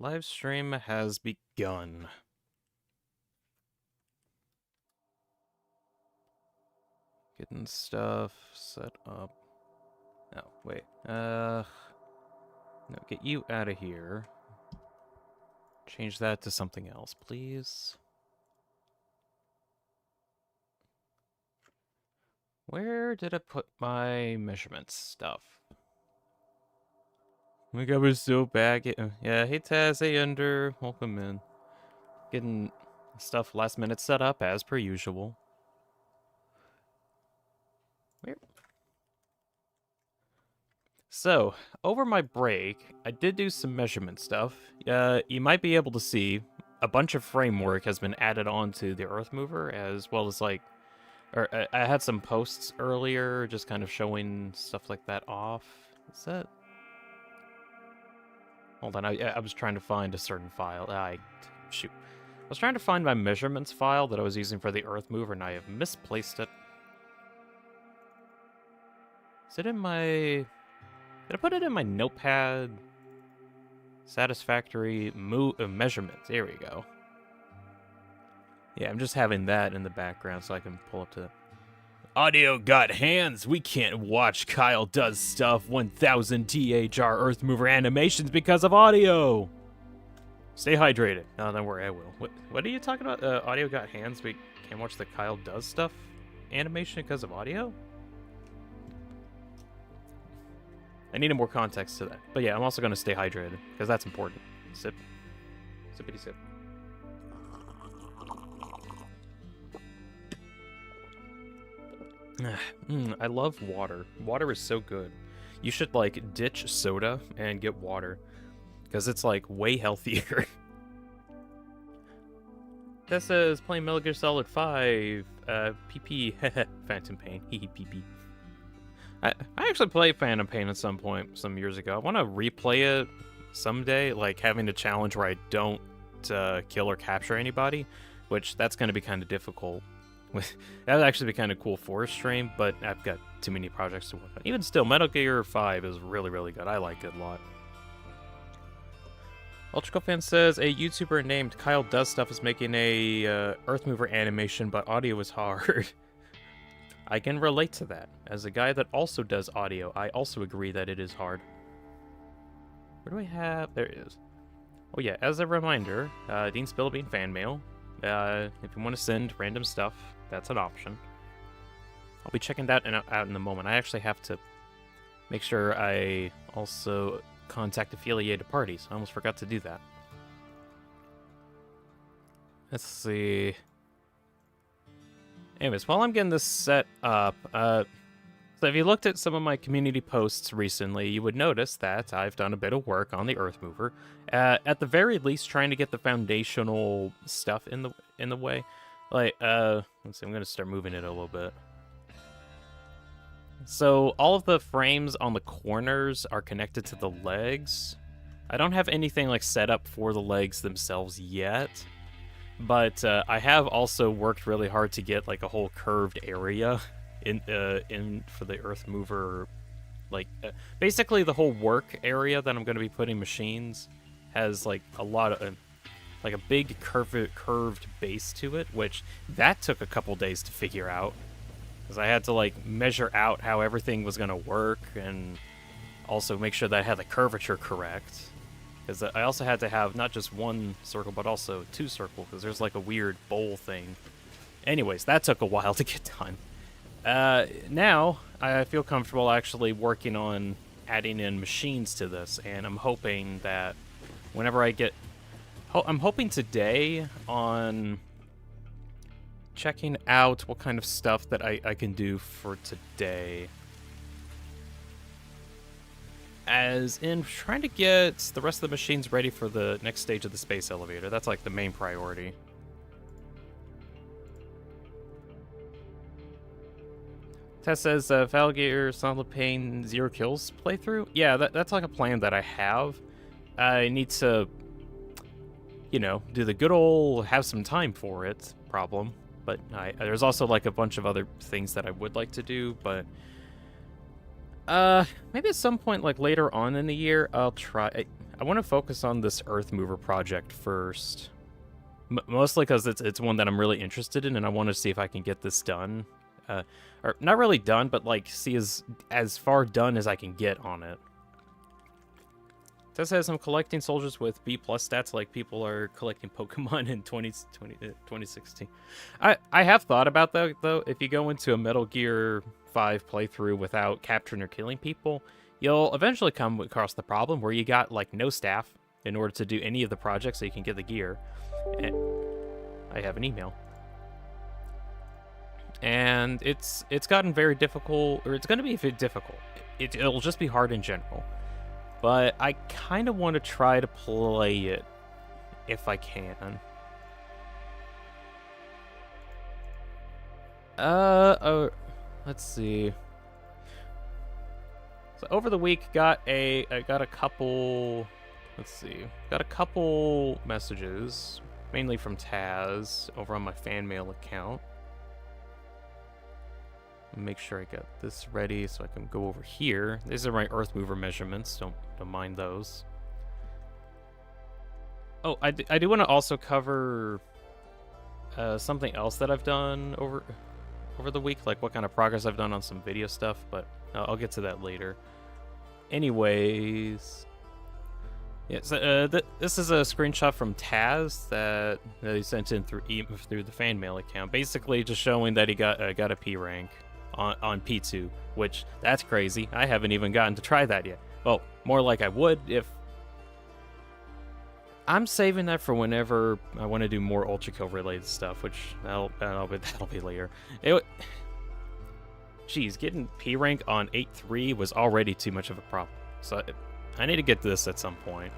Live stream has begun. Getting stuff set up. Oh, wait. No, get you out of here. Change that to something else, please. Where did I put my measurement stuff? Oh my god, we're so bad. Yeah, hey Taz, hey Ender, welcome in. Getting stuff last minute set up as per usual. Where? So, over my break, I did do some measurement stuff. You might be able to see a bunch of framework has been added onto the Earthmover, as well as I had some posts earlier just kind of showing stuff like that off. Is that? Hold on, I was trying to find a certain file. Shoot. I was trying to find my measurements file that I was using for the Earthmover, and I have misplaced it. Is it in my... Did I put it in my notepad? Satisfactory measurements. There we go. Yeah, I'm just having that in the background so I can pull up to... Audio got hands. We can't watch Kyle does stuff 1000 THR Earthmover animations because of audio. Stay hydrated. No, don't worry, I will. What are you talking about? Audio got hands. We can't watch the Kyle does stuff animation because of audio? I needed more context to that. But yeah, I'm also going to stay hydrated, because that's important. Sip. Sippity sip. I love water. Water is so good. You should, ditch soda and get water, because it's, way healthier. That says, playing Metal Gear Solid 5, PP, Phantom Pain, hee PP. I actually played Phantom Pain at some point, some years ago. I want to replay it someday, having a challenge where I don't kill or capture anybody, which that's going to be kind of difficult. That would actually be kind of cool for a stream, but I've got too many projects to work on. Even still, Metal Gear 5 is really, really good. I like it a lot. Ultraco Fan says, a YouTuber named Kyle Does Stuff is making a Earthmover animation, but audio is hard. I can relate to that. As a guy that also does audio, I also agree that it is hard. Where do I have... There it is. Oh yeah, as a reminder, Deanspillabean fan mail. If you want to send random stuff, that's an option. I'll be checking that out in a moment. I actually have to make sure I also contact affiliated parties. I almost forgot to do that. Let's see... Anyways, while I'm getting this set up, so if you looked at some of my community posts recently, you would notice that I've done a bit of work on the Earthmover. At the very least, trying to get the foundational stuff in the way. Let's see, I'm going to start moving it a little bit. So all of the frames on the corners are connected to the legs. I don't have anything set up for the legs themselves yet. But I have also worked really hard to get a whole curved area in for the Earthmover. Basically the whole work area that I'm going to be putting machines has a lot of a big curved base to it, which that took a couple days to figure out, because I had to measure out how everything was going to work and also make sure that I had the curvature correct. Because I also had to have not just one circle, but also two circles, because there's a weird bowl thing. Anyways, that took a while to get done. Now, I feel comfortable actually working on adding in machines to this, and I'm hoping that whenever I get... I'm hoping today on checking out what kind of stuff that I can do for today. As in trying to get the rest of the machines ready for the next stage of the space elevator. That's the main priority. Tess says, Valgear Solid Pain 0 kills playthrough? Yeah, that's a plan that I have. I need to, do the good old have some time for it problem. But there's also a bunch of other things that I would like to do, but... maybe at some point, later on in the year, I'll try... I want to focus on this Earthmover project first. Mostly because it's one that I'm really interested in, and I want to see if I can get this done. Or not really done, but like see as far done as I can get on it. It says I'm collecting soldiers with B+ stats like people are collecting Pokemon in 2016. I have thought about that, though. If you go into a Metal Gear 5 playthrough without capturing or killing people, you'll eventually come across the problem where you got, like, no staff in order to do any of the projects so you can get the gear. And I have an email. And it's gotten very difficult, or it's going to be difficult. It'll just be hard in general. But I kind of want to try to play it if I can. Let's see. So over the week, I got a couple. Let's see, got a couple messages, mainly from Taz over on my fan mail account. Make sure I got this ready so I can go over here. These are my Earthmover measurements. Don't mind those. Oh, I do want to also cover something else that I've done over the week, like what kind of progress I've done on some video stuff, but I'll get to that later. Anyways, yeah, so, this is a screenshot from Taz that he sent in through the fan mail account, basically just showing that he got a P rank on P2, which that's crazy. I haven't even gotten to try that yet. Well, more like I would if I'm saving that for whenever I want to do more Ultra Kill related stuff, which that'll be later. Geez, getting P rank on 8.3 was already too much of a problem, so I need to get this at some point.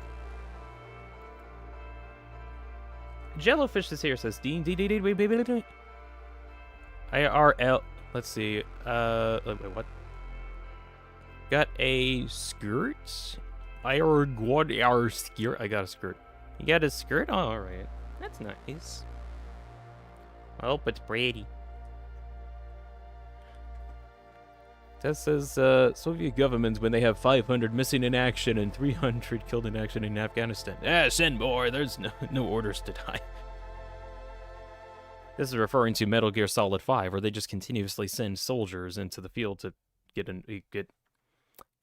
Jellofish is here, says Dean. IRL. Let's see. Wait, what? Got a skirt? I got a skirt. You got a skirt? Oh, alright. That's nice. I hope it's pretty. That says, Soviet governments when they have 500 missing in action and 300 killed in action in Afghanistan. Send more. There's no orders to die. This is referring to Metal Gear Solid 5, where they just continuously send soldiers into the field to get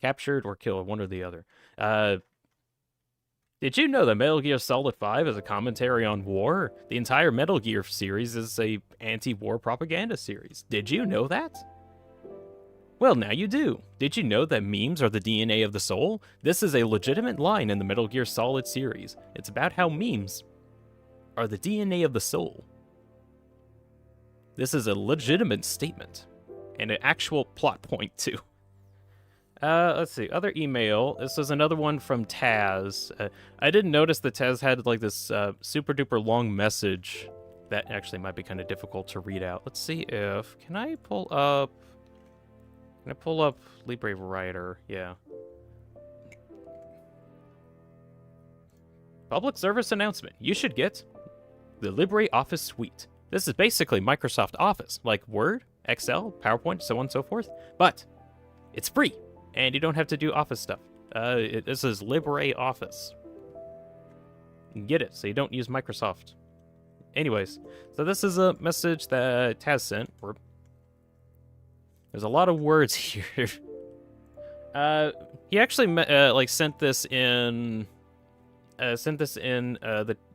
captured or killed, one or the other. Did you know that Metal Gear Solid 5 is a commentary on war? The entire Metal Gear series is a anti-war propaganda series. Did you know that? Well, now you do. Did you know that memes are the DNA of the soul? This is a legitimate line in the Metal Gear Solid series. It's about how memes are the DNA of the soul. This is a legitimate statement, and an actual plot point, too. Let's see, other email. This is another one from Taz. I didn't notice that Taz had, like, this super-duper long message that actually might be kind of difficult to read out. Let's see if... Can I pull up Libre Writer? Yeah. Public service announcement. You should get the Libre Office Suite. This is basically Microsoft Office, like Word, Excel, PowerPoint, so on and so forth. But it's free, and you don't have to do Office stuff. This is Libre Office. You can get it, so you don't use Microsoft. Anyways, so this is a message that Taz sent. There's a lot of words here. He actually sent this in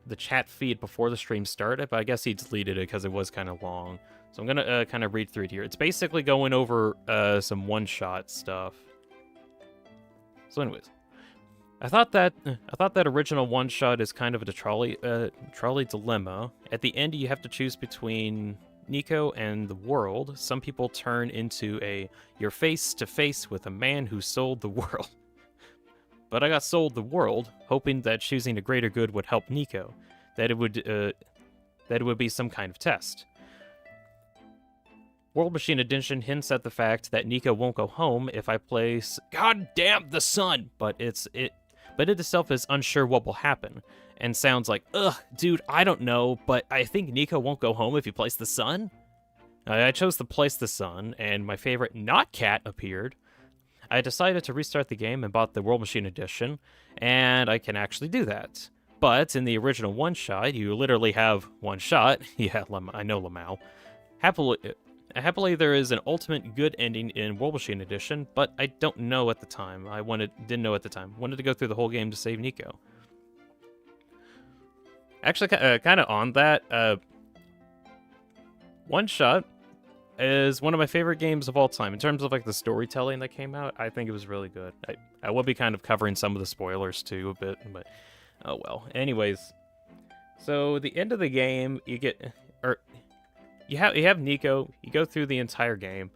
the chat feed before the stream started, but I guess he deleted it because it was kind of long. So I'm gonna kind of read through it here. It's basically going over some one-shot stuff. So, anyways, I thought that original one-shot is kind of a trolley dilemma. At the end, you have to choose between Nico and the world. Some people turn into you're face to face with a man who sold the world. But I got sold the world, hoping that choosing a greater good would help Nico, that it would be some kind of test. World Machine Edition hints at the fact that Nico won't go home if I place God damn the sun, but it itself is unsure what will happen, and sounds like, ugh, dude, I don't know, but I think Nico won't go home if you place the sun. I chose to place the sun, and my favorite not cat appeared. I decided to restart the game and bought the World Machine Edition, and I can actually do that. But in the original one-shot, you literally have one shot. Yeah, I know Lamau. Happily, there is an ultimate good ending in World Machine Edition, but I don't know at the time. Didn't know at the time. Wanted to go through the whole game to save Nico. Actually, kind of on that, One Shot is one of my favorite games of all time. In terms of like the storytelling that came out, I think it was really good. I will be kind of covering some of the spoilers too a bit, but oh well. Anyways, so the end of the game, you have Nico. You go through the entire game,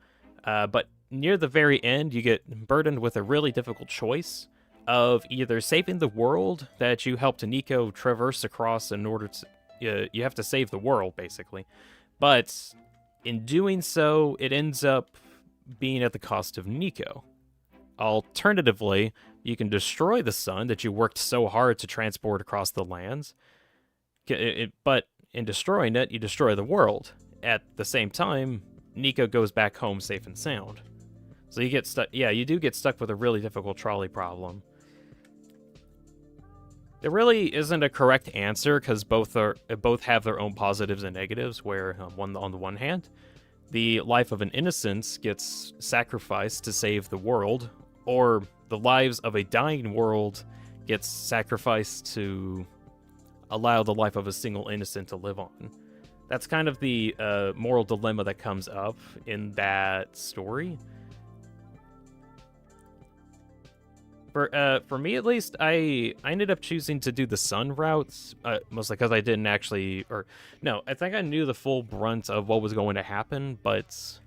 but near the very end, you get burdened with a really difficult choice of either saving the world that you helped Nico traverse across in order to. You have to save the world basically, but in doing so, it ends up being at the cost of Nico. Alternatively, you can destroy the sun that you worked so hard to transport across the lands, but in destroying it, you destroy the world. At the same time, Nico goes back home safe and sound. So you get stuck. Yeah, you do get stuck with a really difficult trolley problem. There really isn't a correct answer because both have their own positives and negatives. Where on the one hand, the life of an innocent gets sacrificed to save the world, or the lives of a dying world gets sacrificed to allow the life of a single innocent to live on. That's kind of the moral dilemma that comes up in that story. For me at least, I ended up choosing to do the sun routes, mostly because I didn't actually, I think I knew the full brunt of what was going to happen, but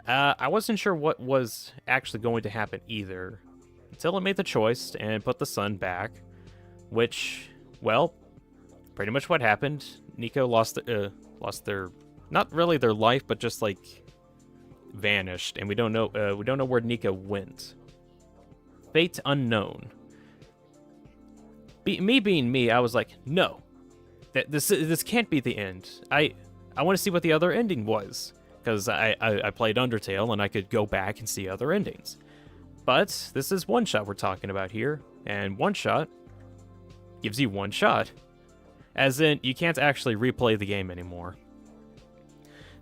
I wasn't sure what was actually going to happen either, until I made the choice and put the sun back, which, well, pretty much what happened. Nico lost their, not really their life, but just like vanished, and we don't know where Nico went. Fate unknown. Me being me, I was like, no, this can't be the end. I want to see what the other ending was, because I played Undertale and I could go back and see other endings. But this is one shot we're talking about here, and one shot gives you one shot, as in you can't actually replay the game anymore.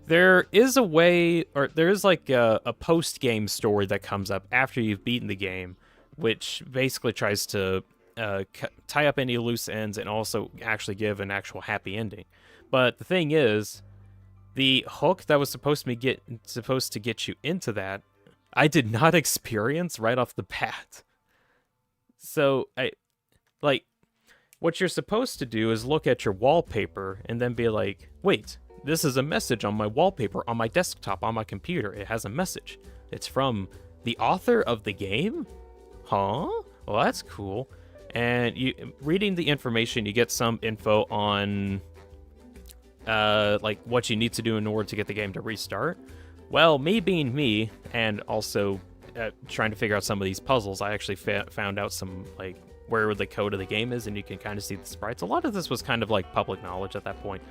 There is a way, or there is like a post-game story that comes up after you've beaten the game, which basically tries to tie up any loose ends and also actually give an actual happy ending. But the thing is, the hook that was supposed to get you into that, I did not experience right off the bat. So what you're supposed to do is look at your wallpaper and then be like, wait, this is a message on my wallpaper, on my desktop, on my computer. It has a message. It's from the author of the game? Huh? Well, that's cool. And reading the information, you get some info on like what you need to do in order to get the game to restart. Well, me being me, and also trying to figure out some of these puzzles, I actually found out some like where the code of the game is, and you can kind of see the sprites. A lot of this was kind of like public knowledge at that point.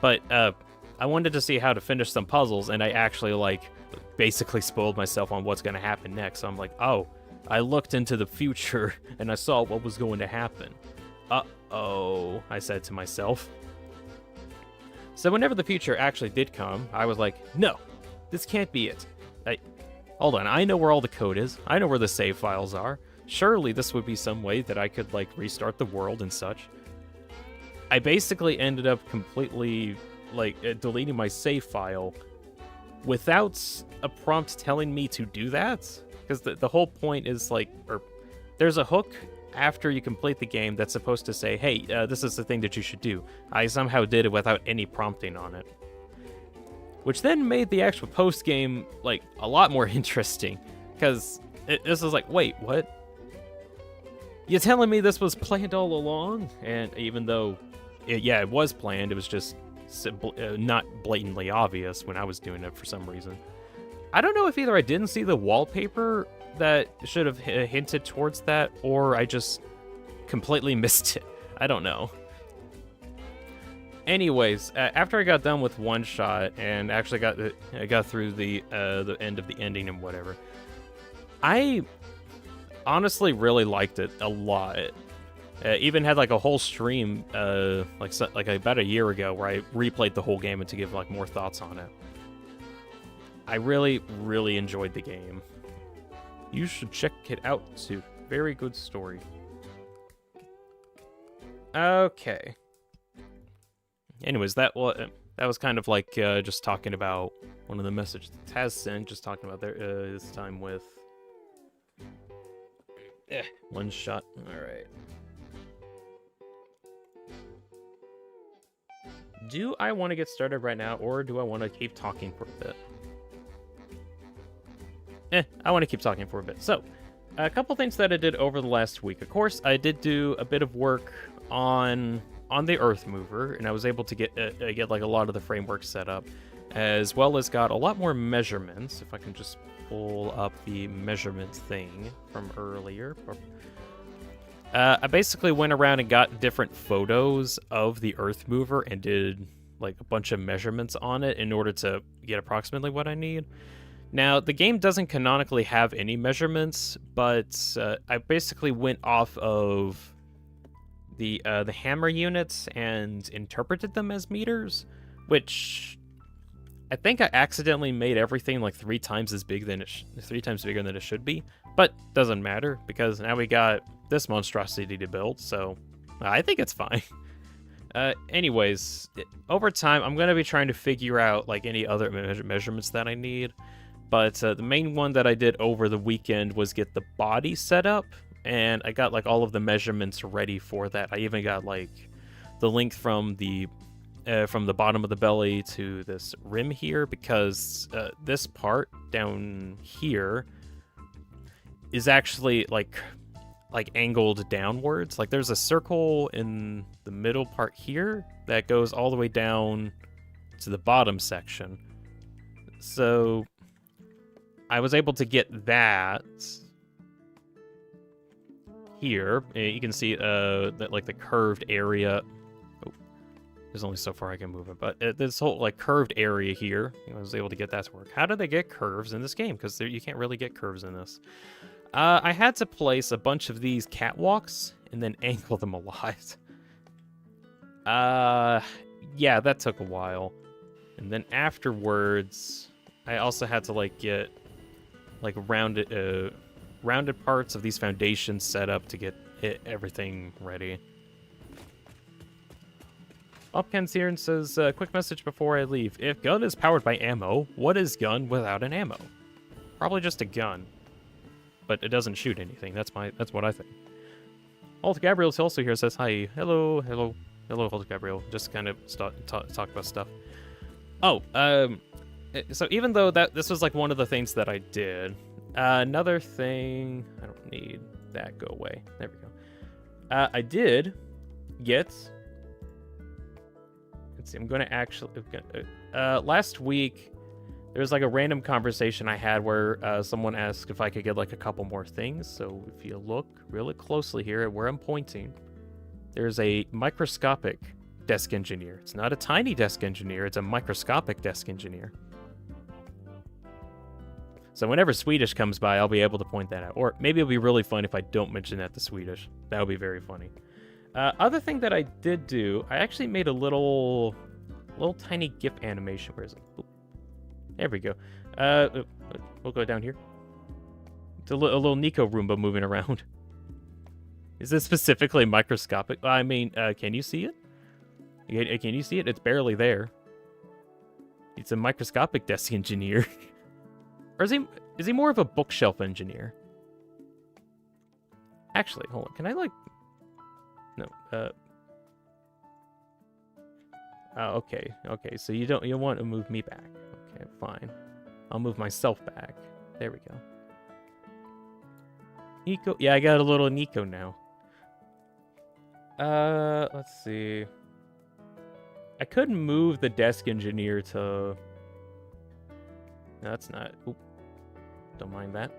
But I wanted to see how to finish some puzzles, and I actually like basically spoiled myself on what's going to happen next. So I'm like, oh, I looked into the future and I saw what was going to happen. Uh-oh, I said to myself. So whenever the future actually did come, I was like, no, this can't be it. Hold on, I know where all the code is. I know where the save files are. Surely this would be some way that I could like restart the world and such. I basically ended up completely like deleting my save file without a prompt telling me to do that. Because the whole point is like, there's a hook after you complete the game that's supposed to say, hey, this is the thing that you should do. I somehow did it without any prompting on it. Which then made the actual post-game like a lot more interesting. Because this is like, wait, what? You're telling me this was planned all along? And even though, it was planned, it was just not blatantly obvious when I was doing it for some reason. I don't know if either I didn't see the wallpaper that should have hinted towards that, or I just completely missed it. I don't know. Anyways, after I got done with one shot and actually got through the end of the ending and whatever, I honestly really liked it a lot. Even had like a whole stream, like about a year ago, where I replayed the whole game and to give like more thoughts on it. I really, really enjoyed the game. You should check it out too. Very good story. Okay. Anyways, that was kind of like just talking about one of the messages Taz sent, just talking about this time with one shot. All right. Do I want to get started right now, or do I want to keep talking for a bit? I want to keep talking for a bit. So, a couple things that I did over the last week. Of course, I did do a bit of work on the Earthmover, and I was able to get like a lot of the framework set up, as well as got a lot more measurements. If I can just pull up the measurement thing from earlier. I basically went around and got different photos of the Earthmover and did like a bunch of measurements on it in order to get approximately what I need. Now, the game doesn't canonically have any measurements, but I basically went off of the hammer units and interpreted them as meters, which I think I accidentally made everything like 3 times bigger than it should be, but doesn't matter because now we got this monstrosity to build, so I think it's fine. Anyways, over time, I'm going to be trying to figure out like any other measurements that I need, but the main one that I did over the weekend was get the body set up, and I got like all of the measurements ready for that. I even got like the length from the bottom of the belly to this rim here, because this part down here is actually like angled downwards. Like there's a circle in the middle part here that goes all the way down to the bottom section. So I was able to get that here. You can see that like the curved area. Oh, there's only so far I can move it, but this whole like curved area here, I was able to get that to work. How do they get curves in this game? Because you can't really get curves in this. I had to place a bunch of these catwalks and then angle them a lot. Yeah, that took a while. And then afterwards, I also had to like get like rounded parts of these foundations set up to get everything ready. Opkins here and says, quick message before I leave. If gun is powered by ammo, what is gun without an ammo? Probably just a gun. But it doesn't shoot anything. That's what I think. Holt Gabriel's also here, says hi. Hello, Holt Gabriel. Just kind of talk about stuff. Oh, so even though this was like one of the things that I did, another thing, I don't need that, go away. There we go. I did get, let's see, I'm going to actually, last week, there was like a random conversation I had where someone asked if I could get like a couple more things. So if you look really closely here at where I'm pointing, there's a microscopic desk engineer. It's not a tiny desk engineer, it's a microscopic desk engineer. So whenever Swedish comes by, I'll be able to point that out. Or maybe it'll be really fun if I don't mention that to Swedish. That would be very funny. Other thing that I did do, I actually made a little tiny GIF animation. Where is it? Oop. There we go. We'll go down here. It's a little Nico Roomba moving around. Is this specifically microscopic? I mean, can you see it? Can you see it? It's barely there. It's a microscopic desk engineer. Or is he more of a bookshelf engineer? Actually, hold on. Can I like... No. Oh, okay. Okay, so you want to move me back. Okay, fine. I'll move myself back. There we go. Nico. Yeah, I got a little Nico now. Let's see. I could move the desk engineer to... No, that's not... Oop. Don't mind that.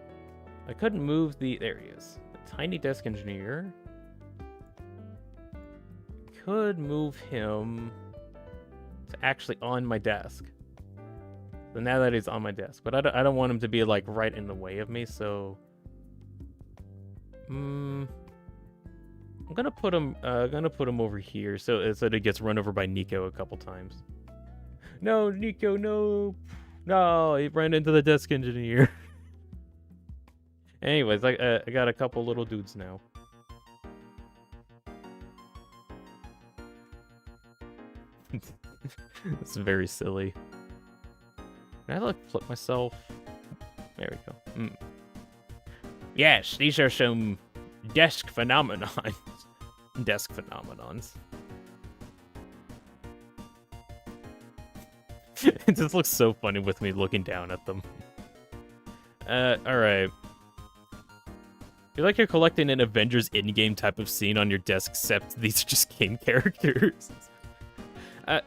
I couldn't move the... There he is. The tiny desk engineer. Could move him to actually on my desk. So now that he's on my desk. But I don't want him to be like right in the way of me, so I'm gonna put him over here so that it gets run over by Nico a couple times. No, Nico, no, no, he ran into the desk engineer. Anyways, I got a couple little dudes now. It's very silly. Can I like flip myself? There we go. Yes, these are some desk phenomenons. Desk phenomenons. It just looks so funny with me looking down at them. Alright. Feel like you're collecting an Avengers Endgame type of scene on your desk, except these are just game characters. I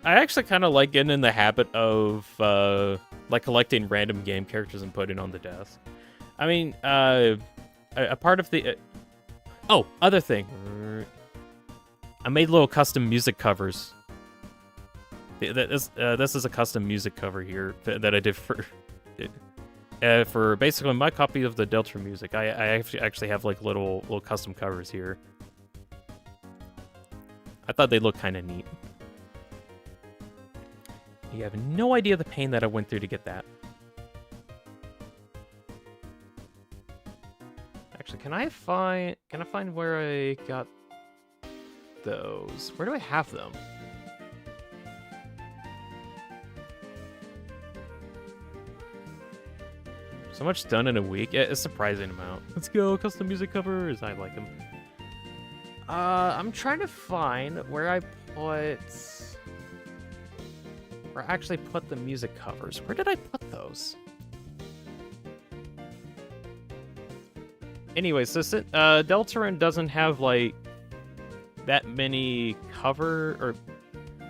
actually kind of like getting in the habit of like collecting random game characters and putting on the desk. I mean, a part of the other thing, I made little custom music covers. This is a custom music cover here that I did for basically my copy of the Delta music. I actually have like little custom covers here. I thought they looked kind of neat. You have no idea the pain that I went through to get that. Actually, can I find where I got those? Where do I have them? So much done in a week. Yeah, it's a surprising amount. Let's go, custom music covers. I like them. I'm trying to find where I actually put the music covers. Where did I put those? Anyway, so Deltarune doesn't have like that many cover, or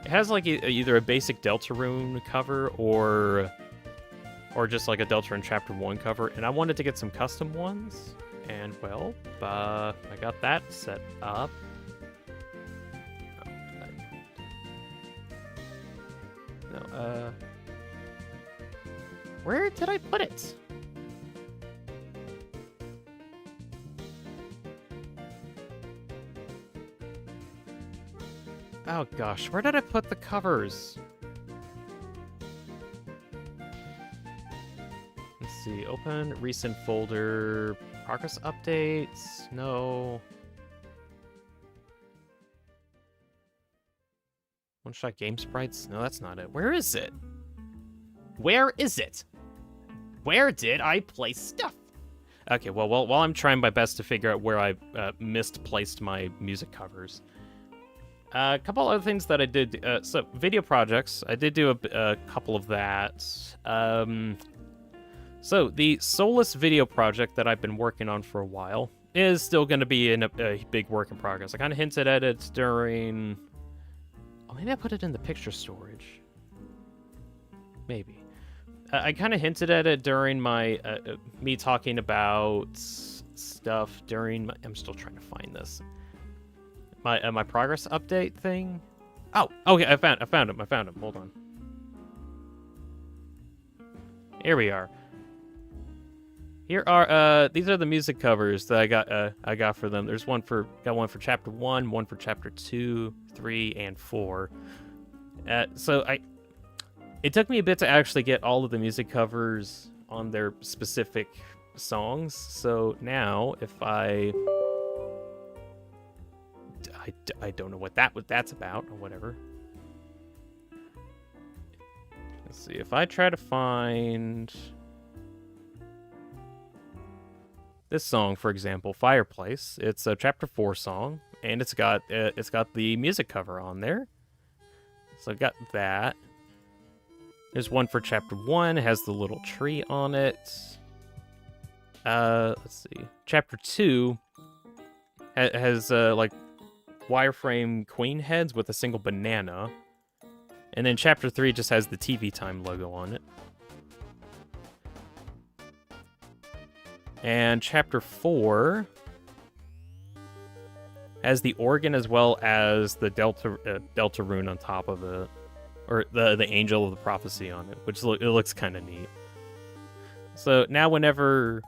it has like either a basic Deltarune cover or just like a Deltarune Chapter 1 cover, and I wanted to get some custom ones, and well, I got that set up. Where did I put it? Oh gosh, where did I put the covers? Let's see, open recent folder, progress updates, no. One-shot game sprites? No, that's not it. Where is it? Where is it? Where did I place stuff? Okay, well, while I'm trying my best to figure out where I misplaced my music covers. A couple other things that I did. So, video projects. I did do a couple of that. So, the Solus video project that I've been working on for a while is still going to be in a big work in progress. I kind of hinted at it during... Oh, maybe I put it in the picture storage. Maybe. I kind of hinted at it during my... me talking about stuff during my... I'm still trying to find this. My progress update thing. Oh, okay, I found him. Hold on. Here we are. Here are these are the music covers that I got for them. There's one for chapter 1, one for chapter 2, 3, and 4. So it took me a bit to actually get all of the music covers on their specific songs. So now if I don't know what that's about or whatever. Let's see if I try to find this song, for example, Fireplace. It's a chapter 4 song, and it's got the music cover on there. So I got that. There's one for chapter 1. It has the little tree on it. Let's see. Chapter 2 has like wireframe queen heads with a single banana. And then chapter 3 just has the TV Time logo on it. And chapter 4 has the organ as well as the Deltarune on top of it. Or the Angel of the Prophecy on it, which it looks kind of neat. So now whenever...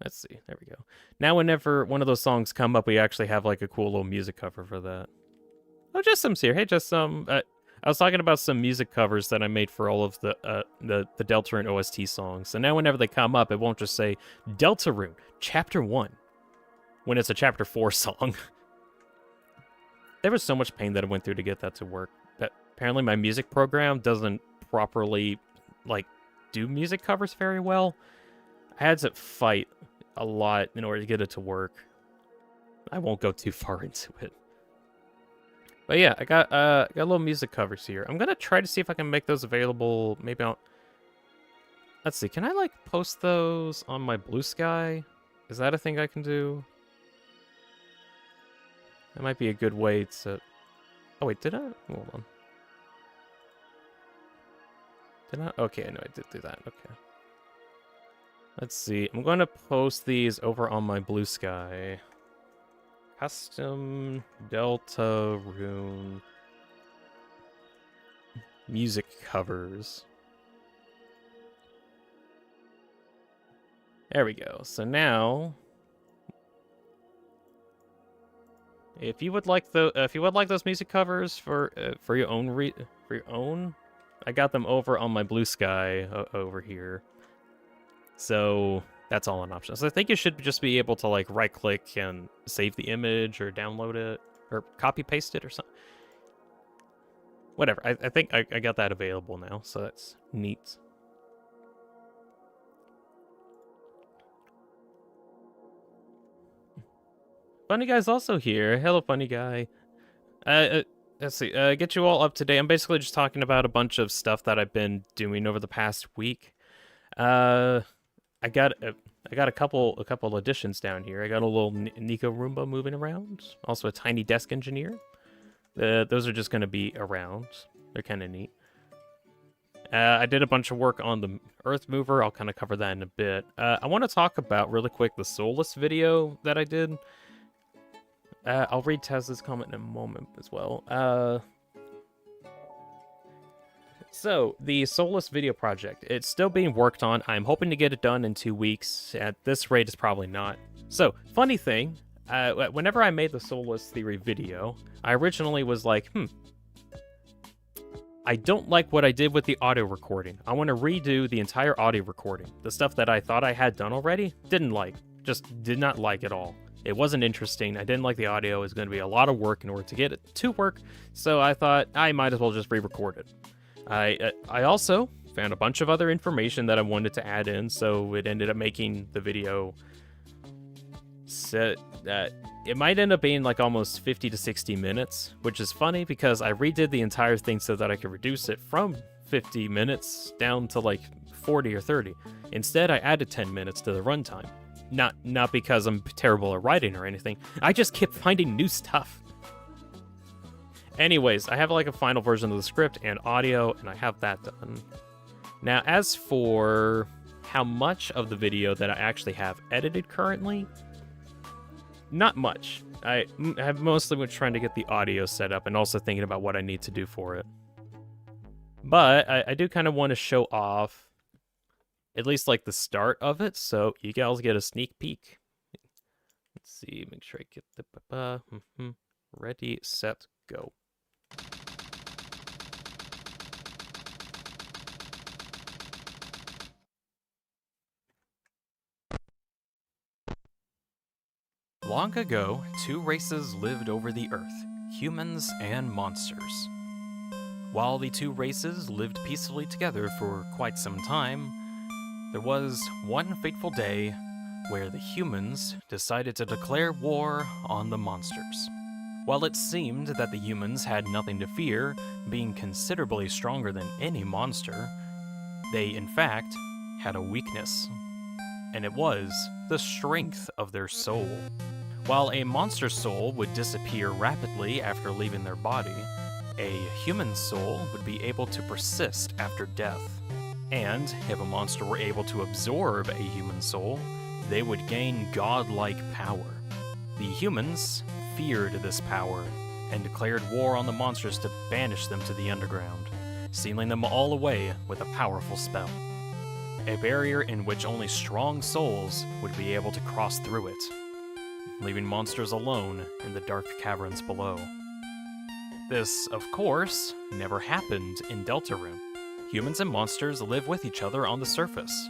Let's see. There we go. Now whenever one of those songs come up, we actually have like a cool little music cover for that. Oh, just some here. Hey, just some. I was talking about some music covers that I made for all of the Deltarune OST songs. So now whenever they come up, it won't just say Deltarune Chapter 1 when it's a Chapter 4 song. There was so much pain that I went through to get that to work. That apparently my music program doesn't properly like do music covers very well. I had to fight a lot in order to get it to work. I won't go too far into it. But yeah, I got little music covers here. I'm gonna try to see if I can make those available. Maybe I'll. Let's see. Can I like post those on my Blue Sky? Is that a thing I can do? That might be a good way to. Oh wait, did I? Hold on. Did I? Okay, I know I did do that. Okay. Let's see. I'm going to post these over on my Blue Sky. Custom Deltarune music covers. There we go. So now, if you would like those music covers for your own, I got them over on my Blue Sky over here. So that's all an option. So I think you should just be able to like right click and save the image or download it or copy paste it or something. Whatever. I think I got that available now, so that's neat. Funny Guy's also here. Hello, Funny Guy. Let's see. Get you all up to date. I'm basically just talking about a bunch of stuff that I've been doing over the past week. I got a couple additions down here. I got a little Nico Roomba moving around. Also a tiny desk engineer. Those are just going to be around. They're kind of neat. I did a bunch of work on the Earthmover. I'll kind of cover that in a bit. I want to talk about really quick the Soulless video that I did. I'll read Tez's comment in a moment as well. So, the Soulless video project, it's still being worked on. I'm hoping to get it done in 2 weeks. At this rate, it's probably not. So, funny thing, whenever I made the Soulless Theory video, I originally was like, I don't like what I did with the audio recording. I want to redo the entire audio recording. The stuff that I thought I had done already, didn't like. Just did not like at all. It wasn't interesting. I didn't like the audio. It was going to be a lot of work in order to get it to work. So I thought I might as well just re-record it. I also found a bunch of other information that I wanted to add in, so it ended up making the video set that it might end up being like almost 50 to 60 minutes, which is funny because I redid the entire thing so that I could reduce it from 50 minutes down to like 40 or 30. Instead, I added 10 minutes to the runtime. Not because I'm terrible at writing or anything. I just kept finding new stuff. Anyways, I have like a final version of the script and audio, and I have that done. Now, as for how much of the video that I actually have edited currently, not much. I have mostly been trying to get the audio set up and also thinking about what I need to do for it. But I do kind of want to show off at least like the start of it, so you guys get a sneak peek. Let's see, make sure I get the ready, set, go. Long ago, two races lived over the earth, humans and monsters. While the two races lived peacefully together for quite some time, there was one fateful day where the humans decided to declare war on the monsters. While it seemed that the humans had nothing to fear, being considerably stronger than any monster, they in fact had a weakness, and it was the strength of their soul. While a monster soul would disappear rapidly after leaving their body, a human soul would be able to persist after death. And if a monster were able to absorb a human soul, they would gain godlike power. The humans feared this power and declared war on the monsters to banish them to the underground, sealing them all away with a powerful spell. a barrier in which only strong souls would be able to cross through it, leaving monsters alone in the dark caverns below. This, of course, never happened in Deltarune. Humans and monsters live with each other on the surface.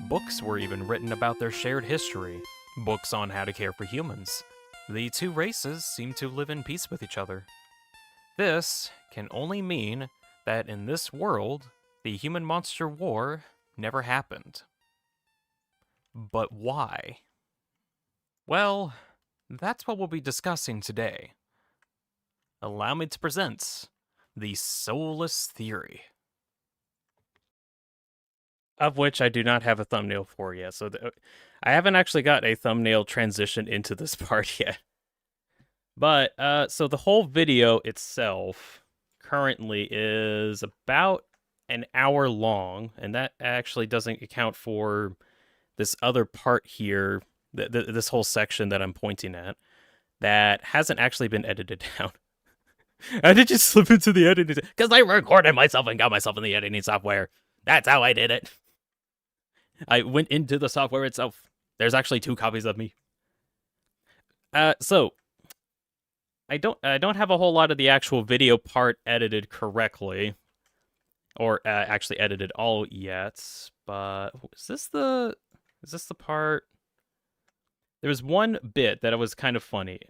Books were even written about their shared history, books on how to care for humans. The two races seem to live in peace with each other. This can only mean that in this world, the human-monster war never happened. But why? Well, that's what we'll be discussing today. Allow me to present the soulless theory, of which I do not have a thumbnail for yet. So I haven't actually got a thumbnail transition into this part yet. But, so the whole video itself currently is about an hour long, and that actually doesn't account for this other part here, this whole section that I'm pointing at, that hasn't actually been edited down. I did just slip into the editing, because I recorded myself and got myself in the editing software. That's how I did it. I went into the software itself. There's actually 2 copies of me. So I don't have a whole lot of the actual video part edited correctly, or actually edited all yet. But is this the part? There was one bit that was kind of funny.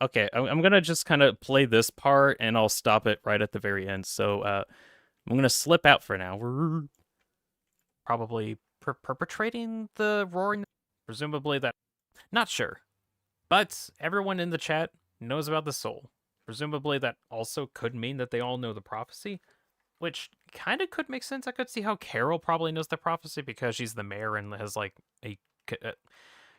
Okay, I'm gonna just kind of play this part, and I'll stop it right at the very end. So I'm gonna slip out for now. We're probably perpetrating the roaring. Presumably that. Not sure. But everyone in the chat knows about the soul. Presumably that also could mean that they all know the prophecy, which kind of could make sense. I could see how Carol probably knows the prophecy because she's the mayor and has like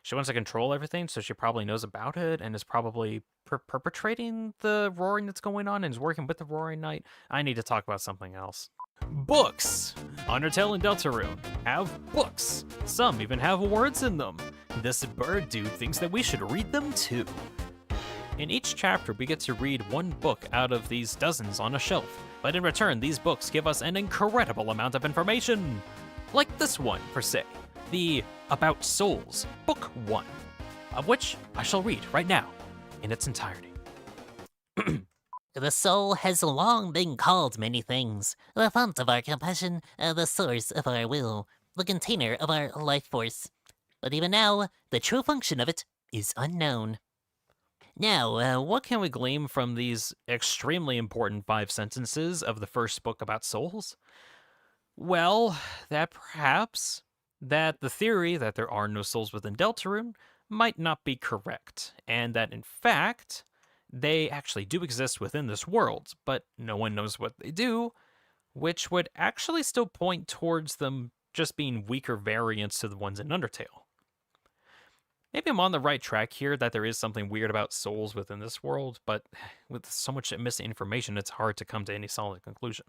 she wants to control everything, so she probably knows about it and is probably perpetrating the roaring that's going on and is working with the Roaring Knight. I need to talk about something else. Books! Undertale and Deltarune have books. Some even have words in them. This bird dude thinks that we should read them too. In each chapter, we get to read one book out of these dozens on a shelf, but in return, these books give us an incredible amount of information. Like this one, per se. The About Souls, Book 1, of which I shall read right now, in its entirety. The soul has long been called many things. The font of our compassion, the source of our will, the container of our life force. But even now, the true function of it is unknown. Now, what can we glean from these extremely important 5 sentences of the first book about souls? Well, that perhaps that the theory that there are no souls within Deltarune might not be correct, and that in fact, they actually do exist within this world, but no one knows what they do, which would actually still point towards them just being weaker variants to the ones in Undertale. Maybe I'm on the right track here, that there is something weird about souls within this world, but with so much missing information, it's hard to come to any solid conclusion.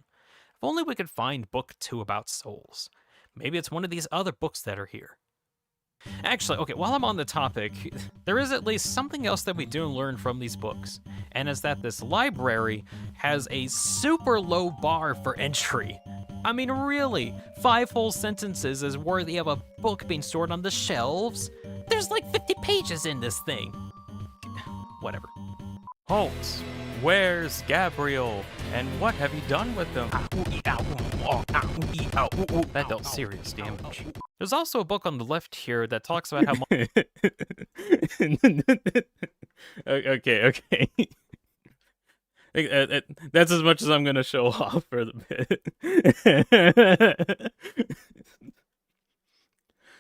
If only we could find book 2 about souls. Maybe it's one of these other books that are here. Actually, okay, while I'm on the topic, there is at least something else that we do learn from these books, and is that this library has a super low bar for entry. I mean, really, 5 whole sentences is worthy of a book being stored on the shelves? There's like 50 pages in this thing. Whatever. Halt! Where's Gabriel? And what have you done with them? That dealt serious damage. There's also a book on the left here that talks about how much... Okay. That's as much as I'm going to show off for the bit.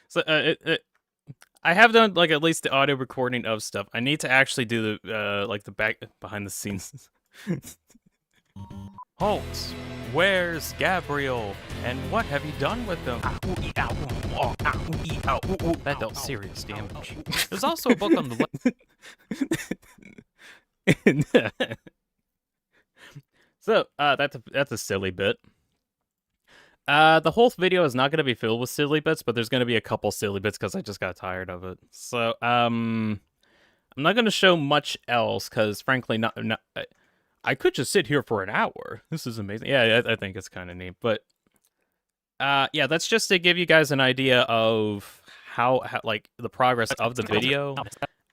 So, I have done, like, at least the audio recording of stuff. I need to actually do the, like, the behind the scenes. Halt! Where's Gabriel? And what have you done with them? That dealt serious damage. There's also a book on the left. So, that's a silly bit. The whole video is not going to be filled with silly bits, but there's going to be a couple silly bits because I just got tired of it. So, I'm not going to show much else because, frankly, I could just sit here for an hour. This is amazing. Yeah, I think it's kind of neat. But yeah, that's just to give you guys an idea of how like the progress of the video.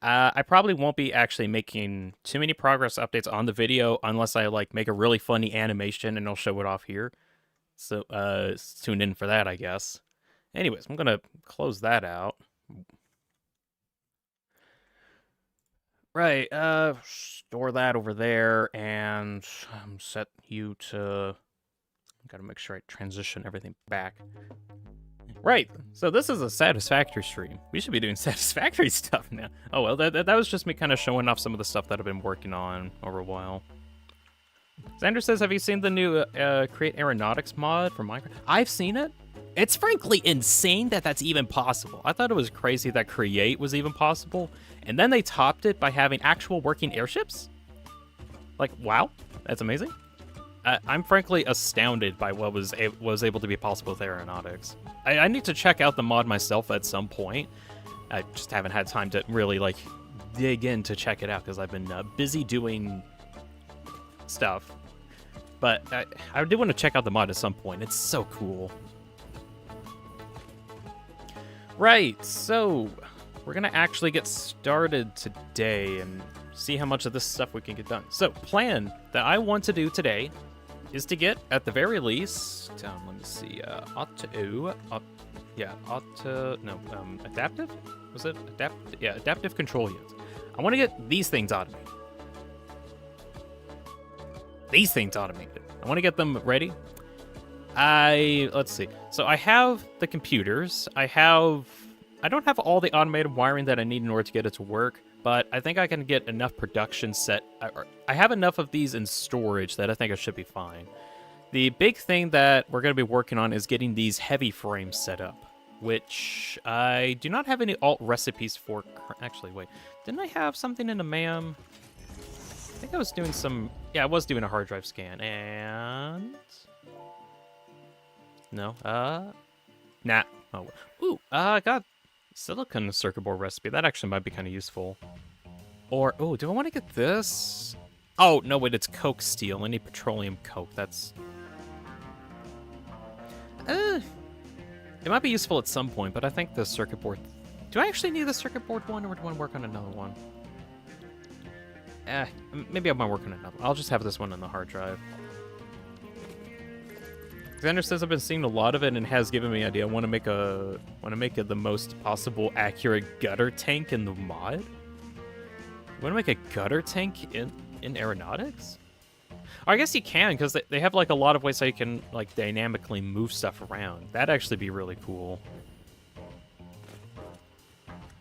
I probably won't be actually making too many progress updates on the video unless I like make a really funny animation and I'll show it off here. So tune in for that, I guess. Anyways, I'm gonna close that out. Right, store that over there and set you to... Gotta make sure I transition everything back. Right, so this is a Satisfactory stream. We should be doing Satisfactory stuff now. Oh well, that was just me kind of showing off some of the stuff that I've been working on over a while. Xander says, have you seen the new Create Aeronautics mod for Minecraft? I've seen it. It's frankly insane that that's even possible. I thought it was crazy that Create was even possible. And then they topped it by having actual working airships? Like, wow, that's amazing. I'm frankly astounded by what was able to be possible with aeronautics. I need to check out the mod myself at some point. I just haven't had time to really, like, dig in to check it out because I've been busy doing stuff. But I do want to check out the mod at some point. It's so cool. Right, so we're going to actually get started today and see how much of this stuff we can get done. So, plan that I want to do today is to get, at the very least, let me see, adaptive? Was it? Adaptive control units. I want to get these things automated. These things automated. I want to get them ready. Let's see. So I have the computers. I don't have all the automated wiring that I need in order to get it to work, but I think I can get enough production set. I have enough of these in storage that I think I should be fine. The big thing that we're going to be working on is getting these heavy frames set up, which I do not have any alt recipes for. Actually, wait. Didn't I have something in the MAM? I think I was doing some... Yeah, I was doing a hard drive scan, and... No, nah. Oh, ooh, I got silicon circuit board recipe. That actually might be kind of useful. Or, oh, do I want to get this? Oh, no, wait, it's coke steel. I need petroleum coke. That's... it might be useful at some point, but I think the circuit board... Do I actually need the circuit board one, or do I want to work on another one? Maybe I might work on another one. I'll just have this one on the hard drive. Xander says I've been seeing a lot of it and has given me an idea. I want to make it the most possible accurate gutter tank in the mod. You want to make a gutter tank in aeronautics? Or I guess you can, because they have like a lot of ways how you can like dynamically move stuff around. That'd actually be really cool.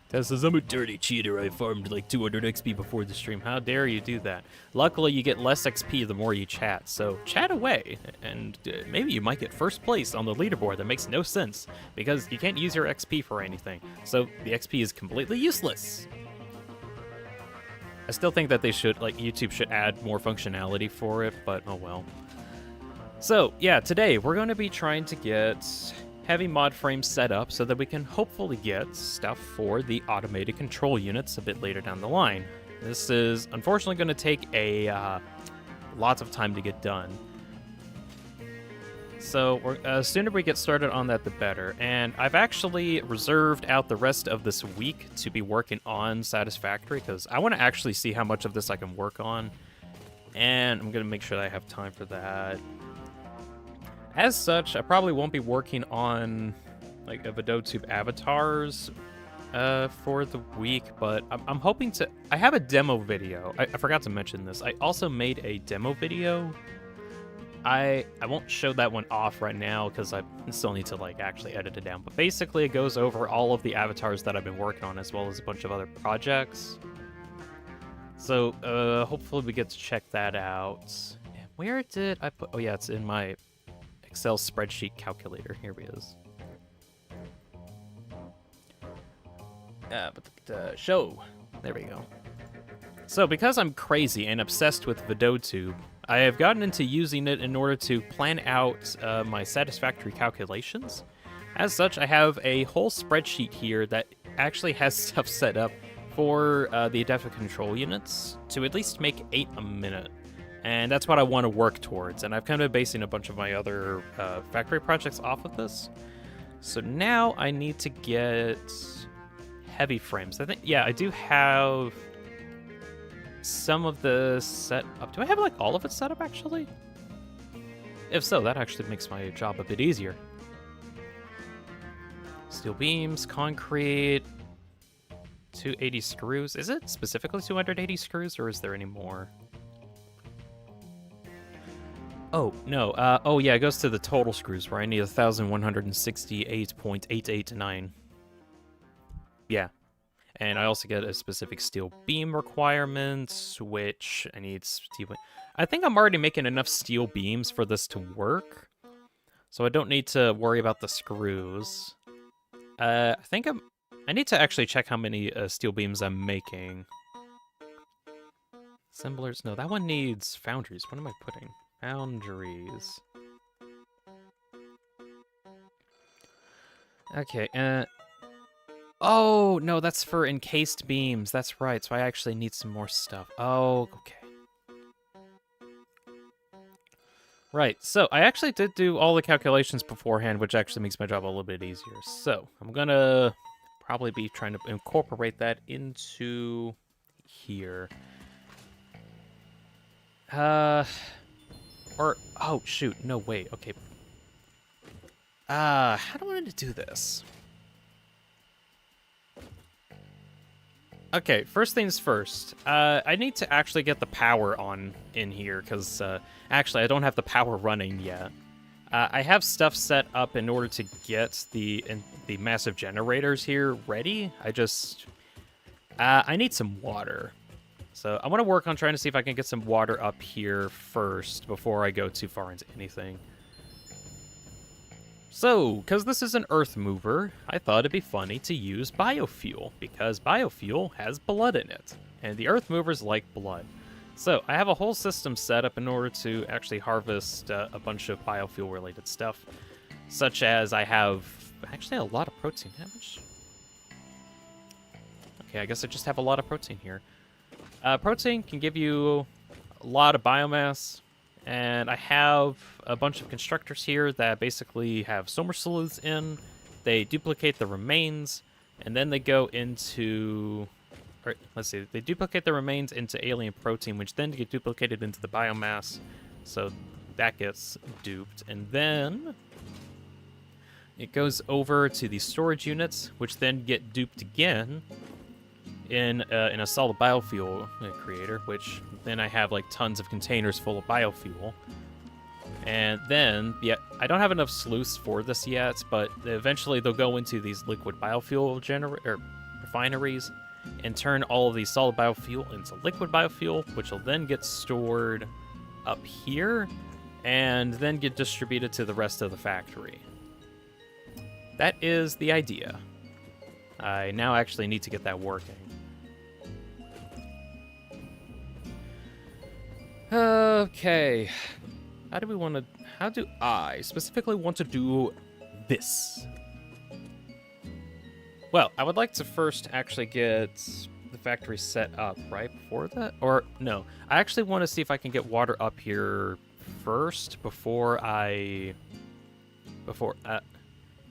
Tess says, I'm a dirty cheater. I farmed like 200 XP before the stream. How dare you do that? Luckily, you get less XP the more you chat, so chat away. And maybe you might get first place on the leaderboard. That makes no sense, because you can't use your XP for anything. So the XP is completely useless. I still think that they should, like, YouTube should add more functionality for it, but oh well. So, yeah, today we're going to be trying to get heavy mod frames set up so that we can hopefully get stuff for the automated control units a bit later down the line. This is unfortunately going to take a lots of time to get done. So sooner we get started on that, the better. And I've actually reserved out the rest of this week to be working on Satisfactory, because I want to actually see how much of this I can work on. And I'm going to make sure that I have time for that. As such, I probably won't be working on like a VideoTube avatars for the week, but I'm hoping to... I have a demo video. I forgot to mention this. I also made a demo video. I won't show that one off right now because I still need to like actually edit it down. But basically, it goes over all of the avatars that I've been working on, as well as a bunch of other projects. So hopefully we get to check that out. Where did I put... Oh yeah, it's in my Excel spreadsheet calculator. Here it is. Show. There we go. So because I'm crazy and obsessed with VideoTube, I have gotten into using it in order to plan out my satisfactory calculations. As such, I have a whole spreadsheet here that actually has stuff set up for the adaptive control units to at least make 8 a minute. And that's what I want to work towards. And I've kind of been basing a bunch of my other factory projects off of this. So now I need to get heavy frames. I think, yeah, I do have some of the set up. Do I have like all of it set up actually? If so, that actually makes my job a bit easier. Steel beams, concrete, 280 screws. Is it specifically 280 screws or is there any more? Oh, no. Oh, yeah, it goes to the total screws where I need 1,168.889. Yeah. And I also get a specific steel beam requirement, which I need steel. I think I'm already making enough steel beams for this to work, so I don't need to worry about the screws. I need to actually check how many steel beams I'm making. Assemblers, no, that one needs foundries. What am I putting? Foundries. Okay, oh, no, that's for encased beams. That's right, so I actually need some more stuff. Oh, okay. Right, so I actually did do all the calculations beforehand, which actually makes my job a little bit easier. So, I'm gonna probably be trying to incorporate that into here. Or, oh, shoot, no, wait, okay. How do I want to do this? Okay, first things first. I need to actually get the power on in here, because, actually, I don't have the power running yet. I have stuff set up in order to get the massive generators here ready. I need some water. So I want to work on trying to see if I can get some water up here first before I go too far into anything. So, because this is an Earthmover, I thought it'd be funny to use biofuel, because biofuel has blood in it, and the Earthmovers like blood. So, I have a whole system set up in order to actually harvest a bunch of biofuel-related stuff, such as I have actually a lot of protein. How much? Okay, I guess I just have a lot of protein here. Protein can give you a lot of biomass, and I have a bunch of constructors here that basically have solar sleuths in. They duplicate the remains, and then they go into... Or, let's see, they duplicate the remains into alien protein, which then get duplicated into the biomass, so that gets duped. And then it goes over to the storage units, which then get duped again in a solid biofuel creator, which then I have like tons of containers full of biofuel. And then, yeah, I don't have enough sleuths for this yet, but eventually they'll go into these liquid biofuel refineries and turn all of these solid biofuel into liquid biofuel, which will then get stored up here and then get distributed to the rest of the factory. That is the idea. I now actually need to get that working. Okay. How do I specifically want to do this? Well, I would like to first actually get the factory set up, right, before that? Or, no, I actually want to see if I can get water up here first before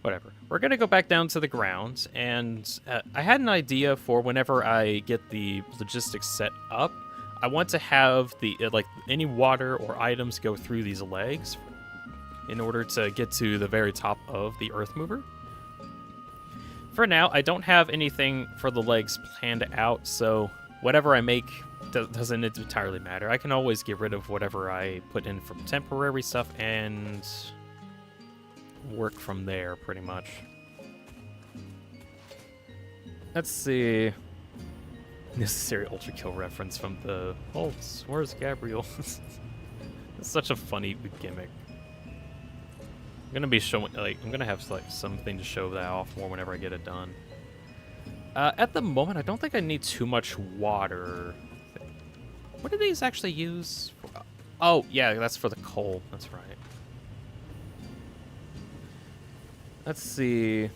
whatever. We're going to go back down to the ground, and I had an idea for whenever I get the logistics set up. I want to have any water or items go through these legs in order to get to the very top of the Earthmover. For now, I don't have anything for the legs planned out, so whatever I make doesn't entirely matter. I can always get rid of whatever I put in from temporary stuff and work from there, pretty much. Let's see. Necessary Ultra Kill reference from the... Oh, where's Gabriel? It's such a funny gimmick. I'm gonna be showing, I'm gonna have something to show that off more whenever I get it done. At the moment, I don't think I need too much water. What do these actually use for? Oh, yeah, that's for the coal. That's right. Let's see. I'm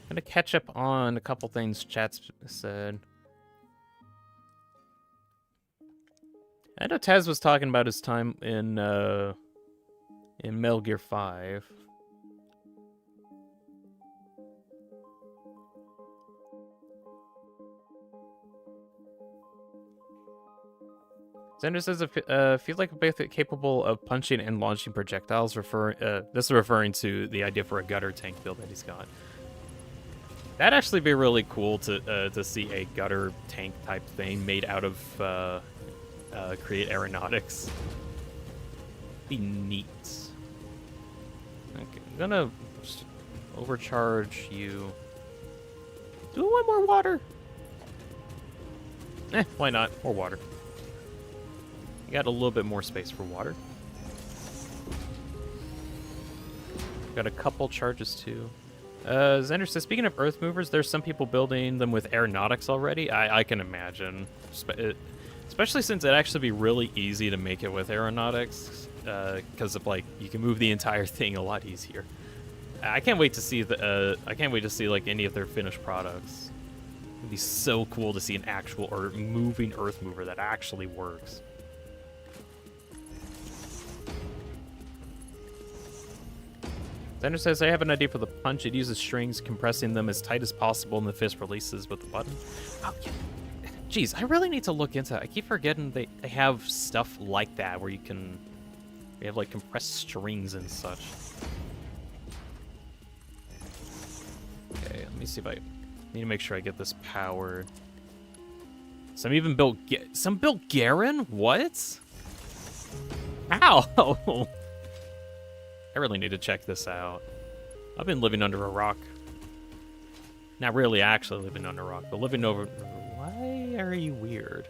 gonna catch up on a couple things chat said. I know Taz was talking about his time in Metal Gear 5. Xander says, feels like both capable of punching and launching projectiles. This is referring to the idea for a gutter tank build that he's got. That'd actually be really cool to see a gutter tank type thing made out of Create Aeronautics. Be neat. Okay, I'm gonna overcharge you. Do one more water. Why not? More water. You got a little bit more space for water. Got a couple charges too. Xander says, speaking of Earthmovers, there's some people building them with aeronautics already. I can imagine. Especially since it'd actually be really easy to make it with aeronautics. Because of like, you can move the entire thing a lot easier. I can't wait to see like any of their finished products. It'd be so cool to see an actual or moving Earthmover that actually works. Xander says, I have an idea for the punch. It uses strings, compressing them as tight as possible, and the fist releases with the button. Oh, yeah. Jeez, I really need to look into it. I keep forgetting they have stuff like that where you have like compressed strings and such. Okay, let me see if I need to make sure I get this powered. Some built Garen? What? How? I really need to check this out. I've been living under a rock. Not really actually living under a rock, but living over... Why are you weird?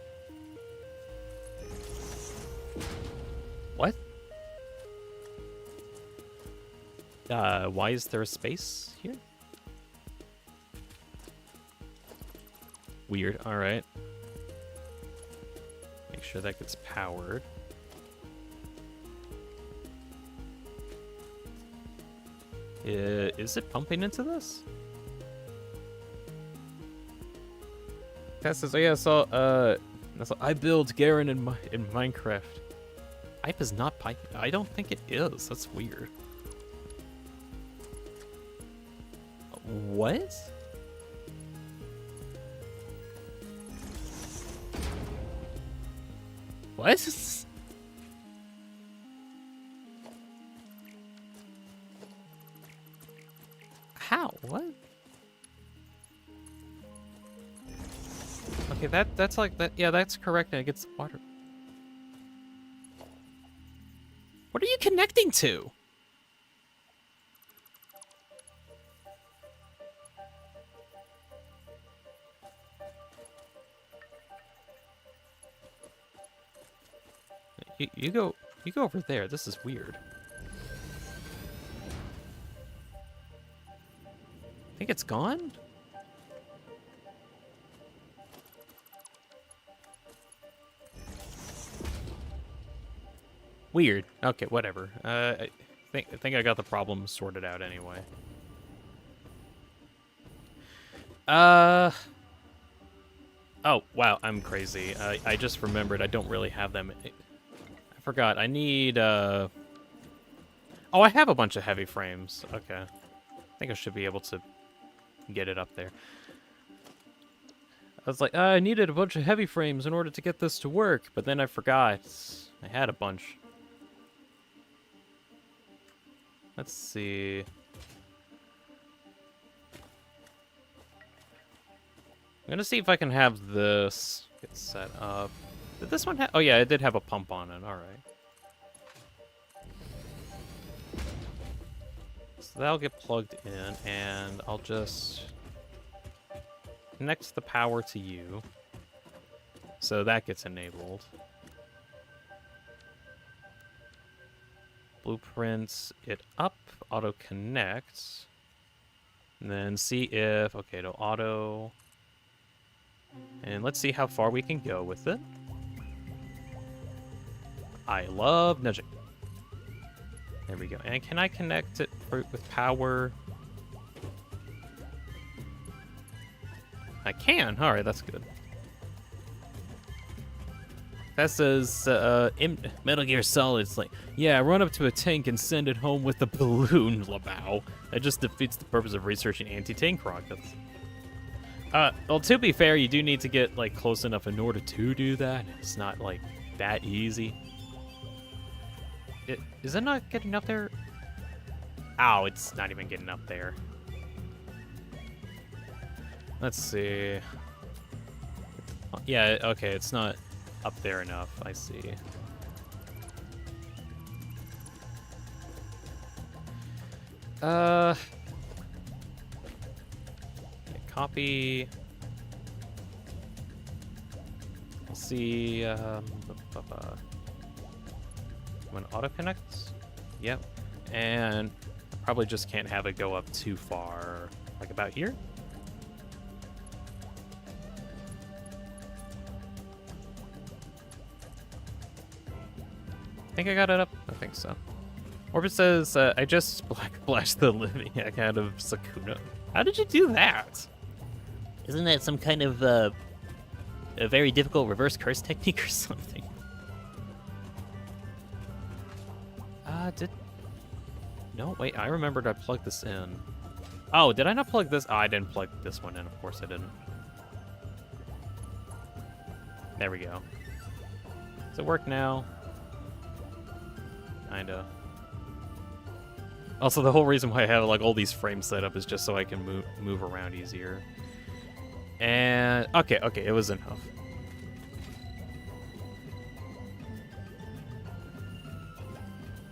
What? Why is there a space here? Weird, alright. Make sure that gets powered. Is it pumping into this? Tess says, oh yeah, I build Garen in Minecraft. Pipe is not pipe. I don't think it is. That's weird. What? What? How? What? Okay, that's like that. Yeah, that's correct. And it gets water. What are you connecting to? You go over there. This is weird. I think it's gone? Weird. Okay, whatever. I think I got the problem sorted out anyway. Oh, wow, I'm crazy. I just remembered I don't really have them. I forgot. I need, Oh, I have a bunch of heavy frames. Okay. I think I should be able to get it up there. I was like, I needed a bunch of heavy frames in order to get this to work, but then I forgot. I had a bunch. Let's see. I'm gonna see if I can have this get set up. Did this one have... Oh yeah, it did have a pump on it. Alright. So that'll get plugged in, and I'll just connect the power to you. So that gets enabled. Blueprints it up, auto connect, and then see if, okay, it'll auto, and let's see how far we can go with it. I love nudging. There we go. And can I connect it with power? I can. All right, that's good. That says, Metal Gear Solid's like, yeah, run up to a tank and send it home with a balloon, Labao. That just defeats the purpose of researching anti-tank rockets. Well, to be fair, you do need to get, like, close enough in order to do that. It's not, like, that easy. Is it not getting up there? Ow, it's not even getting up there. Let's see. Yeah, okay, it's not up there enough, I see. Copy. Let's see, when auto connects? Yep. And probably just can't have it go up too far. Like about here? I think I got it up. I think so. Orbit says, I just black the living heck out of Sakuna. How did you do that? Isn't that some kind of a very difficult reverse curse technique or something? No, wait, I remembered I plugged this in. Oh, did I not plug this? Oh, I didn't plug this one in. Of course I didn't. There we go. Does it work now? Kinda. Also, the whole reason why I have like all these frames set up is just so I can move around easier. And okay, it was enough.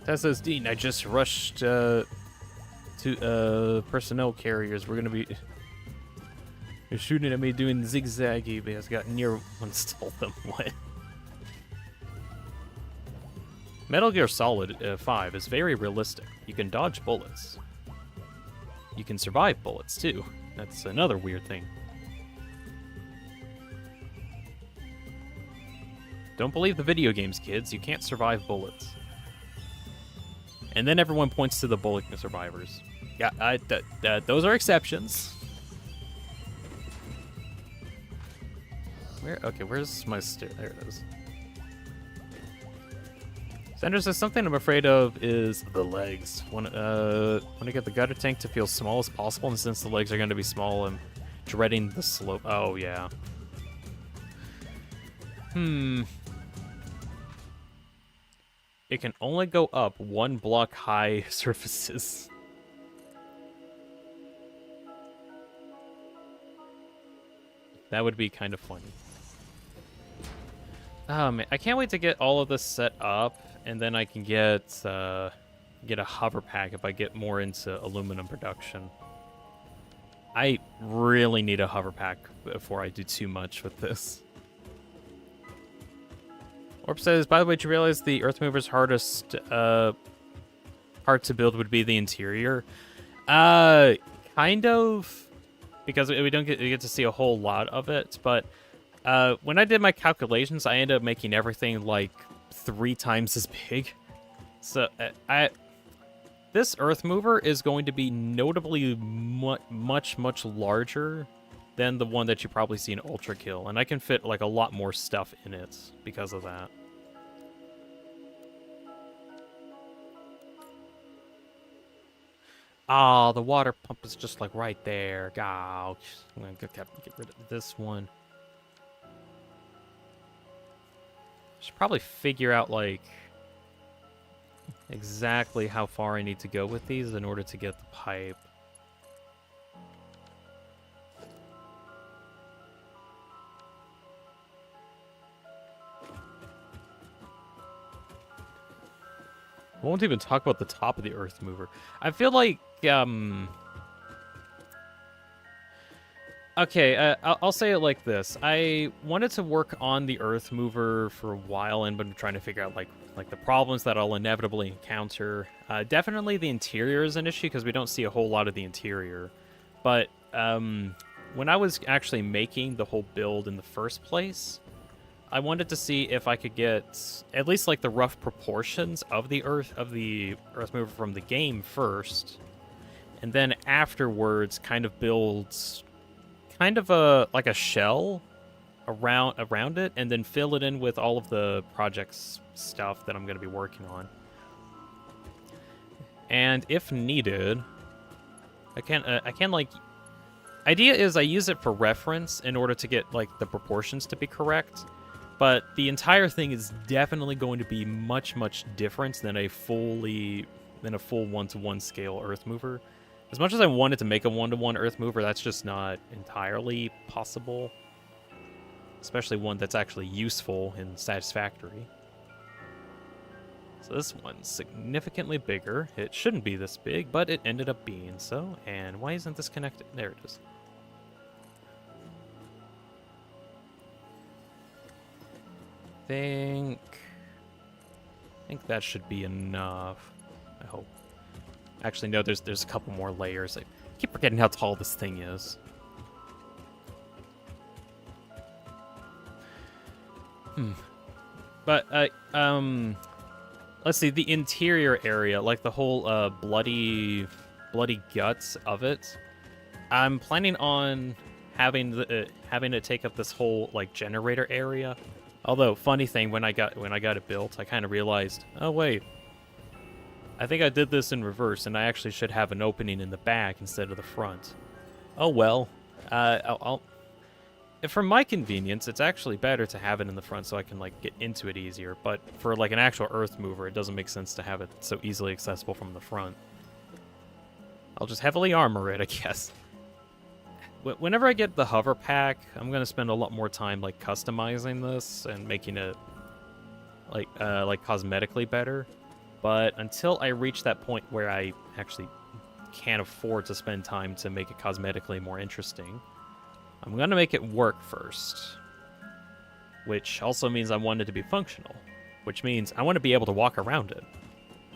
That says, Dean, I just rushed to personnel carriers. We're gonna be you're shooting at me doing zigzaggy because I got near one stole them. What? Metal Gear Solid 5 is very realistic. You can dodge bullets. You can survive bullets, too. That's another weird thing. Don't believe the video games, kids. You can't survive bullets. And then everyone points to the bullet survivors. Yeah, those are exceptions. Okay, where's my stair? There it is. Sandra says something I'm afraid of is the legs. Want to get the gutter tank to feel small as possible, and since the legs are going to be small, I'm dreading the slope. Oh, yeah. It can only go up 1 block high surfaces. That would be kind of funny. Oh, man, I can't wait to get all of this set up, and then I can get a hover pack if I get more into aluminum production. I really need a hover pack before I do too much with this. Orb says, by the way, did you realize the Earthmover's hardest part to build would be the interior? Kind of, because we get to see a whole lot of it, but when I did my calculations, I ended up making everything like 3 times as big. So this Earthmover is going to be notably much larger than the one that you probably see in Ultra Kill, and I can fit like a lot more stuff in it because of that. Ah, the water pump is just like right there. Gosh, I'm gonna get rid of this one. Should probably figure out like exactly how far I need to go with these in order to get the pipe. I won't even talk about the top of the Earthmover. I feel like, okay, I'll say it like this. I wanted to work on the Earthmover for a while and been trying to figure out, like the problems that I'll inevitably encounter. Definitely the interior is an issue because we don't see a whole lot of the interior. But when I was actually making the whole build in the first place, I wanted to see if I could get at least like the rough proportions of the Earthmover from the game first, and then afterwards kind of build kind of like a shell around it, and then fill it in with all of the project's stuff that I'm going to be working on. And if needed, I can like, idea is I use it for reference in order to get like the proportions to be correct, but the entire thing is definitely going to be much different than a full 1-to-1 scale Earthmover. As much as I wanted to make a 1-to-1 Earthmover, that's just not entirely possible. Especially one that's actually useful and satisfactory. So this one's significantly bigger. It shouldn't be this big, but it ended up being so. And why isn't this connected? There it is. I think that should be enough. I hope. Actually, no, there's a couple more layers. I keep forgetting how tall this thing is. But, let's see, the interior area, like the whole, bloody guts of it, I'm planning on having to take up this whole, like, generator area. Although, funny thing, when I got it built, I kind of realized, oh, wait, I think I did this in reverse, and I actually should have an opening in the back instead of the front. Oh, well, for my convenience, it's actually better to have it in the front so I can, like, get into it easier. But for, like, an actual Earthmover, it doesn't make sense to have it so easily accessible from the front. I'll just heavily armor it, I guess. Whenever I get the hover pack, I'm going to spend a lot more time, like, customizing this and making it, like cosmetically better. But until I reach that point where I actually can't afford to spend time to make it cosmetically more interesting, I'm going to make it work first, which also means I want it to be functional, which means I want to be able to walk around it.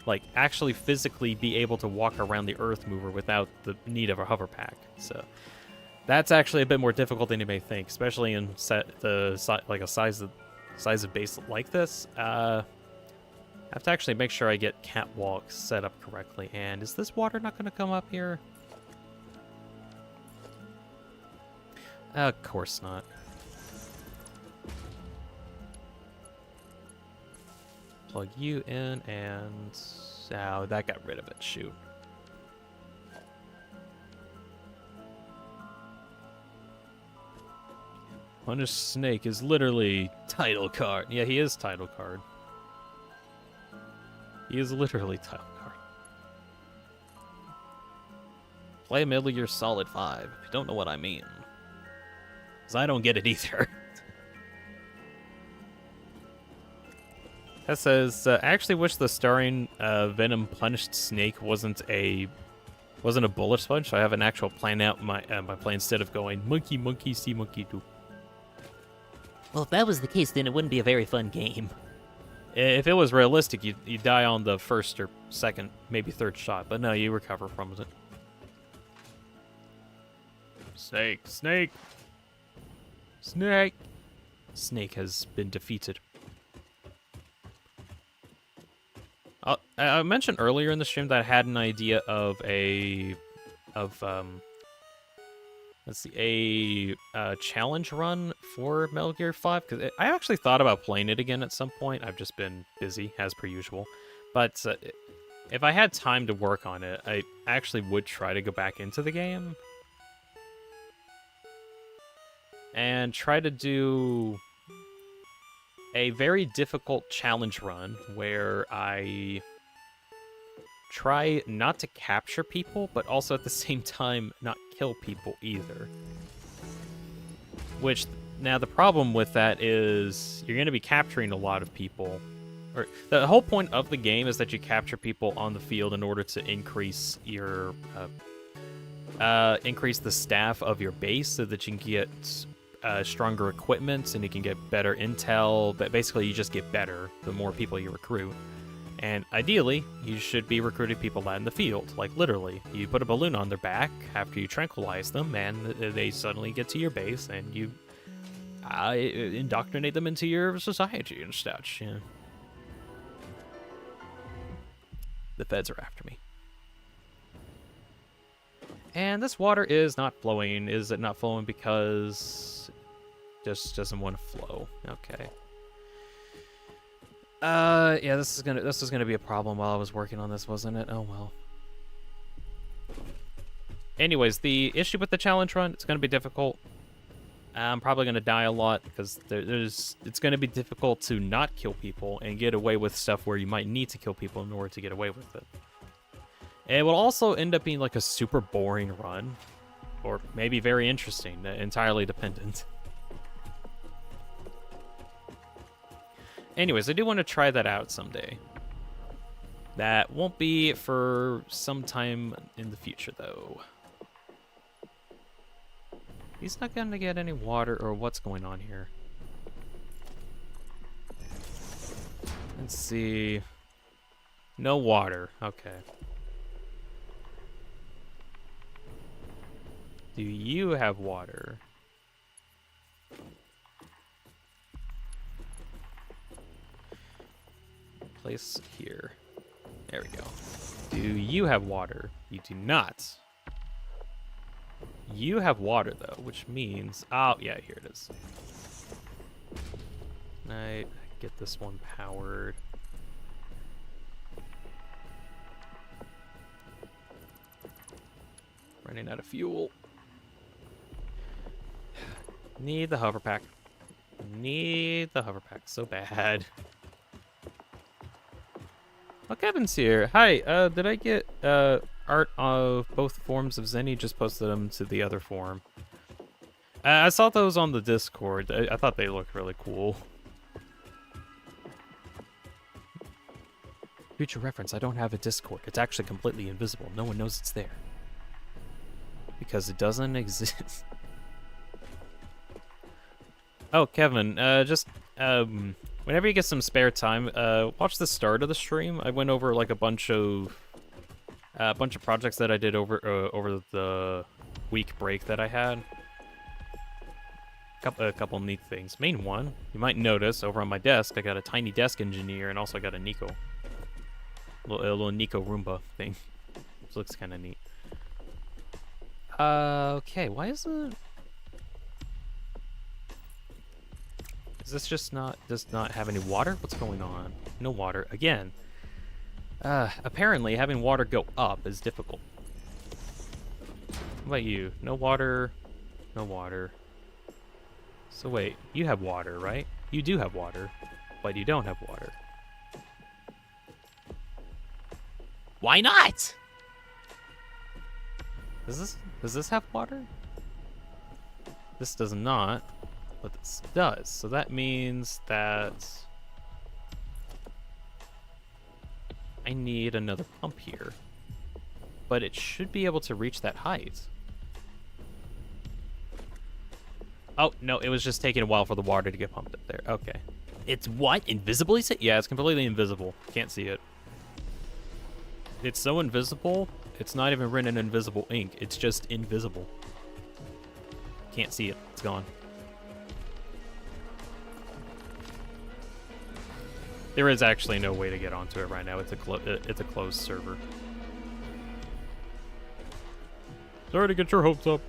Like, actually physically be able to walk around the Earthmover without the need of a hover pack. So that's actually a bit more difficult than you may think, especially in a size of base like this. I have to actually make sure I get catwalks set up correctly. And is this water not going to come up here? Of course not. Plug you in and... Oh, that got rid of it. Shoot. Punish Snake is literally title card. Yeah, he is title card. He is literally title card. Play Metal Gear Solid 5, if you don't know what I mean. Because I don't get it either. That says, I actually wish the starring Venom punished Snake wasn't a bullet sponge, so I have an actual plan out my play instead of going monkey, monkey, see monkey do. Well, if that was the case, then it wouldn't be a very fun game. If it was realistic, you'd die on the first or second, maybe third shot, but no, you recover from it. Snake, Snake! Snake! Snake has been defeated. I mentioned earlier in the stream that I had an idea of a challenge run for Metal Gear 5, because I actually thought about playing it again at some point. I've just been busy, as per usual. But if I had time to work on it, I actually would try to go back into the game and try to do a very difficult challenge run where I try not to capture people, but also at the same time not kill people either. Which, now the problem with that is you're going to be capturing a lot of people. Or the whole point of the game is that you capture people on the field in order to increase your increase the staff of your base so that you can get stronger equipment and you can get better intel. But basically, you just get better the more people you recruit. And ideally, you should be recruiting people out in the field. Like, literally, you put a balloon on their back after you tranquilize them, and they suddenly get to your base, and you indoctrinate them into your society and such. Yeah. The feds are after me. And this water is not flowing. Is it not flowing because Just doesn't want to flow. Okay. Yeah, this was gonna be a problem while I was working on this, wasn't it? Oh well. Anyways, the issue with the challenge run, it's gonna be difficult. I'm probably gonna die a lot because it's gonna be difficult to not kill people and get away with stuff where you might need to kill people in order to get away with it. It will also end up being like a super boring run, or maybe very interesting, entirely dependent. Anyways, I do want to try that out someday. That won't be for some time in the future, though. He's not going to get any water, or what's going on here? Let's see. No water. Okay. Do you have water? Place here. There we go. Do you have water? You do not. You have water, though, which means... Oh, yeah, here it is. I get this one powered. Running out of fuel. Need the hover pack. Need the hover pack so bad. Oh, Kevin's here. Hi, did I get art of both forms of Zenny? Just posted them to the other form. I saw those on the Discord. I thought they looked really cool. Future reference, I don't have a Discord. It's actually completely invisible. No one knows it's there. Because it doesn't exist. Oh, Kevin, whenever you get some spare time, watch the start of the stream. I went over like a bunch of projects that I did over the week break that I had. A couple neat things. Main one, you might notice over on my desk, I got a tiny desk engineer and also I got a Nico. A little Nico Roomba thing. Which looks kind of neat. Okay, why is it... Is this just does not have any water? What's going on? No water. Again. Apparently having water go up is difficult. What about you? No water. No water. So wait, you have water, right? You do have water, but you don't have water. Why not? Does this have water? This does not. But this does, so that means that I need another pump here. But it should be able to reach that height. Oh, no, it was just taking a while for the water to get pumped up there. Okay. It's what? Invisible, you say? Yeah, it's completely invisible. Can't see it. It's so invisible, it's not even written in invisible ink. It's just invisible. Can't see it. It's gone. There is actually no way to get onto it right now. It's a closed server. Sorry to get your hopes up.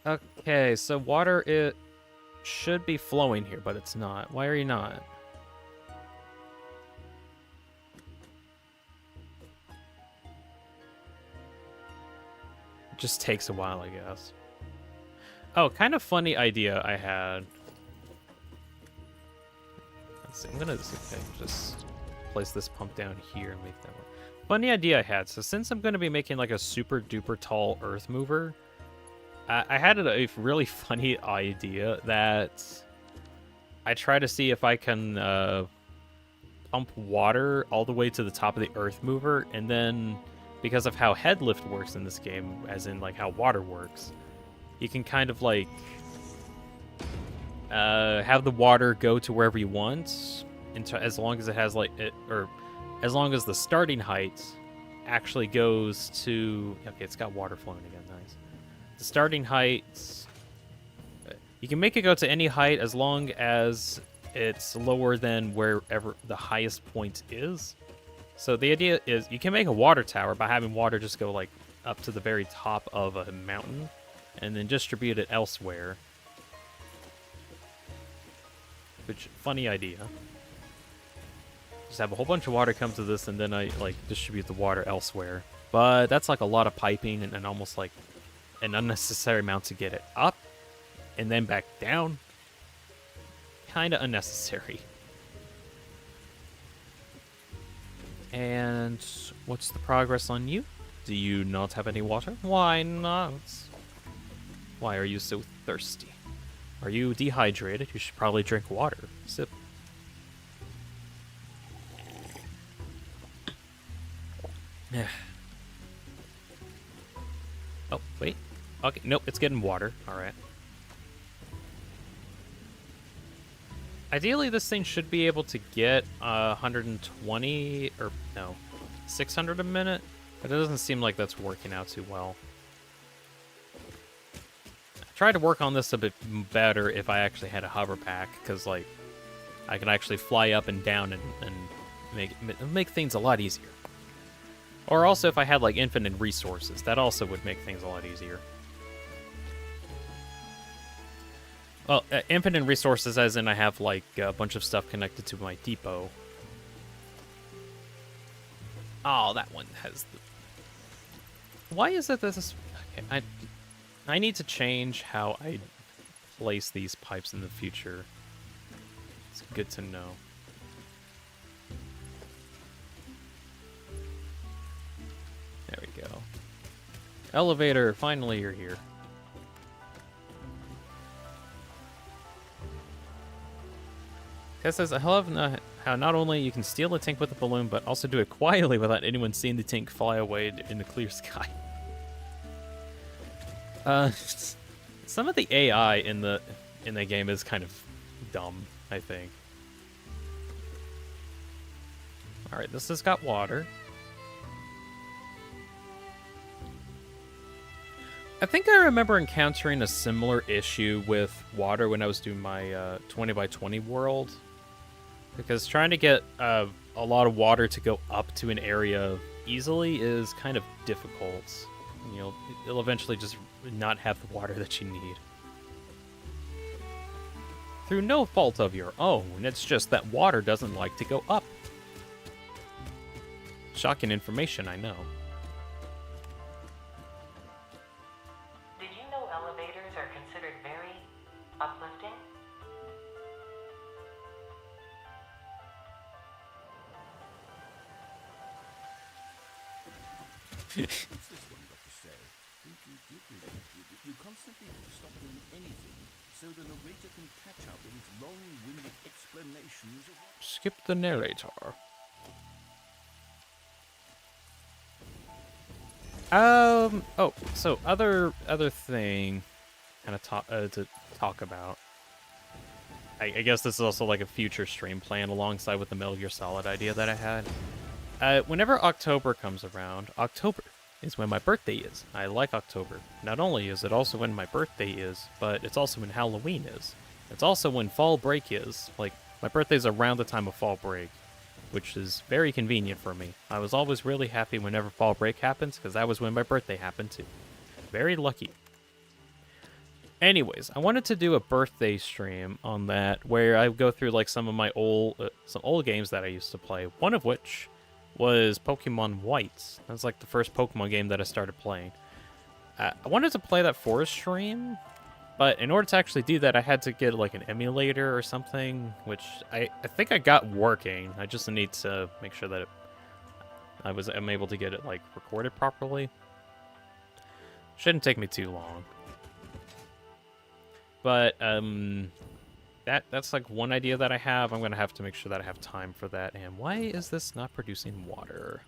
Okay, so water, it should be flowing here, but it's not. Why are you not? It just takes a while, I guess. Oh, kind of funny idea I had. Let's see, I'm gonna see if I can just place this pump down here and make that work. Funny idea I had. So since I'm gonna be making like a super duper tall Earthmover, I had a really funny idea that I try to see if I can pump water all the way to the top of the Earthmover, and then because of how headlift works in this game, as in like how water works, you can kind of like have the water go to wherever you want, as long as it has like as long as the starting height actually goes to. Okay, it's got water flowing again. Nice. The starting height, you can make it go to any height as long as it's lower than wherever the highest point is. So the idea is you can make a water tower by having water just go like up to the very top of a mountain and then distribute it elsewhere. Which, funny idea. Just have a whole bunch of water come to this and then I, like, distribute the water elsewhere. But that's, like, a lot of piping and almost, like, an unnecessary amount to get it up and then back down. Kinda unnecessary. And what's the progress on you? Do you not have any water? Why not? Why are you so thirsty? Are you dehydrated? You should probably drink water. Sip. Oh, wait. Okay, nope, it's getting water. Alright. Ideally, this thing should be able to get 120, or no, 600 a minute, but it doesn't seem like that's working out too well. I tried to work on this a bit better if I actually had a hover pack, because, like, I can actually fly up and down and make things a lot easier. Or also if I had, like, infinite resources, that also would make things a lot easier. Well, infinite resources as in I have, like, a bunch of stuff connected to my depot. Oh, that one has the... Why is it that this... Okay, I need to change how I place these pipes in the future. It's good to know. There we go. Elevator, finally you're here. Tess says, I love how not only you can steal a tank with a balloon, but also do it quietly without anyone seeing the tank fly away in the clear sky. Some of the AI in the game is kind of dumb, I think. Alright, this has got water. I think I remember encountering a similar issue with water when I was doing my 20 by 20 world. Because trying to get a lot of water to go up to an area easily is kind of difficult. You know, it'll eventually just not have the water that you need. Through no fault of your own, it's just that water doesn't like to go up. Shocking information, I know. Did you know elevators are considered very uplifting? What's this one got to say? You constantly stop doing anything so the narrator can catch up with his long-winded explanations of... Skip the narrator. Oh, so other thing kind of to talk about. I guess this is also like a future stream plan alongside with the Metal Gear Solid idea that I had. Whenever October comes around, October is when my birthday is. I like October. Not only is it also when my birthday is, but it's also when Halloween is. It's also when fall break is. Like, my birthday's around the time of fall break, which is very convenient for me. I was always really happy whenever fall break happens, because that was when my birthday happened too. Very lucky. Anyways, I wanted to do a birthday stream on that, where I go through like some of my old games that I used to play. One of which was Pokemon White. That was like the first Pokemon game that I started playing. I wanted to play that for a stream, but in order to actually do that, I had to get like an emulator or something, which I think I got working. I just need to make sure that I'm able to get it like recorded properly. Shouldn't take me too long. But that's like one idea that I have. I'm gonna have to make sure that I have time for that. And why is this not producing water?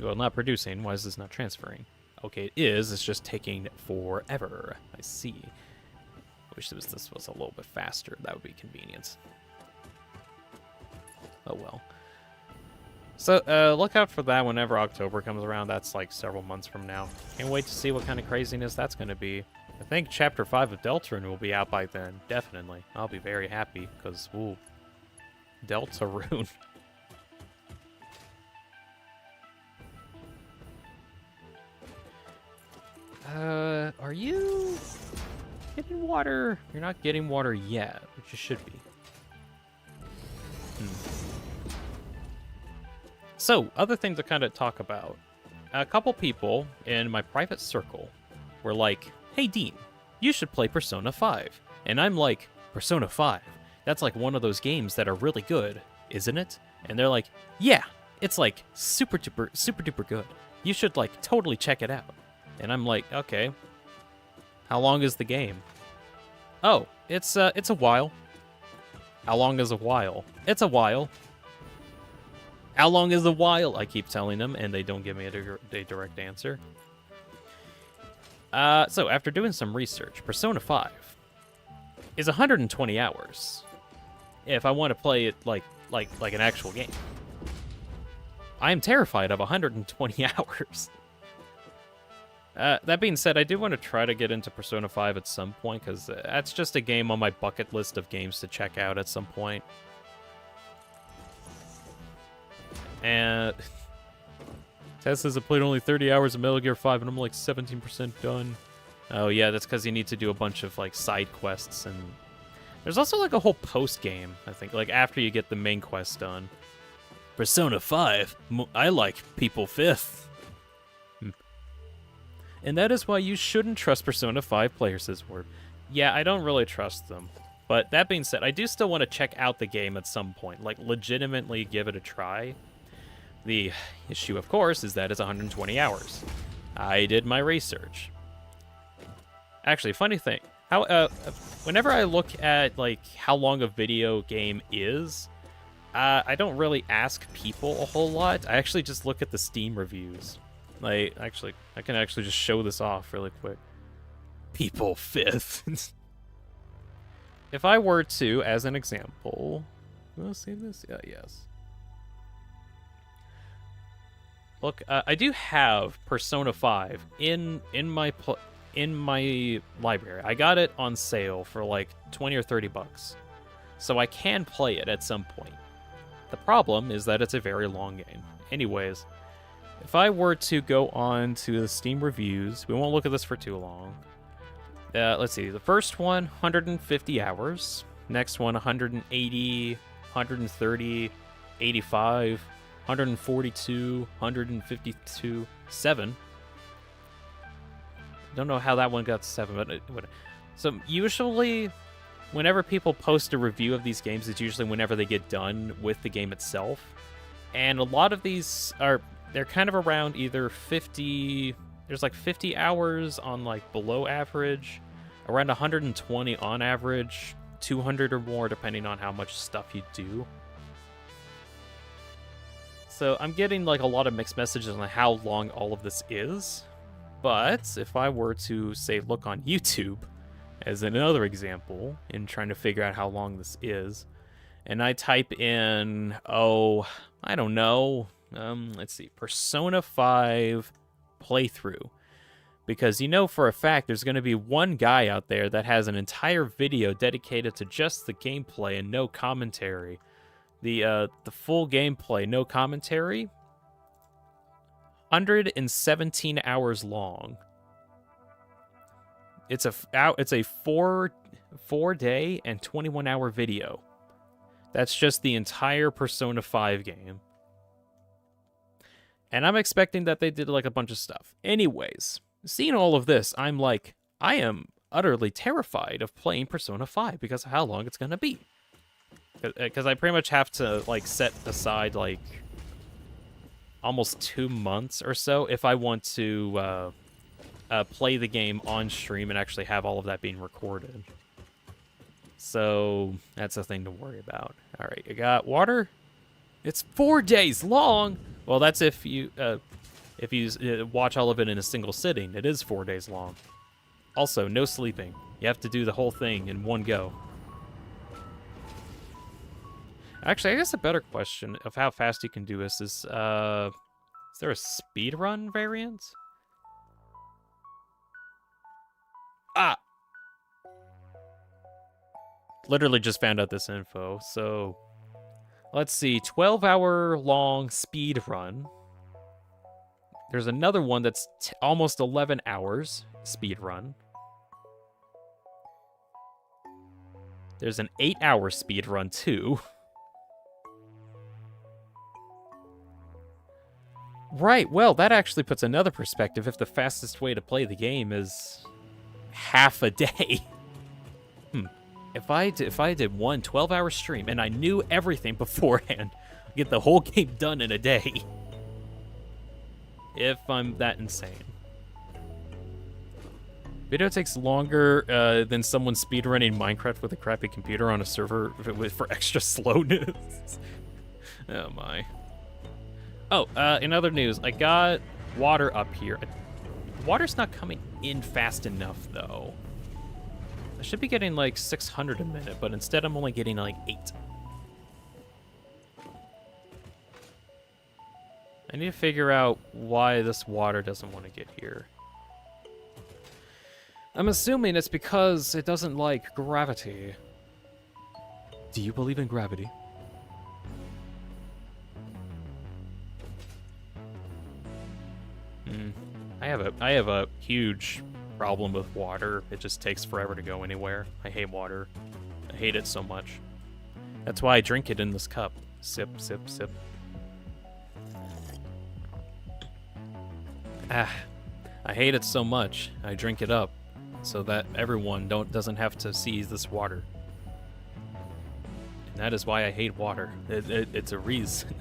Well, not producing. Why is this not transferring? Okay, it is. It's just taking forever. I see. Wish this was a little bit faster. That would be convenient. Oh well. So look out for that whenever October comes around. That's like several months from now. Can't wait to see what kind of craziness that's going to be. I think Chapter 5 of Deltarune will be out by then. Definitely. I'll be very happy, because, ooh, Deltarune. Are you getting water? You're not getting water yet, which you should be. So, other things to kind of talk about. A couple people in my private circle were like, hey Dean, you should play Persona 5. And I'm like, Persona 5? That's like one of those games that are really good, isn't it? And they're like, yeah, it's like super duper good. You should like totally check it out. And I'm like, okay. How long is the game? Oh, it's a while. How long is a while? It's a while. How long is a while? I keep telling them, and they don't give me a direct answer. So after doing some research, Persona 5 is 120 hours. If I want to play it like an actual game. I am terrified of 120 hours. That being said, I do want to try to get into Persona 5 at some point, because that's just a game on my bucket list of games to check out at some point. And Tess says I played only 30 hours of Metal Gear 5, and I'm like 17% done. Oh yeah, that's because you need to do a bunch of like side quests, and there's also like a whole post game, I think, like after you get the main quest done. Persona 5, I like people 5th. And that is why you shouldn't trust Persona 5 players, says Word. Yeah, I don't really trust them. But that being said, I do still want to check out the game at some point, like legitimately give it a try. The issue, of course, is that it's 120 hours. I did my research. Actually, funny thing, whenever I look at like how long a video game is, I don't really ask people a whole lot. I actually just look at the Steam reviews. Like, actually, I can actually just show this off really quick. People 5th. If I were to, as an example, will I save this? Yeah, yes. Look, I do have Persona 5 in my library. I got it on sale for like 20 or 30 bucks. So I can play it at some point. The problem is that it's a very long game. Anyways, if I were to go on to the Steam reviews, we won't look at this for too long. Let's see, the first one, 150 hours. Next one, 180, 130, 85, 142, 152, 7. Don't know how that one got 7, but so usually whenever people post a review of these games, it's usually whenever they get done with the game itself. And a lot of these they're kind of around either 50, there's like 50 hours on like below average, around 120 on average, 200 or more depending on how much stuff you do. So I'm getting like a lot of mixed messages on how long all of this is. But if I were to say look on YouTube as another example in trying to figure out how long this is, and I type in, I don't know, let's see, Persona 5 playthrough. Because you know for a fact there's going to be one guy out there that has an entire video dedicated to just the gameplay and no commentary. The full gameplay, no commentary, 117 hours long. It's a 4-day and 21-hour video. That's just the entire Persona 5 game. And I'm expecting that they did like a bunch of stuff. Anyways, seeing all of this, I'm like, I am utterly terrified of playing Persona 5 because of how long it's going to be. Because I pretty much have to like set aside like almost 2 months or so if I want to play the game on stream and actually have all of that being recorded. So that's a thing to worry about. All right, you got water? It's 4 days long. Well, that's if you watch all of it in a single sitting. It is 4 days long. Also, no sleeping. You have to do the whole thing in one go. Actually, I guess a better question of how fast you can do this is there a speedrun variant? Ah! Literally just found out this info. So, let's see. 12-hour long speedrun. There's another one that's almost 11 hours speed run. There's an 8-hour speed run too. Right, well, that actually puts another perspective if the fastest way to play the game is half a day. If I did one 12-hour stream and I knew everything beforehand, I'd get the whole game done in a day. If I'm that insane. Video takes longer than someone speedrunning Minecraft with a crappy computer on a server for extra slowness. Oh my. Oh, in other news, I got water up here. The water's not coming in fast enough, though. I should be getting like 600 a minute, but instead I'm only getting like 8. I need to figure out why this water doesn't want to get here. I'm assuming it's because it doesn't like gravity. Do you believe in gravity? I have a huge problem with water. It just takes forever to go anywhere. I hate water. I hate it so much. That's why I drink it in this cup. Sip, sip, sip. I hate it so much. I drink it up so that everyone doesn't have to see this water. And that is why I hate water. It's a reason.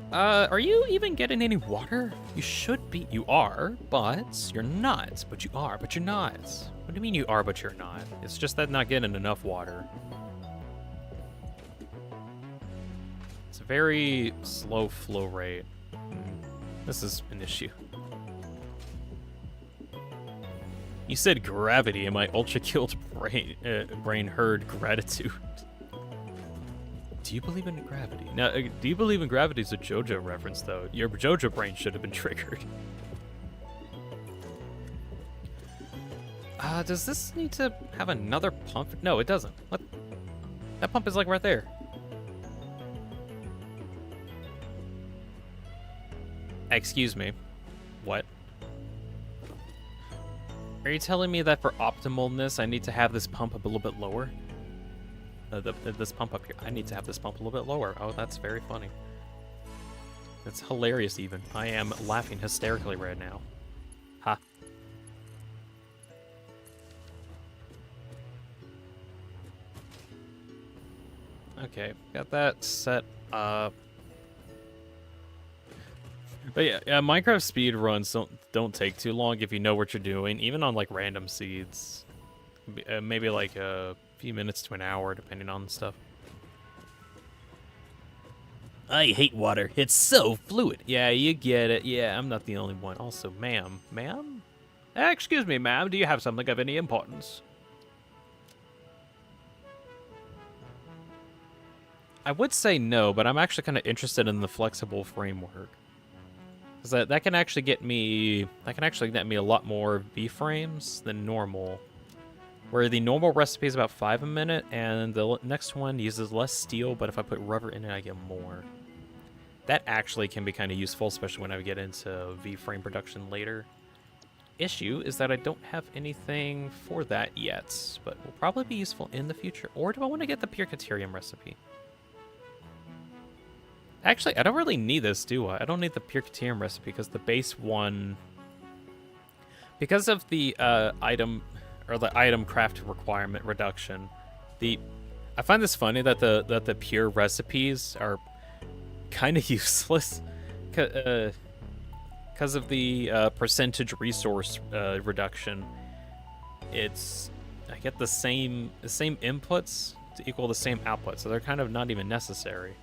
Are you even getting any water? You should be. You are, but you're not. But you are, but you're not. What do you mean you are, but you're not? It's just that not getting enough water. It's a very slow flow rate. This is an issue. You said gravity, and my ultra-killed brain heard gratitude. Do you believe in gravity? Now, do you believe in gravity is a JoJo reference, though. Your JoJo brain should have been triggered. Does this need to have another pump? No, it doesn't. What? That pump is like right there. Excuse me. What? Are you telling me that for optimalness, I need to have this pump a little bit lower? This pump up here. I need to have this pump a little bit lower. Oh, that's very funny. That's hilarious, even. I am laughing hysterically right now. Ha. Okay, got that set up. But yeah, Minecraft speed runs don't take too long if you know what you're doing, even on like random seeds. Maybe like a few minutes to an hour, depending on the stuff. I hate water. It's so fluid. Yeah, you get it. Yeah, I'm not the only one. Also, ma'am. Ma'am? Excuse me, ma'am. Do you have something of any importance? I would say no, but I'm actually kind of interested in the flexible framework. Because that can actually get me a lot more V-frames than normal. Where the normal recipe is about 5 a minute, and the next one uses less steel, but if I put rubber in it, I get more. That actually can be kind of useful, especially when I get into V-frame production later. Issue is that I don't have anything for that yet, but will probably be useful in the future. Or do I want to get the pure Caterium recipe? Actually, I don't really need this, do I? I don't need the pure Caterium recipe, because the base one... Because of the item craft requirement reduction, I find this funny that the pure recipes are kind of useless because of the percentage resource reduction. I get the same inputs to equal the same output, so they're kind of not even necessary,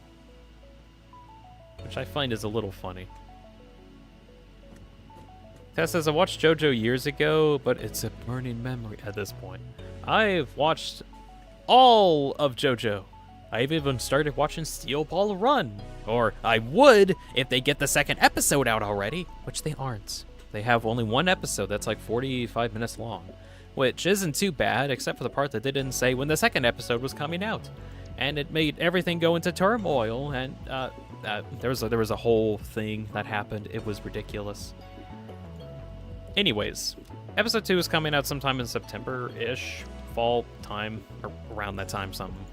which I find is a little funny. Tess says, I watched JoJo years ago, but it's a burning memory at this point. I've watched all of JoJo. I've even started watching Steel Ball Run. Or I would if they get the second episode out already, which they aren't. They have only one episode that's like 45 minutes long, which isn't too bad, except for the part that they didn't say when the second episode was coming out. and it made everything go into turmoil. And there was a whole thing that happened. It was ridiculous. Anyways, episode 2 is coming out sometime in September-ish, fall time, or around that time, something.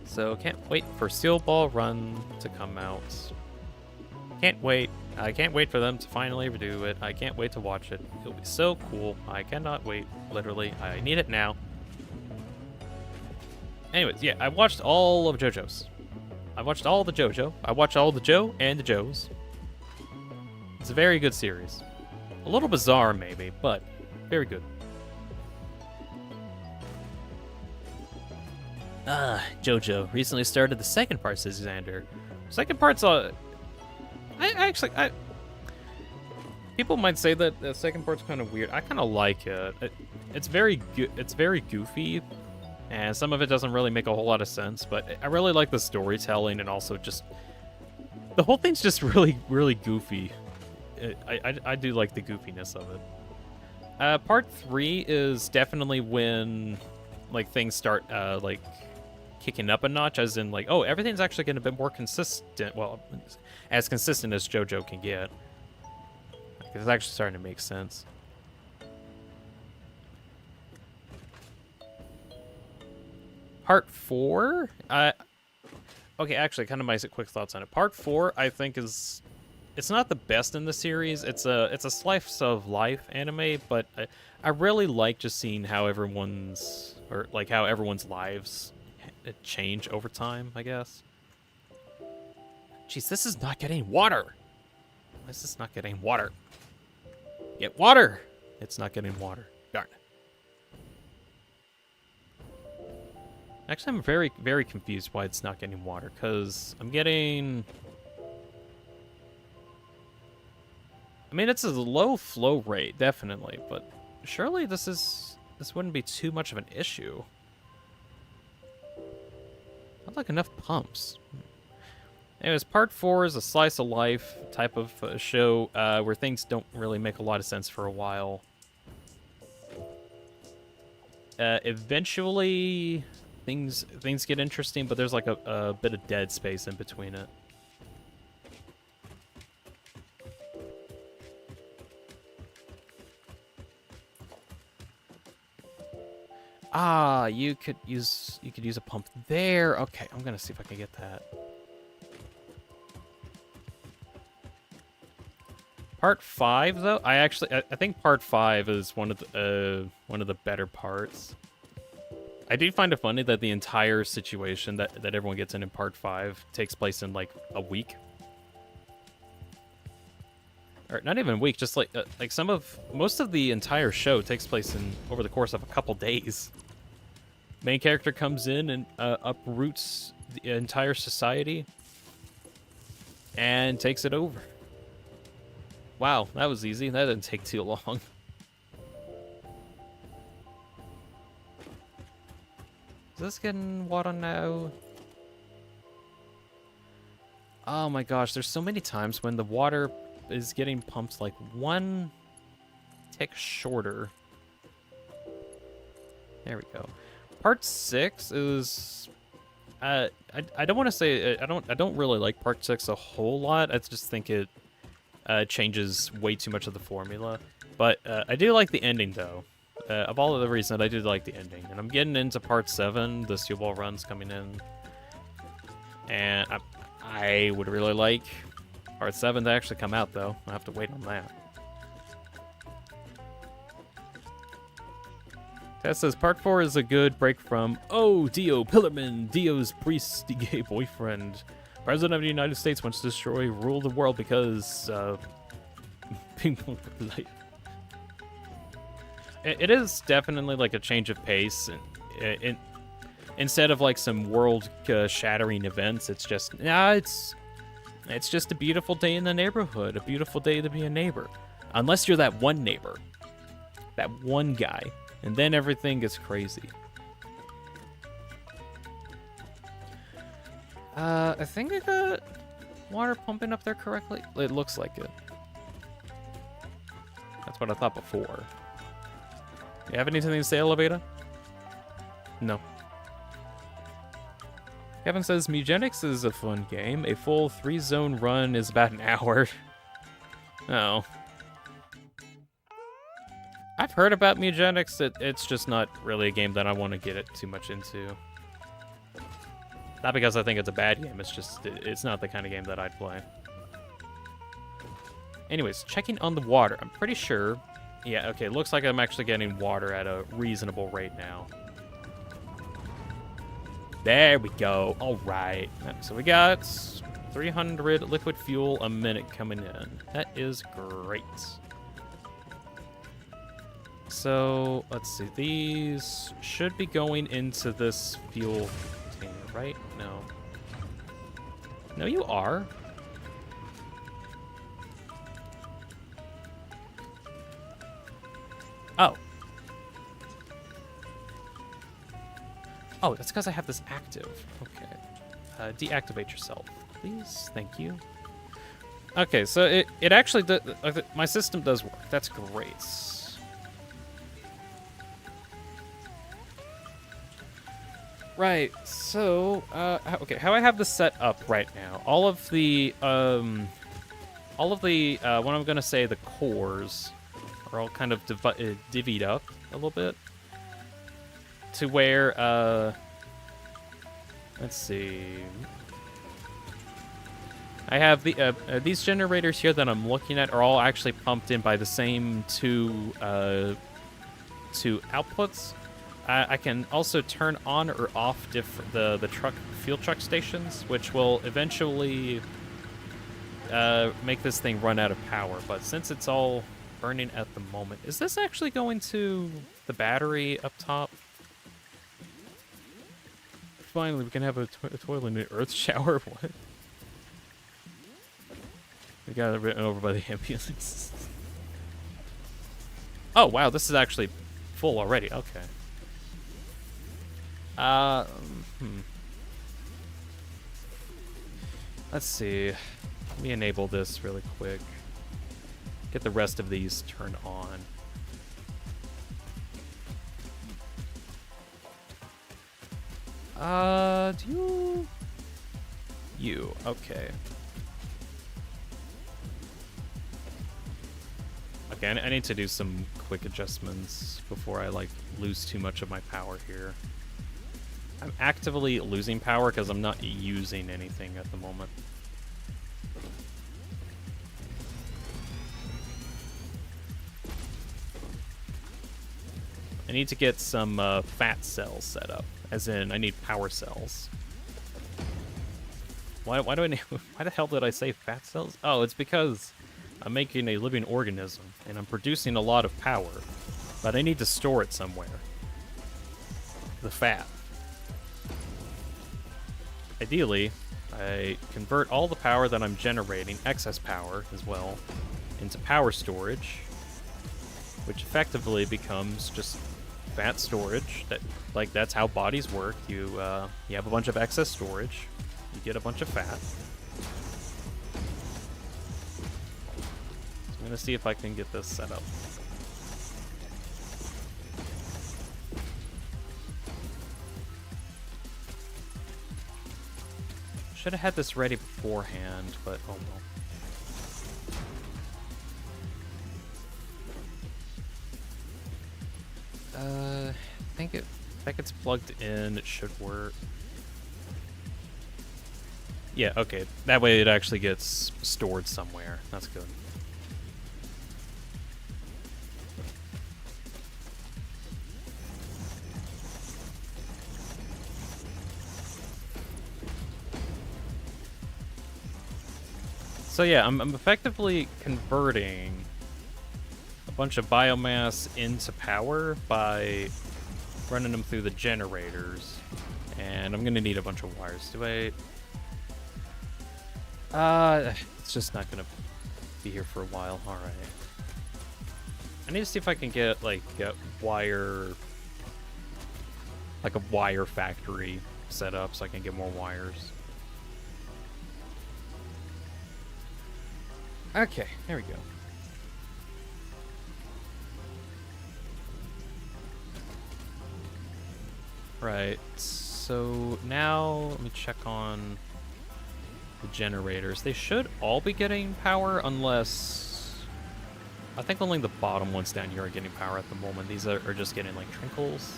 So can't wait for Steel Ball Run to come out. Can't wait. I can't wait for them to finally redo it. I can't wait to watch it. It'll be so cool. I cannot wait. Literally, I need it now. Anyways, yeah, I watched all of JoJo's. I watched all the JoJo. I watched all the Joe and the Joes. It's a very good series. A little bizarre, maybe, but very good. JoJo recently started the second part, says Xander. Second part's people might say that the second part's kind of weird. I kind of like it. It's very goofy, and some of it doesn't really make a whole lot of sense. But I really like the storytelling, and also just the whole thing's just really, really goofy. I do like the goofiness of it. Part 3 is definitely when like things start like kicking up a notch, as in like, oh, everything's actually getting a bit more consistent. Well, as consistent as JoJo can get. Like, it's actually starting to make sense. Part 4? Okay, actually, kind of my quick thoughts on it. Part 4, I think, is... It's not the best in the series. It's a slice of life anime, but I really like just seeing how everyone's lives change over time, I guess. Jeez, this is not getting water. This is not getting water. Get water. It's not getting water. Darn. Actually, I'm very, very confused why it's not getting water, because I'm getting... I mean, it's a low flow rate, definitely, but surely this wouldn't be too much of an issue. Not like enough pumps. Anyways, part 4 is a slice of life type of show where things don't really make a lot of sense for a while. Eventually, things get interesting, but there's like a bit of dead space in between it. Ah, you could use a pump there. Okay, I'm gonna see if I can get that. Part 5, though, I think part 5 is one of the better parts. I do find it funny that the entire situation that everyone gets in part 5 takes place in like a week. Or not even a week, just like most of the entire show takes place over the course of a couple days. Main character comes in and uproots the entire society and takes it over. Wow, that was easy. That didn't take too long. Is this getting water now? Oh my gosh, there's so many times when the water is getting pumped like one tick shorter. There we go. Part 6 is I don't want to say I don't really like part 6 a whole lot. I just think it changes way too much of the formula. But I do like the ending though. Of all of the reasons, I do like the ending. And I'm getting into part 7. The Steel Ball Run's coming in, and I would really like part 7 to actually come out though. I have to wait on that. Tess says part 4 is a good break from, oh, Dio Pillarman, Dio's priest gay boyfriend. President of the United States wants to destroy, rule the world because people like. It is definitely like a change of pace. Instead of like some world-shattering events, it's just it's just a beautiful day in the neighborhood, a beautiful day to be a neighbor. Unless you're that one neighbor, that one guy. And then everything gets crazy. I think I got water pumping up there correctly. It looks like it. That's what I thought before. You have anything to say, Elevator? No. Kevin says, Mugenics is a fun game. A full 3-zone run is about an hour. Oh. I've heard about Mugenics. It's just not really a game that I want to get it too much into. Not because I think it's a bad game. It's just, it's not the kind of game that I'd play. Anyways, checking on the water. I'm pretty sure... Yeah, okay, looks like I'm actually getting water at a reasonable rate now. There we go. All right. So we got 300 liquid fuel a minute coming in. That is great. So, let's see. These should be going into this fuel container, right? No. No, you are. Oh. Oh, that's because I have this active. Okay. Deactivate yourself, please. Thank you. Okay, so it actually does, my system does work. That's great. Right. So, okay, how I have this set up right now. All of the what I'm gonna say, the cores are all kind of divvied up a little bit to where, let's see. I have the these generators here that I'm looking at are all actually pumped in by the same two outputs. I can also turn on or off the fuel truck stations, which will eventually make this thing run out of power. But since it's all burning at the moment, is this actually going to the battery up top? Finally, we can have a toilet in an earth shower. What? We got it written over by the ambulance. Oh wow, this is actually full already. Okay. Let's see. Let me enable this really quick. Get the rest of these turned on. You, okay. Okay, I need to do some quick adjustments before I, like, lose too much of my power here. I'm actively losing power because I'm not using anything at the moment. I need to get some fat cells set up, as in I need power cells. Why do I need, why the hell did I say fat cells? Oh, it's because I'm making a living organism and I'm producing a lot of power, but I need to store it somewhere. The fat. Ideally, I convert all the power that I'm generating, excess power as well, into power storage, which effectively becomes just fat storage. That's how bodies work. You have a bunch of excess storage, you get a bunch of fat. So I'm gonna see if I can get this set up. Should have had this ready beforehand, but oh well. I think if that gets plugged in, it should work. Yeah, okay. That way it actually gets stored somewhere. That's good. So yeah, I'm effectively converting a bunch of biomass into power by running them through the generators. And I'm gonna need a bunch of wires. It's just not gonna be here for a while. Alright. I need to see if I can get, like, a wire factory set up so I can get more wires. Okay, there we go. Right. so now let me check on the generators. They should all be getting power unless... I think only the bottom ones down here are getting power at the moment. These are just getting like trinkles.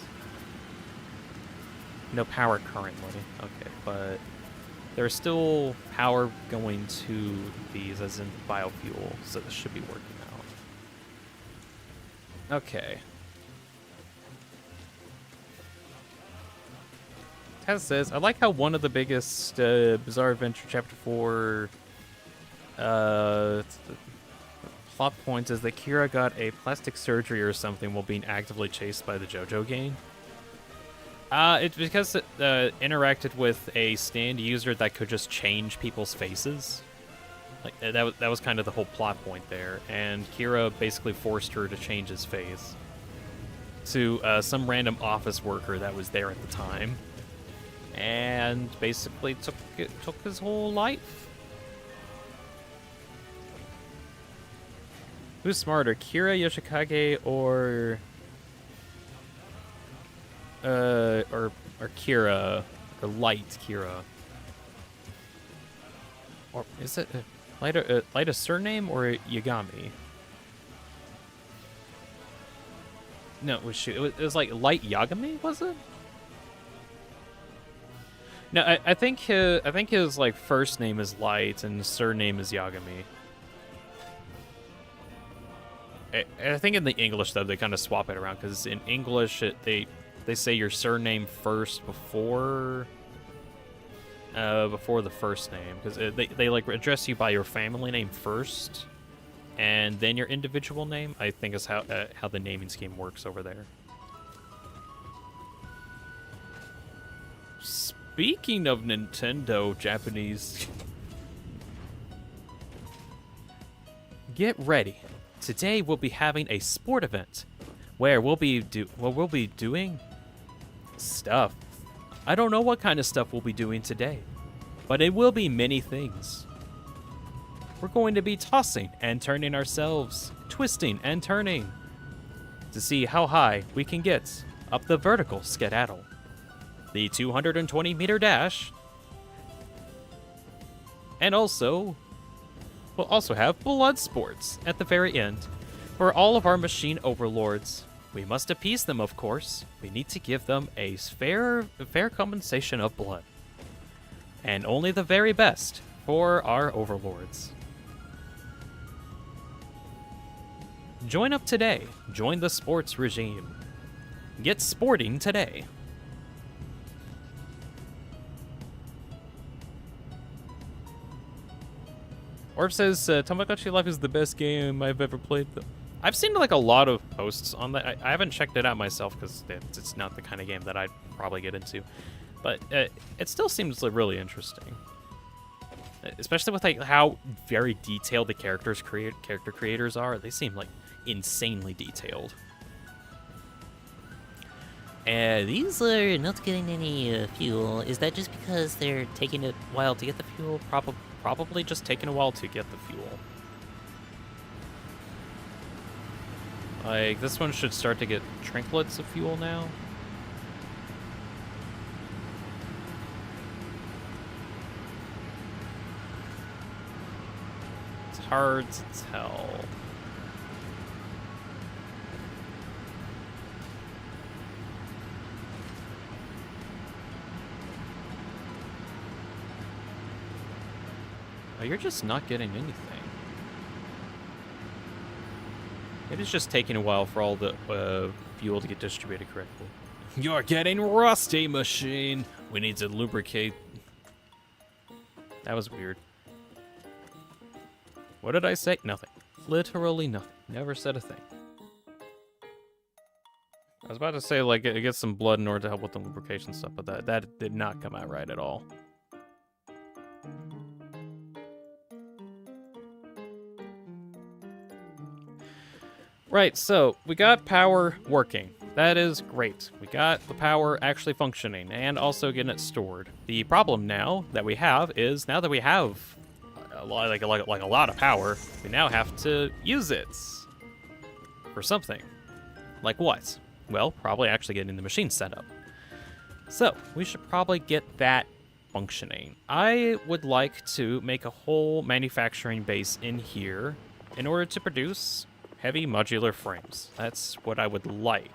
No power currently. Okay, but there's still power going to these as in biofuel, so this should be working out. Okay. Taz says, I like how one of the biggest Bizarre Adventure Chapter 4 plot points is that Kira got a plastic surgery or something while being actively chased by the JoJo gang. It's because it interacted with a stand user that could just change people's faces. Like that was kind of the whole plot point there, and Kira basically forced her to change his face to some random office worker that was there at the time, and basically took his whole life. Who's smarter, Kira Yoshikage or Kira, or Light Kira? Or is it Light a surname or Yagami? No, it was like Light Yagami, was it? No, I think his like first name is Light and surname is Yagami. I think in the English though they kind of swap it around, because in English they say your surname first before the first name, because they like address you by your family name first, and then your individual name. I think is how the naming scheme works over there. Speaking of Nintendo Japanese, get ready. Today we'll be having a sport event where we'll be doing stuff. I don't know what kind of stuff we'll be doing today, but it will be many things. We're going to be tossing and turning ourselves, twisting and turning to see how high we can get up the vertical skedaddle, the 220-meter dash, and we'll also have blood sports at the very end for all of our machine overlords. We must appease them, of course. We need to give them a fair compensation of blood. And only the very best for our overlords. Join up today. Join the sports regime. Get sporting today. Orb says, Tamagotchi Life is the best game I've ever played. I've seen like a lot of posts on that. I haven't checked it out myself because it's not the kind of game that I'd probably get into. But it still seems like really interesting. Especially with like how very detailed the character creators are. They seem like insanely detailed. These are not getting any fuel. Is that just because they're taking a while to get the fuel? Probably just taking a while to get the fuel. Like, this one should start to get trinklets of fuel now. It's hard to tell. Oh, you're just not getting anything. It is just taking a while for all the fuel to get distributed correctly. You're getting rusty, machine. We need to lubricate. That was weird. What did I say? Nothing. Literally nothing. Never said a thing. I was about to say, like, get some blood in order to help with the lubrication stuff, but that did not come out right at all. Right, so we got power working. That is great. We got the power actually functioning and also getting it stored. The problem now that we have is now that we have a lot of power, we now have to use it for something. Like what? Well, probably actually getting the machine set up. So, we should probably get that functioning. I would like to make a whole manufacturing base in here in order to produce heavy modular frames. That's what I would like.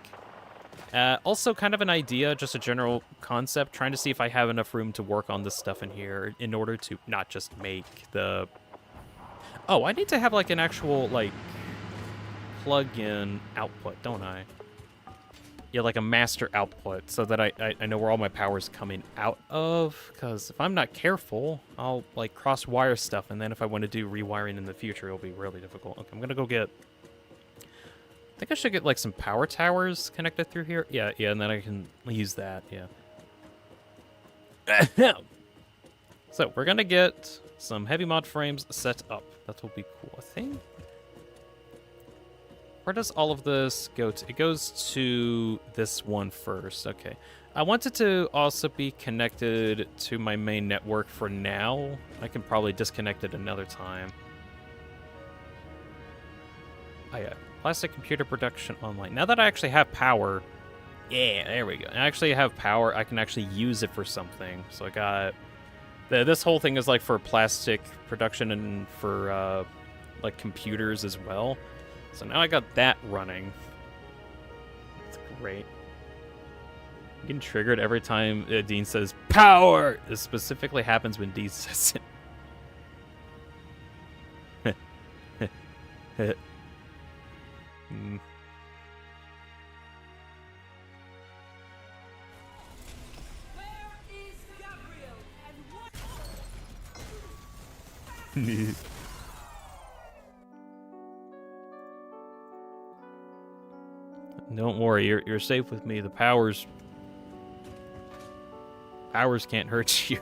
Also, kind of an idea, just a general concept, trying to see if I have enough room to work on this stuff in here in order to not just make the... Oh, I need to have, like, an actual, like, plug-in output, don't I? Yeah, like a master output, so that I know where all my power's coming out of, because if I'm not careful, I'll, like, cross-wire stuff, and then if I want to do rewiring in the future, it'll be really difficult. Okay, I'm gonna go get... I think I should get, like, some power towers connected through here. Yeah, and then I can use that, yeah. So, we're gonna get some heavy mod frames set up. That will be cool, I think. Where does all of this go to? It goes to this one first. Okay. I want it to also be connected to my main network for now. I can probably disconnect it another time. Oh, yeah. Plastic computer production online. Now that I actually have power... Yeah, there we go. I actually have power. I can actually use it for something. So I got... This whole thing is like for plastic production and for like computers as well. So now I got that running. That's great. I'm getting triggered every time Dean says power. This specifically happens when Dean says it. Mm. Don't worry, you're safe with me. The powers can't hurt you.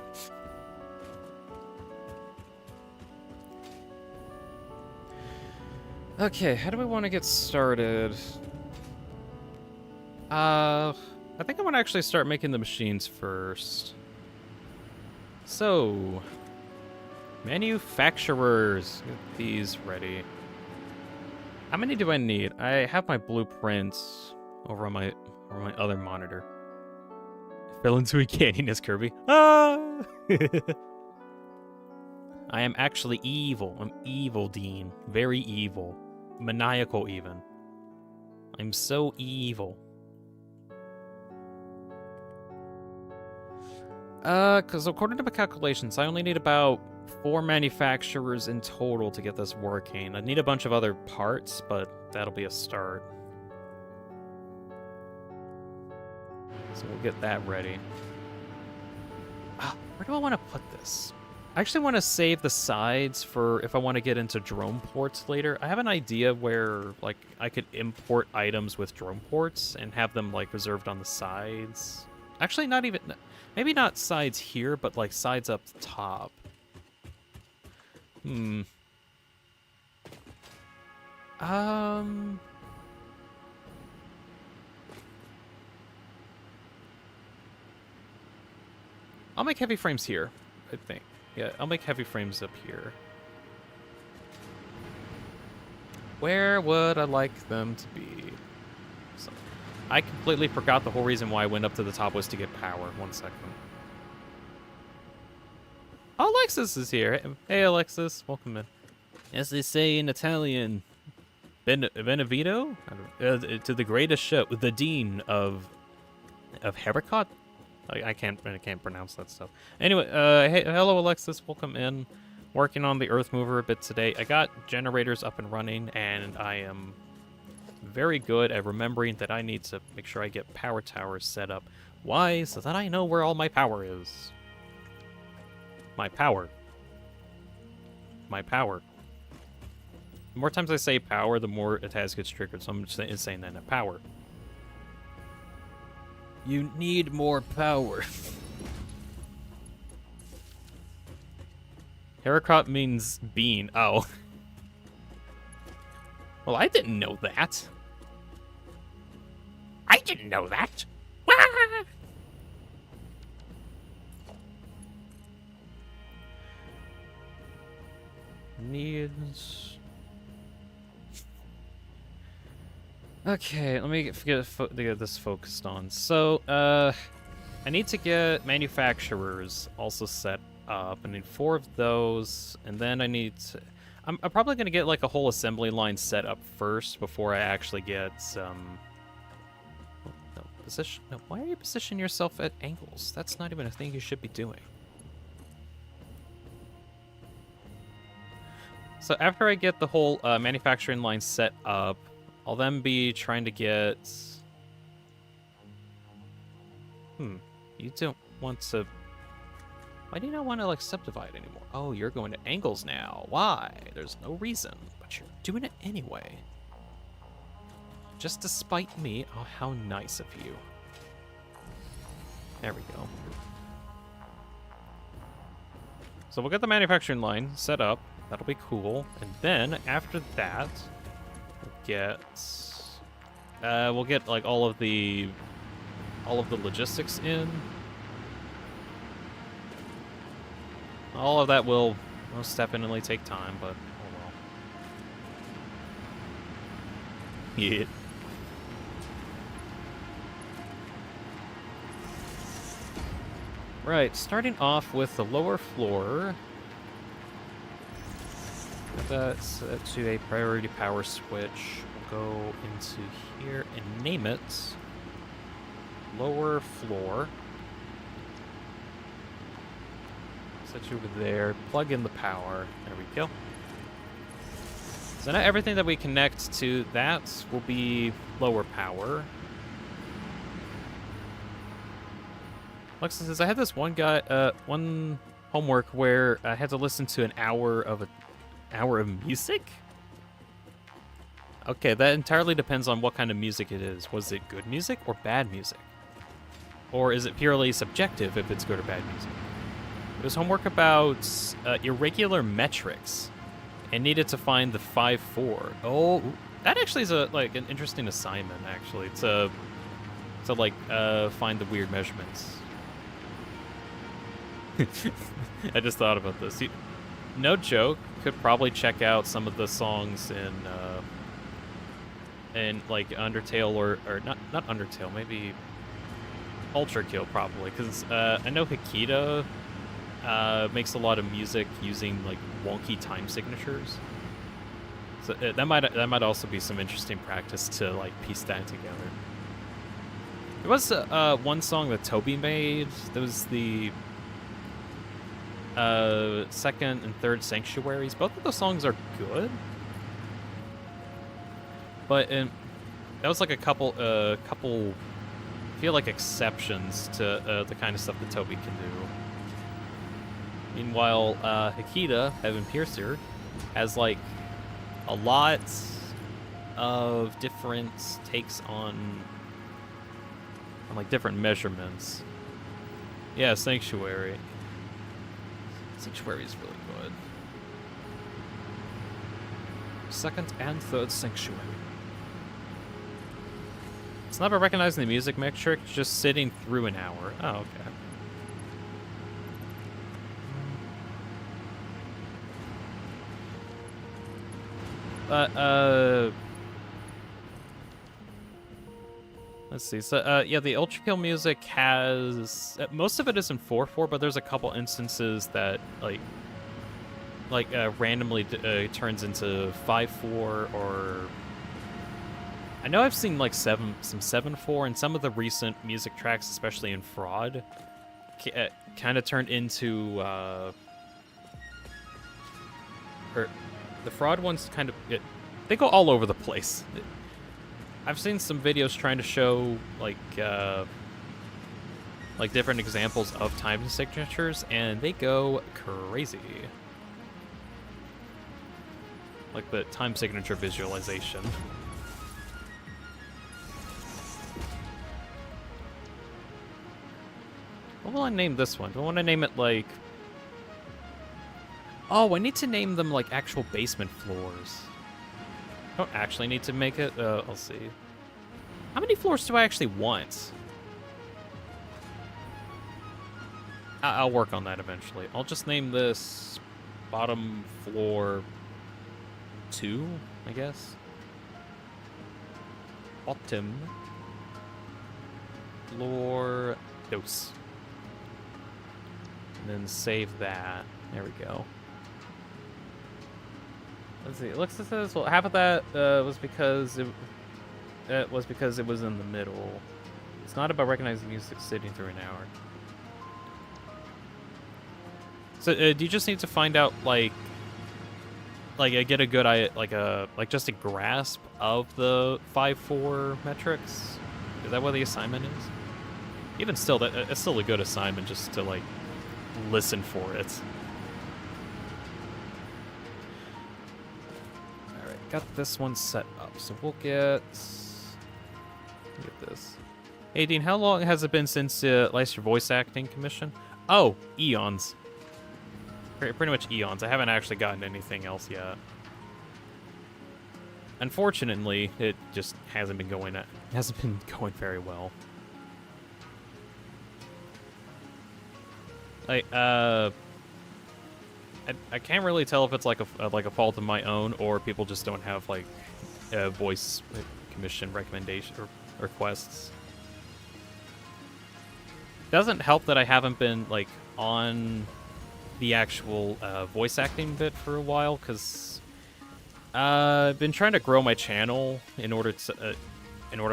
Okay, how do we want to get started? I think I want to actually start making the machines first. So, manufacturers, get these ready. How many do I need? I have my blueprints over on my other monitor. I fell into a canyon as Kirby. Ah! I am actually evil. I'm evil, Dean. Very evil. Maniacal, even. I'm so evil. Because according to my calculations, I only need about 4 manufacturers in total to get this working. I need a bunch of other parts, but that'll be a start. So we'll get that ready. Where do I want to put this? I actually want to save the sides for if I want to get into drone ports later. I have an idea where, like, I could import items with drone ports and have them, like, reserved on the sides. Actually, not even... Maybe not sides here, but, like, sides up the top. I'll make heavy frames here, I think. Yeah, I'll make heavy frames up here. Where would I like them to be? So, I completely forgot the whole reason why I went up to the top was to get power. 1 second. Oh, Alexis is here. Hey, Alexis. Welcome in. As they say in Italian, Benevito? To the greatest show. The Dean of Hericot? I can't pronounce that stuff. Anyway, hey, hello, Alexis. Welcome in. Working on the Earthmover a bit today. I got generators up and running, and I am very good at remembering that I need to make sure I get power towers set up. Why? So that I know where all my power is. My power. My power. The more times I say power, the more it gets triggered. So I'm just saying that. Power. You need more power. Hericot means bean. Oh. Well, I didn't know that. I didn't know that. Needs... Okay, let me get this focused on. So, I need to get manufacturers also set up. I need 4 of those, and then I need to... I'm probably going to get like a whole assembly line set up first before I actually get some... No, position... No, why are you positioning yourself at angles? That's not even a thing you should be doing. So after I get the whole manufacturing line set up, I'll then be trying to get... You don't want to... Why do you not want to, like, subdivide anymore? Oh, you're going to angles now. Why? There's no reason, but you're doing it anyway. Just to spite me. Oh, how nice of you. There we go. So we'll get the manufacturing line set up. That'll be cool. And then, after that, we'll get, like, all of the logistics in. All of that will most definitely take time, but oh well. Yeah. Right, starting off with the lower floor. Get that set to a priority power switch. We'll go into here and name it lower floor. Set you over there. Plug in the power. There we go. So now everything that we connect to that will be lower power. Alexa says, I had this one homework where I had to listen to an hour of music. Okay, that entirely depends on what kind of music it is. Was it good music or bad music? Or is it purely subjective if it's good or bad music? It was homework about irregular metrics and needed to find the 5/4. Oh, that actually is an interesting assignment, actually, to find the weird measurements. I just thought about this. No joke, could probably check out some of the songs in like Undertale or not Undertale, maybe Ultra Kill probably, because I know Hikita makes a lot of music using like wonky time signatures. So that might also be some interesting practice to like piece that together. There was one song that Toby made. There was the second and third Sanctuaries. Both of those songs are good, but that was like a couple I feel like exceptions to the kind of stuff that Toby can do. Meanwhile, Hikita, Evan Piercer, has like a lot of different takes on like different measurements. Yeah, Sanctuary. Sanctuary is really good. Second and third Sanctuary. It's not about recognizing the music metric, just sitting through an hour. Oh, okay. Let's see. So, yeah, the Ultra Kill music has most of it is in 4/4, but there's a couple instances that randomly turns into 5/4, or I know I've seen like some 7/4, and some of the recent music tracks, especially in Fraud, kind of turned into or the Fraud ones kind of they go all over the place. I've seen some videos trying to show like different examples of time signatures, and they go crazy. Like the time signature visualization. What will I name this one? Do I want to name it like... Oh, I need to name them like actual basement floors. I don't actually need to make it. I'll see. How many floors do I actually want? I'll work on that eventually. I'll just name this bottom floor 2, I guess. Bottom floor Dose. And then save that. There we go. Let's see. It looks like this. Well, half of that was because it was in the middle. It's not about recognizing music sitting through an hour. So, do you just need to find out like get a good just a grasp of the 5-4 metrics? Is that what the assignment is? Even still, it's still a good assignment just to like listen for it. All right, got this one set up, so we'll get this. Hey, Dean, how long has it been since last your voice acting commission? Oh, eons. Pretty much eons. I haven't actually gotten anything else yet. Unfortunately, it just hasn't been going very well. I can't really tell if it's like a fault of my own or people just don't have like voice commission recommendation or requests. Doesn't help that I haven't been like on the actual voice acting bit for a while, because I've been trying to grow my channel in order to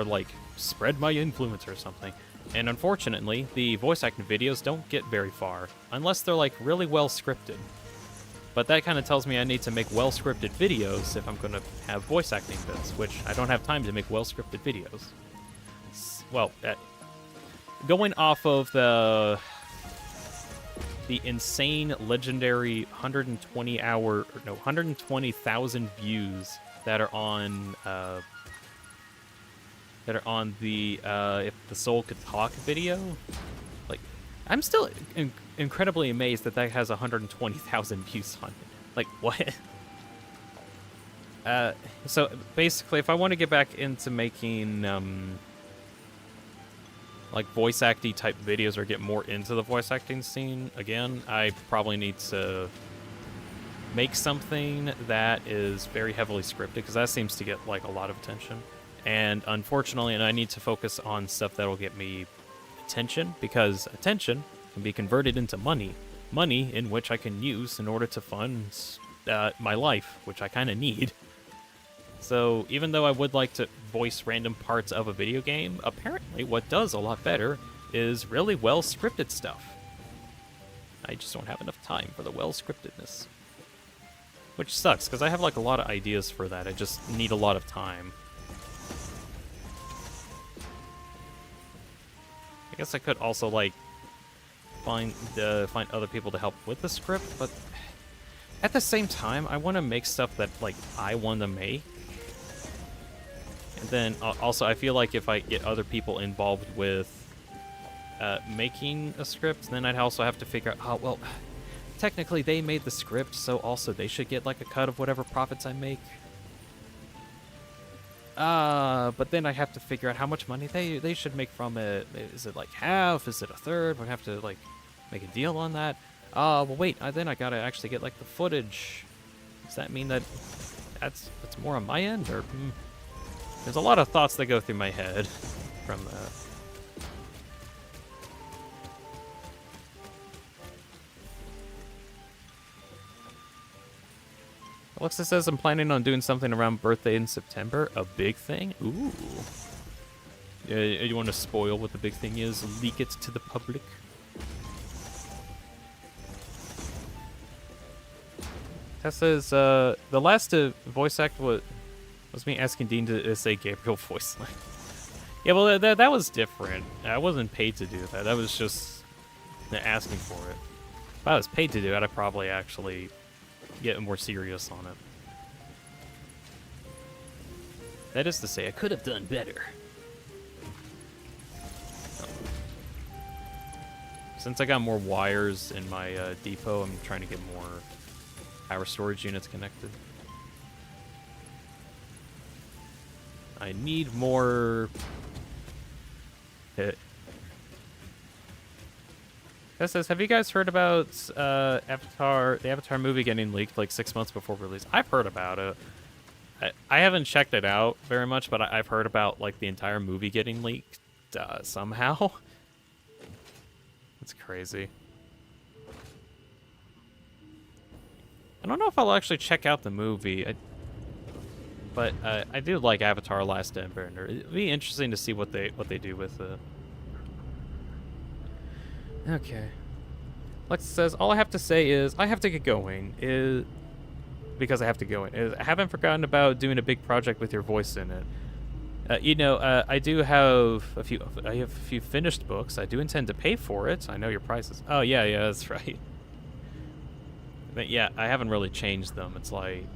like spread my influence or something. And unfortunately, the voice acting videos don't get very far unless they're like really well scripted. But that kind of tells me I need to make well scripted videos if I'm going to have voice acting bits, which I don't have time to make well scripted videos. Well, going off of the insane legendary 120,000 views that are on the If the Soul Could Talk video. Like, I'm still incredibly amazed that has 120,000 views on it. Like, what? So basically, if I want to get back into making like voice acting type videos or get more into the voice acting scene again, I probably need to make something that is very heavily scripted, because that seems to get like a lot of attention. And unfortunately, I need to focus on stuff that'll get me attention, because attention can be converted into money in which I can use in order to fund my life, which I kind of need. So even though I would like to voice random parts of a video game, apparently what does a lot better is really well scripted stuff. I just don't have enough time for the well scriptedness, which sucks, because I have like a lot of ideas for that. I just need a lot of time. I guess I could also like find other people to help with the script, but at the same time, I want to make stuff that like I want to make. And then also, I feel like if I get other people involved with making a script, then I'd also have to figure out, oh, well, technically they made the script, so also they should get like a cut of whatever profits I make. But then I have to figure out how much money they should make from it. Is it like half? Is it a third? We'd have to like make a deal on that. Well, wait. Then I gotta actually get like the footage. Does that mean that that's more on my end, or? There's a lot of thoughts that go through my head from that. Alexa says I'm planning on doing something around birthday in September. A big thing? Ooh. You want to spoil what the big thing is? Leak it to the public? Tessa's, the last voice act was me asking Dean to say Gabriel voice line. Yeah, well, that was different. I wasn't paid to do that. That was just asking for it. If I was paid to do it, I'd probably actually get more serious on it. That is to say, I could have done better. Since I got more wires in my depot, I'm trying to get more power storage units connected. I need more. That says, have you guys heard about the Avatar movie getting leaked like 6 months before release? I've heard about it. I haven't checked it out very much, but I've heard about like the entire movie getting leaked somehow. It's crazy. I don't know if I'll actually check out the movie, but I do like Avatar: Last Airbender. It'd be interesting to see what they do with it. Okay. Lex says, all I have to say is I have to get going. Because I have to go in. I haven't forgotten about doing a big project with your voice in it. I do have a few. I have a few finished books. I do intend to pay for it. I know your prices. Oh yeah, that's right. But yeah, I haven't really changed them. It's like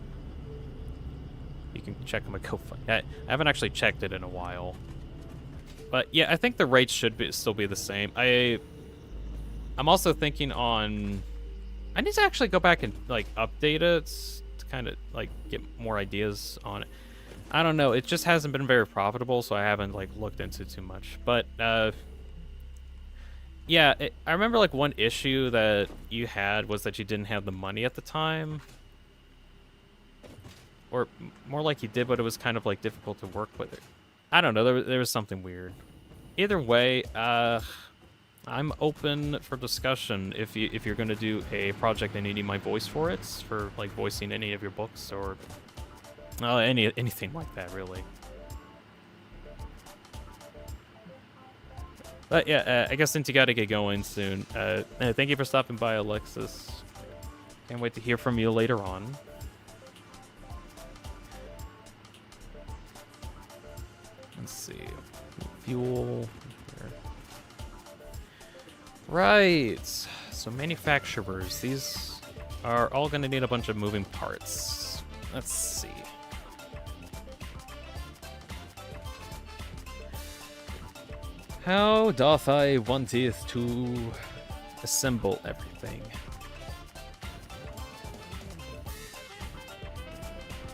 you can check them at GoFundMe. I haven't actually checked it in a while. But yeah, I think the rates should still be the same. I'm also thinking on. I need to actually go back and like update it to kind of like get more ideas on it. I don't know. It just hasn't been very profitable, so I haven't like looked into too much. But yeah, I remember like one issue that you had was that you didn't have the money at the time, or more like you did, but it was kind of like difficult to work with it. I don't know. There was something weird. Either way, I'm open for discussion if you're gonna do a project and needing my voice for it, for like voicing any of your books or anything like that, really. But yeah, I guess since you gotta get going soon, thank you for stopping by, Alexis. Can't wait to hear from you later on. Let's see, fuel. Right, so manufacturers, these are all going to need a bunch of moving parts. Let's see. How doth I wanteth to assemble everything?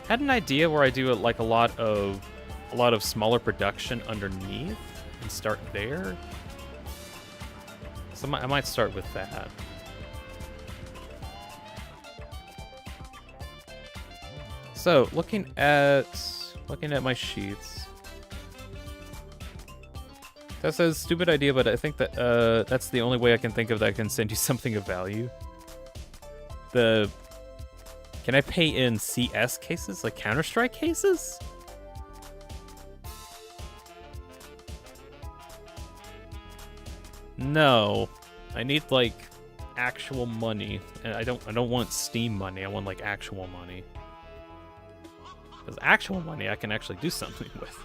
Had an idea where I do like a lot of smaller production underneath and start there. So I might start with that. So looking at my sheets, that's a stupid idea, but I think that that's the only way I can think of that can send you something of value. Can I pay in CS cases, like Counter-Strike cases? No, I need like actual money, and I don't want Steam money. I want like actual money, because actual money I can actually do something with.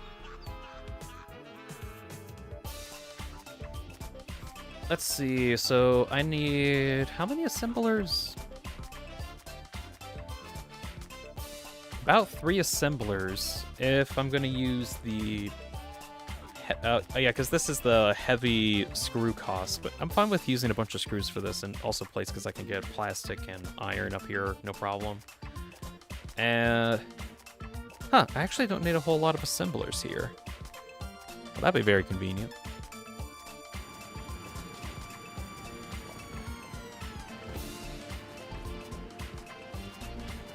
Let's see. So I need how many assemblers? About 3 assemblers if I'm gonna use the. Yeah, because this is the heavy screw cost, but I'm fine with using a bunch of screws for this, and also plates because I can get plastic and iron up here, no problem. And I actually don't need a whole lot of assemblers here. Well, that'd be very convenient.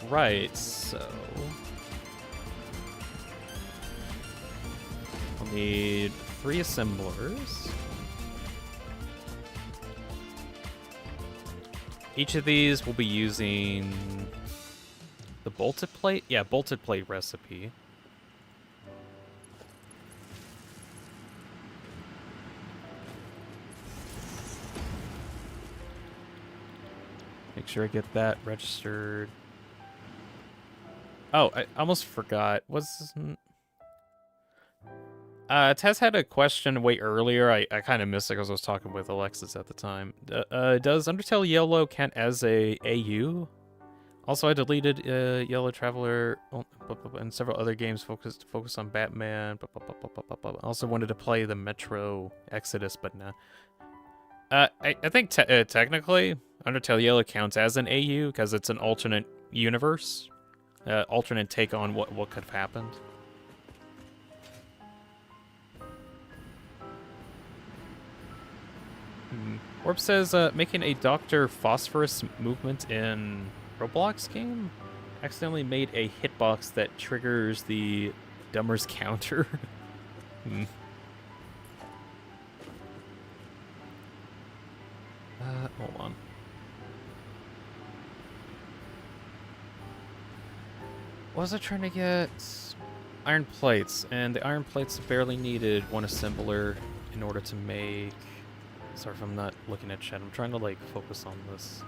Right, so I'll need 3 assemblers. Each of these will be using the bolted plate? Yeah, bolted plate recipe. Make sure I get that registered. Oh, I almost forgot. Tess had a question way earlier. I kind of missed it because I was talking with Alexis at the time. Does Undertale Yellow count as a AU? Also, I deleted Yellow Traveler and several other games focused on Batman. I also wanted to play the Metro Exodus, but nah. I think technically Undertale Yellow counts as an AU because it's an alternate universe, alternate take on what could have happened. Orb says, making a Dr. Phosphorus movement in Roblox game accidentally made a hitbox that triggers the Dummer's counter. Hold on. What was I trying to get? Iron plates, and the iron plates barely needed one assembler in order to make... Sorry if I'm not looking at chat. I'm trying to, like, focus on this.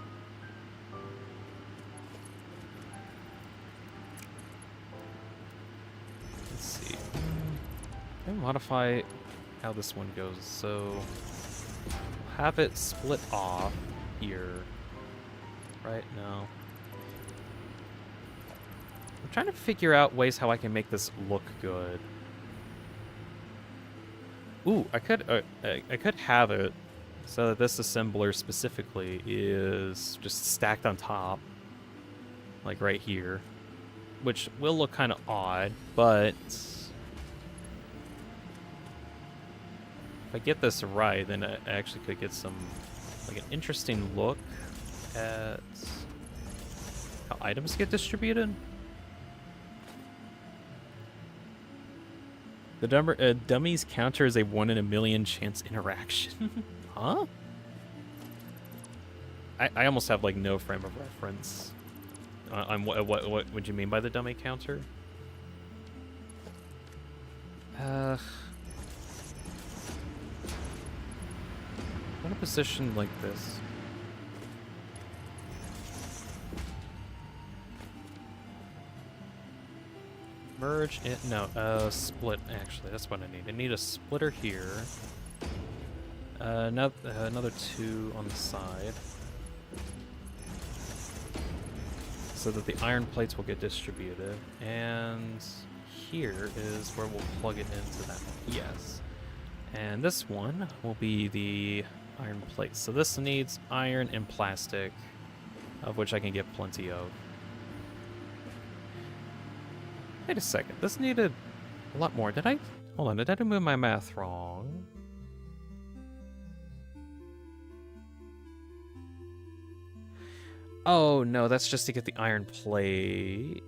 Let's see. Let me modify how this one goes. So, have it split off here. Right? No. I'm trying to figure out ways how I can make this look good. Ooh, I could have it so that this assembler specifically is just stacked on top, like right here, which will look kind of odd, but if I get this right, then I actually could get some, like, an interesting look at how items get distributed. The dummies counter is a 1 in a million chance interaction. Huh? I almost have, like, no frame of reference on what would you mean by the dummy counter? In a position like this. Merge it. No, split, actually. That's what I need. I need a splitter here. Another 2 on the side. So that the iron plates will get distributed. And here is where we'll plug it into that one. Yes. And this one will be the iron plates. So this needs iron and plastic, of which I can get plenty of. Wait a second, this needed a lot more. Did I... Hold on, did I move my math wrong? Oh, no, that's just to get the iron plate.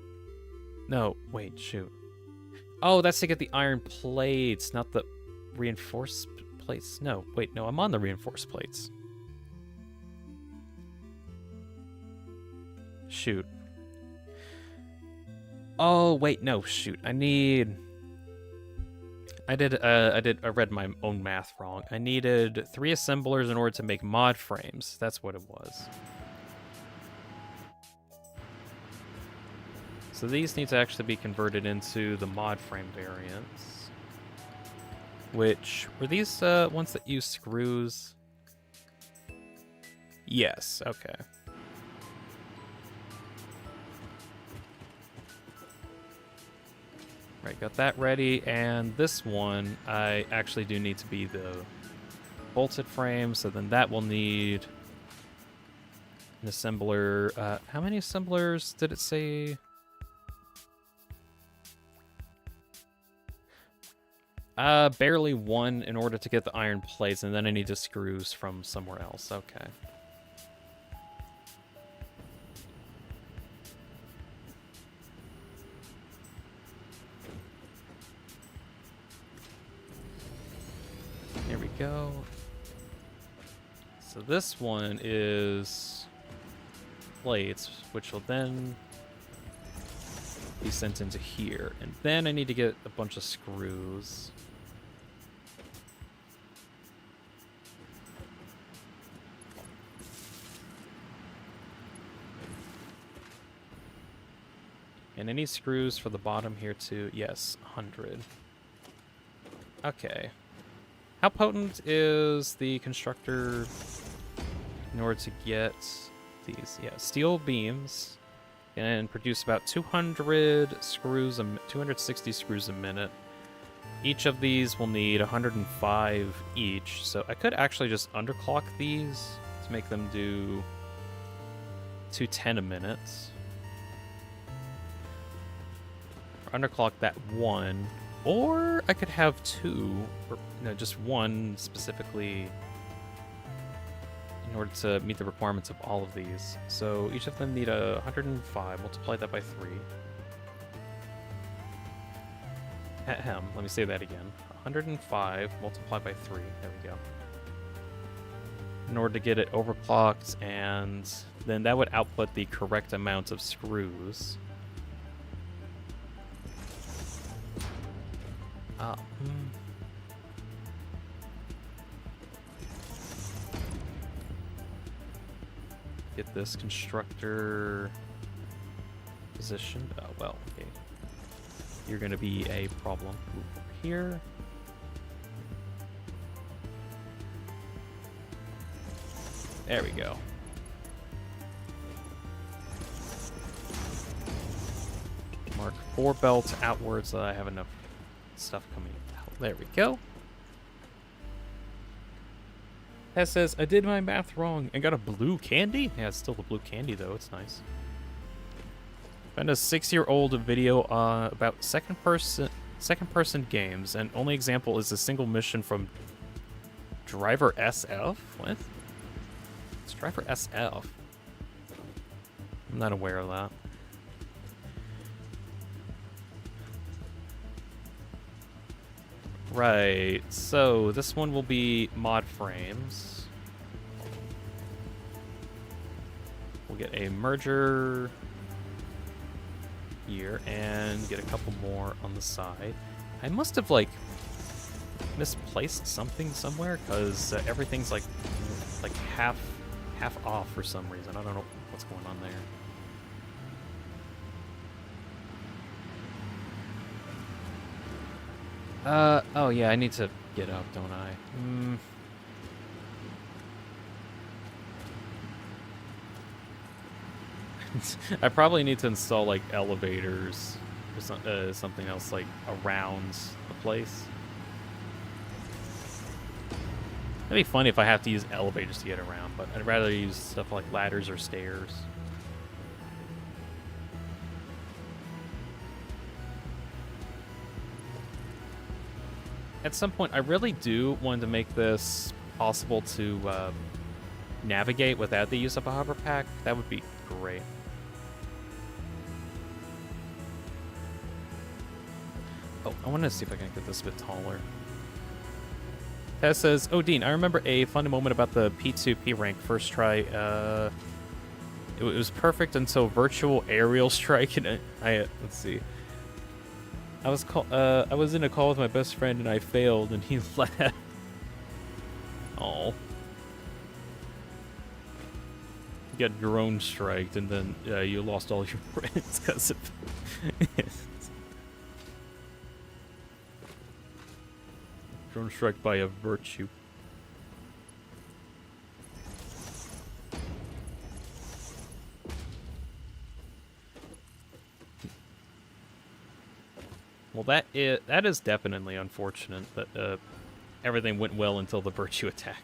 No, wait, shoot. Oh, that's to get the iron plates, not the reinforced plates. No, wait, no, I'm on the reinforced plates. Shoot. Oh, wait, no, shoot. I read my own math wrong. I needed 3 assemblers in order to make mod frames. That's what it was. So these need to actually be converted into the mod frame variants. Which, were these ones that use screws? Yes, okay. Right, got that ready, and this one, I actually do need to be the bolted frame, so then that will need an assembler. How many assemblers did it say? Barely 1 in order to get the iron plates, and then I need the screws from somewhere else. Okay. There we go. So this one is plates, which will then be sent into here. And then I need to get a bunch of screws. And any screws for the bottom here too? Yes, 100. Okay. How potent is the constructor in order to get these? Yeah, steel beams can produce about 200 screws, 260 screws a minute. Each of these will need 105 each, so I could actually just underclock these to make them do 210 a minute. Or underclock that one. Or I could have 2, or no, just 1 specifically in order to meet the requirements of all of these. So each of them need 105. Multiply that by 3. Ahem. Let me say that again. 105 multiplied by 3. There we go. in order to get it overclocked, and then that would output the correct amount of screws. Get this constructor positioned. Oh, well, okay. You're going to be a problem. Move over here. There we go. Mark 4 belt outwards so that I have enough stuff coming out. There we go. Tess says, I did my math wrong and got a blue candy? Yeah, it's still a blue candy, though. It's nice. Found a 6-year-old video about second-person games, and only example is a single mission from Driver SF? What? It's Driver SF. I'm not aware of that. Right, so this one will be mod frames. We'll get a merger here and get a couple more on the side. I must have like misplaced something somewhere because everything's like half off for some reason. I don't know what's going on there. Oh yeah, I need to get up, don't I? I probably need to install like elevators or something else like around the place. It'd be funny if I have to use elevators to get around, but I'd rather use stuff like ladders or stairs. At some point, I really do want to make this possible to navigate without the use of a hover pack. That would be great. Oh, I want to see if I can get this a bit taller. Tess says, oh, Dean, I remember a fun moment about the P2P rank first try. It was perfect until virtual aerial strike, and let's see. I was in a call with my best friend and I failed and he laughed. Oh. You got drone striked and then you lost all your friends because of it. Drone strike by a virtue. Well, that is definitely unfortunate that everything went well until the virtue attacked.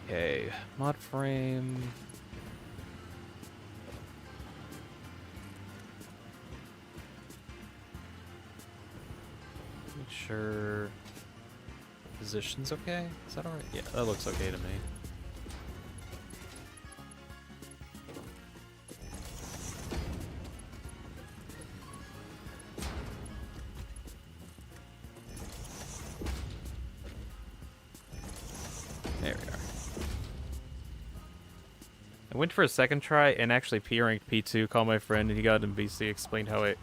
Okay, mod frame. Make sure position's okay. Is that alright? Yeah, that looks okay to me. There we are. I went for a second try and actually P-ranked P2, called my friend, and he got in BC, explained how it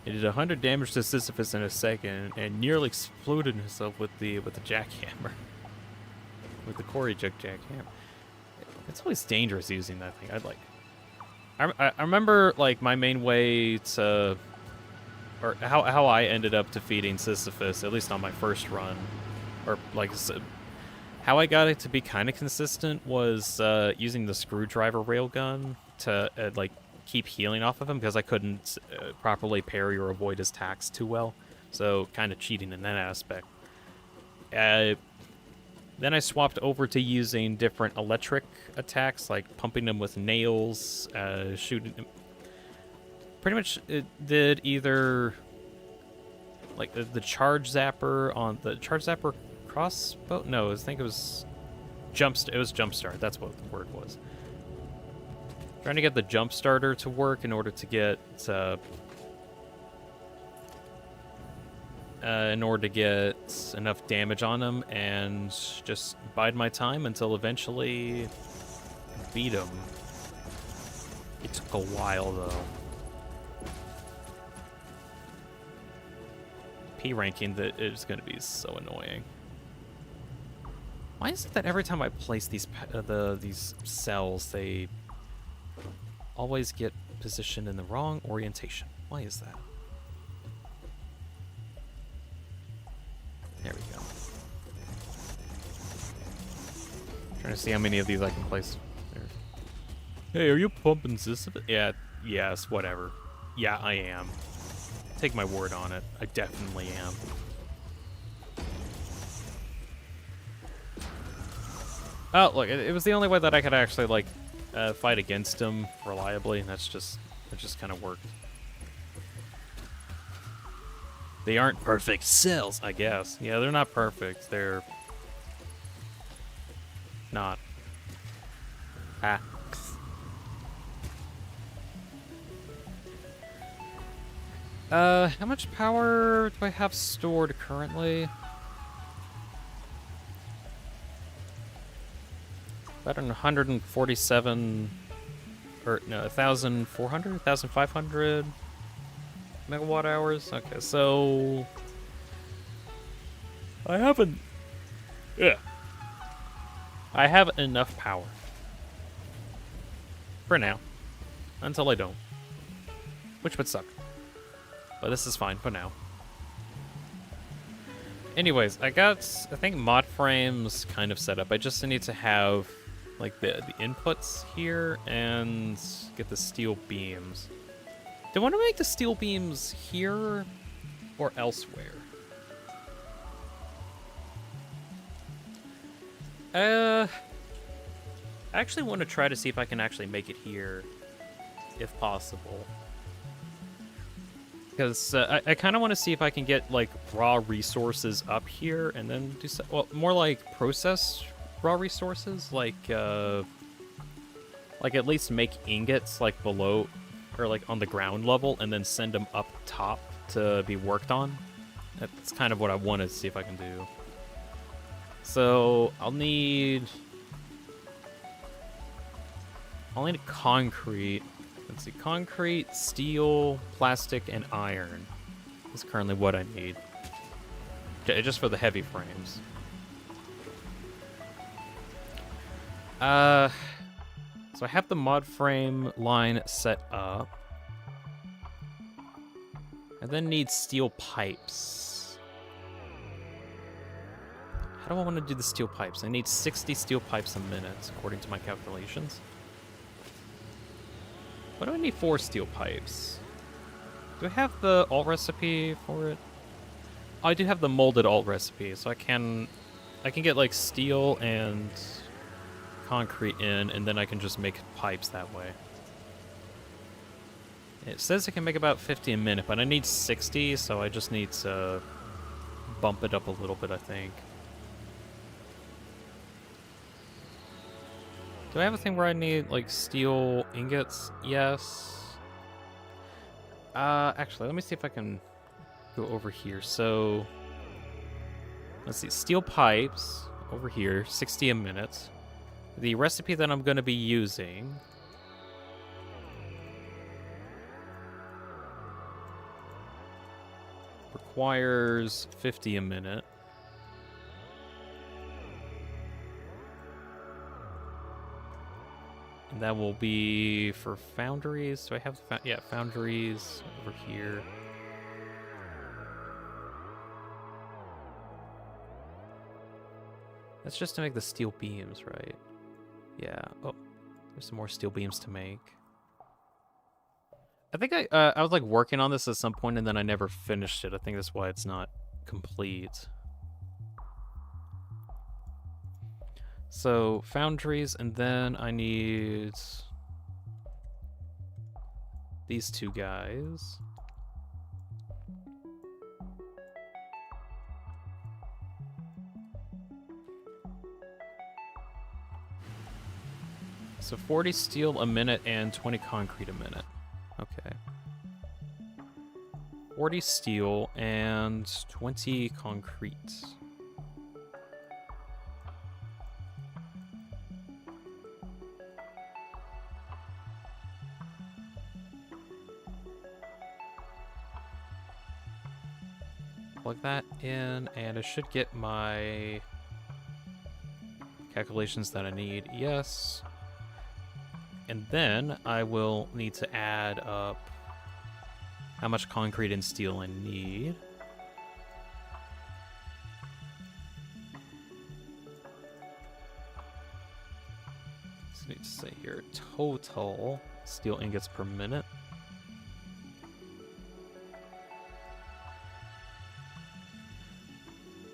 did 100 damage to Sisyphus in a second and nearly exploded himself with the jackhammer. With the Corey jackhammer. It's always dangerous using that thing. I remember like my main way to, or how I ended up defeating Sisyphus, at least on my first run, or like how I got it to be kind of consistent was using the screwdriver railgun to like keep healing off of him because I couldn't properly parry or avoid his attacks too well, so kind of cheating in that aspect. Then I swapped over to using different electric attacks, like pumping them with nails, shooting them. Pretty much it did either like the charge zapper on the charge zapper crossbow. No, I think it was It was jumpstart. That's what the word was. Trying to get the jump starter to work in order to get enough damage on him, and just bide my time until eventually beat him. It took a while though. P ranking that is going to be so annoying. Why is it that every time I place these cells, they always get positioned in the wrong orientation? Why is that? There we go. Trying to see how many of these I can place. There. Hey, are you pumping system? Yeah, yes, whatever. Yeah, I am. Take my word on it. I definitely am. Oh, look, it was the only way that I could actually, like, fight against him reliably, and it just kind of worked. They aren't perfect cells, I guess. Yeah, they're not perfect. They're not. Ah. How much power do I have stored currently? About 147, or no, 1,400, 1,500 megawatt hours. Okay, so I haven't. Yeah, I have enough power for now, until I don't, which would suck. But this is fine for now. Anyways, I think mod frames kind of set up. I just need to have like the inputs here and get the steel beams. Do I want to make the steel beams here or elsewhere? I actually want to try to see if I can actually make it here, if possible. Because I kind of want to see if I can get like raw resources up here and then do so, well, more like process raw resources, like at least make ingots like below or like on the ground level and then send them up top to be worked on. That's kind of what I want to see if I can do. So I'll need concrete. Let's see, concrete, steel, plastic, and iron is currently what I need. Just for the heavy frames. So I have the mod frame line set up. I then need steel pipes. How do I want to do the steel pipes? I need 60 steel pipes a minute, according to my calculations. What do I need for steel pipes? Do I have the alt recipe for it? Oh, I do have the molded alt recipe, so I can get like steel and concrete in, and then I can just make pipes that way. It says I can make about 50 a minute, but I need 60, so I just need to bump it up a little bit, I think. Do I have a thing where I need, like, steel ingots? Yes. Actually, let me see if I can go over here. So, let's see. Steel pipes over here, 60 a minute. The recipe that I'm going to be using requires 50 a minute. And that will be for foundries. So I have, yeah, foundries over here. That's just to make the steel beams, right? Yeah. Oh, there's some more steel beams to make. I think I was like working on this at some point and then I never finished it. I think that's why it's not complete. So, foundries, and then I need these two guys. So 40 steel a minute and 20 concrete a minute. Okay. 40 steel and 20 concrete. Plug that in, and I should get my calculations that I need. Yes. And then I will need to add up how much concrete and steel I need. So I need to say here total steel ingots per minute.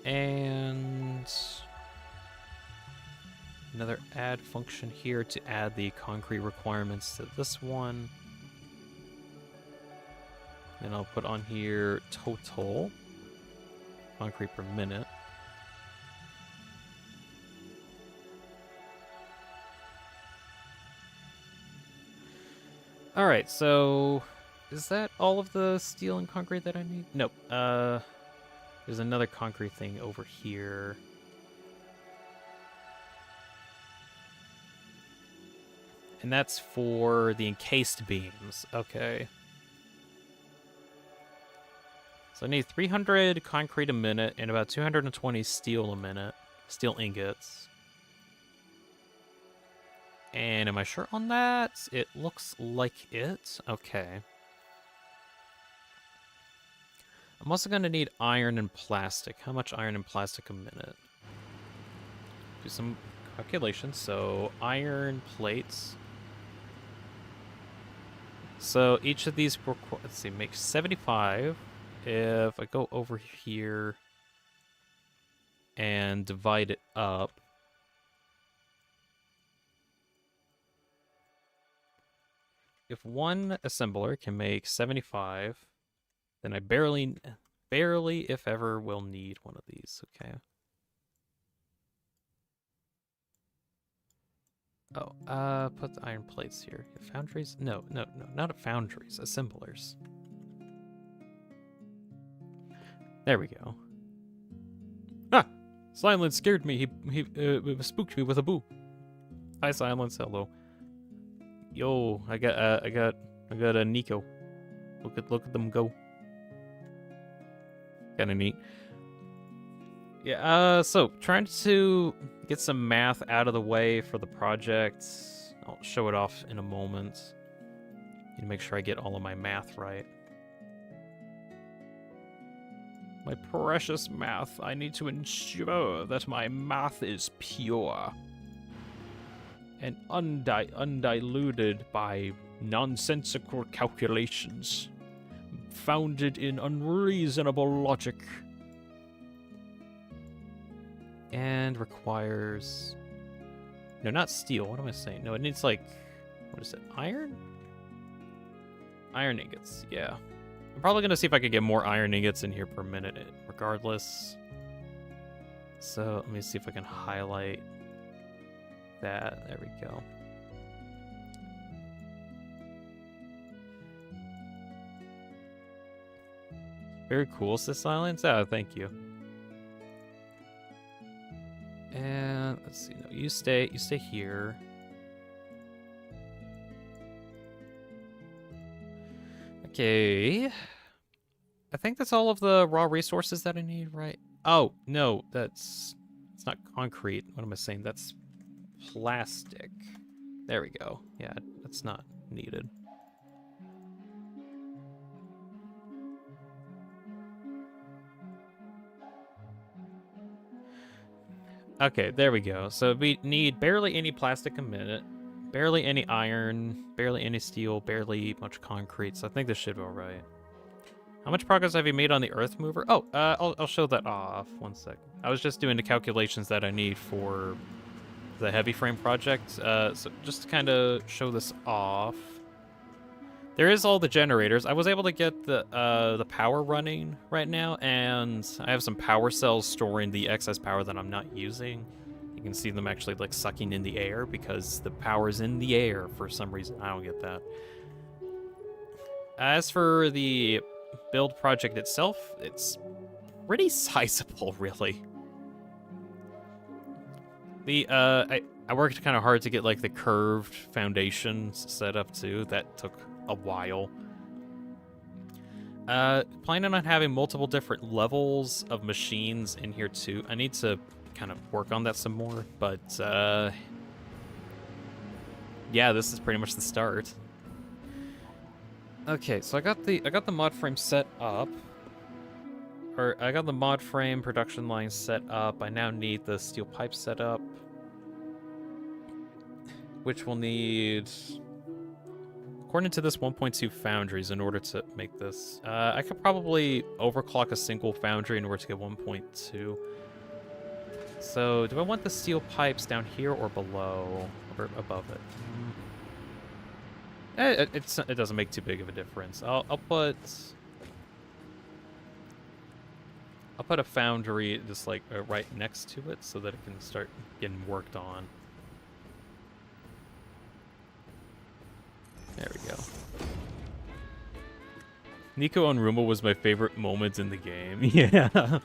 And another add function here to add the concrete requirements to this one. And I'll put on here total concrete per minute. All right, so is that all of the steel and concrete that I need? Nope. There's another concrete thing over here. And that's for the encased beams. Okay. So I need 300 concrete a minute and about 220 steel a minute. Steel ingots. And am I sure on that? It looks like it. Okay. I'm also going to need iron and plastic. How much iron and plastic a minute? Do some calculations. So iron plates. So each of these, let's see, makes 75. If I go over here and divide it up, if one assembler can make 75, then I barely, if ever, will need one of these, okay? Oh, put the iron plates here. Foundries? No, not foundries, assemblers. There we go. Ah! Silence scared me. He spooked me with a boo. Hi, Silence. Hello. Yo, I got a Nico. Look at them go. Kind of neat. Yeah. So trying to get some math out of the way for the project. I'll show it off in a moment. Need to make sure I get all of my math right. My precious math. I need to ensure that my math is pure and undiluted by nonsensical calculations founded in unreasonable logic. And requires... No, not steel. What am I saying? No, it needs, like... What is it? Iron? Iron ingots. Yeah. I'm probably going to see if I could get more iron ingots in here per minute regardless. So let me see if I can highlight that. There we go. Very cool, Sis Silence. Oh, thank you. And let's see. No, you stay here. Okay. I think that's all of the raw resources that I need, right? Oh, no, it's not concrete. What am I saying? That's plastic. There we go. Yeah, that's not needed. Okay, there we go. So we need barely any plastic a minute, barely any iron, barely any steel, barely much concrete. So I think this should be all right. How much progress have you made on the Earthmover? Oh, I'll show that off. 1 second. I was just doing the calculations that I need for the heavy frame project. So just to kind of show this off. There is all the generators. I was able to get the power running right now, and I have some power cells storing the excess power that I'm not using. You can see them actually like sucking in the air because the power's in the air for some reason. I don't get that. As for the build project itself, it's pretty sizable, really. I worked kind of hard to get like the curved foundations set up too. That took a while. Planning on having multiple different levels of machines in here too. I need to kind of work on that some more, but yeah, this is pretty much the start. Okay, so I got the mod frame set up. Or I got the mod frame production line set up. I now need the steel pipe set up, which will need, according to this, 1.2 foundries in order to make this. I could probably overclock a single foundry in order to get 1.2. So, do I want the steel pipes down here or below or above it? It doesn't make too big of a difference. I'll put a foundry just like right next to it so that it can start getting worked on. There we go. Nico on Roomba was my favorite moment in the game. Yeah.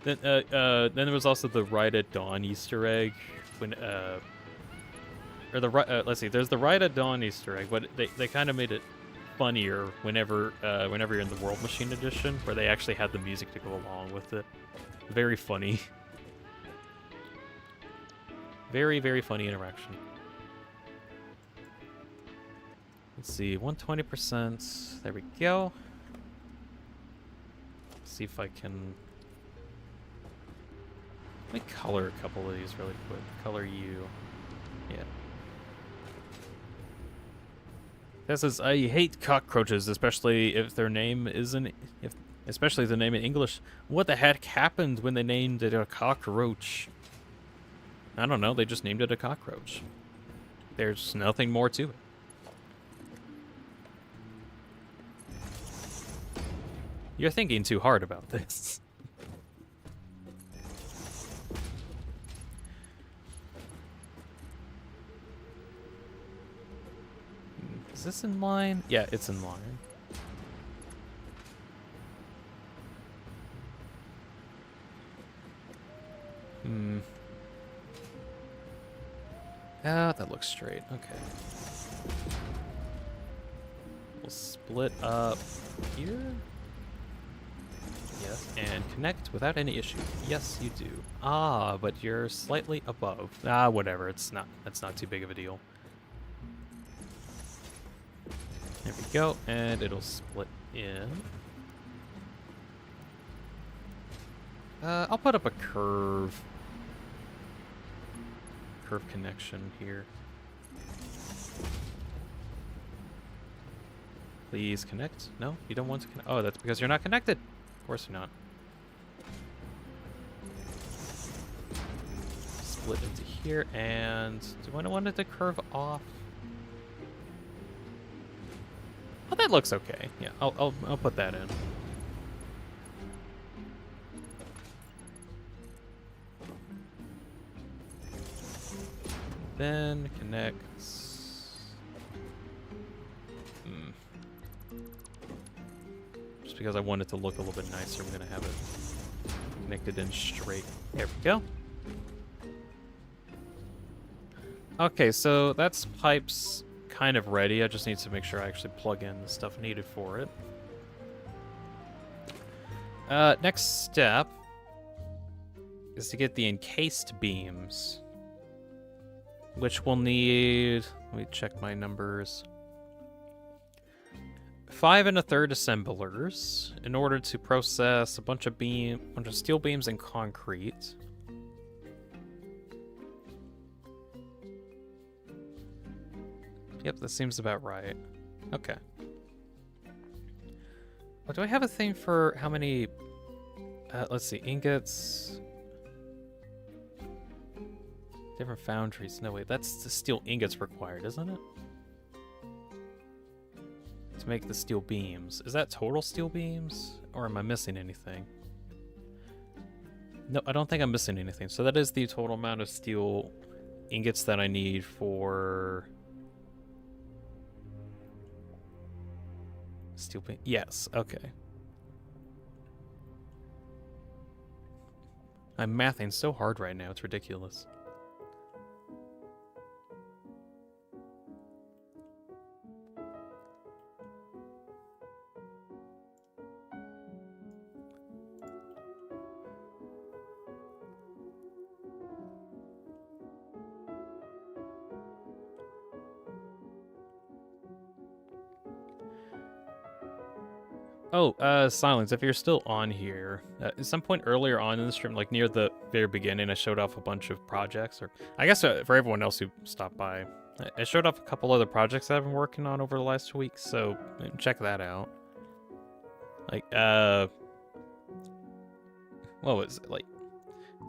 Then there was also the Ride at Dawn Easter egg when or the let's see, there's the Ride at Dawn Easter egg, but they kind of made it funnier whenever you're in the World Machine Edition, where they actually had the music to go along with it. Very funny. Very, very funny interaction. Let's see, 120%. There we go. See if I can. Let me color a couple of these really quick. Color you. Yeah. This says, I hate cockroaches, especially if their name isn't, especially the name in English. What the heck happened when they named it a cockroach? I don't know, they just named it a cockroach. There's nothing more to it. You're thinking too hard about this. Is this in line? Yeah, it's in line. Ah, that looks straight. Okay. We'll split up here. Yes, and connect without any issue. Yes, you do. Ah, but you're slightly above. Ah, whatever. That's not too big of a deal. There we go, and it'll split in. I'll put up a curve connection here. Please connect. No, you don't want to connect. Oh, that's because you're not connected. Of course you're not. Split into here, and do I want it to curve off? Oh, that looks okay. Yeah, I'll put that in. Then connects. Just because I want it to look a little bit nicer, I'm gonna have it connected in straight. There we go. Okay, so that's pipes kind of ready. I just need to make sure I actually plug in the stuff needed for it. Next step is to get the encased beams, which will need, let me check my numbers, 5 1/3 assemblers in order to process a bunch of steel beams and concrete. Yep, that seems about right. Okay. Oh, do I have a thing for how many? Let's see, ingots. Different foundries. No, wait, that's the steel ingots required, isn't it? To make the steel beams. Is that total steel beams? Or am I missing anything? No, I don't think I'm missing anything. So that is the total amount of steel ingots that I need for steel paint. Yes, okay. I'm mathing so hard right now, it's ridiculous. Oh, Silence, if you're still on here, at some point earlier on in the stream, like near the very beginning, I showed off a bunch of projects, or I guess for everyone else who stopped by, I showed off a couple other projects that I've been working on over the last 2 weeks, so check that out. Like, what was it, like,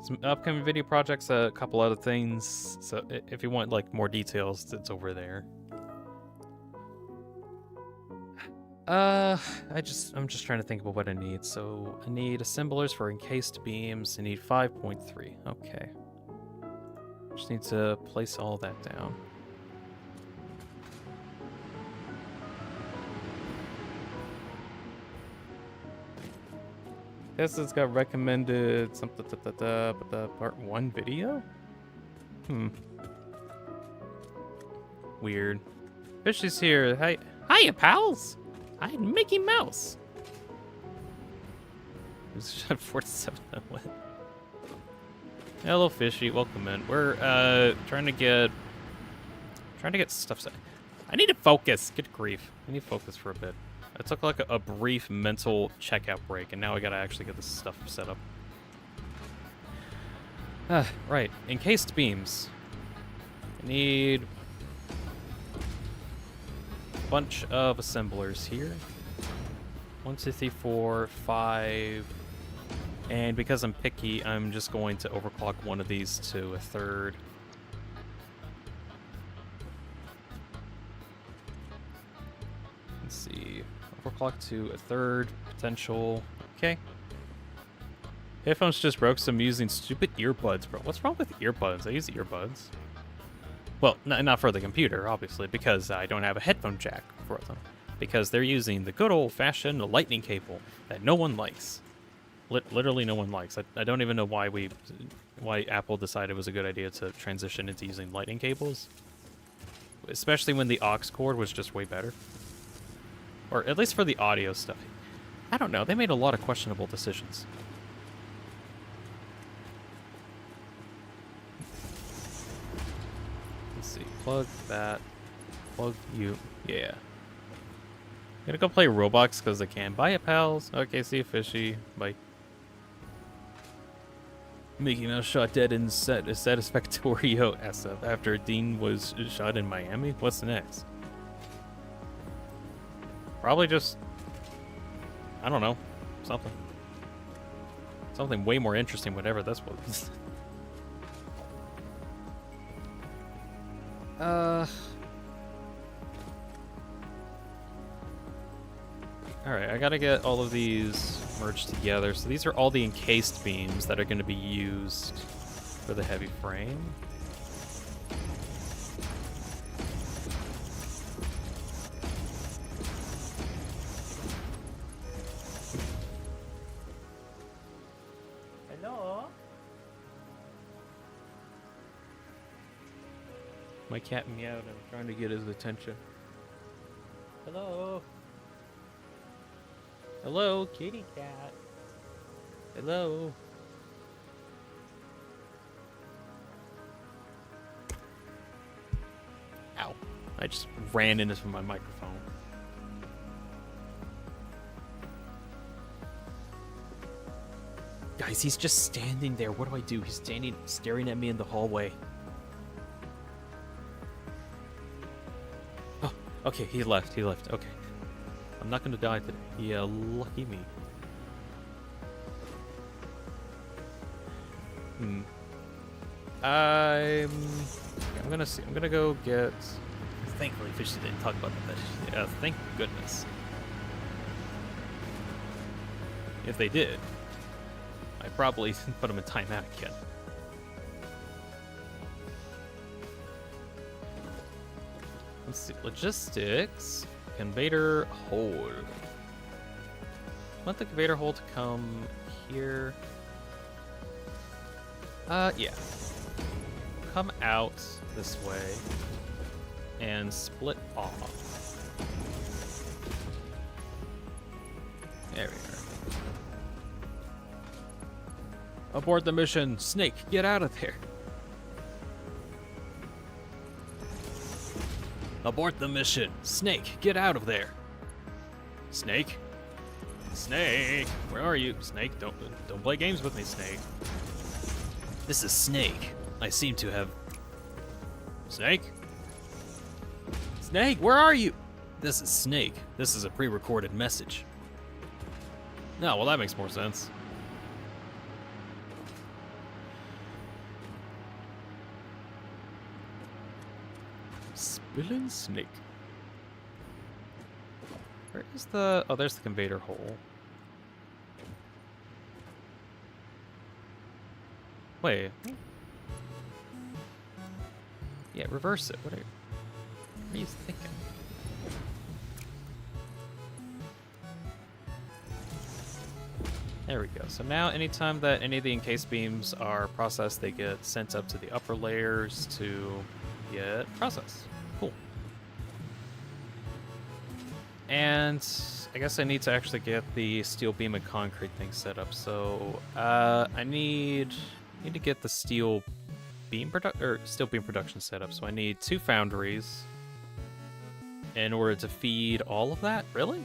some upcoming video projects, a couple other things, so if you want, like, more details, it's over there. I'm just trying to think about what I need. So I need assemblers for encased beams. I need 5.3. Okay. Just need to place all that down. This has got recommended something, but the part 1 video? Weird. Fishy's here. Hi. Hiya, pals! I'm Mickey Mouse. It's shot 47. Hello, Fishy. Welcome in. We're trying to get stuff set. I need to focus. Good grief. I need to focus for a bit. I took like a brief mental checkout break, and now I gotta actually get this stuff set up. Right. Encased beams. I need bunch of assemblers here. 1, 2, 3, 4, 5. And because I'm picky, I'm just going to overclock one of these to a third. Let's see. Overclock to a third. Potential. Okay. Headphones just broke, so I'm using stupid earbuds, bro. What's wrong with earbuds? I use earbuds. Well, not for the computer, obviously, because I don't have a headphone jack for them. Because they're using the good old-fashioned lightning cable that no one likes. Literally no one likes. I don't even know why Apple decided it was a good idea to transition into using lightning cables. Especially when the aux cord was just way better. Or at least for the audio stuff. I don't know. They made a lot of questionable decisions. Plug that. Plug you. Yeah. I'm gonna go play Roblox because I can. Bye, pals. Okay, see you, Fishy. Bye. Mickey Mouse shot dead in Satisfactory SF after Dean was shot in Miami. What's next? Probably just, I don't know, something way more interesting, whatever this was. Alright, I gotta get all of these merged together. So these are all the encased beams that are going to be used for the heavy frame. Hello? My cat meowed. I'm trying to get his attention. Hello? Hello, kitty cat. Hello? Ow. I just ran into my microphone. Guys, he's just standing there. What do I do? He's staring at me in the hallway. Oh, okay, he left. Okay. I'm not gonna die today. Yeah, lucky me. I'm gonna go get. Thankfully, Fishy didn't talk about that. Yeah, thank goodness. If they did, I probably put him in timeout again. Let's see. Logistics. Conveyor hold. Want the conveyor hold to come here. Yeah. Come out this way and split off. There we are. Abort the mission. Snake, get out of there. Abort the mission. Snake, get out of there. Snake? Snake, where are you? Snake, don't play games with me, Snake. This is Snake. I seem to have... Snake? Snake, where are you? This is Snake. This is a pre-recorded message. No, well that makes more sense. Spillin' Snake. Where is the... Oh, there's the conveyor hole. Wait. Yeah, reverse it. What are you thinking? There we go. So now anytime that any of the encased beams are processed, they get sent up to the upper layers to get processed. Cool. And I guess I need to actually get the steel beam and concrete thing set up. So I need to get the steel beam production set up. So I need 2 foundries in order to feed all of that. Really?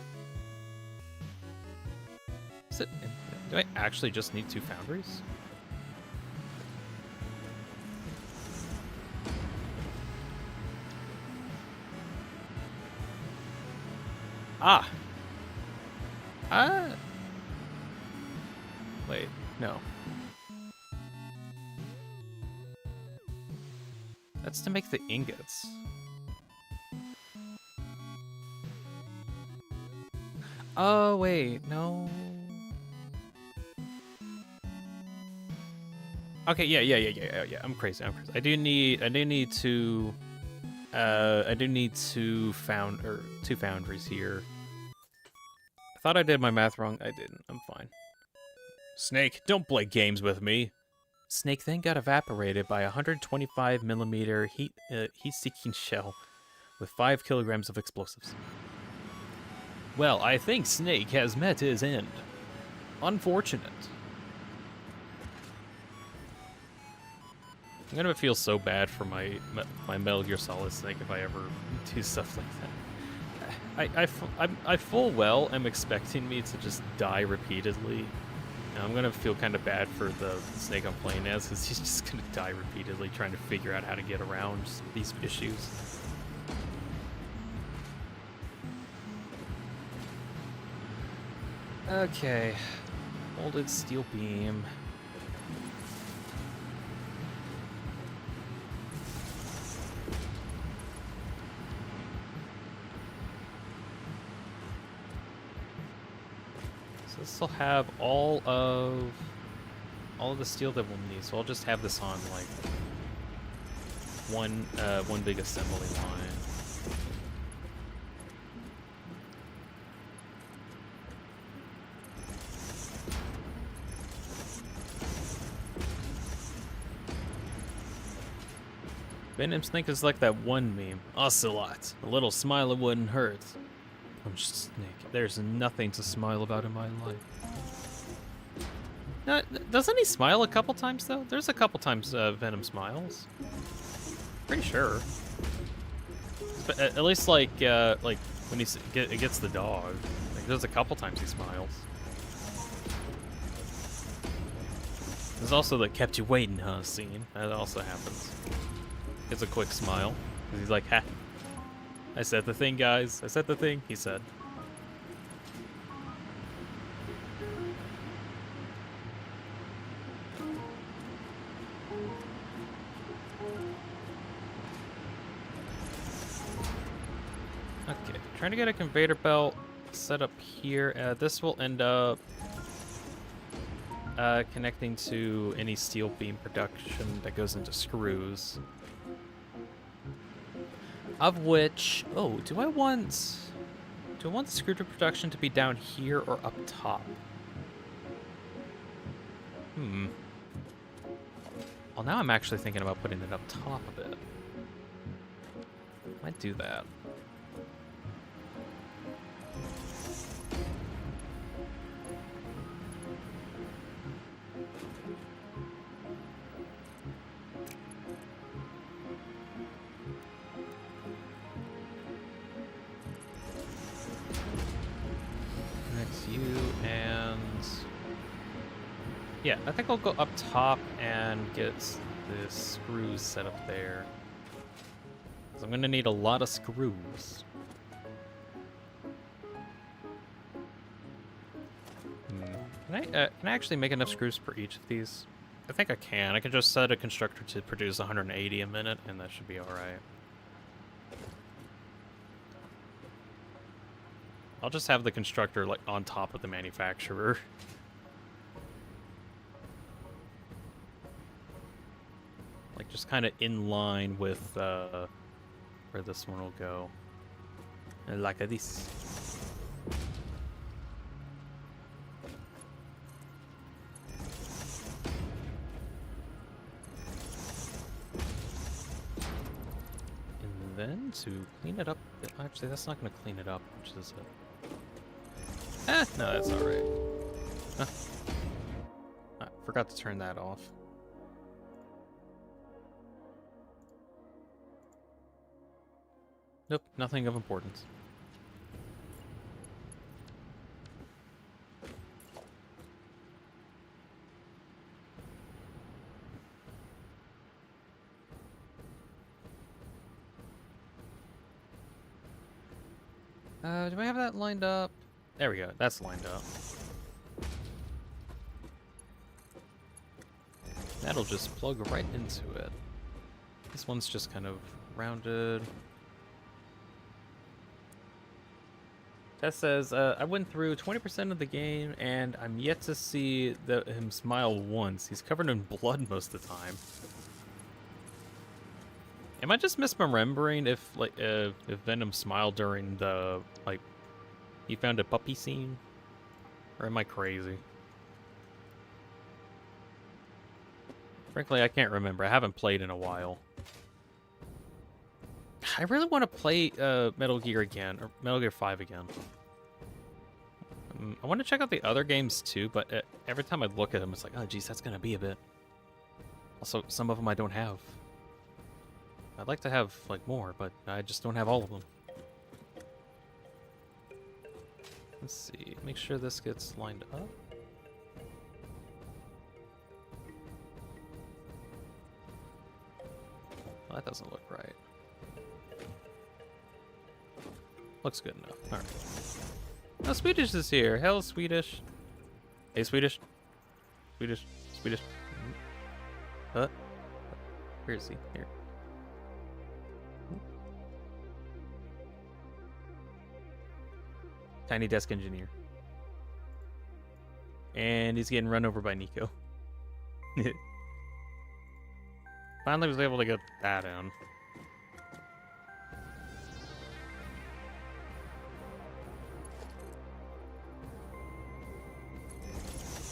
Is it? Do I actually just need 2 foundries? Ah. Wait, no. That's to make the ingots. Oh, wait, no. Okay, yeah. I'm crazy. I do need 2 2 foundries here. I thought I did my math wrong. I didn't. I'm fine. Snake, don't play games with me. Snake then got evaporated by a 125mm heat-seeking shell with 5 kilograms of explosives. Well, I think Snake has met his end. Unfortunate. I'm gonna feel so bad for my Metal Gear Solid Snake if I ever do stuff like that. I full well am expecting me to just die repeatedly. And I'm gonna feel kind of bad for the Snake I'm playing as, because he's just gonna die repeatedly trying to figure out how to get around these issues. Okay, molded steel beam. This will have all of the steel that we'll need. So I'll just have this on like one big assembly line. Venom Snake is like that one meme. Ocelot. A little smile, it wouldn't hurt. I'm just Snake. There's nothing to smile about in my life. Doesn't he smile a couple times, though? There's a couple times Venom smiles. Pretty sure. But at least, like when he gets the dog. Like, there's a couple times he smiles. There's also the kept you waiting, huh, scene. That also happens. It's a quick smile. He's like, ha. I said the thing, guys. I said the thing, he said. Okay, trying to get a conveyor belt set up here. This will end up connecting to any steel beam production that goes into screws. Of which, oh, do I want the screw to production to be down here or up top? Well, now I'm actually thinking about putting it up top a bit. Might do that. Yeah, I think I'll go up top and get the screws set up there. 'Cause I'm gonna need a lot of screws. Can I actually make enough screws for each of these? I think I can. I can just set a constructor to produce 180 a minute, and that should be alright. I'll just have the constructor, like, on top of the manufacturer. Like, just kind of in line with where this one will go. Like this. And then to clean it up. Actually, that's not going to clean it up, which is it. No, that's alright. Huh. I forgot to turn that off. Nope, nothing of importance. Do I have that lined up? There we go, that's lined up. That'll just plug right into it. This one's just kind of rounded. Tess says, I went through 20% of the game, and I'm yet to see him smile once. He's covered in blood most of the time. Am I just misremembering if Venom smiled during the, like, he found a puppy scene? Or am I crazy? Frankly, I can't remember. I haven't played in a while. I really want to play Metal Gear again, or Metal Gear 5 again. I want to check out the other games too, but every time I look at them, it's like, oh geez, that's gonna be a bit. Also, some of them I don't have. I'd like to have like more, but I just don't have all of them. Let's see, make sure this gets lined up. Well, that doesn't look right. Looks good enough. Alright. Oh, Swedish is here. Hell, Swedish. Hey, Swedish. Swedish. Swedish. Where is he? Here. Tiny Desk Engineer. And he's getting run over by Nico. Finally was able to get that in.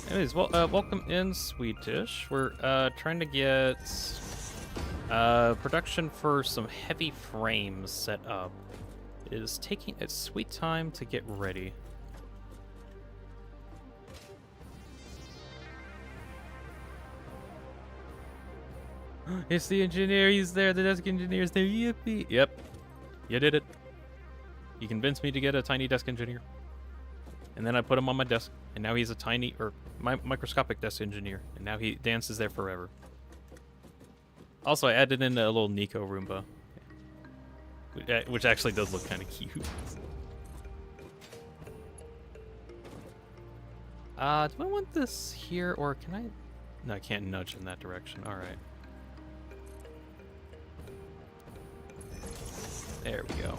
Anyways, well, welcome in, Swedish. We're trying to get production for some heavy frames set up. It is taking its sweet time to get ready. It's the engineer, he's there, the desk engineer's there, yippee! Yep, you did it. You convinced me to get a tiny desk engineer. And then I put him on my desk, and now he's a tiny, or microscopic desk engineer, and now he dances there forever. Also, I added in a little Nico Roomba, which actually does look kind of cute. Do I want this here, or can I? No, I can't nudge in that direction. All right. There we go.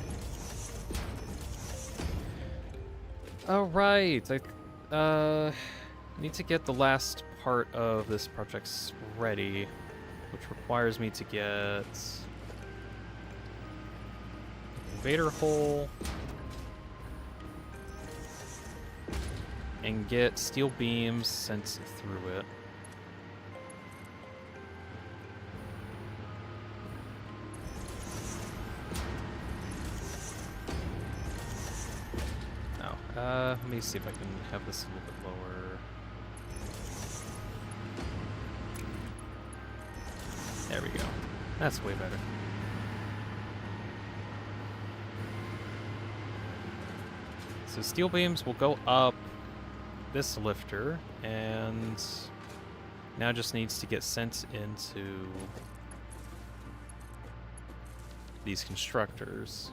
All right, I need to get the last part of this project's ready, which requires me to get invader hole and get steel beams sent through it. Let me see if I can have this a little bit lower. There we go. That's way better. So steel beams will go up this lifter, and now just needs to get sent into these constructors.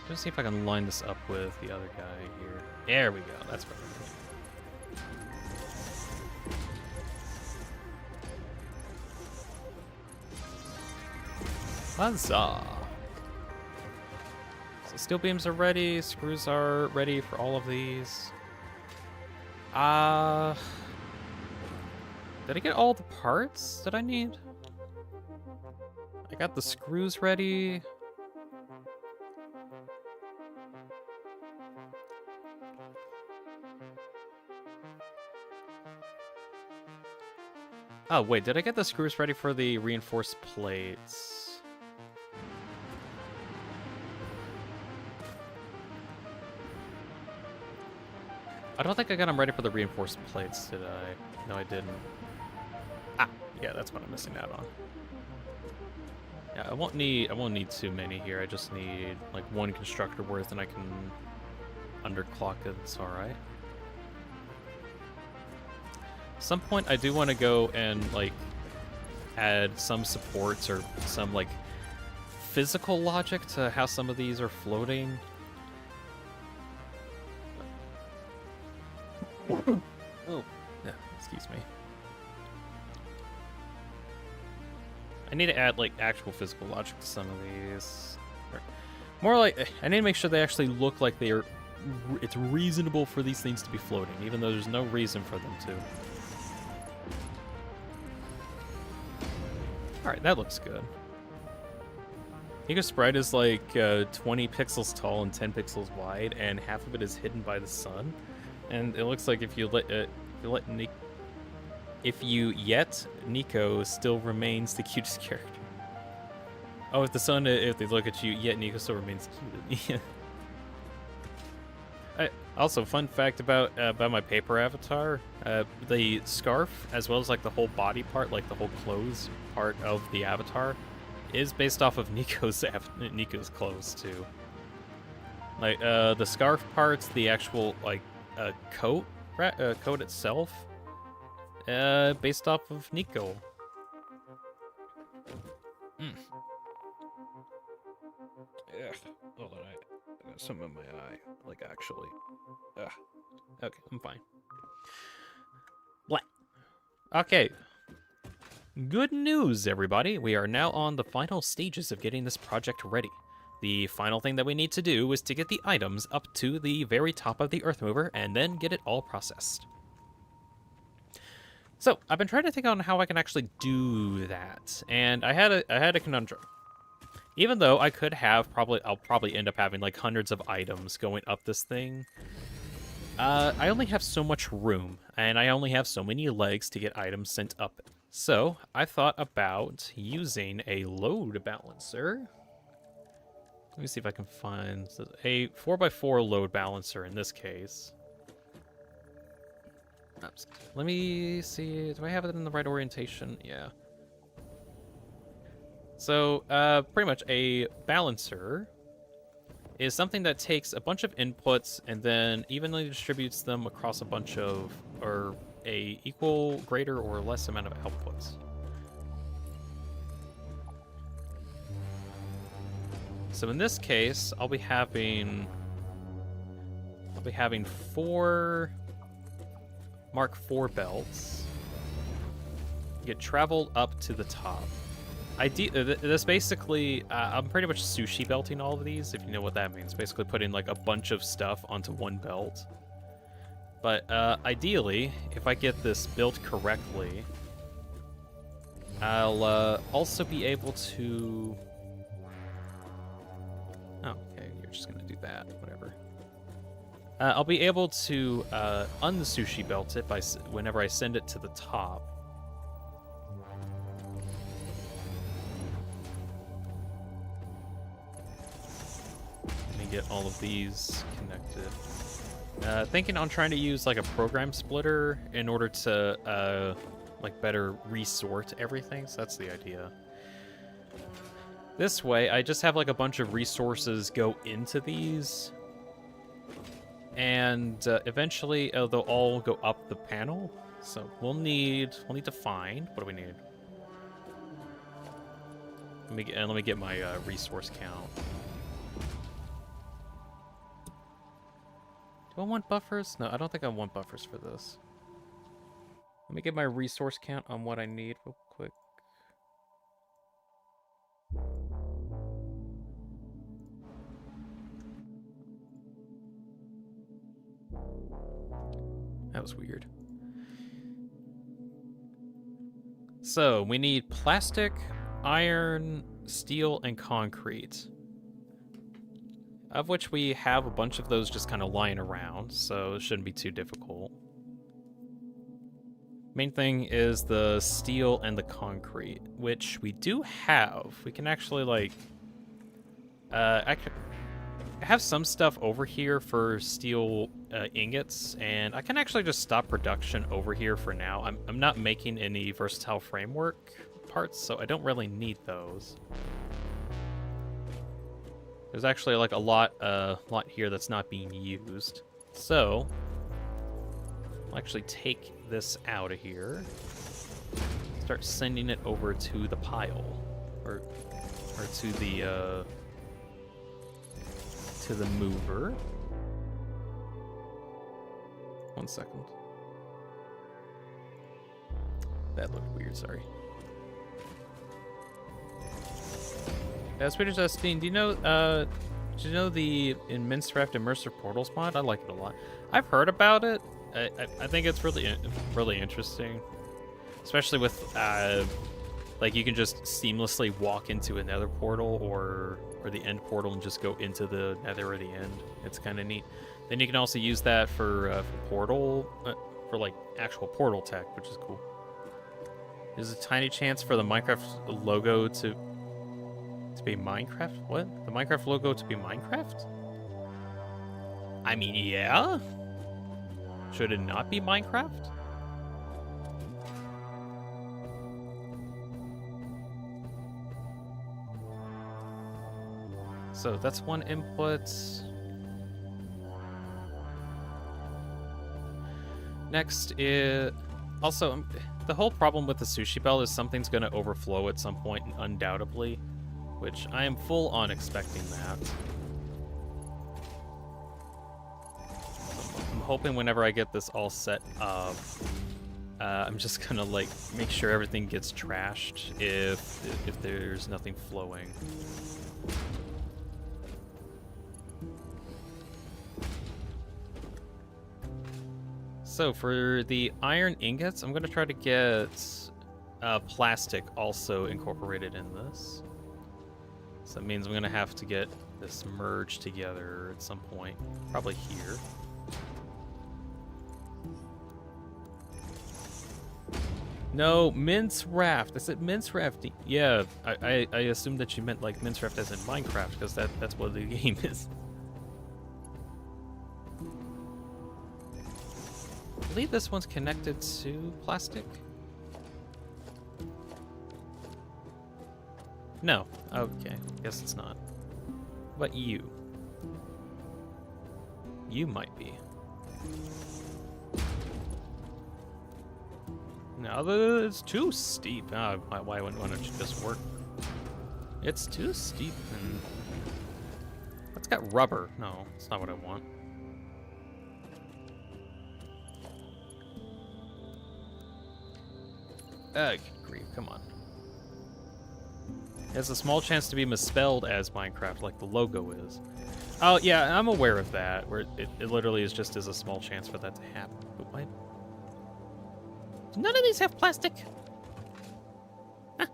Let's see if I can line this up with the other guy here. There we go. That's better. Huzzah! So steel beams are ready. Screws are ready for all of these. Did I get all the parts that I need? I got the screws ready. Oh, wait, did I get the screws ready for the reinforced plates? I don't think I got them ready for the reinforced plates, did I? No, I didn't. Ah, yeah, that's what I'm missing out on. Yeah, I won't need too many here. I just need like one constructor worth, and I can underclock it. It's all right. Some point I do want to go and like add some supports or some like physical logic to how some of these are floating. Oh, yeah, excuse me. I need to add like actual physical logic to some of these. More like I need to make sure they actually look like they are. It's reasonable for these things to be floating, even though there's no reason for them to. Alright, that looks good. Nico's sprite is like 20 pixels tall and 10 pixels wide, and half of it is hidden by the sun. And it looks like if you yet Nico still remains the cutest character. Oh, if they look at you, yet Nico still remains cute. Also, fun fact about my paper avatar, the scarf, as well as like the whole body part, like the whole clothes part of the avatar, is based off of Nico's clothes too. Like the scarf parts, the actual like coat itself, based off of Nico. Ugh, hold on, I got some in my eye, like actually. Ugh. Okay, I'm fine. What? Okay. Good news, everybody. We are now on the final stages of getting this project ready. The final thing that we need to do is to get the items up to the very top of the Earthmover and then get it all processed. So, I've been trying to think on how I can actually do that, and I had a conundrum. Even though I could have I'll probably end up having like hundreds of items going up this thing. I only have so much room, and I only have so many legs to get items sent up. So, I thought about using a load balancer. Let me see if I can find a 4x4 load balancer in this case. Oops. Let me see, do I have it in the right orientation? Yeah. So, pretty much a balancer is something that takes a bunch of inputs and then evenly distributes them across a bunch of, or a equal, greater, or less amount of outputs. So in this case, I'll be having 4 Mark IV belts get traveled up to the top. This basically, I'm pretty much sushi belting all of these, if you know what that means. Basically putting like a bunch of stuff onto one belt. But ideally, if I get this built correctly, I'll also be able to... Oh, okay, you're just gonna do that, whatever. I'll be able to un-sushi belt it whenever I send it to the top. Let me get all of these connected. Thinking on trying to use like a program splitter in order to like better resort everything, so that's the idea. This way, I just have like a bunch of resources go into these, and eventually they'll all go up the panel. So we'll need to find, what do we need? Let me get my resource count. Do I want buffers? No, I don't think I want buffers for this. Let me get my resource count on what I need real quick. That was weird. So, we need plastic, iron, steel, and concrete. Of which we have a bunch of those just kind of lying around, so it shouldn't be too difficult. Main thing is the steel and the concrete, which we do have. We can actually, like... I have some stuff over here for steel ingots, and I can actually just stop production over here for now. I'm not making any versatile framework parts, so I don't really need those. There's actually like a lot here that's not being used. So I'll actually take this out of here. Start sending it over to the pile, or to the mover. 1 second. That looked weird, sorry. Swedish Justine, do you know the in Minecraft Immersive Portals mod? I like it a lot. I've heard about it. I think it's really interesting, especially with like you can just seamlessly walk into a nether portal or the end portal and just go into the nether or the end. It's kind of neat. Then you can also use that for portal for like actual portal tech, which is cool. There's a tiny chance for the Minecraft logo to be Minecraft? What? The Minecraft logo to be Minecraft? I mean, yeah. Should it not be Minecraft? So that's one input. Next is also the whole problem with the sushi belt is something's going to overflow at some point, undoubtedly, which I am full on expecting that. I'm hoping whenever I get this all set up, I'm just gonna like make sure everything gets trashed if there's nothing flowing. So for the iron ingots, I'm going to try to get plastic also incorporated in this. So that means I'm going to have to get this merged together at some point, probably here. No, mince raft. I said mince raft. Yeah, I assumed that you meant like mince raft as in Minecraft, because that's what the game is. I believe this one's connected to plastic. No. Okay. Guess it's not. What about you? You might be. No, it's too steep. Why don't you just work? It's too steep. And it's got rubber. No, it's not what I want. Good grief, come on. It has a small chance to be misspelled as Minecraft, like the logo is. Oh, yeah, I'm aware of that, where it literally is just as a small chance for that to happen. But why? None of these have plastic. Huh.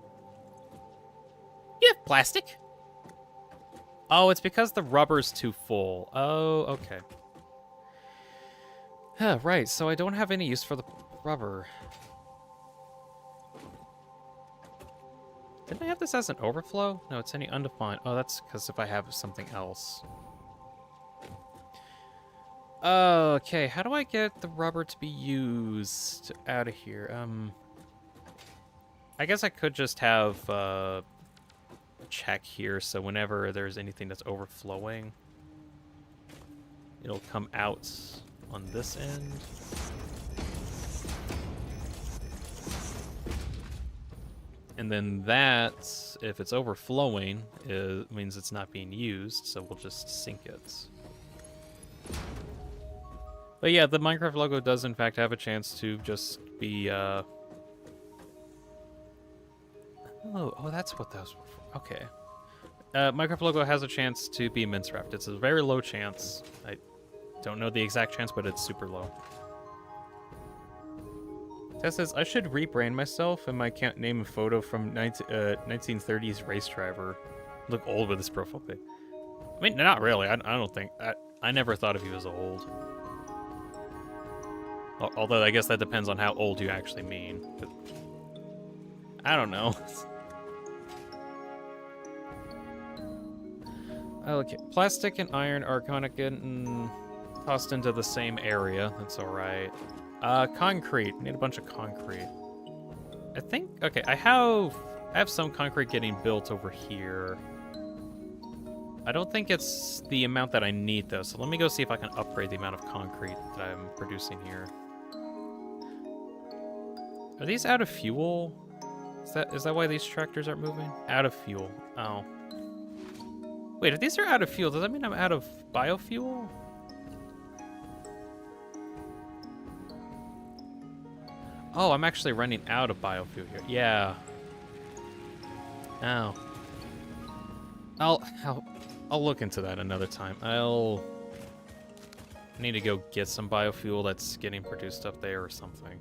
You have plastic? Oh, it's because the rubber's too full. Oh, okay. Right, so I don't have any use for the rubber. Didn't I have this as an overflow? No, it's any undefined. Oh, that's because if I have something else. Okay, how do I get the rubber to be used out of here? I guess I could just have a check here, so whenever there's anything that's overflowing, it'll come out on this end. And then that, if it's overflowing, it means it's not being used, so we'll just sink it. But yeah, the Minecraft logo does in fact have a chance to just be, Oh, that's what those were for. Okay. Minecraft logo has a chance to be mince wrapped. It's a very low chance. I don't know the exact chance, but it's super low. Tess says, I should rebrand myself and my name and photo from 1930s race driver. Look old with this profile pic. I mean, not really. I don't think... I never thought of you as old. Although, I guess that depends on how old you actually mean. But I don't know. Okay, plastic and iron are kind of getting tossed into the same area. That's alright. Concrete. Need a bunch of concrete. I think... Okay, I have some concrete getting built over here. I don't think it's the amount that I need, though. So let me go see if I can upgrade the amount of concrete that I'm producing here. Are these out of fuel? Is that why these tractors aren't moving? Out of fuel. Oh. Wait, if these are out of fuel, does that mean I'm out of biofuel? Oh, I'm actually running out of biofuel here. Yeah. Oh. I'll look into that another time. I need to go get some biofuel that's getting produced up there or something.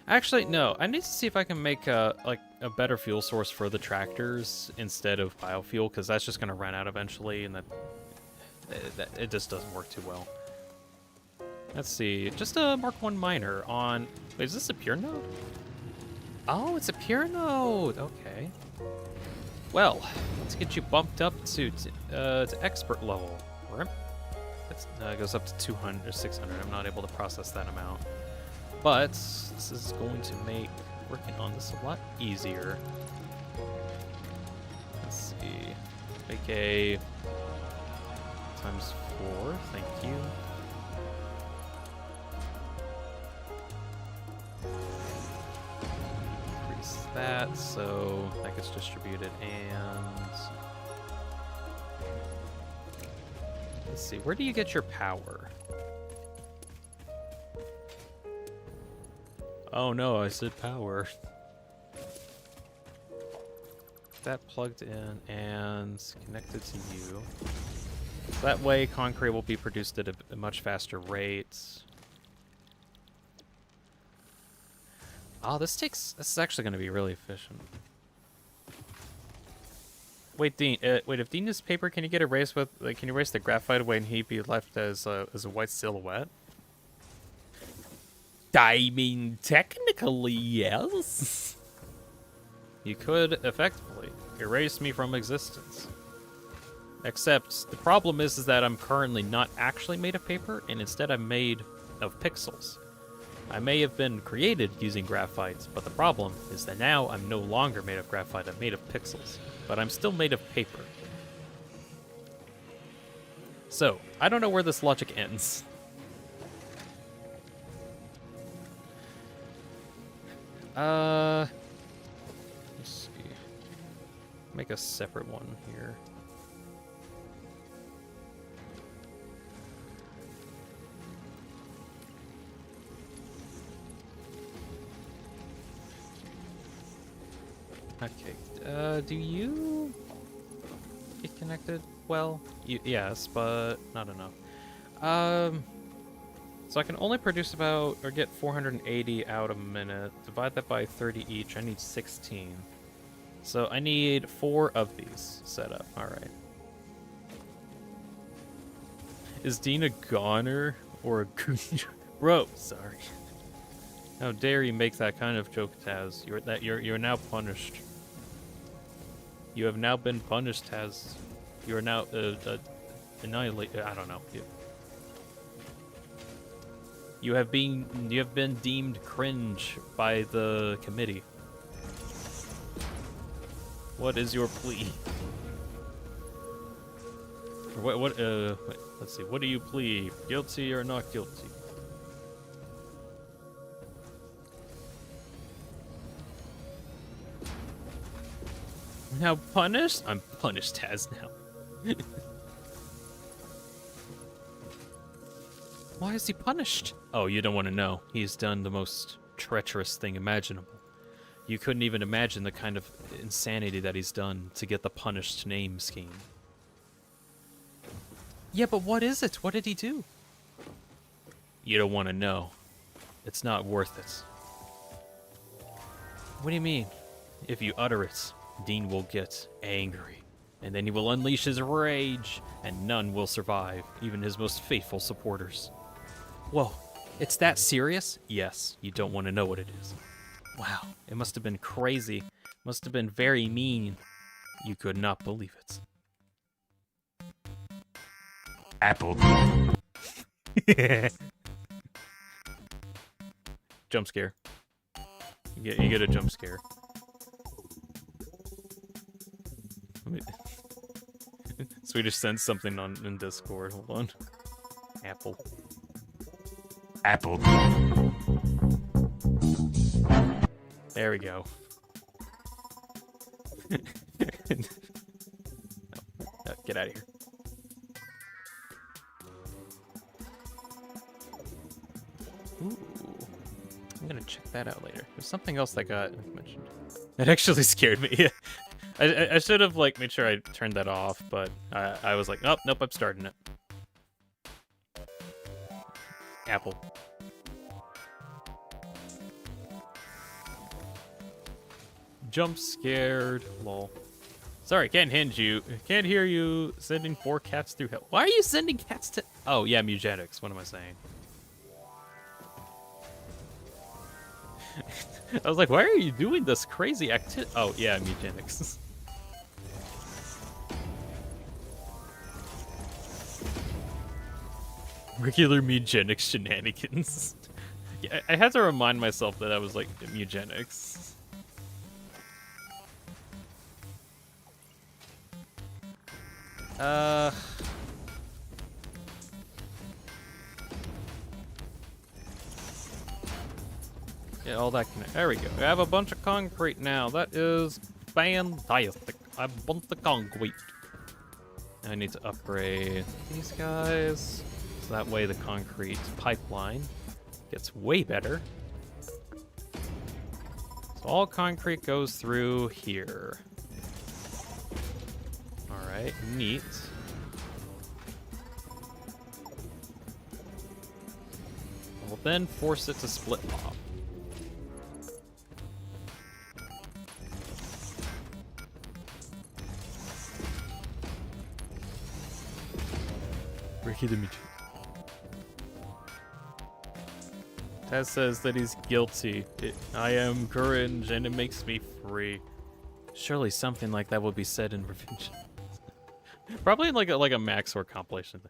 Actually, no. I need to see if I can make a better fuel source for the tractors instead of biofuel, because that's just going to run out eventually, and that it just doesn't work too well. Let's see. Just a Mark 1 miner on... Wait, is this a pure node? Oh, it's a pure node. Okay. Well, let's get you bumped up to expert level. That goes up to 200 or 600. I'm not able to process that amount. But this is going to make working on this a lot easier. Let's see. Make a ×4. Thank you. Increase that so that gets distributed, and let's see. Where do you get your power? Oh no, I said power. That plugged in and connected to you. That way concrete will be produced at a much faster rate. Oh, this is actually going to be really efficient. Wait, Dean. Wait, if Dean is paper, can you get erased with? Can you erase the graphite away and he be left as a white silhouette? I mean, technically, yes. You could effectively erase me from existence. Except the problem is that I'm currently not actually made of paper, and instead I'm made of pixels. I may have been created using graphite, but the problem is that now I'm no longer made of graphite, I'm made of pixels. But I'm still made of paper. So, I don't know where this logic ends. Let's see. Make a separate one here. Okay, Do you get connected? Well, yes, but not enough. So I can only produce about, or get 480 out a minute. Divide that by 30 each. I need 16. So I need 4 of these set up. All right. Is Dean a goner or a goon? Bro, sorry. How dare you make that kind of joke, Taz? You're now punished. You have now been punished, Taz. You are now annihilated. I don't know. You have been deemed cringe by the committee. What is your plea? Wait, let's see. What do you plead? Guilty or not guilty? Now punished? I'm punished, Taz, now. Why is he punished? Oh, you don't want to know. He's done the most treacherous thing imaginable. You couldn't even imagine the kind of insanity that he's done to get the punished name scheme. Yeah, but what is it? What did he do? You don't want to know. It's not worth it. What do you mean? If you utter it, Dean will get angry, and then he will unleash his rage, and none will survive, even his most faithful supporters. Whoa, it's that serious? Yes, you don't want to know what it is. Wow, it must have been crazy. Must have been very mean. You could not believe it. Apple. Jump scare. You get a jump scare. Swedish sends something in Discord. Hold on. Apple. Apple. There we go. No, get out of here. Ooh. I'm gonna check that out later. There's something else that got mentioned. That actually scared me. I should have made sure I turned that off, but I was like, oh, nope, I'm starting it. Apple. Jump scared. Lol. Sorry, can't hinge you. Can't hear you sending 4 cats through hell. Why are you sending cats to... Oh, yeah, Mugenics. What am I saying? I was like, why are you doing this crazy activity? Oh, yeah, Mugenics. Regular Mugenics shenanigans. Yeah, I had to remind myself that I was like Mugenics. Yeah, all that connect. There we go. I have a bunch of concrete now. That is fantastic. I have a bunch of concrete. I need to upgrade these guys. So that way the concrete pipeline gets way better. So all concrete goes through here. Alright, neat. We'll then force it to split off. Taz says that he's guilty. I am cringe and it makes me free. Surely something like that would be said in Revenge. Probably like a Maxor compilation.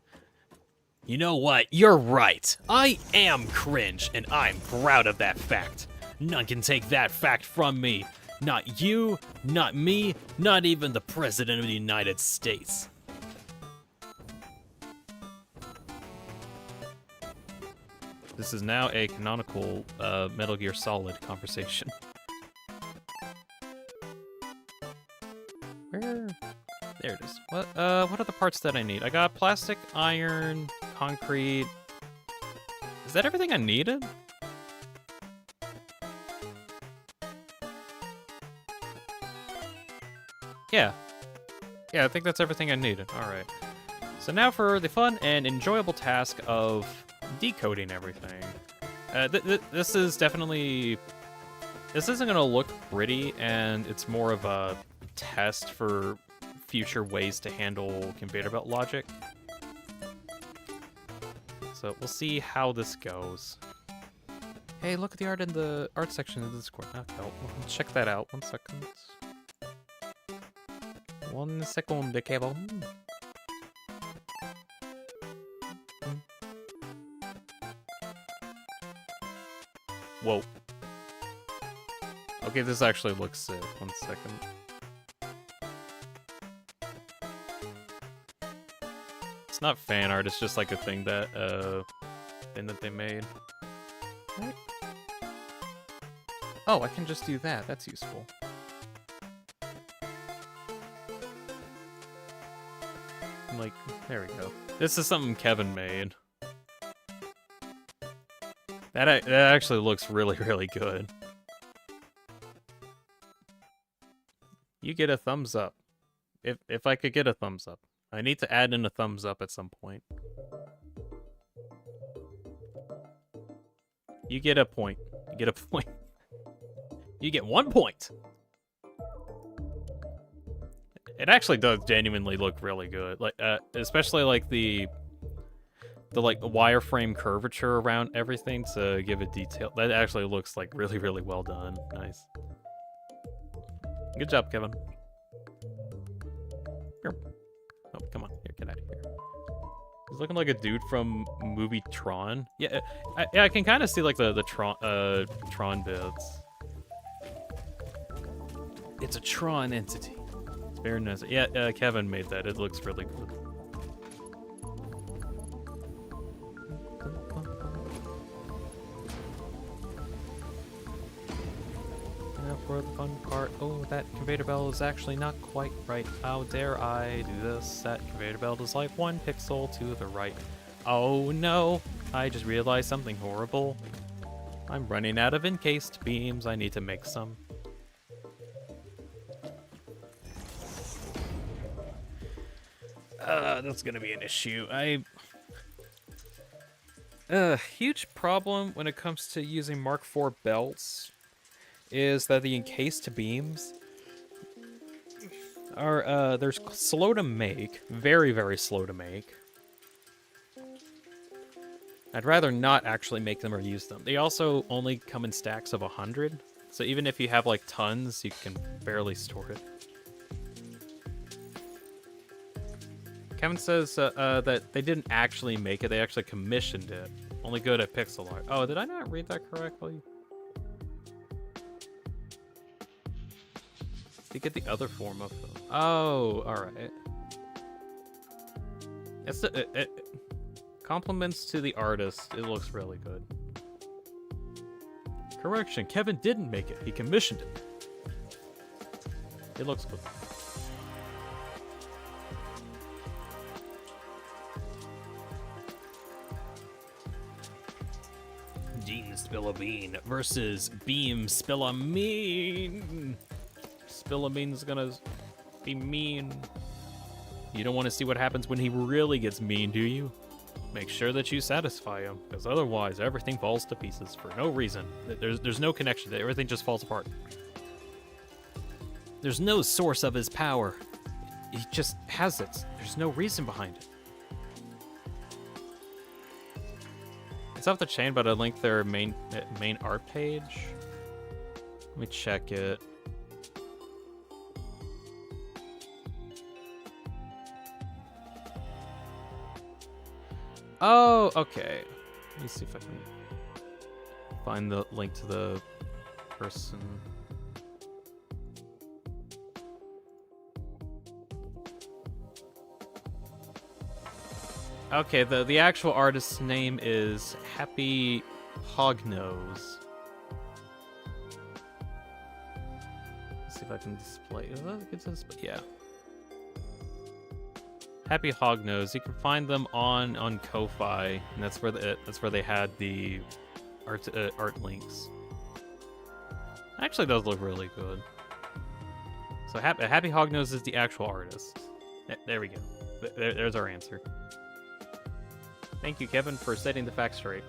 You know what? You're right. I am cringe, and I'm proud of that fact. None can take that fact from me. Not you, not me, not even the President of the United States. This is now a canonical Metal Gear Solid conversation. Where? There it is. What are the parts that I need? I got plastic, iron, concrete. Is that everything I needed? Yeah. Yeah, I think that's everything I needed. All right. So now for the fun and enjoyable task of decoding everything. This is definitely... This isn't going to look pretty, and it's more of a test for future ways to handle conveyor belt logic. So we'll see how this goes. Hey, look at the art in the art section of the Discord. Okay, well, check that out. 1 second. 1 second, cable. Whoa. Okay, this actually looks sick. 1 second. It's not fan art, it's just like a thing that they made. What? Oh, I can just do that. That's useful. Like, there we go. This is something Kevin made. That actually looks really, really good. You get a thumbs up. If I could get a thumbs up. I need to add in a thumbs up at some point. You get a point. You get a point. You get 1 point. It actually does genuinely look really good. Like, especially like the like wireframe curvature around everything to give it detail. That actually looks like really, really well done. Nice. Good job, Kevin. Here. Oh, come on. Here, get out of here. He's looking like a dude from movie Tron. Yeah, I can kind of see like the Tron bits. It's a Tron entity. It's very nice. Yeah, Kevin made that. It looks really good. For the fun part. Oh, that conveyor belt is actually not quite right. How dare I do this? That conveyor belt is like 1 pixel to the right. Oh no! I just realized something horrible. I'm running out of encased beams. I need to make some. That's gonna be an issue. Huge problem when it comes to using Mark IV belts is that the encased beams are they're slow to make, very, very slow to make. I'd rather not actually make them or use them. They also only come in stacks of 100, so even if you have like tons, you can barely store it. Kevin says that they didn't actually make it, they actually commissioned it. Only good at pixel art. Oh, did I not read that correctly? To get the other form of them. Oh, alright. It's compliments to the artist. It looks really good. Correction, Kevin didn't make it. He commissioned it. It looks good. Deanspillabean versus Deanspillabean. Spillabean's gonna be mean. You don't want to see what happens when he really gets mean, do you? Make sure that you satisfy him, because otherwise everything falls to pieces for no reason. There's no connection. Everything just falls apart. There's no source of his power. He just has it. There's no reason behind it. It's off the chain, but I linked their main art page. Let me check it. Oh, okay. Let me see if I can find the link to the person. Okay, the actual artist's name is Happy Hognose. Let's see if I can display. Yeah. Happy Hognose. You can find them on Ko-Fi, and that's where they had the art links. Actually, does look really good. So Happy Hognose is the actual artist. There we go. There's our answer. Thank you, Kevin, for setting the facts straight.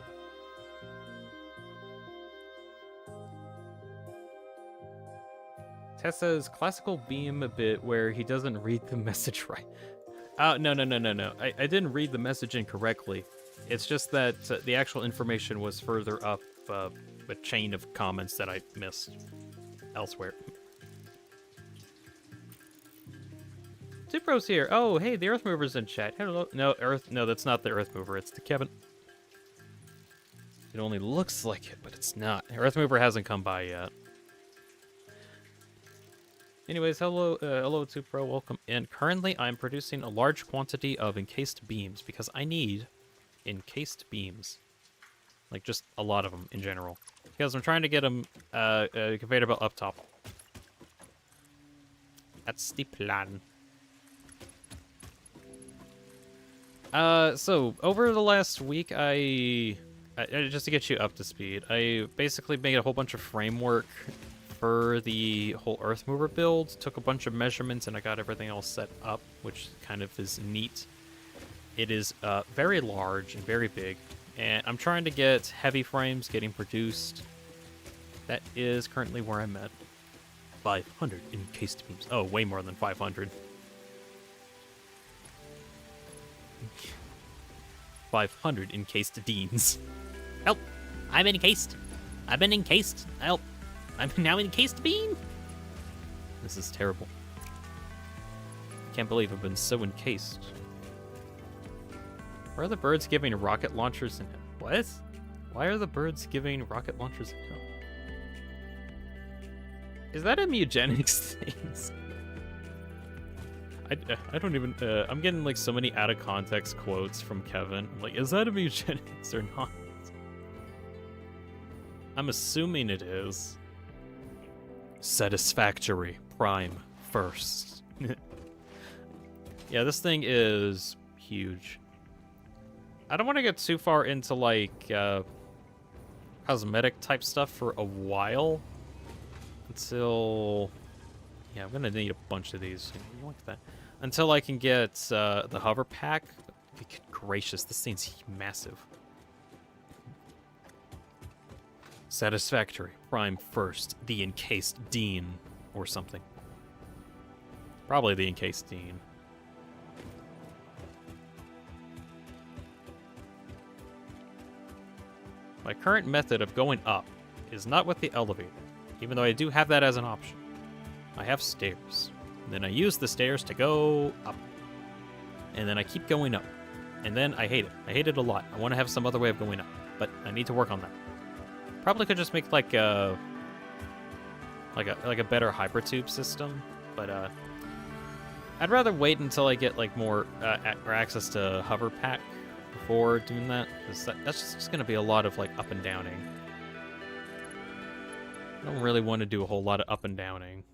Tessa's classical beam a bit where he doesn't read the message right. No. I didn't read the message incorrectly. It's just that the actual information was further up a chain of comments that I missed elsewhere. Tupro's here. Oh, hey, the Earthmover's in chat. Hello. No, that's not the Earthmover. It's the Kevin. It only looks like it, but it's not. Earthmover hasn't come by yet. Anyways, hello Tupro, welcome in. Currently, I'm producing a large quantity of encased beams because I need encased beams. Like, just a lot of them in general. Because I'm trying to get them conveyor belt up top. That's the plan. So, over the last week, just to get you up to speed, I basically made a whole bunch of framework for the whole Earthmover build, took a bunch of measurements, and I got everything all set up, which kind of is neat. It is very large and very big, and I'm trying to get heavy frames getting produced. That is currently where I'm at. 500 encased beams. Oh, way more than 500. 500 encased deans. Help! I'm encased. I've been encased. Help! I'm now encased beam. This is terrible. Can't believe I've been so encased. Why are the birds giving rocket launchers in hell? What? Why are the birds giving rocket launchers in hell? Is that a eugenics thing? I don't even, I'm getting like so many out of context quotes from Kevin. I'm like, is that a eugenics or not? I'm assuming it is. Satisfactory Prime first. Yeah, this thing is huge. I don't want to get too far into like cosmetic type stuff for a while until, yeah, I'm gonna need a bunch of these. Look at that. Until I can get the hover pack. Good gracious, this thing's massive. Satisfactory Prime first, the encased Dean, or something. Probably the encased Dean. My current method of going up is not with the elevator, even though I do have that as an option. I have stairs, and then I use the stairs to go up, and then I keep going up, and then I hate it. I hate it a lot. I want to have some other way of going up, but I need to work on that. Probably could just make like a better hypertube system, but I'd rather wait until I get like more or access to hover pack before doing that, because that's just gonna be a lot of like up and downing. I don't really want to do a whole lot of up and downing.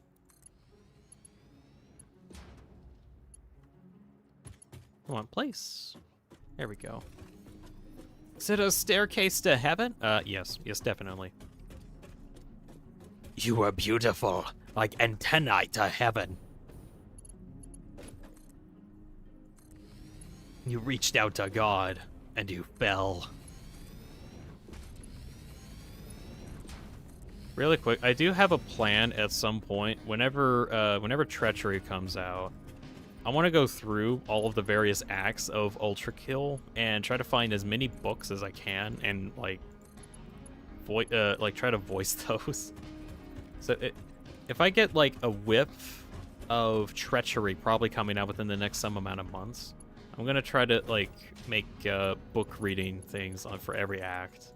I want place. There we go. Is it a staircase to heaven? Yes, definitely. You are beautiful, like antennae to heaven. You reached out to God, and you fell. Really quick, I do have a plan at some point. Whenever Treachery comes out, I want to go through all of the various acts of Ultra Kill and try to find as many books as I can and like try to voice those. So if I get like a whiff of Treachery probably coming out within the next some amount of months, I'm gonna try to like make book reading things for every act.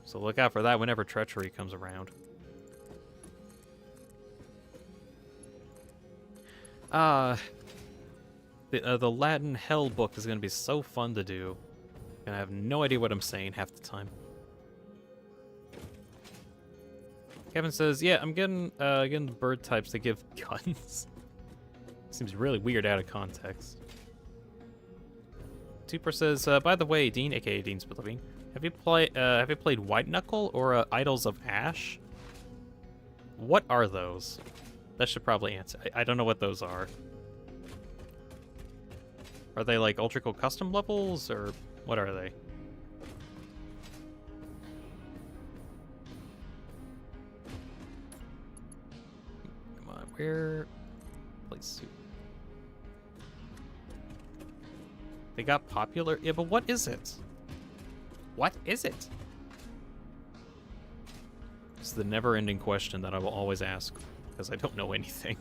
So look out for that whenever Treachery comes around. The Latin Hell book is going to be so fun to do. And I have no idea what I'm saying half the time. Kevin says, yeah, I'm getting the bird types that give guns. Seems really weird out of context. Tuper says, by the way, Dean, aka Deanspillabean, have you played White Knuckle or Idols of Ash? What are those? That should probably answer. I don't know what those are. Are they like Ultra Cool custom levels, or what are they? Come on, where? Place suit. They got popular? Yeah, but what is it? What is it? It's the never-ending question that I will always ask, because I don't know anything.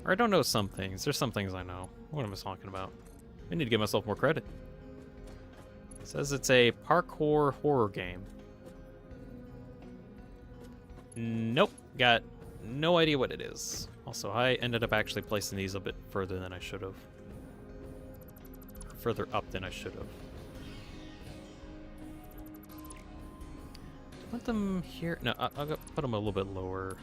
Or I don't know some things. There's some things I know. What am I talking about? I need to give myself more credit. It says it's a parkour horror game. Nope. Got no idea what it is. Also, I ended up actually placing these a bit further than I should have. Further up than I should have. Put them here. No, I'll go put them a little bit lower.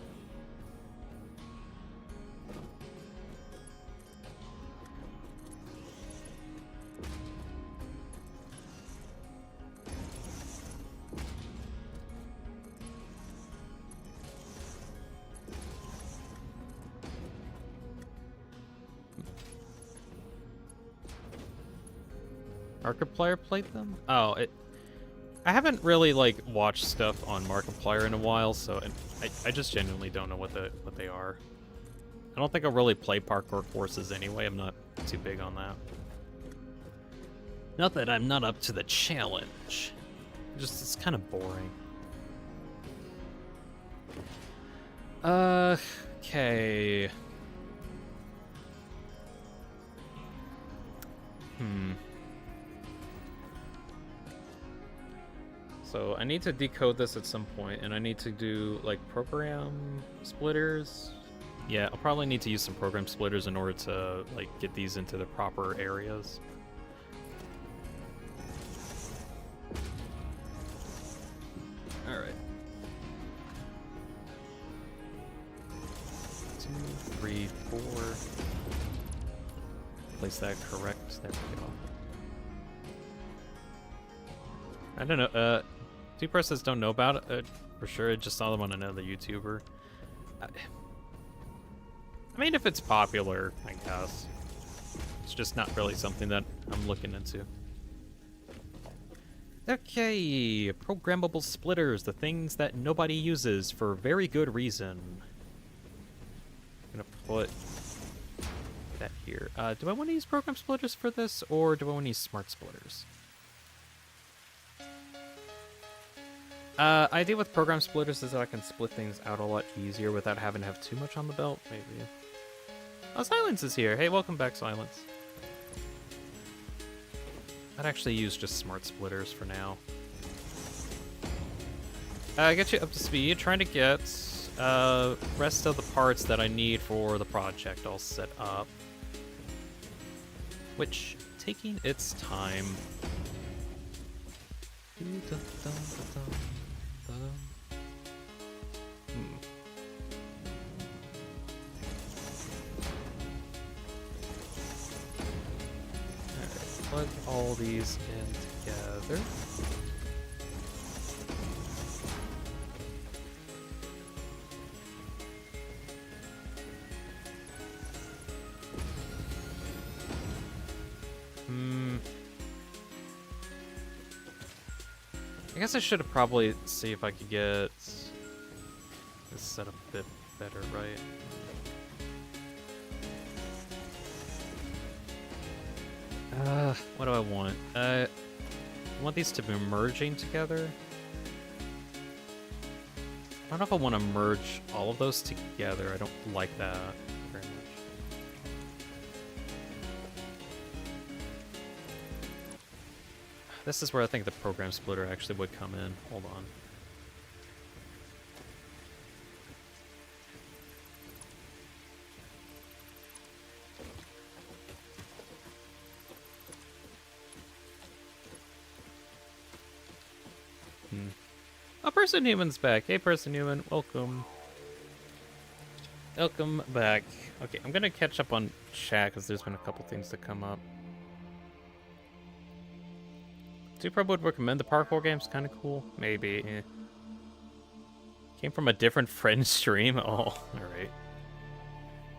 Markiplier played them? Oh, I haven't really like watched stuff on Markiplier in a while, so I just genuinely don't know what they are. I don't think I'll really play parkour courses anyway. I'm not too big on that. Not that I'm not up to the challenge. Just it's kind of boring. Okay. So I need to decode this at some point, and I need to do like program splitters. Yeah, I'll probably need to use some program splitters in order to like get these into the proper areas. All right. 2, 3, 4. Place that correct. There we go. I don't know. Two persons don't know about it for sure. I just saw them on another YouTuber. I mean, if it's popular, I guess. It's just not really something that I'm looking into. Okay, programmable splitters, the things that nobody uses for very good reason. I'm gonna put that here. Do I want to use program splitters for this, or do I want to use smart splitters? Idea with program splitters is that I can split things out a lot easier without having to have too much on the belt, maybe. Oh, Silence is here. Hey, welcome back, Silence. I'd actually use just smart splitters for now. Get you up to speed, trying to get rest of the parts that I need for the project all set up. Which, taking its time. Alright, plug all these in together. I guess I should have probably see if I could get this set up a bit better, right? What do I want? I want these to be merging together. I don't know if I want to merge all of those together. I don't like that very much. This is where I think the program splitter actually would come in. Hold on. Oh, Person Human's back. Hey, Person Human. Welcome. Welcome back. Okay, I'm gonna catch up on chat because there's been a couple things that come up. Super would recommend the parkour game's kind of cool. Maybe. Came from a different friend stream. Oh, all right.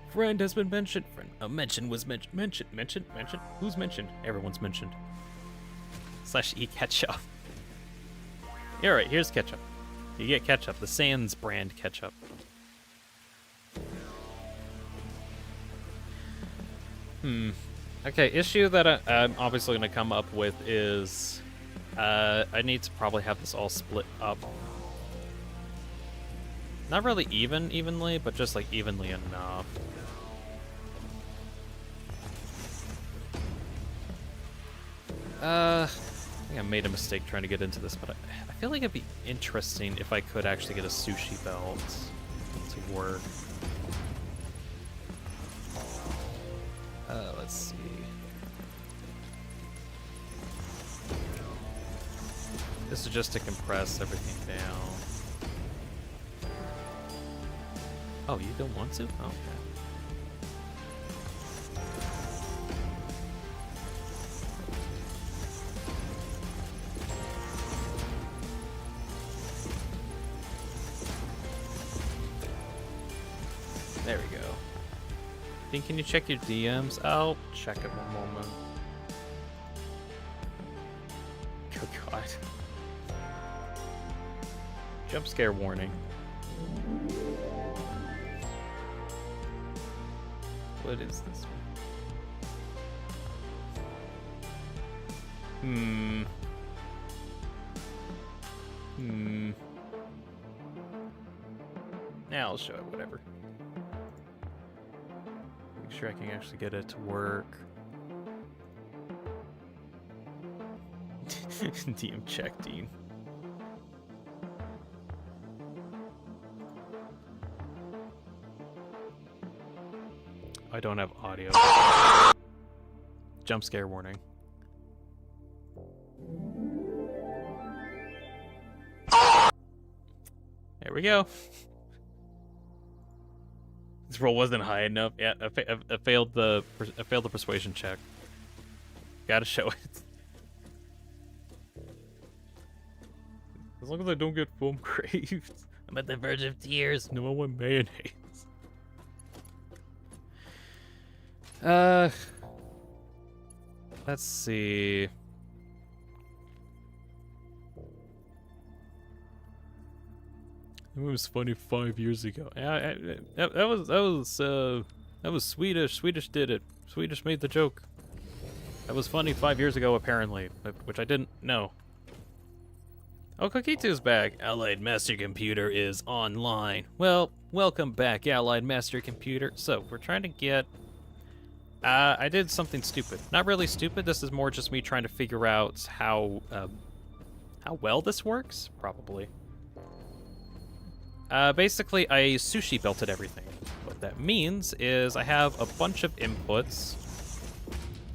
Friend has been mentioned. Friend, a mention was mentioned. Mentioned. Who's mentioned? Everyone's mentioned. /e ketchup. Yeah, right. Here's ketchup. You get ketchup. The Sans brand ketchup. Okay, issue that I'm obviously going to come up with is I need to probably have this all split up. Not really evenly, but just like evenly enough. I think I made a mistake trying to get into this, but I feel like it'd be interesting if I could actually get a sushi belt to work. Let's see. This is just to compress everything down. Oh, you don't want to? Oh, okay. There we go. Dean, can you check your DMs? I'll check it one moment. Oh god. Jump scare warning. What is this one? Yeah, I'll show it, whatever. Make sure I can actually get it to work. DM check, Dean. I don't have audio. Jump scare warning. There we go. This roll wasn't high enough. Yeah, I failed the persuasion check. Gotta show it. As long as I don't get foam craved. I'm at the verge of tears. No, I want mayonnaise. Let's see. It was funny 5 years ago. That was Swedish. Swedish did it. Swedish made the joke. That was funny 5 years ago, apparently, which I didn't know. Oh, Cookie2's back. Allied Master Computer is online. Well, welcome back, Allied Master Computer. So, we're trying to get... I did something stupid. Not really stupid, this is more just me trying to figure out how well this works, probably. Basically, I sushi belted everything. What that means is I have a bunch of inputs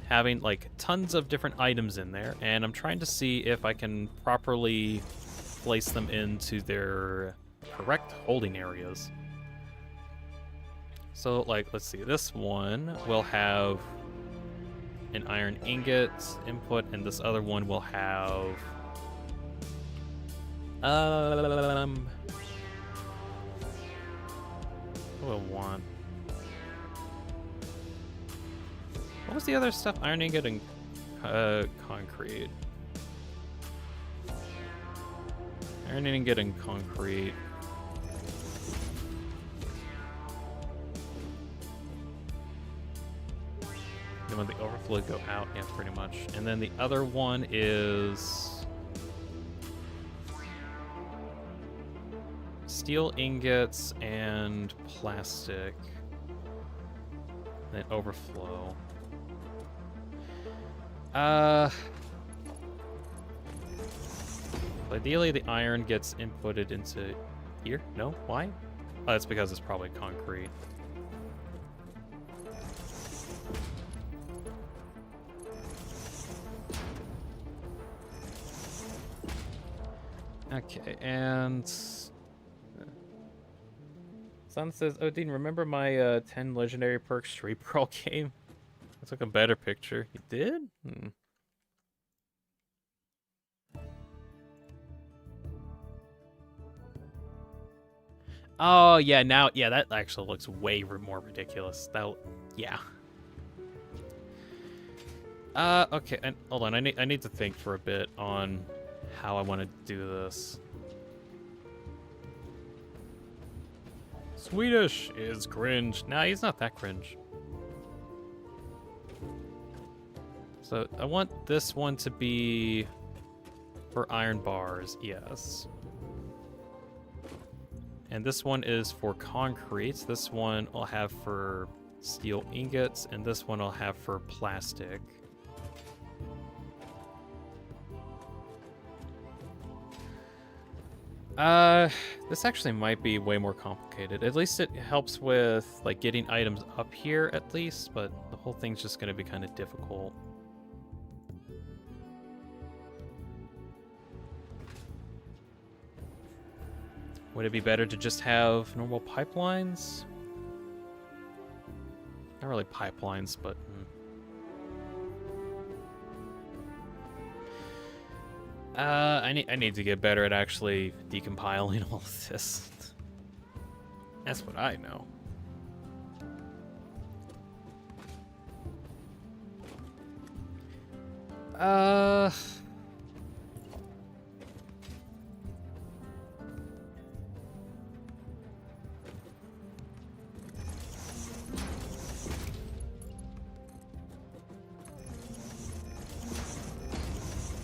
having like tons of different items in there, and I'm trying to see if I can properly place them into their correct holding areas. So, like, let's see, this one will have an iron ingot input, and this other one will have what do I want? What was the other stuff? Iron ingot and concrete. Iron ingot and concrete. Then when the overflow go out, yeah, pretty much. And then the other one is steel ingots and plastic. Then overflow. Ideally, the iron gets inputted into here. No? Why? Oh, that's because it's probably concrete. Okay, and Sun says, "Oh, Dean, remember my 10 legendary perks Street Brawl game? I took a better picture. You did? Hmm. Oh, yeah, now, yeah, that actually looks way more ridiculous. Yeah. Okay, and hold on, I need to think for a bit on how I want to do this. Swedish is cringe. Nah, he's not that cringe. So I want this one to be for iron bars, yes. And this one is for concrete. This one I'll have for steel ingots, and this one I'll have for plastic. This actually might be way more complicated. At least it helps with, like, getting items up here, at least, but the whole thing's just gonna be kind of difficult. Would it be better to just have normal pipelines? Not really pipelines, but... I need to get better at actually decompiling all of this. That's what I know.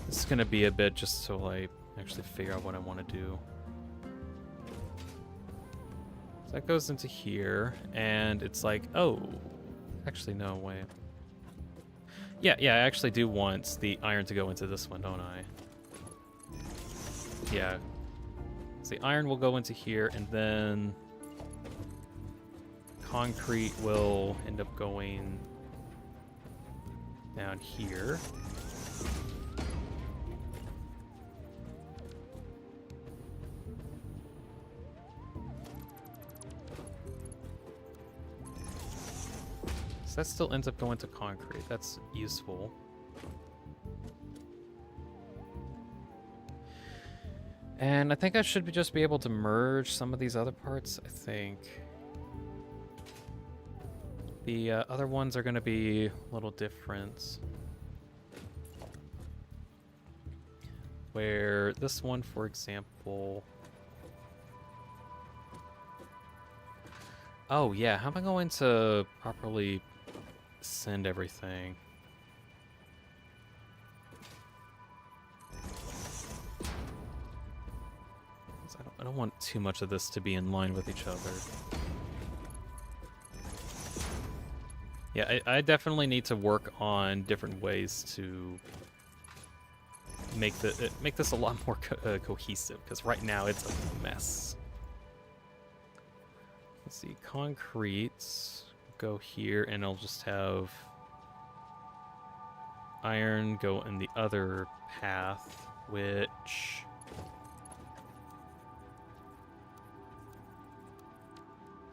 It's gonna be a bit just so I actually figure out what I want to do. So that goes into here, and it's like, oh, actually no way. Yeah, I actually do want the iron to go into this one, don't I? Yeah. So the iron will go into here, and then concrete will end up going down here. That still ends up going to concrete. That's useful. And I think I should just be able to merge some of these other parts, I think. The other ones are going to be a little different. Where this one, for example... Oh, yeah. How am I going to properly... send everything? I don't want too much of this to be in line with each other. Yeah, I definitely need to work on different ways to make this a lot more cohesive, because right now it's a mess. Let's see, concrete. Go here, and I'll just have iron go in the other path, which...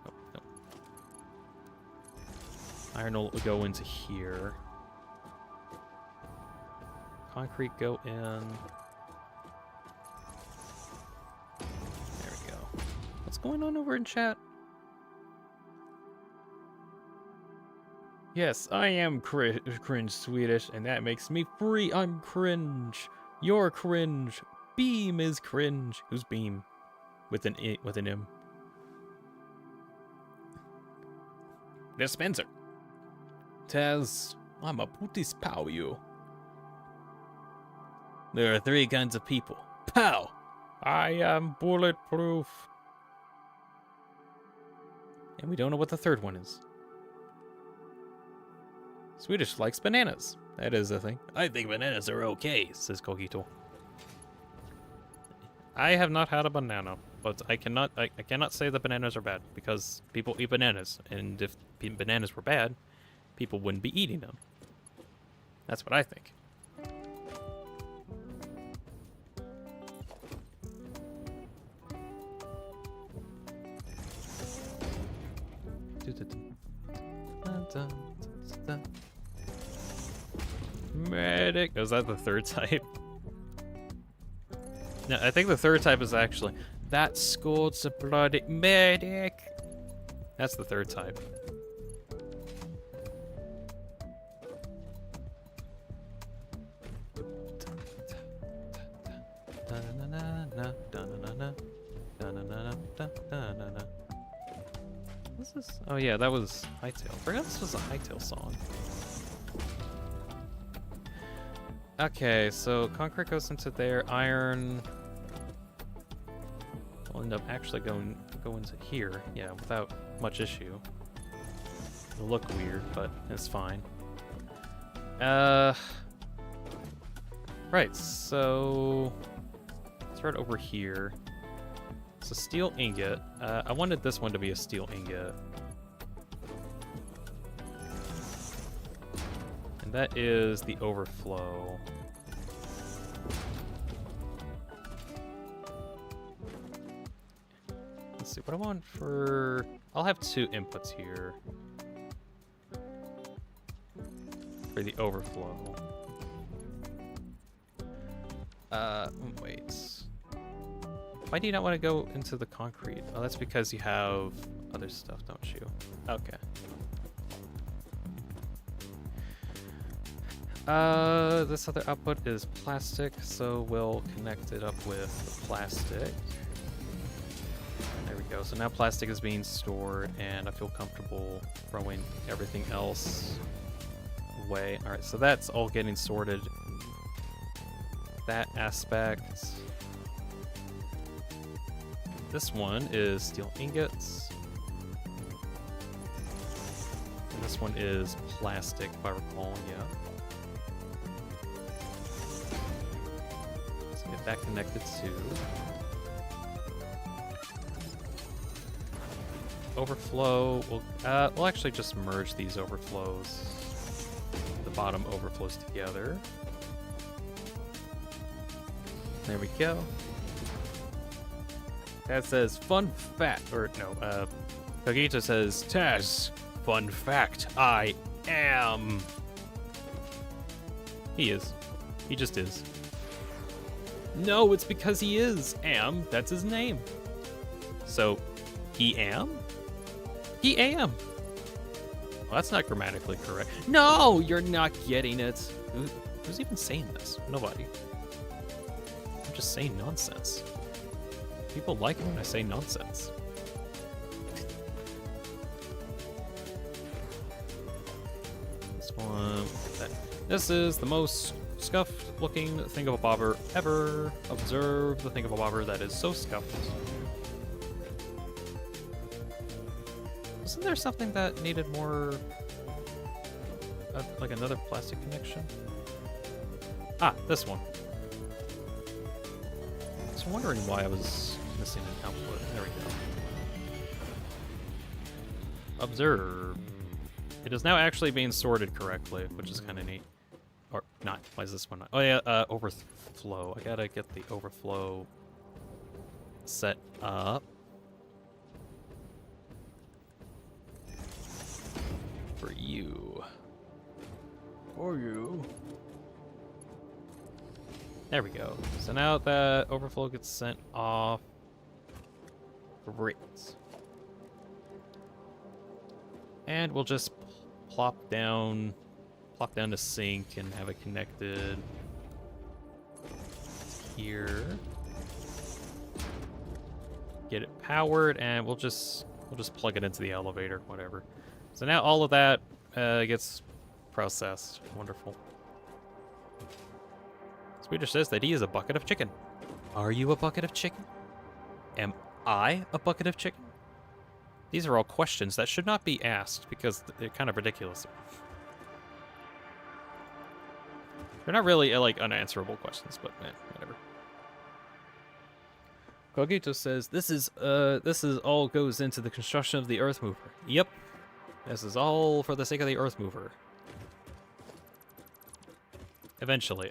Oh, no. Iron will go into here. Concrete go in. There we go. What's going on over in chat? Yes, I am cringe Swedish, and that makes me free. I'm cringe. You're cringe. Beam is cringe. Who's Beam? With an M. Dispenser. Taz, I'm a booty pow you. There are 3 kinds of people. Pow! I am bulletproof. And we don't know what the third one is. Swedish likes bananas. That is a thing. I think bananas are okay, says Cogito. I have not had a banana, but I cannot say that bananas are bad, because people eat bananas, and if bananas were bad, people wouldn't be eating them. That's what I think. Medic. Was that the third type? No, I think the third type is actually... That scold's a bloody medic. That's the third type. What's this? Oh yeah, that was Hightail. I forgot this was a Hightail song. Okay, so concrete goes into there. Iron will end up actually go into here. Yeah, without much issue. It'll look weird, but it's fine. Right, so start over here. It's a steel ingot. I wanted this one to be a steel ingot. And that is the overflow. Let's see, what I want for... I'll have 2 inputs here. For the overflow. Wait. Why do you not want to go into the concrete? Oh, that's because you have other stuff, don't you? Okay. This other output is plastic, so we'll connect it up with the plastic. There we go. So now plastic is being stored, and I feel comfortable throwing everything else away. All right, so that's all getting sorted. That aspect. This one is steel ingots. And this one is plastic, if I recall, yeah. Let's get that connected to overflow. We'll actually just merge these overflows. The bottom overflows together. There we go. That says fun fact, or no, Kagita says, Taz, fun fact, I am. He is. He just is. No, it's because he is. Am, that's his name. So, he am? He am. Well, that's not grammatically correct. No, you're not getting it. Who's even saying this? Nobody. I'm just saying nonsense. People like it when I say nonsense. This one. This is the most scuffed looking thingamabobber ever. Observe the thingamabobber that is so scuffed. Wasn't there something that needed more... like another plastic connection? Ah, this one. I was wondering why I was missing an output. There we go. Observe. It is now actually being sorted correctly, which is kind of neat. Or not. Why is this one not? Oh yeah, overflow. I gotta get the overflow set up. For you. For you. There we go. So now that overflow gets sent off. Great. And we'll just plop down to sync and have it connected here. Get it powered, and we'll just plug it into the elevator, whatever. So now all of that gets processed. Wonderful. Swedish says that he is a bucket of chicken. Are you a bucket of chicken? Am I a bucket of chicken? These are all questions that should not be asked because they're kind of ridiculous. They're not really like unanswerable questions, but whatever. Kogito says this is all goes into the construction of the Earthmover. Yep. This is all for the sake of the Earthmover. Eventually.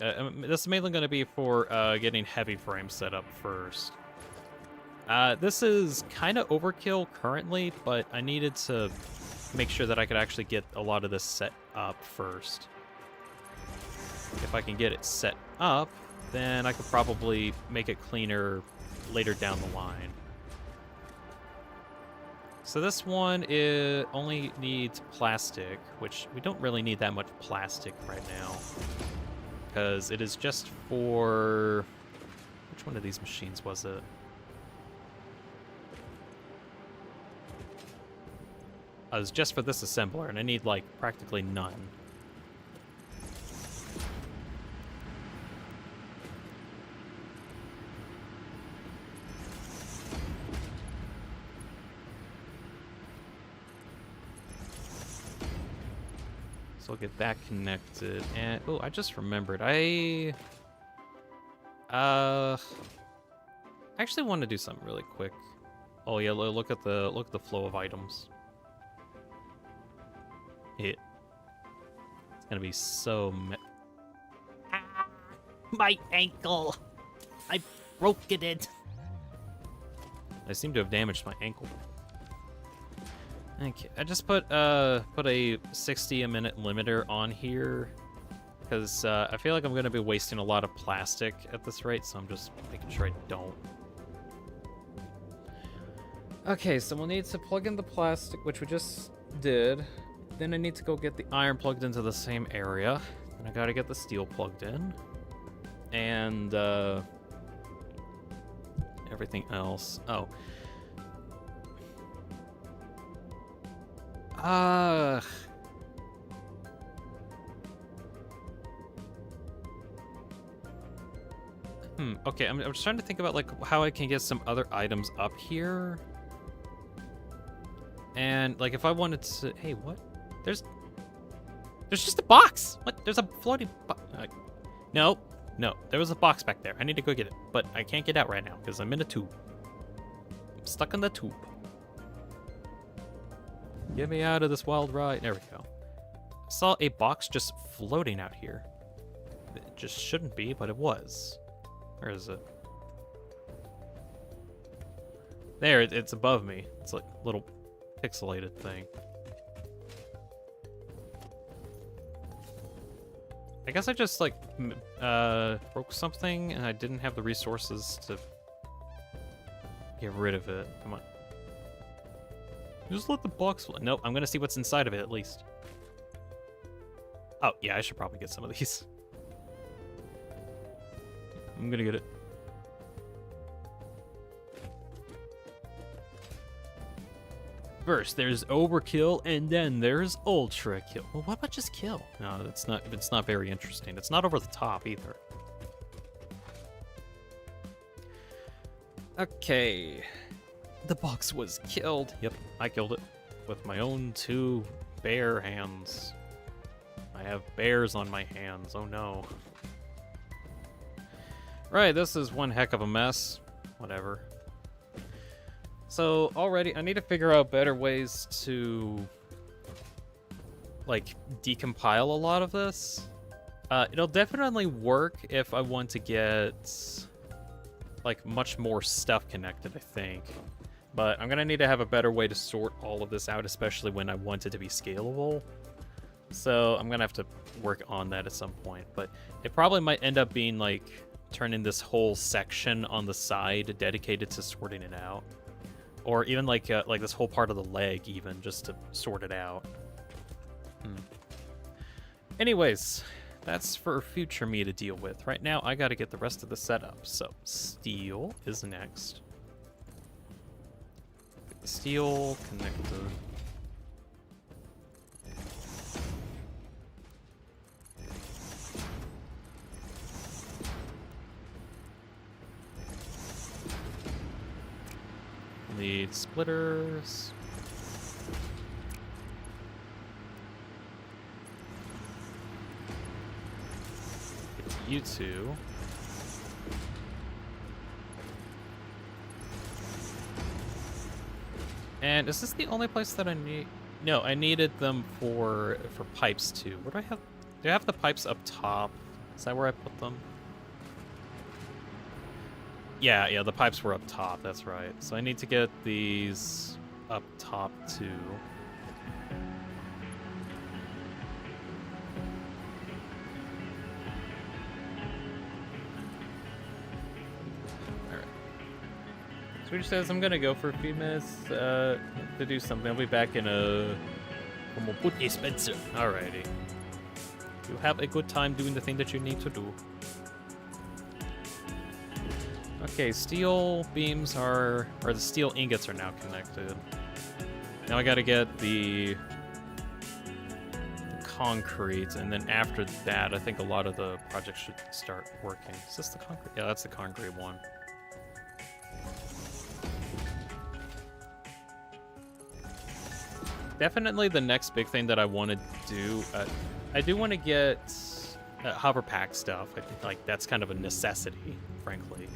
This is mainly going to be for getting heavy frame set up first. This is kind of overkill currently, but I needed to make sure that I could actually get a lot of this set up first. If I can get it set up, then I could probably make it cleaner later down the line. So this one only needs plastic, which we don't really need that much plastic right now, because it is just for... Which one of these machines was it? It was just for this assembler, and I need, like, practically none. So I'll get that connected. And oh, I just remembered. I actually want to do something really quick. Oh yeah, look at the flow of items. It's gonna be so. My ankle! I broken it. I seem to have damaged my ankle. Okay, I just put a 60 a minute limiter on here because I feel like I'm gonna be wasting a lot of plastic at this rate, so I'm just making sure I don't. Okay, so we'll need to plug in the plastic, which we just did. Then I need to go get the iron plugged into the same area. Then I gotta get the steel plugged in. And everything else. Oh. Okay, I'm just trying to think about like how I can get some other items up here. And like if I wanted to, hey, what? There's just a box. What? There's a floating box. No, there was a box back there. I need to go get it, but I can't get out right now because I'm in a tube. I'm stuck in the tube. Get me out of this wild ride. There we go. I saw a box just floating out here. It just shouldn't be, but it was. Where is it? There, it's above me. It's like a little pixelated thing. I guess I just like broke something and I didn't have the resources to get rid of it. Come on. Just let the box fly. Nope, I'm gonna see what's inside of it at least. Oh, yeah, I should probably get some of these. I'm gonna get it. First, there's overkill, and then there's ultra kill. Well, what about just kill? No, it's not very interesting. It's not over the top either. Okay. The box was killed. Yep, I killed it with my own 2 bare hands. I have bears on my hands. Oh no. Right, this is one heck of a mess. Whatever. So already, I need to figure out better ways to like decompile a lot of this. It'll definitely work if I want to get like much more stuff connected, I think. But I'm gonna need to have a better way to sort all of this out, especially when I want it to be scalable. So I'm gonna have to work on that at some point. But it probably might end up being like turning this whole section on the side dedicated to sorting it out, or even like this whole part of the leg, even just to sort it out. Anyways, that's for future me to deal with. Right now, I gotta get the rest of the setup. So steel is next. Steel connector. Need splitters. Get to you two. And is this the only place that I need? No, I needed them for pipes too. Where do I have? Do I have the pipes up top? Is that where I put them? Yeah, the pipes were up top. That's right. So I need to get these up top too. All right. Switch says I'm gonna go for a few minutes to do something. I'll be back in a... Como puti Spencer. Alrighty. You have a good time doing the thing that you need to do. Okay, steel beams or the steel ingots are now connected. Now I gotta get the concrete, and then after that, I think a lot of the projects should start working. Is this the concrete? Yeah, that's the concrete one. Definitely the next big thing that I want to do, I do want to get hover pack stuff. I think like that's kind of a necessity, frankly.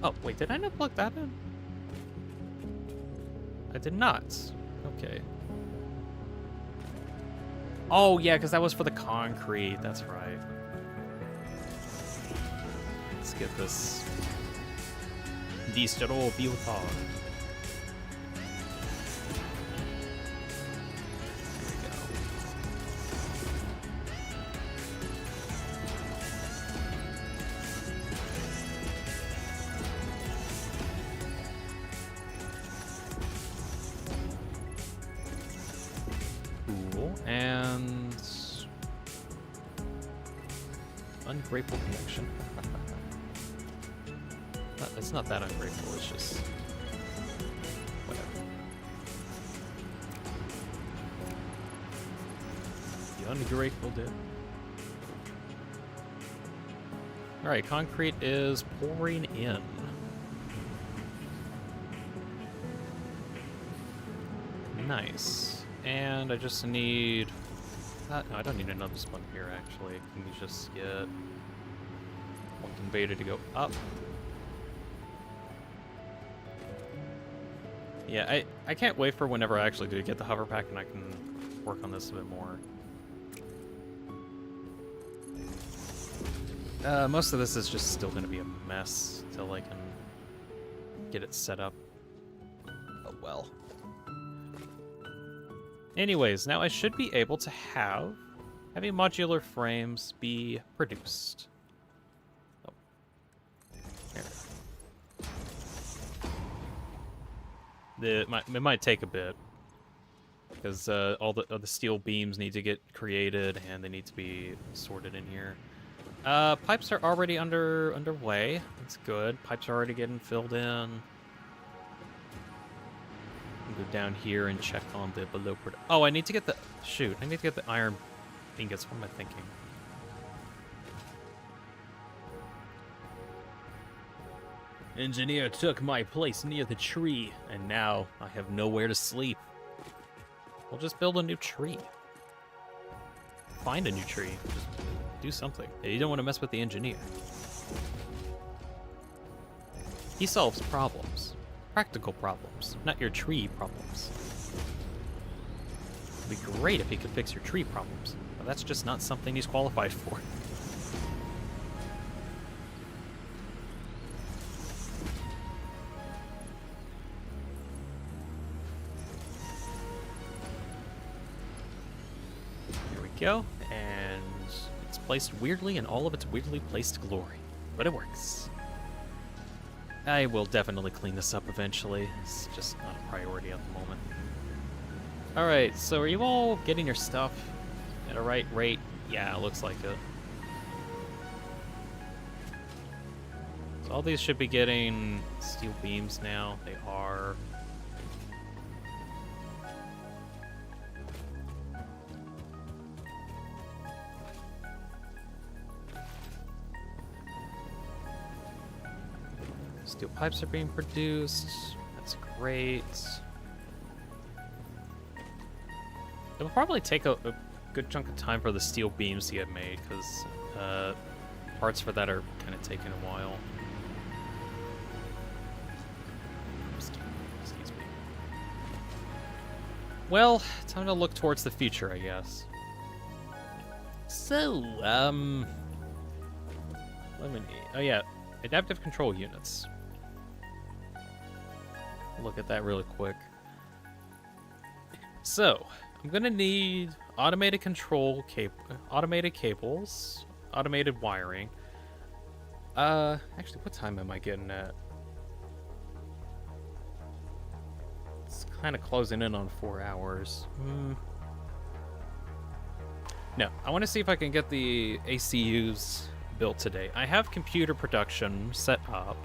Oh, wait, did I not plug that in? I did not. Okay. Oh, yeah, because that was for the concrete. That's right. Let's get this. Distributor. And ungrateful connection. It's not that ungrateful, it's just whatever. The ungrateful did. Alright, concrete is pouring in. Nice. And I just need... no, I don't need another sponge here, actually. Can we just get one conveyor to go up? Yeah, I can't wait for whenever I actually do get the hover pack and I can work on this a bit more. Most of this is just still going to be a mess till I can get it set up. Oh well. Anyways, now I should be able to have heavy modular frames be produced. Oh. There. It might take a bit because all the steel beams need to get created and they need to be sorted in here. Pipes are already underway. That's good. Pipes are already getting filled in. Go down here and check on the below. Oh, I need to get the... Shoot, I need to get the iron ingots. What am I thinking? Engineer took my place near the tree, and now I have nowhere to sleep. We'll just build a new tree. Find a new tree. Just do something. You don't want to mess with the engineer. He solves problems. Practical problems, not your tree problems. It'd be great if he could fix your tree problems, but that's just not something he's qualified for. Here we go, and it's placed weirdly in all of its weirdly placed glory, but it works. I will definitely clean this up eventually. It's just not a priority at the moment. Alright, so are you all getting your stuff at a right rate? Yeah, it looks like it. So all these should be getting steel beams now. They are. Steel pipes are being produced. That's great. It'll probably take a good chunk of time for the steel beams to get made, because parts for that are kind of taking a while. Excuse me. Well, time to look towards the future, I guess. So, let me... Oh yeah, adaptive control units. Look at that really quick. So, I'm gonna need automated control automated cables, automated wiring. Actually, what time am I getting at? Kind of closing in on 4 hours. No, I want to see if I can get the ACUs built today. I have computer production set up.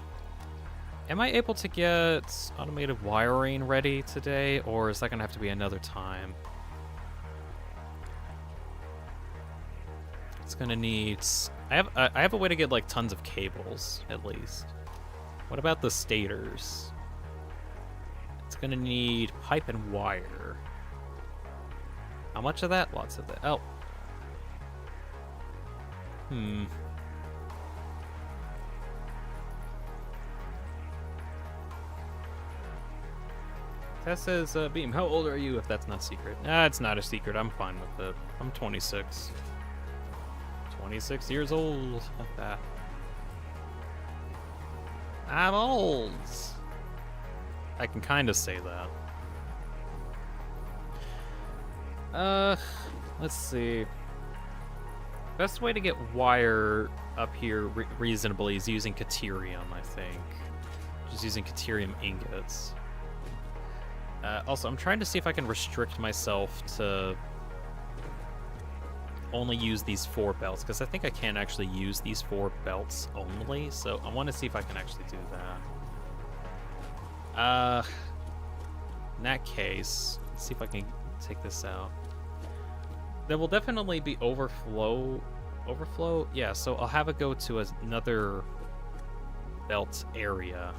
Am I able to get automated wiring ready today, or is that going to have to be another time? It's going to need... I have a way to get, like, tons of cables, at least. What about the stators? It's going to need pipe and wire. How much of that? Lots of that. Oh. Tess says, Beam, how old are you if that's not secret? It's not a secret. I'm fine with it. I'm 26. 26 years old. Like that. I'm old. I can kind of say that. Let's see. Best way to get wire up here reasonably is using Caterium, I think. Just using Caterium ingots. Also, I'm trying to see if I can restrict myself to only use these 4 belts, because I think I can actually use these 4 belts only, so I want to see if I can actually do that. In that case, let's see if I can take this out. There will definitely be overflow. Yeah, so I'll have it go to another belt area.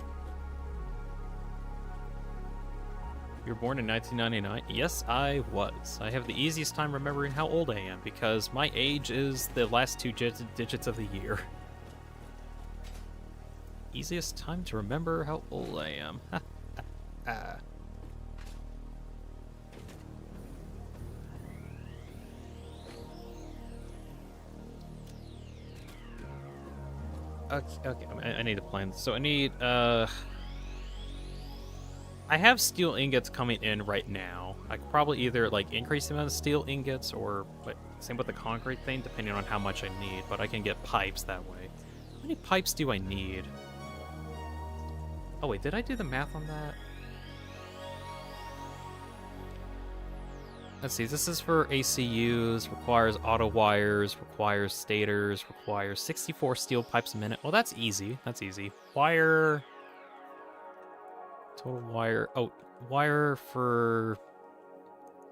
You were born in 1999? Yes, I was. I have the easiest time remembering how old I am because my age is the last 2 digits of the year. Easiest time to remember how old I am. Okay, I need a plan. So I need, I have steel ingots coming in right now. I could probably either, like, increase the amount of steel ingots or, but same with the concrete thing, depending on how much I need. But I can get pipes that way. How many pipes do I need? Oh, wait, did I do the math on that? Let's see, this is for ACUs, requires auto wires, requires stators, requires 64 steel pipes a minute. Well, that's easy. That's easy. Wire... Total wire. Oh, wire for...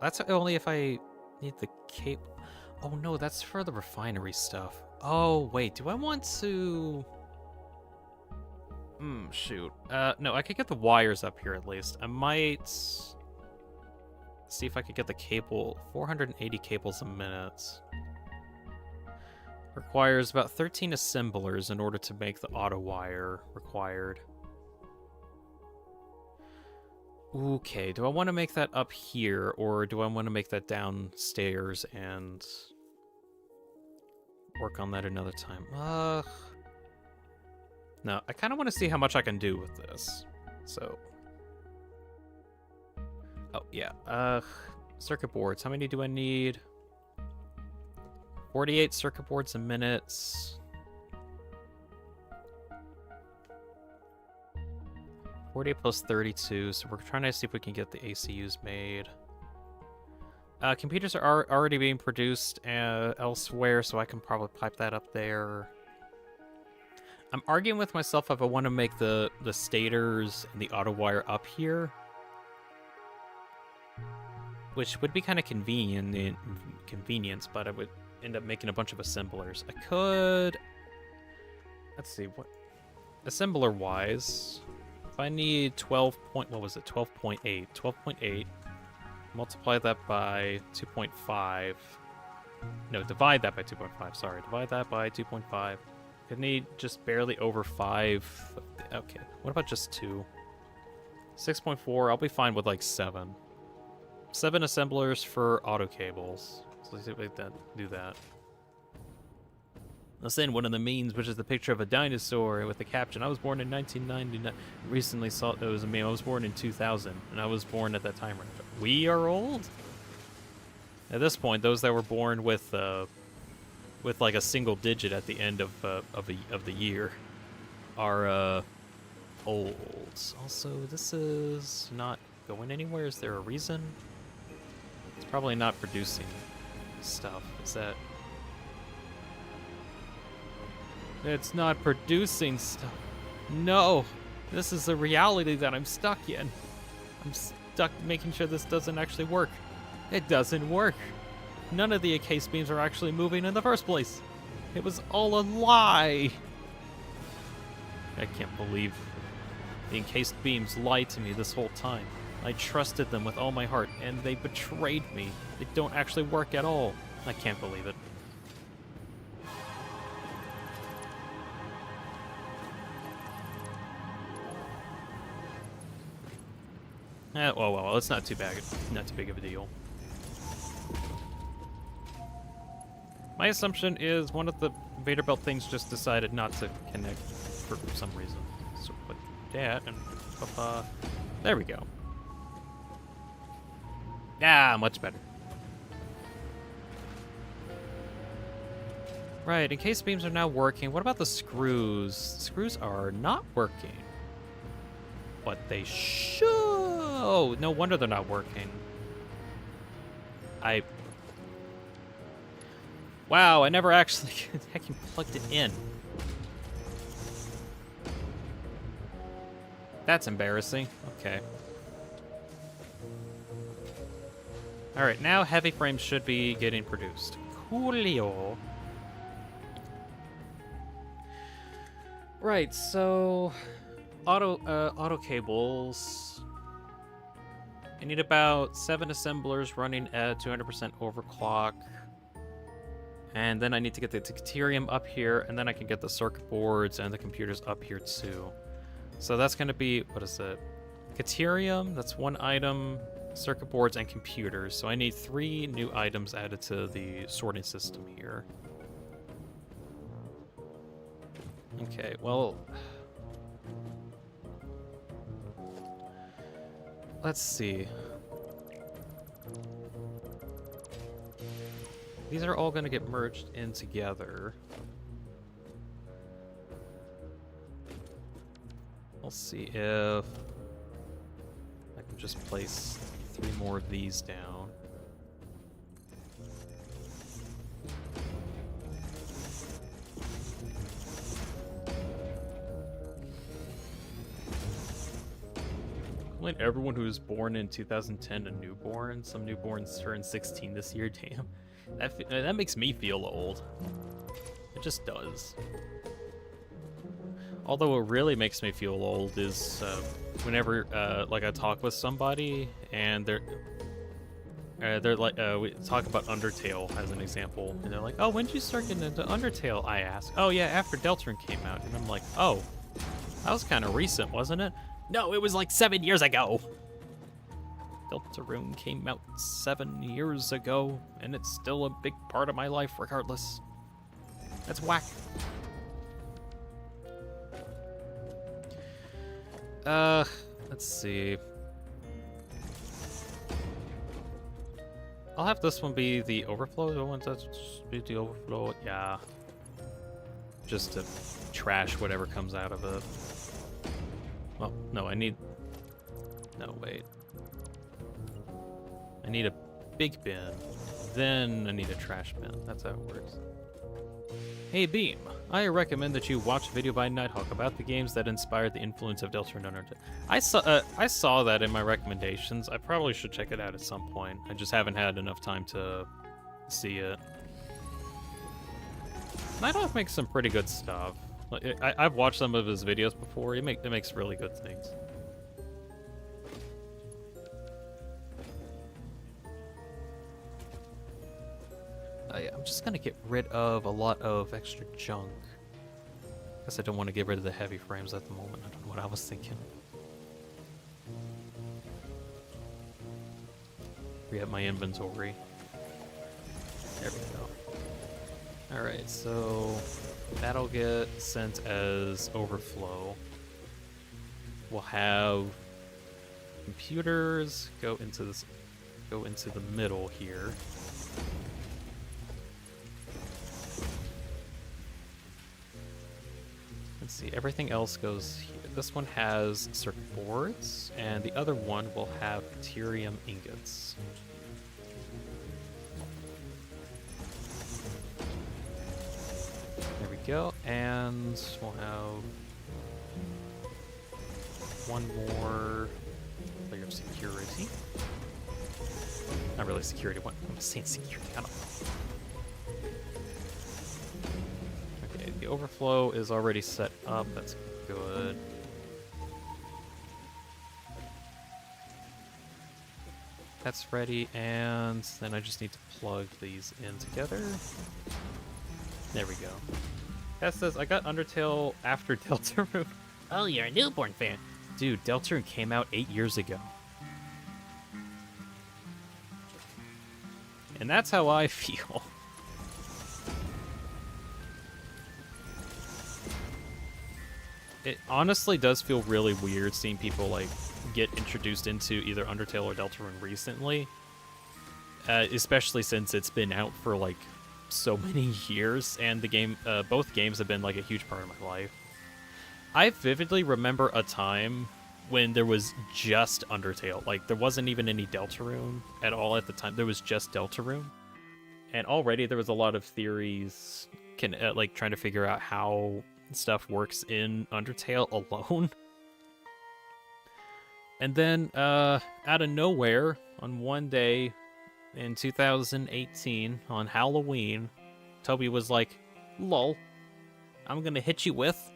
That's only if I need the cable. Oh, no, that's for the refinery stuff. Oh, wait, do I want to... Shoot. No, I could get the wires up here at least. I might... see if I could get the cable. 480 cables a minute. Requires about 13 assemblers in order to make the auto wire required. Okay, do I want to make that up here, or do I want to make that downstairs and work on that another time? No, I kind of want to see how much I can do with this. So... Oh, yeah. Circuit boards. How many do I need? 48 circuit boards a minute. 48 plus 32, so we're trying to see if we can get the ACUs made. Computers are already being produced elsewhere, so I can probably pipe that up there. I'm arguing with myself if I want to make the stators and the auto wire up here, which would be kind of convenience, but I would end up making a bunch of assemblers. I could... Let's see, what... Assembler-wise, if I need 12.8, 12.8, multiply that by 2.5, no, divide that by 2.5, sorry, divide that by 2.5, could need just barely over 5, okay, what about just 2? 6.4, I'll be fine with like 7. 7 assemblers for auto cables. So let's see if we can do that. I'll send one of the memes, which is the picture of a dinosaur with the caption, I was born in 1999. Recently saw it was a meme. I was born in 2000, and I was born at that time. We are old? At this point, those that were born with like a single digit at the end of the year are old. Also, this is not going anywhere? Is there a reason? It's probably not producing stuff. Is that... It's not producing stuff. No! This is the reality that I'm stuck in. I'm stuck making sure this doesn't actually work. It doesn't work. None of the encased beams are actually moving in the first place. It was all a lie. I can't believe the encased beams lied to me this whole time. I trusted them with all my heart, and they betrayed me. They don't actually work at all. I can't believe it. Well, it's not too bad. Not too big of a deal. My assumption is one of the Vanderbilt things just decided not to connect for some reason. So put that and there we go. Ah, much better. Right, encased beams are now working. What about the screws? Screws are not working. But they should. Oh, no wonder they're not working. Wow, I never actually heckin' plugged it in. That's embarrassing. Okay. Alright, now heavy frames should be getting produced. Coolio. Right, so... Auto cables. I need about 7 assemblers running at 200% overclock. And then I need to get the deuterium up here, and then I can get the circuit boards and the computers up here too. So that's going to be, what is it? Deuterium, that's one item, circuit boards, and computers. So I need 3 new items added to the sorting system here. Okay, well... Let's see. These are all going to get merged in together. We'll see if I can just place 3 more of these down. Like everyone who was born in 2010 a newborn. Some newborns turn 16 this year. Damn, that makes me feel old. It just does. Although what really makes me feel old is whenever like I talk with somebody and they're like we talk about Undertale as an example, and they're like, "Oh, when did you start getting into Undertale?" I ask. "Oh yeah, after Deltarune came out," and I'm like, "Oh, that was kind of recent, wasn't it?" No, it was like 7 years ago. Deltarune came out 7 years ago, and it's still a big part of my life regardless. That's whack. Let's see. I'll have this one be the overflow. The one that's be the overflow, yeah. Just to trash whatever comes out of it. Well, no, I need... No, wait. I need a big bin. Then I need a trash bin. That's how it works. Hey, Beam. I recommend that you watch a video by Nighthawk about the games that inspired the influence of Deltarune and Undertale. I saw that in my recommendations. I probably should check it out at some point. I just haven't had enough time to see it. Nighthawk makes some pretty good stuff. I've watched some of his videos before. It makes really good things. Yeah, I'm just gonna get rid of a lot of extra junk. Guess I don't want to get rid of the heavy frames at the moment. I don't know what I was thinking. Re-up my inventory. There we go. Alright, so that'll get sent as overflow. We'll have computers go into the middle here. Let's see, everything else goes here. this one has circuit boards, and the other one will have deuterium ingots. There we go, and we'll have one more layer of security. Not really security, what I'm saying security, I don't know. Okay, the overflow is already set up, that's good. That's ready, and then I just need to plug these in together. There we go. That says I got Undertale after Deltarune. Oh, you're a newborn fan. Dude, Deltarune came out 8 years ago. And that's how I feel. It honestly does feel really weird seeing people like get introduced into either Undertale or Deltarune recently. Especially since it's been out for like so many years, and the game, both games have been like a huge part of my life. I vividly remember a time when there was just Undertale. Like, there wasn't even any Deltarune at all at the time. There was just Deltarune. And already there was a lot of theories like trying to figure out how stuff works in Undertale alone. And then, out of nowhere, on one day in 2018, on Halloween, Toby was like, lol, I'm gonna hit you with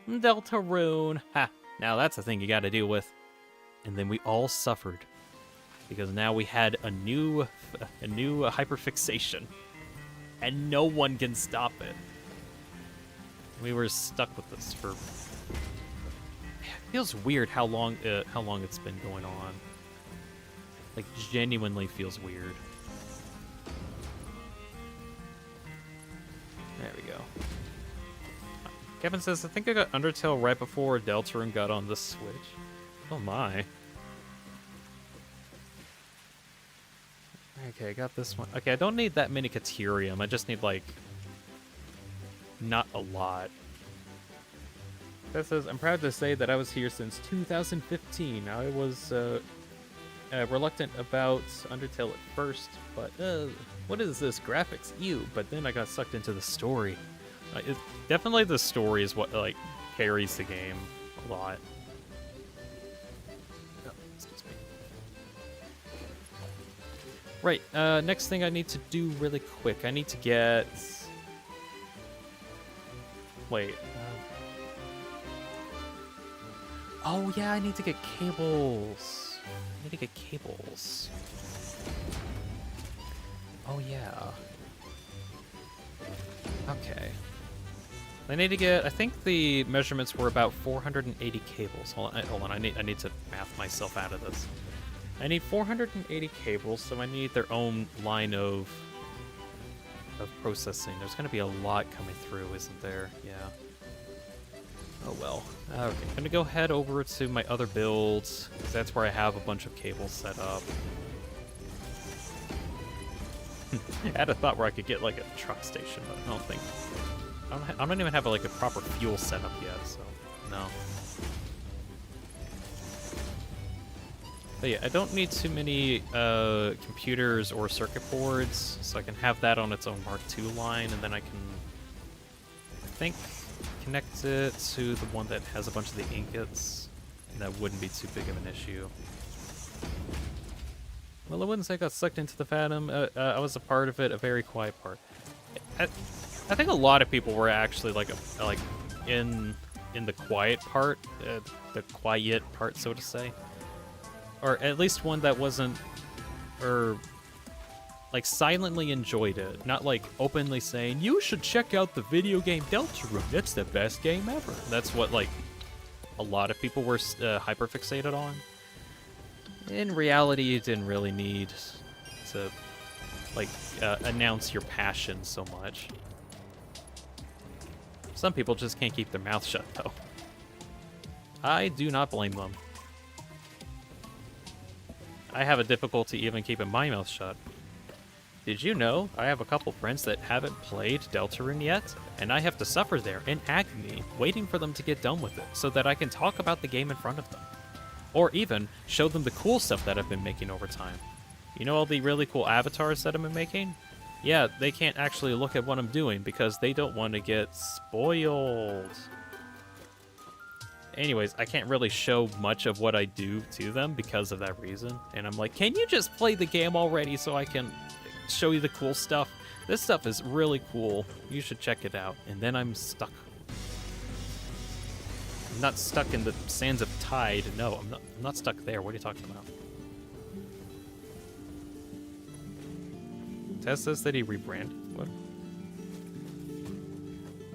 Deltarune. Ha! Now that's a thing you gotta deal with. And then we all suffered, because now we had a new hyperfixation, and no one can stop it. We were stuck with this for. It feels weird how long it's been going on. Like, genuinely feels weird. There we go. Kevin says, I think I got Undertale right before Deltarune got on the Switch. Oh my. Okay, I got this one. Okay, I don't need that many Caterium. I just need, like, not a lot. That says, I'm proud to say that I was here since 2015. I was reluctant about Undertale at first, but what is this? Graphics? Ew. But then I got sucked into the story. Definitely the story is what like carries the game a lot. Oh, excuse me. Right, next thing I need to do really quick. I need to get... Wait. Oh yeah, I need to get cables. I need to get cables. Oh yeah. Okay. I need to get, I think the measurements were about 480 cables. Hold on, I need to math myself out of this. I need 480 cables, so I need their own line of processing. There's gonna be a lot coming through, isn't there? Yeah. Oh well. Okay, I'm gonna go head over to my other builds, because that's where I have a bunch of cables set up. I had a thought where I could get like a truck station, but I don't think... I don't even have like a proper fuel setup yet, so no. But yeah, I don't need too many computers or circuit boards, so I can have that on its own Mark II line, and then I can, I think, connect it to the one that has a bunch of the ingots, and that wouldn't be too big of an issue. Well, I wouldn't say I got sucked into the Phantom. I was a part of it, a very quiet part. I think a lot of people were actually like in the quiet part, the quiet part, so to say, or at least one that wasn't, or like silently enjoyed it, not like openly saying you should check out the video game Deltarune. It's the best game ever. That's what like a lot of people were hyperfixated on. In reality, you didn't really need to like announce your passion so much. Some people just can't keep their mouth shut, though. I do not blame them. I have a difficulty even keeping my mouth shut. Did you know I have a couple friends that haven't played Deltarune yet, and I have to suffer there in agony, waiting for them to get done with it so that I can talk about the game in front of them. Or even show them the cool stuff that I've been making over time. You know all the really cool avatars that I've been making? Yeah, they can't actually look at what I'm doing because they don't want to get spoiled. Anyways, I can't really show much of what I do to them because of that reason. And I'm like, can you just play the game already so I can show you the cool stuff? This stuff is really cool. You should check it out. And then I'm stuck. I'm not stuck in the sands of Tide. No, I'm not stuck there. What are you talking about? Tess says that he rebranded. What?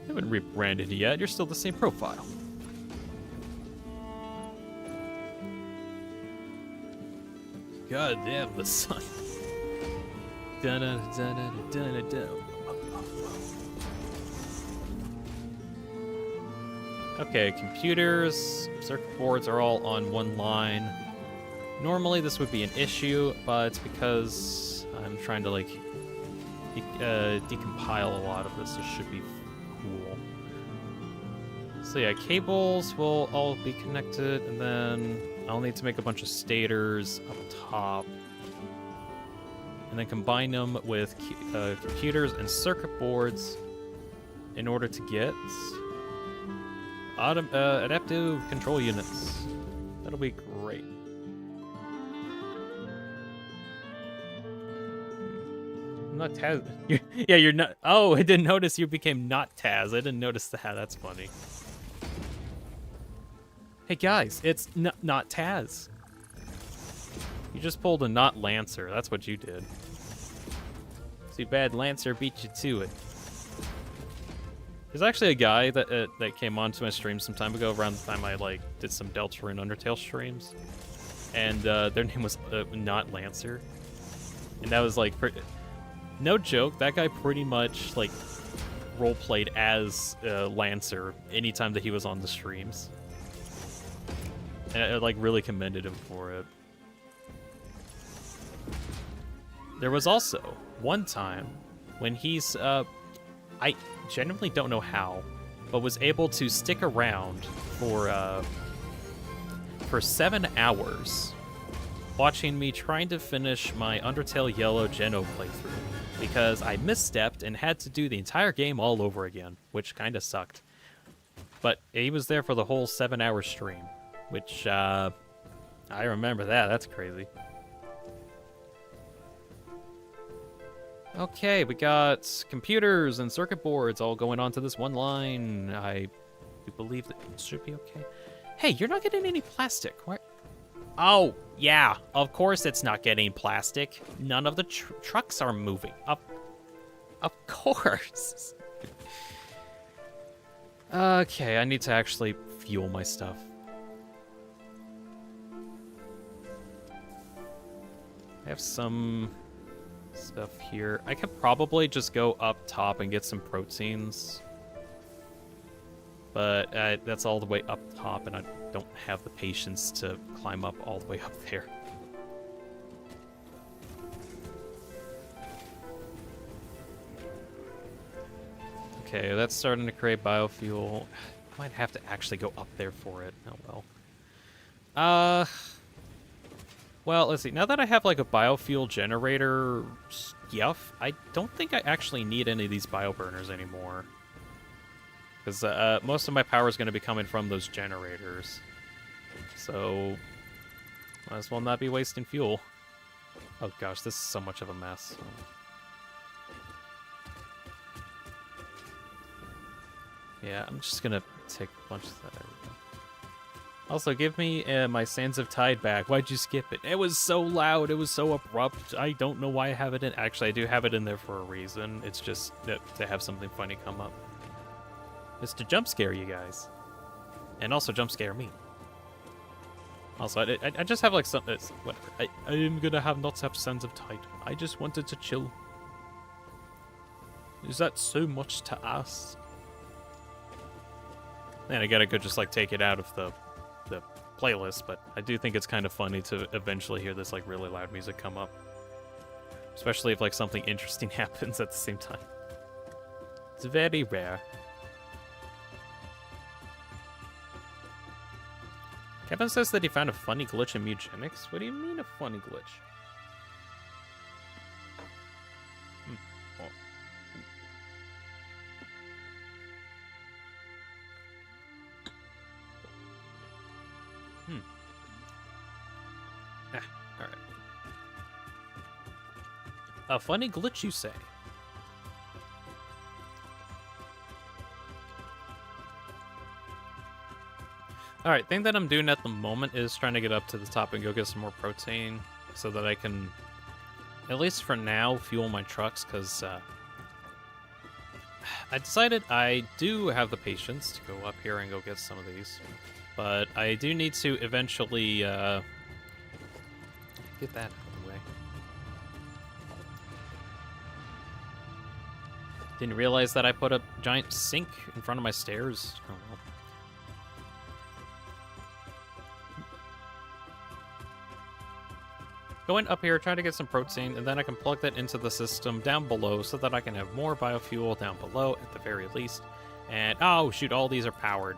I haven't rebranded yet. You're still the same profile. God damn, the sun. Okay, computers, circuit boards are all on one line. Normally this would be an issue, but because I'm trying to like decompile a lot of this, it should be cool. So yeah, cables will all be connected, and then I'll need to make a bunch of stators up top. And then combine them with computers and circuit boards in order to get adaptive control units. That'll be great. I'm not Taz. Yeah, you're not. Oh, I didn't notice you became not Taz. I didn't notice that. That's funny. Hey guys, it's not Taz. You just pulled a not Lancer. That's what you did. Too bad Lancer beat you to it. There's actually a guy that came onto my stream some time ago, around the time I like did some Deltarune Undertale streams, and their name was not Lancer, and that was like, no joke, that guy pretty much like role played as Lancer anytime that he was on the streams, and I like really commended him for it. There was also one time when he's I genuinely don't know how, but was able to stick around for 7 hours watching me trying to finish my Undertale Yellow Geno playthrough because I misstepped and had to do the entire game all over again, which kind of sucked. But he was there for the whole 7-hour stream, which I remember that. That's crazy. Okay, we got computers and circuit boards all going onto this one line. I do believe that it should be okay. Hey, you're not getting any plastic. What? Oh, yeah, of course it's not getting plastic. None of the trucks are moving. Of course. Okay, I need to actually fuel my stuff. I have some stuff here. I could probably just go up top and get some proteins, but that's all the way up top, and I don't have the patience to climb up all the way up there. Okay, that's starting to create biofuel. Might have to actually go up there for it. Oh well. Well, let's see. Now that I have like a biofuel generator stuff, I don't think I actually need any of these bioburners anymore. Because most of my power is going to be coming from those generators. So, might as well not be wasting fuel. Oh gosh, this is so much of a mess. Yeah, I'm just going to take a bunch of that. Also, give me my Sands of Tide back. Why'd you skip it? It was so loud. It was so abrupt. I don't know why I have it in. Actually, I do have it in there for a reason. It's just to have something funny come up. It's to jump scare you guys. And also jump scare me. Also, I just have like some... whatever. I am going to not have Sands of Tide. I just wanted to chill. Is that so much to ask? Man, I gotta go just like take it out of the playlist, but I do think it's kind of funny to eventually hear this like really loud music come up. Especially if like something interesting happens at the same time. It's very rare. Kevin says that he found a funny glitch in Mugenics. What do you mean a funny glitch? Oh. Alright. A funny glitch, you say? Alright, thing that I'm doing at the moment is trying to get up to the top and go get some more protein so that I can, at least for now, fuel my trucks, because I decided I do have the patience to go up here and go get some of these, but I do need to eventually get that out of the way. Didn't realize that I put a giant sink in front of my stairs. Oh well. Going up here, trying to get some protein, and then I can plug that into the system down below so that I can have more biofuel down below at the very least. And, oh shoot, all these are powered.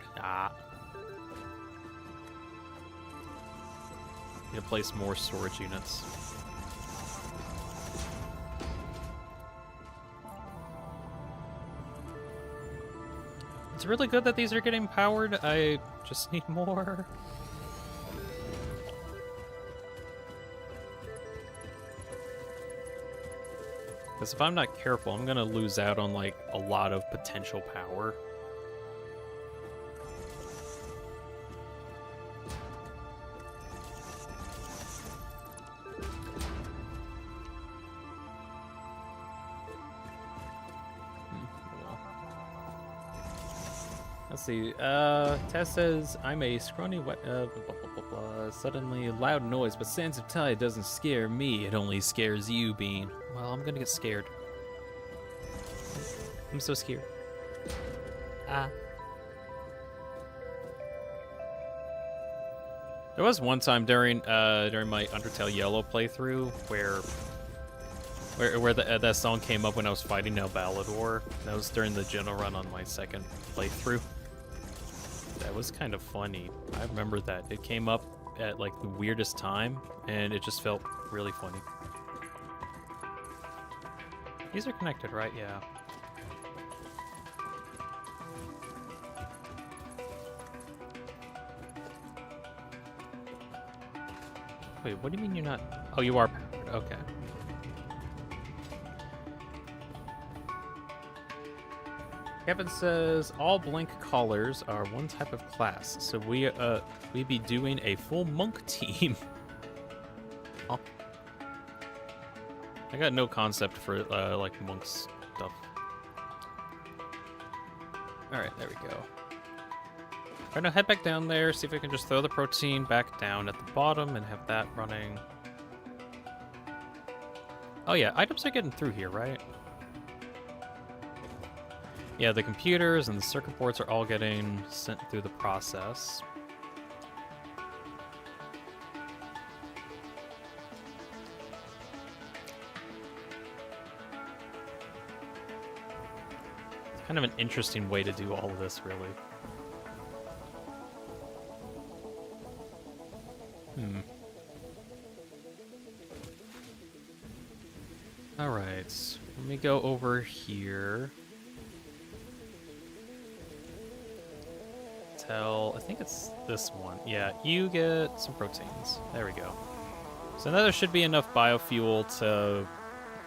Need to place more storage units. It's really good that these are getting powered. I just need more. Because if I'm not careful, I'm going to lose out on, like, a lot of potential power. Let's see. Tess says, I'm a scrawny, blah, blah, blah, blah. Suddenly a loud noise, but Sands of Tide doesn't scare me. It only scares you, Bean. Well, I'm gonna get scared. I'm so scared. There was one time during my Undertale Yellow playthrough where that song came up when I was fighting El Balador. That was during the general run on my second playthrough. That was kind of funny. I remember that. It came up at like the weirdest time, and it just felt really funny. These are connected, right? Yeah. Wait, what do you mean you're not? Oh, you are powered. Okay. Kevin says all blink callers are one type of class, so we be doing a full monk team. Huh. I got no concept for like monk stuff. All right, there we go. Trying to head back down there, see if I can just throw the protein back down at the bottom and have that running. Oh yeah, items are getting through here, right? Yeah, the computers and the circuit boards are all getting sent through the process. It's kind of an interesting way to do all of this, really. Alright, let me go over here. I think it's this one. Yeah, you get some proteins. There we go. So now there should be enough biofuel to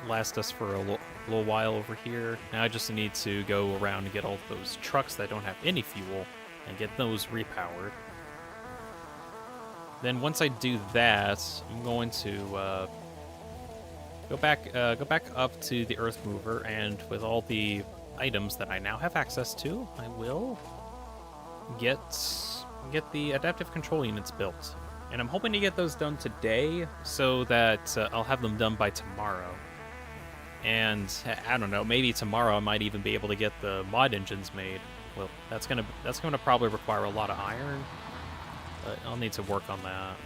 last us for a little while over here. Now I just need to go around and get all those trucks that don't have any fuel and get those repowered. Then once I do that, I'm going to go back up to the Earthmover, and with all the items that I now have access to, I will get the adaptive control units built. And I'm hoping to get those done today so that I'll have them done by tomorrow. And I don't know, maybe tomorrow I might even be able to get the mod engines made. Well, that's gonna probably require a lot of iron, but I'll need to work on that.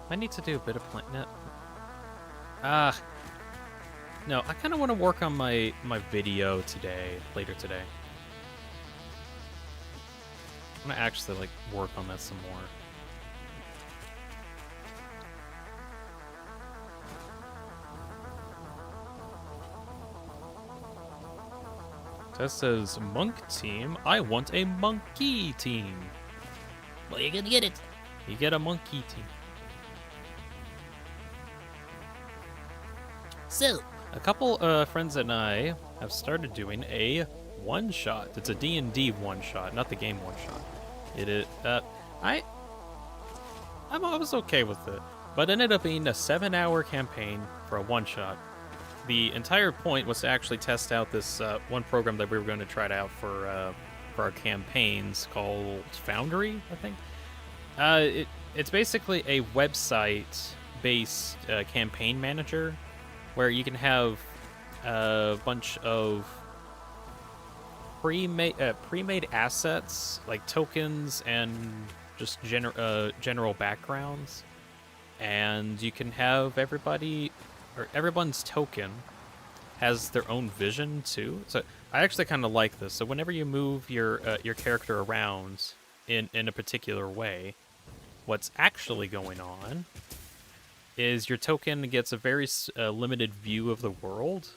I need to do a bit of plant. No, I kind of want to work on my video today, later today. I'm gonna actually like work on that some more. Tess says, monk team? I want a monkey team. Well, you're gonna get it. You get a monkey team. So, A couple friends and I have started doing a one-shot. It's a D&D one-shot, not the game one-shot. It is, I was okay with it, but it ended up being a 7-hour campaign for a one-shot. The entire point was to actually test out this one program that we were going to try it out for our campaigns called Foundry, I think. It's basically a website-based campaign manager where you can have a bunch of pre-made assets like tokens and just general backgrounds, and you can have everyone's token has their own vision too. So I actually kind of like this. So whenever you move your character around in a particular way, what's actually going on is your token gets a very limited view of the world,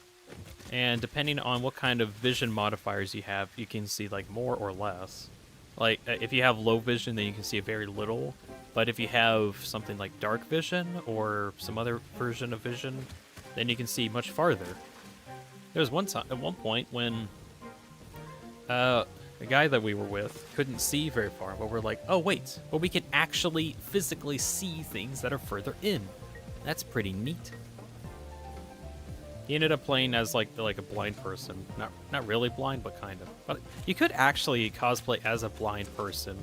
and depending on what kind of vision modifiers you have, you can see like more or less. Like if you have low vision, then you can see very little. But if you have something like dark vision or some other version of vision, then you can see much farther. There was at one point when the guy that we were with couldn't see very far, but we're like, oh wait, well we can actually physically see things that are further in. That's pretty neat. He ended up playing as like a blind person. Not really blind, but kind of. But you could actually cosplay as a blind person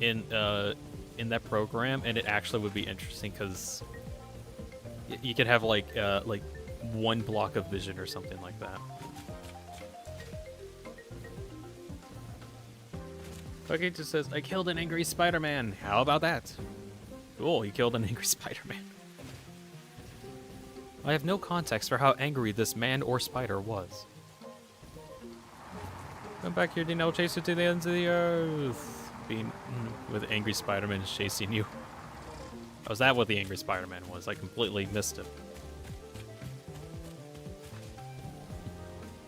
in that program, and it actually would be interesting because you could have like one block of vision or something like that. Okay, just says, I killed an angry Spider-Man. How about that? Cool, you killed an angry Spider-Man. I have no context for how angry this man or spider was. Come back here, Dean. I'll chase you to the ends of the earth. Being with angry Spider-Man chasing you. Oh, is that what the angry Spider-Man was? I completely missed it.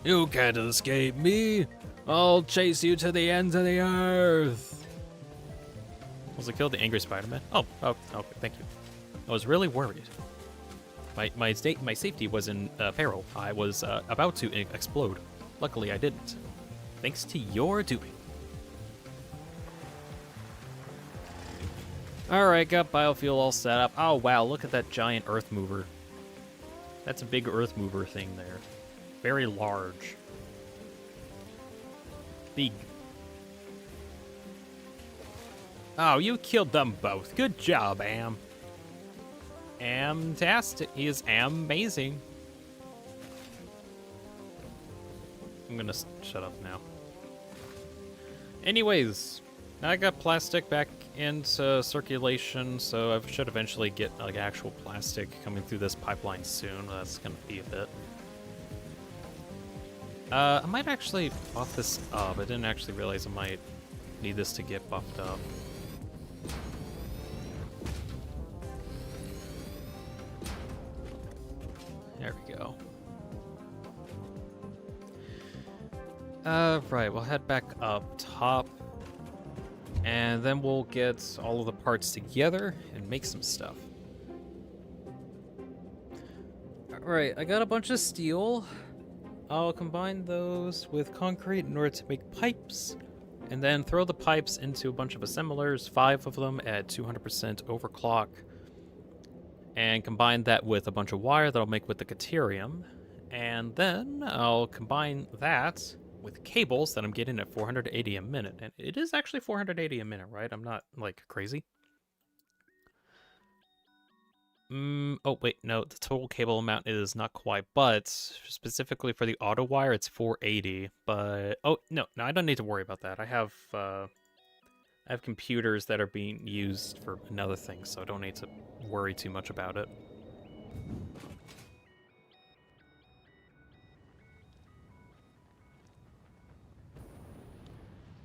You can't escape me. I'll chase you to the ends of the earth. Was it killed the angry Spider-Man? Oh, okay, thank you. I was really worried. My safety was in peril. I was about to explode. Luckily, I didn't. Thanks to your doing. Alright, got biofuel all set up. Oh, wow, look at that giant Earthmover. That's a big Earthmover thing there. Very large. Big. Oh, you killed them both. Good job, Am. Amtastic. He is amazing. I'm gonna shut up now. Anyways, I got plastic back into circulation, so I should eventually get like actual plastic coming through this pipeline soon. That's gonna be a bit. I might actually buff this up. I didn't actually realize I might need this to get buffed up. There we go. Right, we'll head back up top. And then we'll get all of the parts together and make some stuff. Alright, I got a bunch of steel. I'll combine those with concrete in order to make pipes. And then throw the pipes into a bunch of assemblers, 5 of them at 200% overclock. And combine that with a bunch of wire that I'll make with the Caterium. And then I'll combine that with cables that I'm getting at 480 a minute. And it is actually 480 a minute, right? I'm not, like, crazy. Oh, wait, no, the total cable amount is not quite, but specifically for the auto wire, it's 480. But, oh, no, I don't need to worry about that. I I have computers that are being used for another thing, so I don't need to worry too much about it.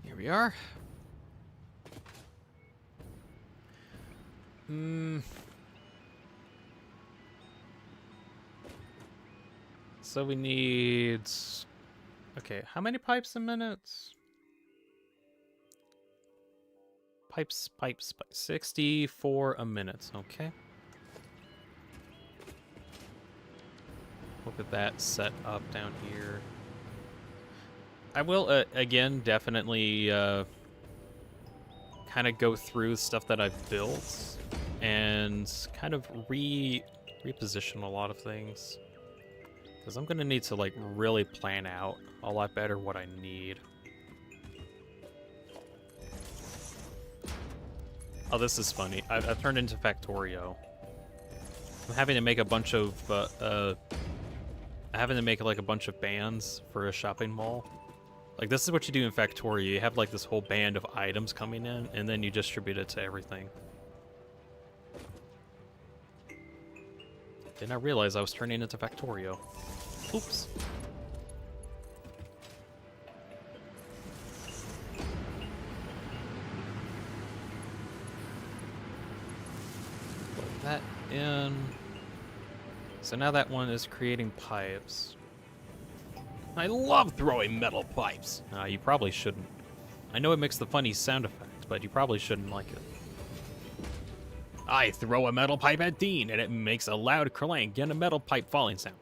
Here we are. So we need... Okay, how many pipes a minute? Pipes. 64 a minute, okay. Look at that set up down here. I will, again, definitely kind of go through stuff that I've built and kind of reposition a lot of things. Because I'm going to need to, like, really plan out a lot better what I need. Oh, this is funny. I've turned into Factorio. I'm having to make a bunch of, having to make, like, a bunch of bands for a shopping mall. Like, this is what you do in Factorio. You have, like, this whole band of items coming in, and then you distribute it to everything. Didn't I realize I was turning into Factorio? Oops. Put that in. So now that one is creating pipes. I love throwing metal pipes. You probably shouldn't. I know it makes the funny sound effect, but you probably shouldn't like it. I throw a metal pipe at Dean, and it makes a loud clank and a metal pipe falling sound.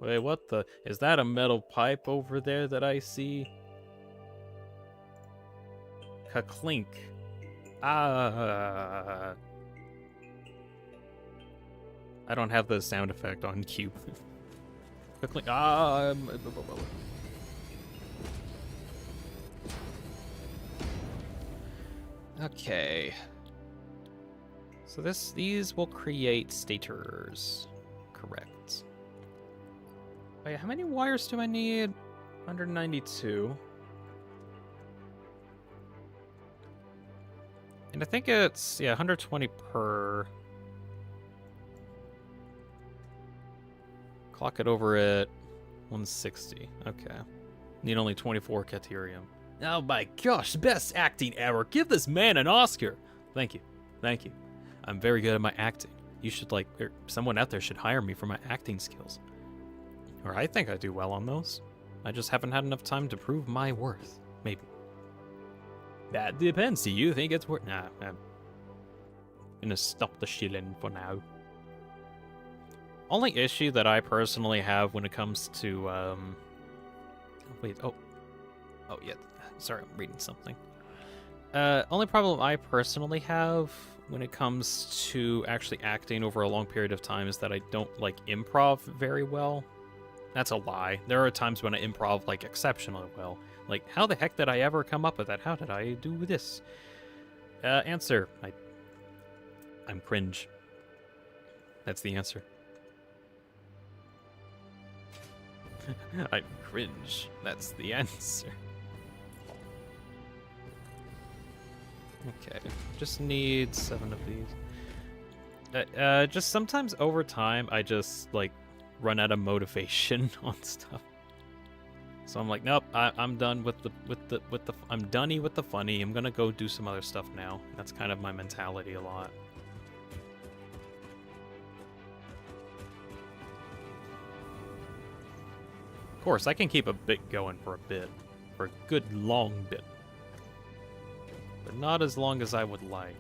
Wait, what the? Is that a metal pipe over there that I see? Ka-clink. I don't have the sound effect on cue. Ka-clink. Okay. So these will create stators. Correct. Wait, how many wires do I need? 192. And I think it's, yeah, 120 per. Clock it over at 160. Okay. Need only 24 Caterium. Oh my gosh, best acting ever. Give this man an Oscar. Thank you. Thank you. I'm very good at my acting. You should, like, someone out there should hire me for my acting skills. Or I think I do well on those. I just haven't had enough time to prove my worth. Maybe. That depends. Do you think it's worth? Nah, I'm gonna stop the shilling for now. Only issue that I personally have when it comes to, wait, oh yeah, sorry, I'm reading something. Only problem I personally have when it comes to actually acting over a long period of time is that I don't, like, improv very well. That's a lie. There are times when I improv, like, exceptionally well. Like, how the heck did I ever come up with that? How did I do this? Answer. I'm cringe. That's the answer. I'm cringe. That's the answer. Okay, just need 7 of these. Just sometimes over time, I just, like, run out of motivation on stuff. So I'm like, nope, I'm done with the I'm done with the funny. I'm gonna go do some other stuff now. That's kind of my mentality a lot. Of course, I can keep a bit going for a bit, for a good long bit, but not as long as I would like.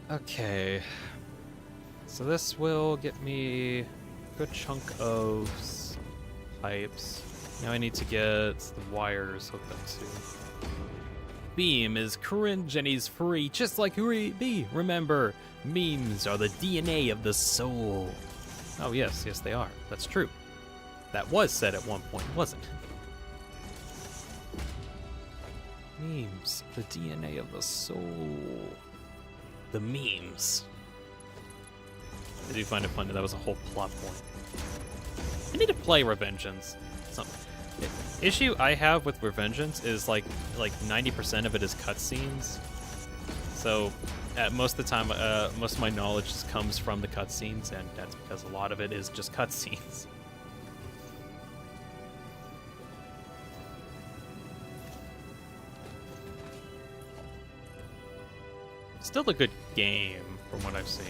Okay, so this will get me a good chunk of pipes. Now I need to get the wires hooked up too. Beam is cringe and he's free, just like B. Remember, memes are the DNA of the soul. Oh yes, yes they are. That's true. That was said at one point, wasn't it? Memes. The DNA of the soul. The memes. I do find it funny that was a whole plot point. I need to play Revengeance. Issue I have with Revengeance is like 90% of it is cutscenes. So most of the time, most of my knowledge just comes from the cutscenes, and that's because a lot of it is just cutscenes. Still a good game from what I've seen.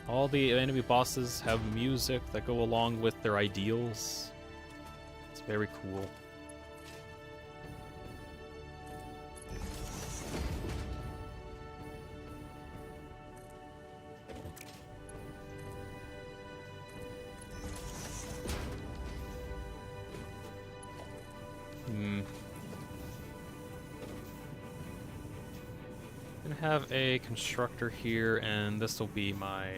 All the enemy bosses have music that go along with their ideals. It's very cool. I'm gonna have a constructor here, and this will be my...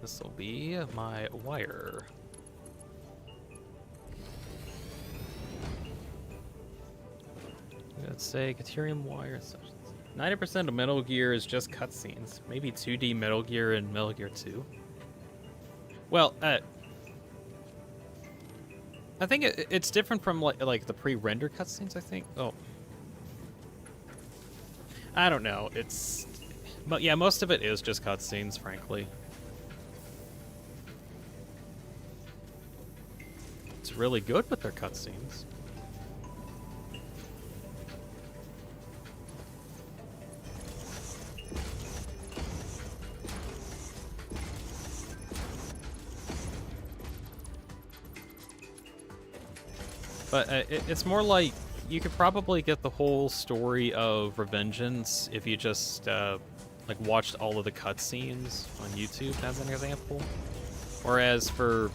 This will be my wire. Let's say Caterium wire. 90% of Metal Gear is just cutscenes. Maybe 2D Metal Gear and Metal Gear 2. Well, I think it's different from like the pre-render cutscenes, I think. Oh. I don't know. But yeah, most of it is just cutscenes, frankly. It's really good with their cutscenes. But it's more like you could probably get the whole story of Revengeance if you just like watched all of the cutscenes on YouTube, as an example. Whereas for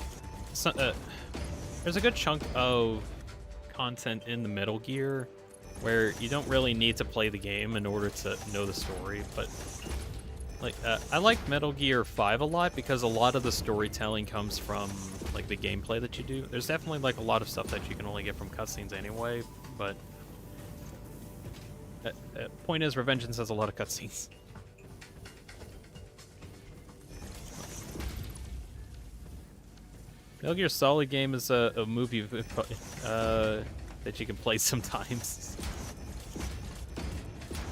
there's a good chunk of content in the Metal Gear where you don't really need to play the game in order to know the story. But like I like Metal Gear 5 a lot because a lot of the storytelling comes from like the gameplay that you do. There's definitely like a lot of stuff that you can only get from cutscenes anyway, but point is, Revengeance has a lot of cutscenes. Metal Gear Solid game is a movie that you can play sometimes.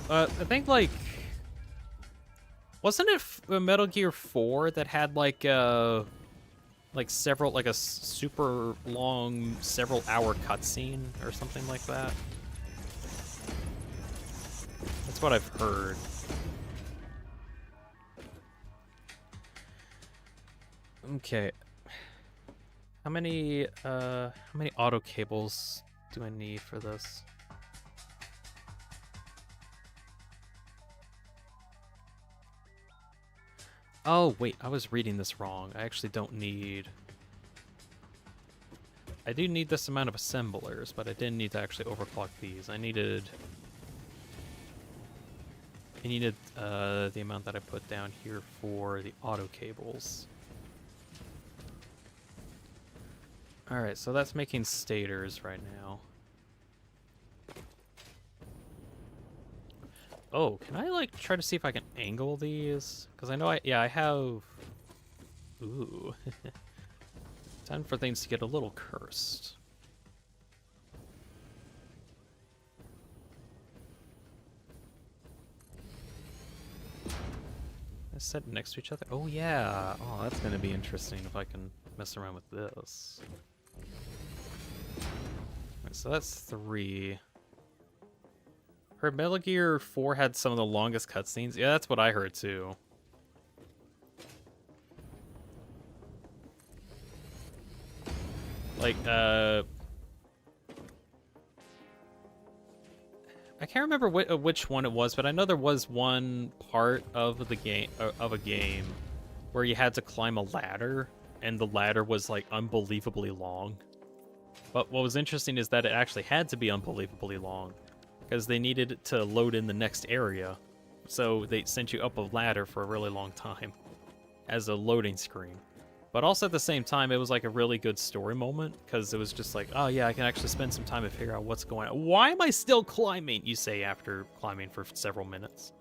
I think like wasn't it Metal Gear 4 that had like a super long, several hour cutscene or something like that? That's what I've heard. Okay. How many auto cables do I need for this? Oh, wait, I was reading this wrong. I actually don't need... I do need this amount of assemblers, but I didn't need to actually overclock these. I needed the amount that I put down here for the auto cables. Alright, so that's making stators right now. Oh, can I like try to see if I can angle these? Because I know I have... Ooh. Time for things to get a little cursed. Let's set it next to each other. Oh yeah. Oh, that's gonna be interesting if I can mess around with this. Alright, so that's 3. Heard Metal Gear 4 had some of the longest cutscenes. Yeah, that's what I heard too. Like, I can't remember which one it was, but I know there was one part of the game, of a game, where you had to climb a ladder, and the ladder was like unbelievably long. But what was interesting is that it actually had to be unbelievably long, because they needed to load in the next area. So they sent you up a ladder for a really long time as a loading screen. But also at the same time, it was like a really good story moment because it was just like, oh yeah, I can actually spend some time to figure out what's going on. Why am I still climbing? You say after climbing for several minutes.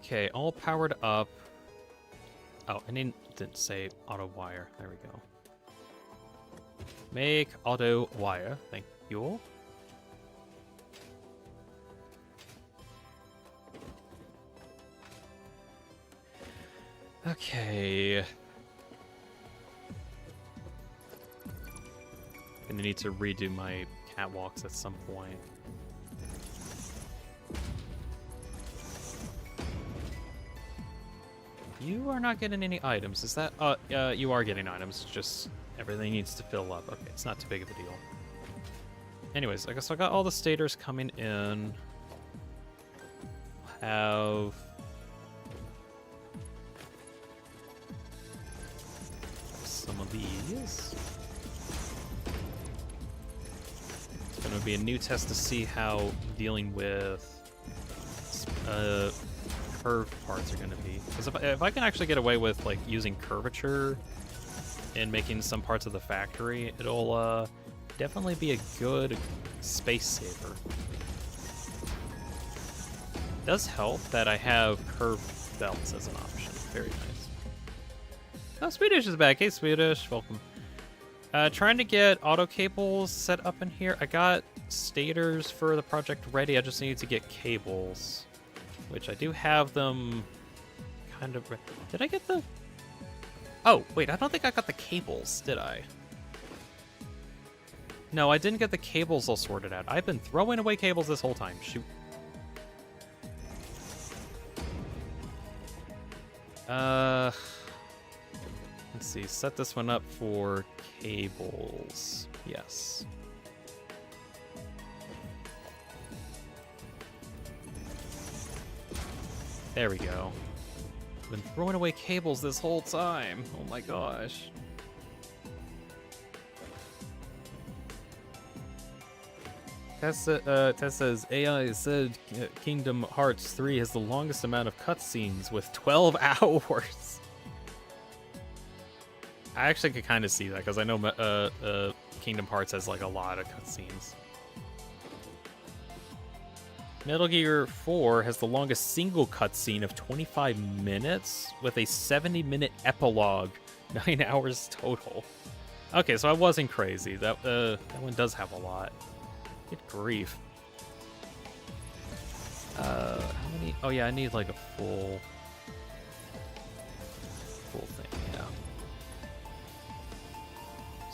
Okay, all powered up. Oh, I didn't say auto wire. There we go. Make auto wire. Thank you. Okay. Gonna need to redo my catwalks at some point. You are not getting any items. Is that... you are getting items. Just everything needs to fill up. Okay, it's not too big of a deal. Anyways, I guess I got all the stators coming in. Have... some of these. It's going to be a new test to see how dealing with... curved parts are going to be. Because if I can actually get away with like using curvature in making some parts of the factory, it'll definitely be a good space saver. It does help that I have curved belts as an option. Very nice. Oh, Swedish is back. Hey, Swedish. Welcome. Trying to get auto cables set up in here. I got stators for the project ready. I just need to get cables. Which I do have them kind of... Did I get the... Oh, wait, I don't think I got the cables, did I? No, I didn't get the cables all sorted out. I've been throwing away cables this whole time. Shoot. Let's see. Set this one up for cables. Yes. There we go. I've been throwing away cables this whole time. Oh my gosh. Tess says, AI said Kingdom Hearts 3 has the longest amount of cutscenes with 12 hours. I actually could kind of see that because I know Kingdom Hearts has like a lot of cutscenes. Metal Gear 4 has the longest single cutscene of 25 minutes with a 70-minute epilogue, 9 hours total. Okay, so I wasn't crazy. That one does have a lot. Good grief. How many? Oh yeah, I need like a full thing. Yeah.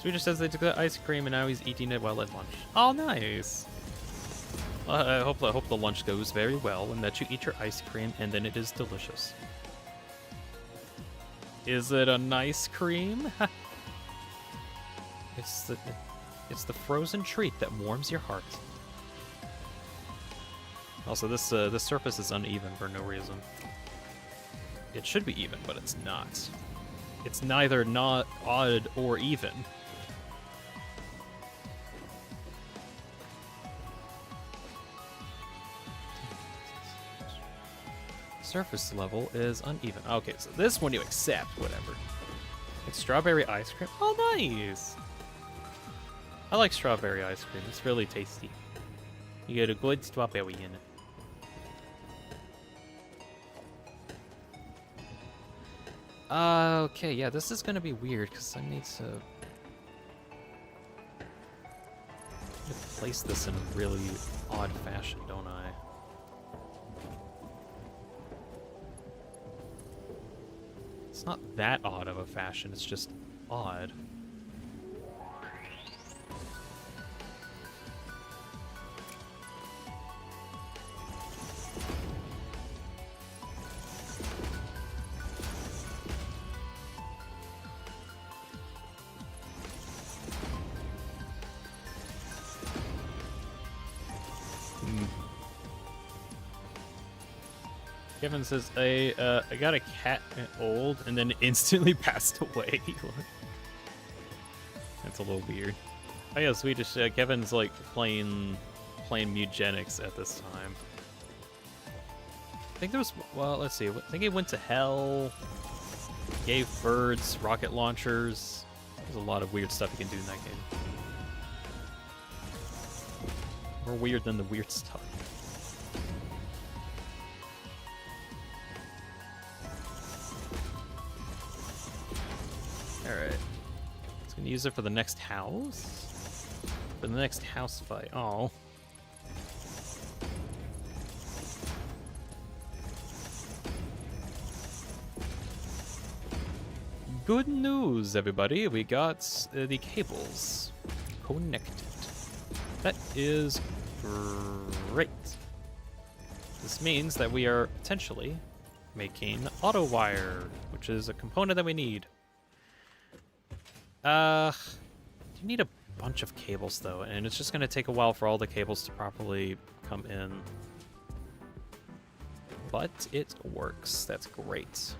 Swedish says they took the ice cream and now he's eating it while at lunch. Oh, nice. I hope the lunch goes very well and that you eat your ice cream and then it is delicious. Is it a nice cream? It's the frozen treat that warms your heart. Also, this surface is uneven for no reason. It should be even, but it's not. It's neither not odd or even. Surface level is uneven. Okay, so this one you accept, whatever. It's strawberry ice cream. Oh, nice! I like strawberry ice cream. It's really tasty. You get a good strawberry in it. Okay, yeah, this is gonna be weird because I need to place this in a really odd fashion, don't I? It's not that odd of a fashion, it's just odd. Kevin says, I got a cat old and then instantly passed away. That's a little weird. Oh yeah, Swedish. Kevin's like playing Mugenics at this time. I think there was, well, let's see. I think he went to hell, gave birds rocket launchers. There's a lot of weird stuff you can do in that game. More weird than the weird stuff. Alright. It's gonna use it for the next house. For the next house fight. Oh. Good news, everybody. We got the cables connected. That is great. This means that we are potentially making auto wire, which is a component that we need. You need a bunch of cables though, and it's just going to take a while for all the cables to properly come in. But it works. That's great.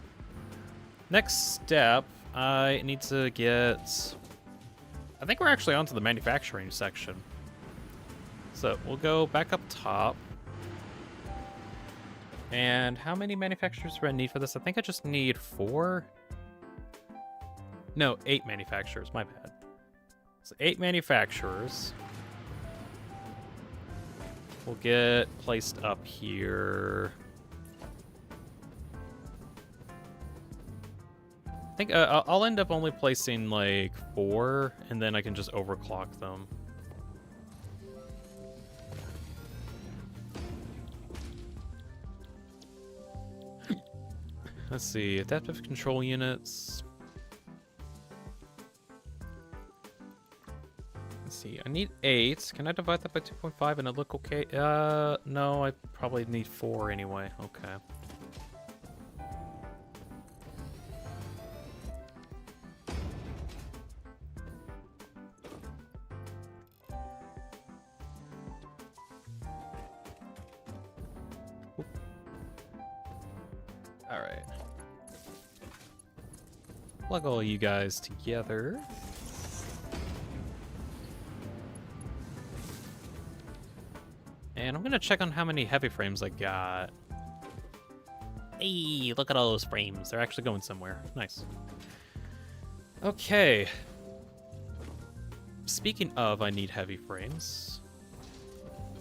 Next step, I need to get... I think we're actually onto the manufacturing section. So we'll go back up top. And how many manufacturers do I need for this? I think I just need 4. No, 8 manufacturers. My bad. So 8 manufacturers will get placed up here. I think I'll end up only placing like 4, and then I can just overclock them. Let's see, adaptive control units. Let's see, I need 8. Can I divide that by 2.5 and it look okay? No, I probably need 4 anyway. Okay. Alright. Plug all you guys together. And I'm gonna check on how many heavy frames I got. Hey, look at all those frames. They're actually going somewhere. Nice. Okay. Speaking of, I need heavy frames.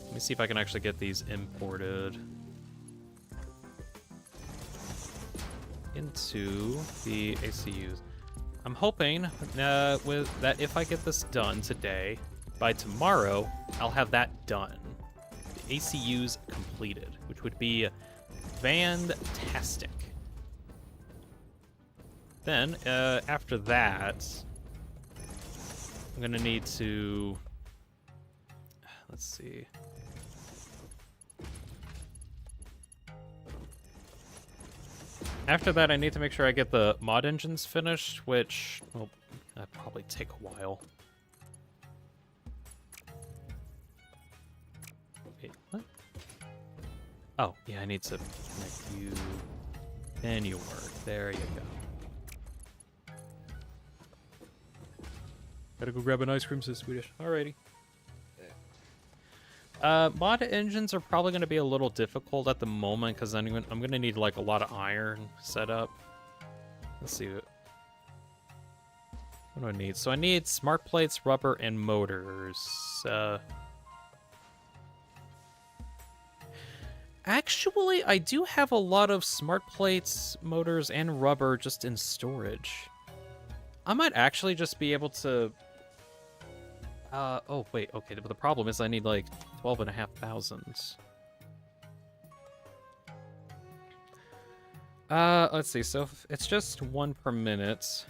Let me see if I can actually get these imported into the ACUs. I'm hoping with that if I get this done today, by tomorrow, I'll have that done. The ACUs completed, which would be fantastic. Then, after that, I'm gonna need to... Let's see. After that, I need to make sure I get the mod engines finished, which will probably take a while. Wait, what? Oh, yeah, I need to connect you. Then you work. There you go. Gotta go grab an ice cream, says Swedish. Alrighty. Mod engines are probably going to be a little difficult at the moment because I'm going to need like a lot of iron set up. Let's see. What do I need? So I need smart plates, rubber, and motors. Actually, I do have a lot of smart plates, motors, and rubber just in storage. I might actually just be able to... oh, wait, okay, but the problem is I need, like, 12,500. Let's see, so if it's just 1 per minute.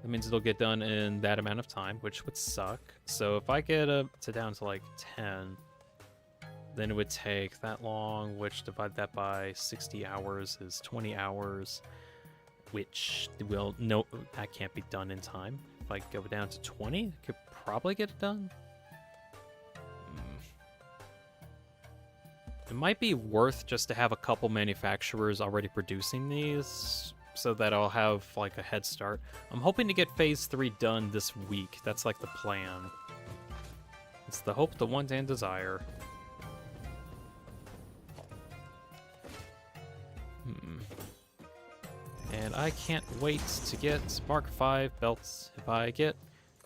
That means it'll get done in that amount of time, which would suck. So if I get down to, like, 10, then it would take that long, which divide that by 60 hours is 20 hours, which, well, no, that can't be done in time. If I go down to 20, I could probably get it done. It might be worth just to have a couple manufacturers already producing these so that I'll have like a head start. I'm hoping to get phase 3 done this week. That's like the plan. It's the hope, the want, and desire. And I can't wait to get Mark 5 belts. If I get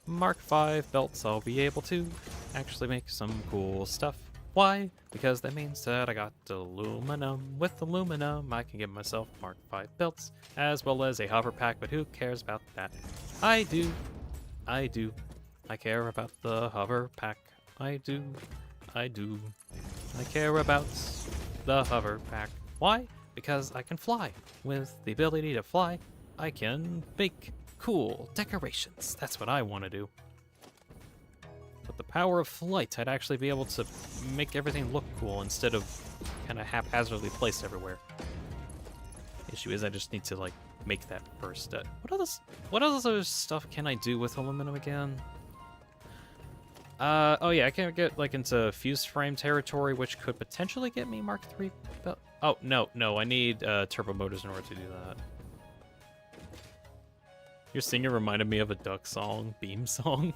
Mark 5 belts, I'll be able to actually make some cool stuff. Why? Because that means that I got aluminum. With aluminum, I can get myself Mark 5 belts, as well as a hover pack, but who cares about that? I do. I do. I care about the hover pack. I do. I do. I care about the hover pack. Why? Because I can fly. With the ability to fly, I can make cool decorations. That's what I want to do. With the power of flight, I'd actually be able to make everything look cool instead of kind of haphazardly placed everywhere. Issue is I just need to like make that first. What other stuff can I do with aluminum again? Oh yeah, I can get like into fused frame territory, which could potentially get me Mark III belt. Oh no, I need turbo motors in order to do that. Your singer reminded me of a duck song, Beam song.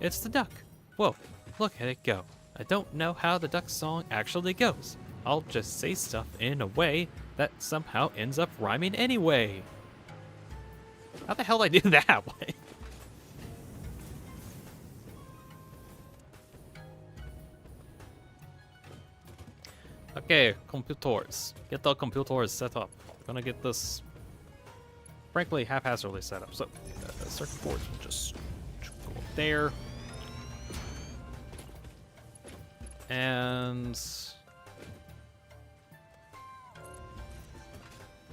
It's the duck. Whoa, look at it go. I don't know how the duck song actually goes. I'll just say stuff in a way that somehow ends up rhyming anyway. How the hell did I do that way? Okay, computers. Get the computers set up. Gonna get this, frankly, haphazardly set up. So, circuit boards will just go up there. And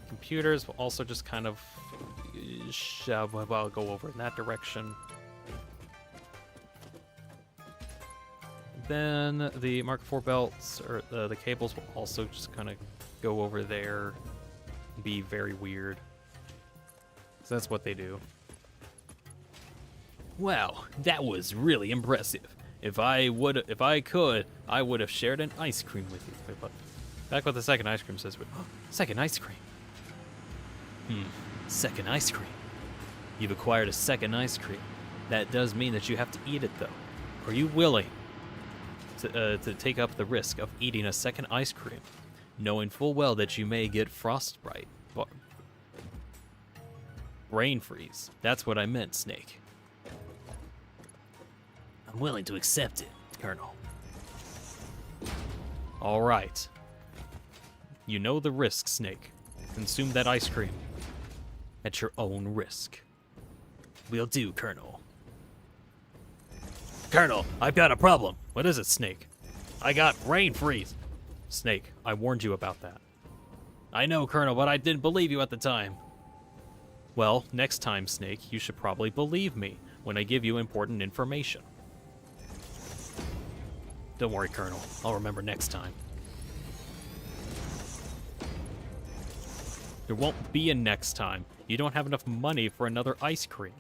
computers will also just kind of go over in that direction. Then the Mark IV belts, or the cables, will also just kind of go over there and be very weird. So that's what they do. Wow, that was really impressive. If I could, I would have shared an ice cream with you. But back with the second ice cream says, second ice cream. Second ice cream. You've acquired a second ice cream. That does mean that you have to eat it, though. Are you willing to take up the risk of eating a second ice cream, knowing full well that you may get frostbite? Brain freeze. That's what I meant, Snake. I'm willing to accept it, Colonel. All right. You know the risk, Snake. Consume that ice cream at your own risk. Will do, Colonel. Colonel, I've got a problem. What is it, Snake? I got brain freeze. Snake, I warned you about that. I know, Colonel, but I didn't believe you at the time. Well, next time, Snake, you should probably believe me when I give you important information. Don't worry, Colonel. I'll remember next time. There won't be a next time. You don't have enough money for another ice cream.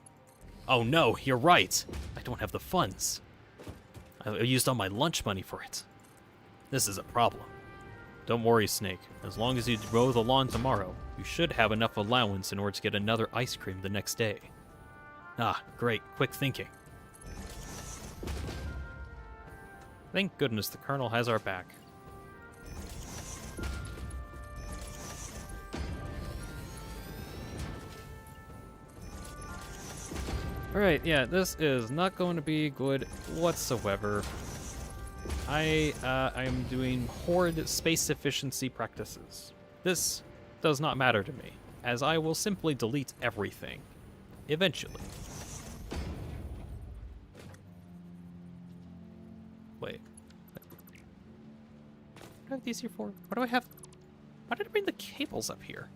Oh no, you're right. I don't have the funds. I used all my lunch money for it. This is a problem. Don't worry, Snake. As long as you mow the lawn tomorrow, you should have enough allowance in order to get another ice cream the next day. Ah, great. Quick thinking. Thank goodness the Colonel has our back. Alright, yeah, this is not going to be good whatsoever. I am doing horrid space efficiency practices. This does not matter to me, as I will simply delete everything. Eventually. Wait. What do I have these here for? What do I have? Why did I bring the cables up here?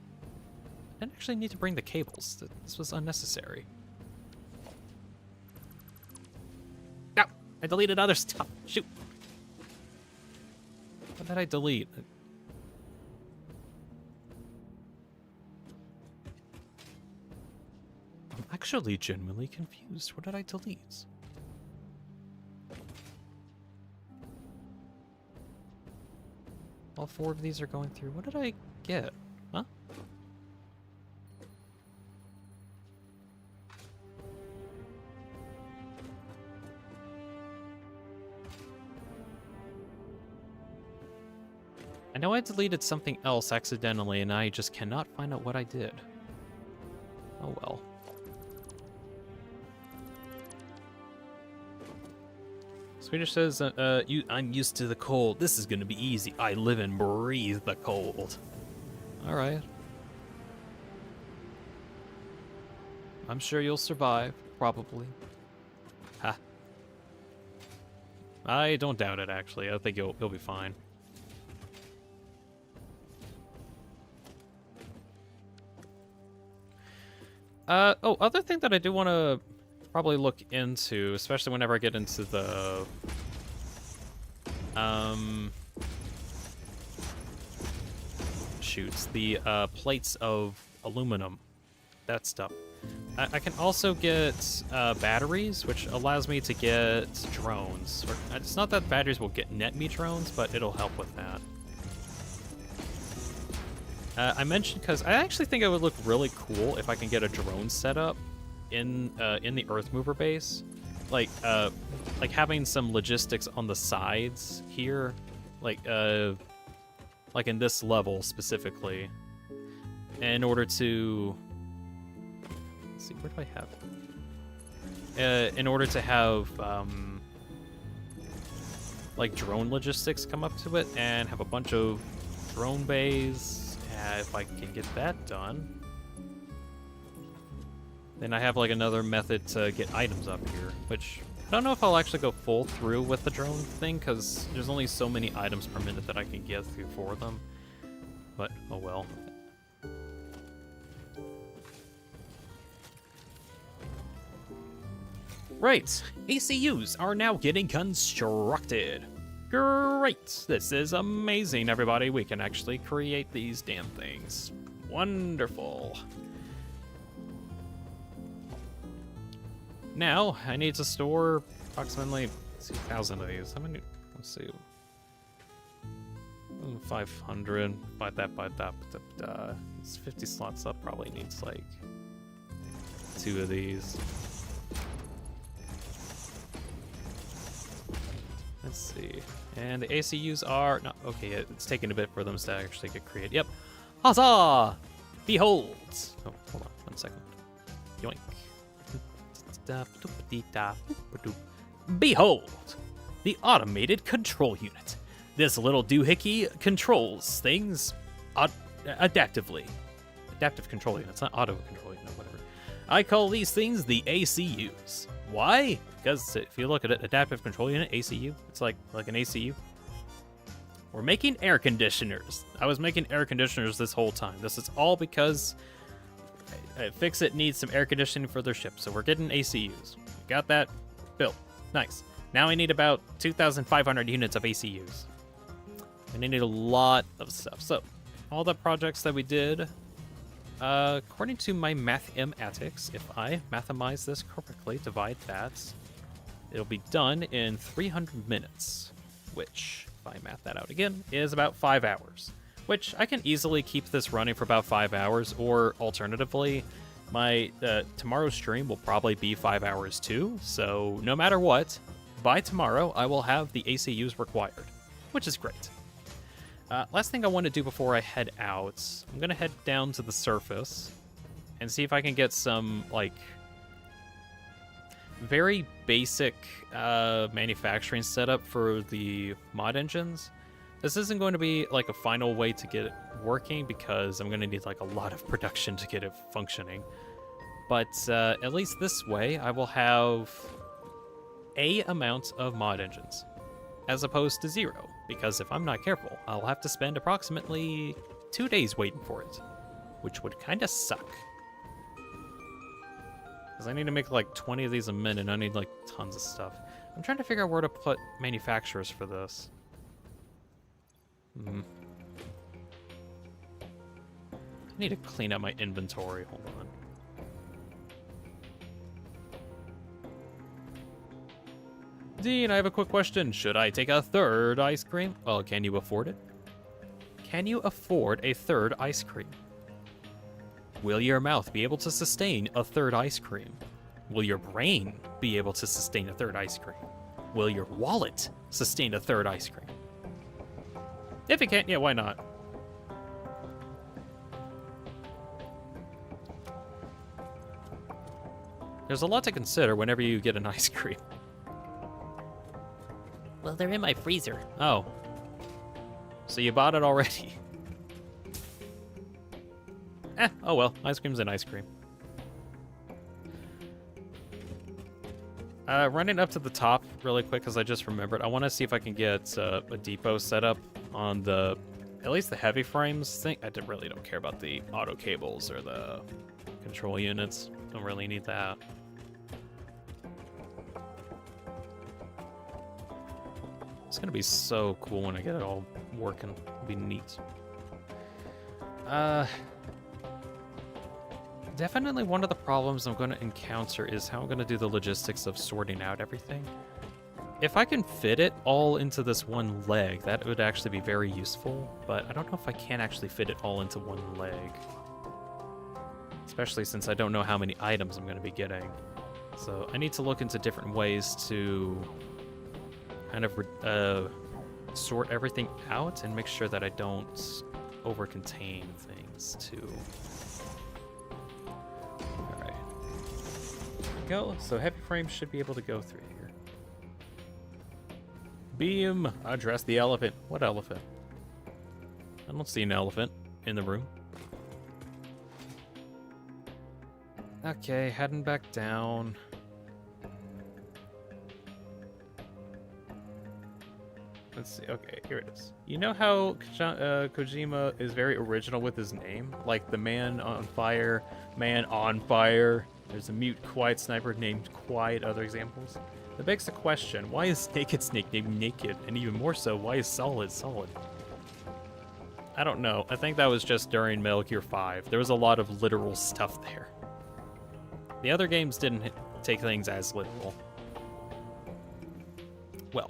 I didn't actually need to bring the cables. This was unnecessary. No! I deleted other stuff. Shoot! What did I delete? I'm actually genuinely confused. What did I delete? All 4 of these are going through. What did I get? Huh? I know I deleted something else accidentally, and I just cannot find out what I did. Oh well. Swedish says, I'm used to the cold. This is gonna be easy. I live and breathe the cold. Alright. I'm sure you'll survive, probably. Ha. I don't doubt it, actually. I think you'll be fine. Other thing that I do want to probably look into, especially whenever I get into the, shoots, the, plates of aluminum, that stuff. I can also get, batteries, which allows me to get drones. It's not that batteries will net me drones, but it'll help with that. I mentioned because I actually think it would look really cool if I can get a drone setup in the Earthmover base, like having some logistics on the sides here, like in this level specifically, in order to let's see, where do I have? In order to have like drone logistics come up to it and have a bunch of drone bays. If I can get that done, then I have like another method to get items up here, which I don't know if I'll actually go full through with the drone thing, because there's only so many items per minute that I can get through for them. But, oh well. Right, ACUs are now getting constructed. Great! This is amazing, everybody. We can actually create these damn things. Wonderful. Now, I need to store approximately 2,000 of these. How many? Let's see. 500. By that. It's 50 slots up. Probably needs like 2 of these. Let's see. And the ACUs are not okay. It's taking a bit for them to actually get created. Yep. Huzzah! Behold! Oh, hold on 1 second. Yoink. Behold! The automated control unit. This little doohickey controls things adaptively. Adaptive control units, not auto control unit, whatever. I call these things the ACUs. Why? Because if you look at it, adaptive control unit, ACU, it's like an ACU. We're making air conditioners. I was making air conditioners this whole time. This is all because Fix-It needs some air conditioning for their ship, so we're getting ACUs. Got that built. Nice. Now I need about 2,500 units of ACUs. And I need a lot of stuff. So, all the projects that we did, according to my mathematics, if I mathemize this correctly, divide that, it'll be done in 300 minutes, which, if I math that out again, is about 5 hours. Which I can easily keep this running for about 5 hours, or alternatively, my tomorrow's stream will probably be 5 hours too, so no matter what, by tomorrow I will have the ACUs required, which is great. Last thing I want to do before I head out, I'm going to head down to the surface and see if I can get some, like, very basic manufacturing setup for the mod engines. This isn't going to be, like, a final way to get it working because I'm going to need, like, a lot of production to get it functioning. But at least this way, I will have a amount of mod engines, as opposed to 0. Because if I'm not careful, I'll have to spend approximately 2 days waiting for it, which would kind of suck. Because I need to make like 20 of these a minute, and I need like tons of stuff. I'm trying to figure out where to put manufacturers for this. I need to clean up my inventory, hold on. Dean, I have a quick question. Should I take a 3rd ice cream? Well, can you afford it? Can you afford a third ice cream? Will your mouth be able to sustain a third ice cream? Will your brain be able to sustain a third ice cream? Will your wallet sustain a third ice cream? If it can't, yeah, why not? There's a lot to consider whenever you get an ice cream. Well, they're in my freezer. Oh. So you bought it already? Oh well, ice cream's an ice cream. Running up to the top really quick because I just remembered. I want to see if I can get a depot set up on at least the heavy frames. I really don't care about the auto cables or the control units. Don't really need that. It's gonna be so cool when I get it all working. It'll be neat. Definitely one of the problems I'm going to encounter is how I'm going to do the logistics of sorting out everything. If I can fit it all into this one leg, that would actually be very useful, but I don't know if I can actually fit it all into one leg. Especially since I don't know how many items I'm going to be getting. So I need to look into different ways to kind of sort everything out and make sure that I don't over-contain things too. Alright. Go. So heavy frames should be able to go through here. Beam, address the elephant. What elephant? I don't see an elephant in the room. Okay, heading back down. Let's see. Okay, here it is. You know how Kojima is very original with his name? Like the man on fire. There's a mute quiet sniper named Quiet, other examples. That begs the question, why is Naked Snake named Naked? And even more so, why is Solid Solid? I don't know. I think that was just during Metal Gear 5. There was a lot of literal stuff there. The other games didn't take things as literal. Well,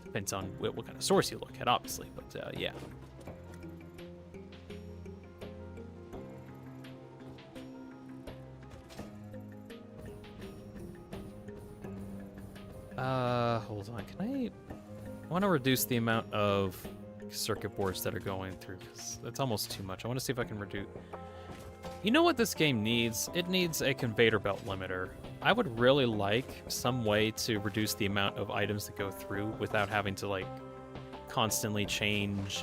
depends on what kind of source you look at, obviously, but yeah. Hold on, I want to reduce the amount of circuit boards that are going through, because that's almost too much. I want to see if I can reduce... You know what this game needs? It needs a conveyor belt limiter. I would really like some way to reduce the amount of items that go through without having to, like, constantly change,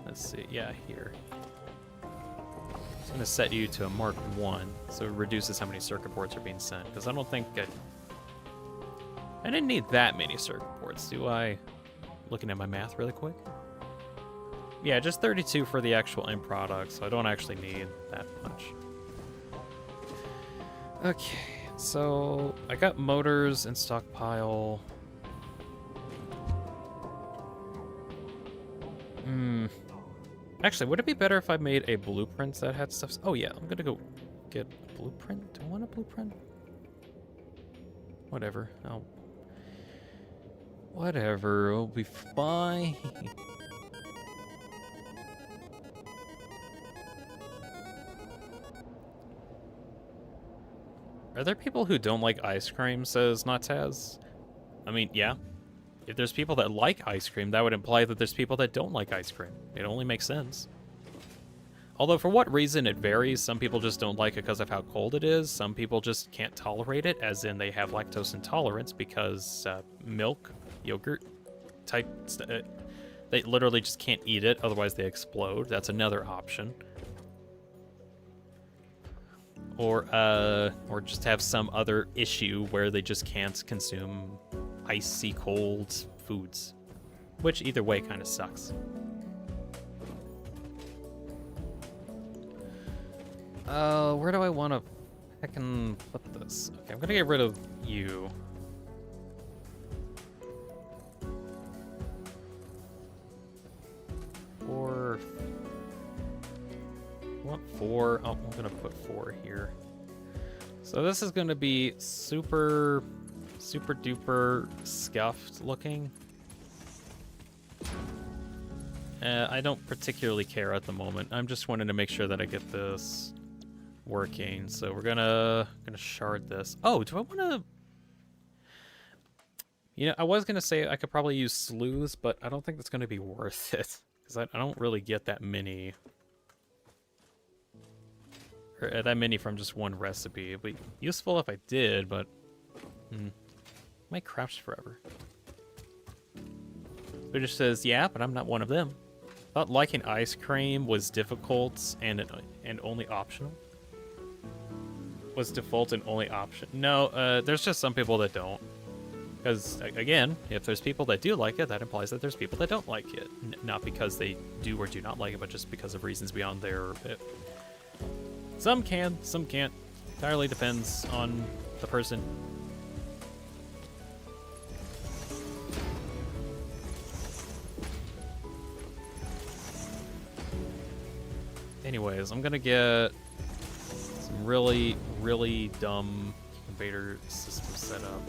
let's see, yeah, here. I'm going to set you to a Mark 1, so it reduces how many circuit boards are being sent, because I don't think I didn't need that many circuit boards, do I? Looking at my math really quick. Yeah, just 32 for the actual end product, so I don't actually need that much. Okay, so I got motors in stockpile. Actually, would it be better if I made a blueprint that had stuff? Oh yeah, I'm gonna go get a blueprint. Do I want a blueprint? Whatever. Whatever, it'll be fine. Are there people who don't like ice cream, says Nataz? I mean, yeah. If there's people that like ice cream, that would imply that there's people that don't like ice cream. It only makes sense. Although for what reason it varies. Some people just don't like it because of how cold it is. Some people just can't tolerate it, as in they have lactose intolerance because milk, yogurt type, they literally just can't eat it, otherwise they explode. That's another option. Or just have some other issue where they just can't consume icy cold foods, which either way kind of sucks. Where do I want to heckin' put this? Okay, I'm gonna get rid of you. Four. Oh, I'm gonna put 4 here. So this is gonna be super duper scuffed looking. I don't particularly care at the moment. I'm just wanting to make sure that I get this working. So we're gonna shard this. Oh, do I want to? You know, I was gonna say I could probably use sleuths, but I don't think that's gonna be worth it because I don't really get that many. Or that many from just one recipe. It'd be useful if I did, but might crash forever. It just says, yeah, but I'm not one of them. Thought liking ice cream was difficult and only optional. Was default and only option. No, there's just some people that don't. Because, again, if there's people that do like it, that implies that there's people that don't like it. Not because they do or do not like it, but just because of reasons beyond their... Some can, some can't. Entirely depends on the person. Anyways, I'm gonna get some really, really dumb invader system set up.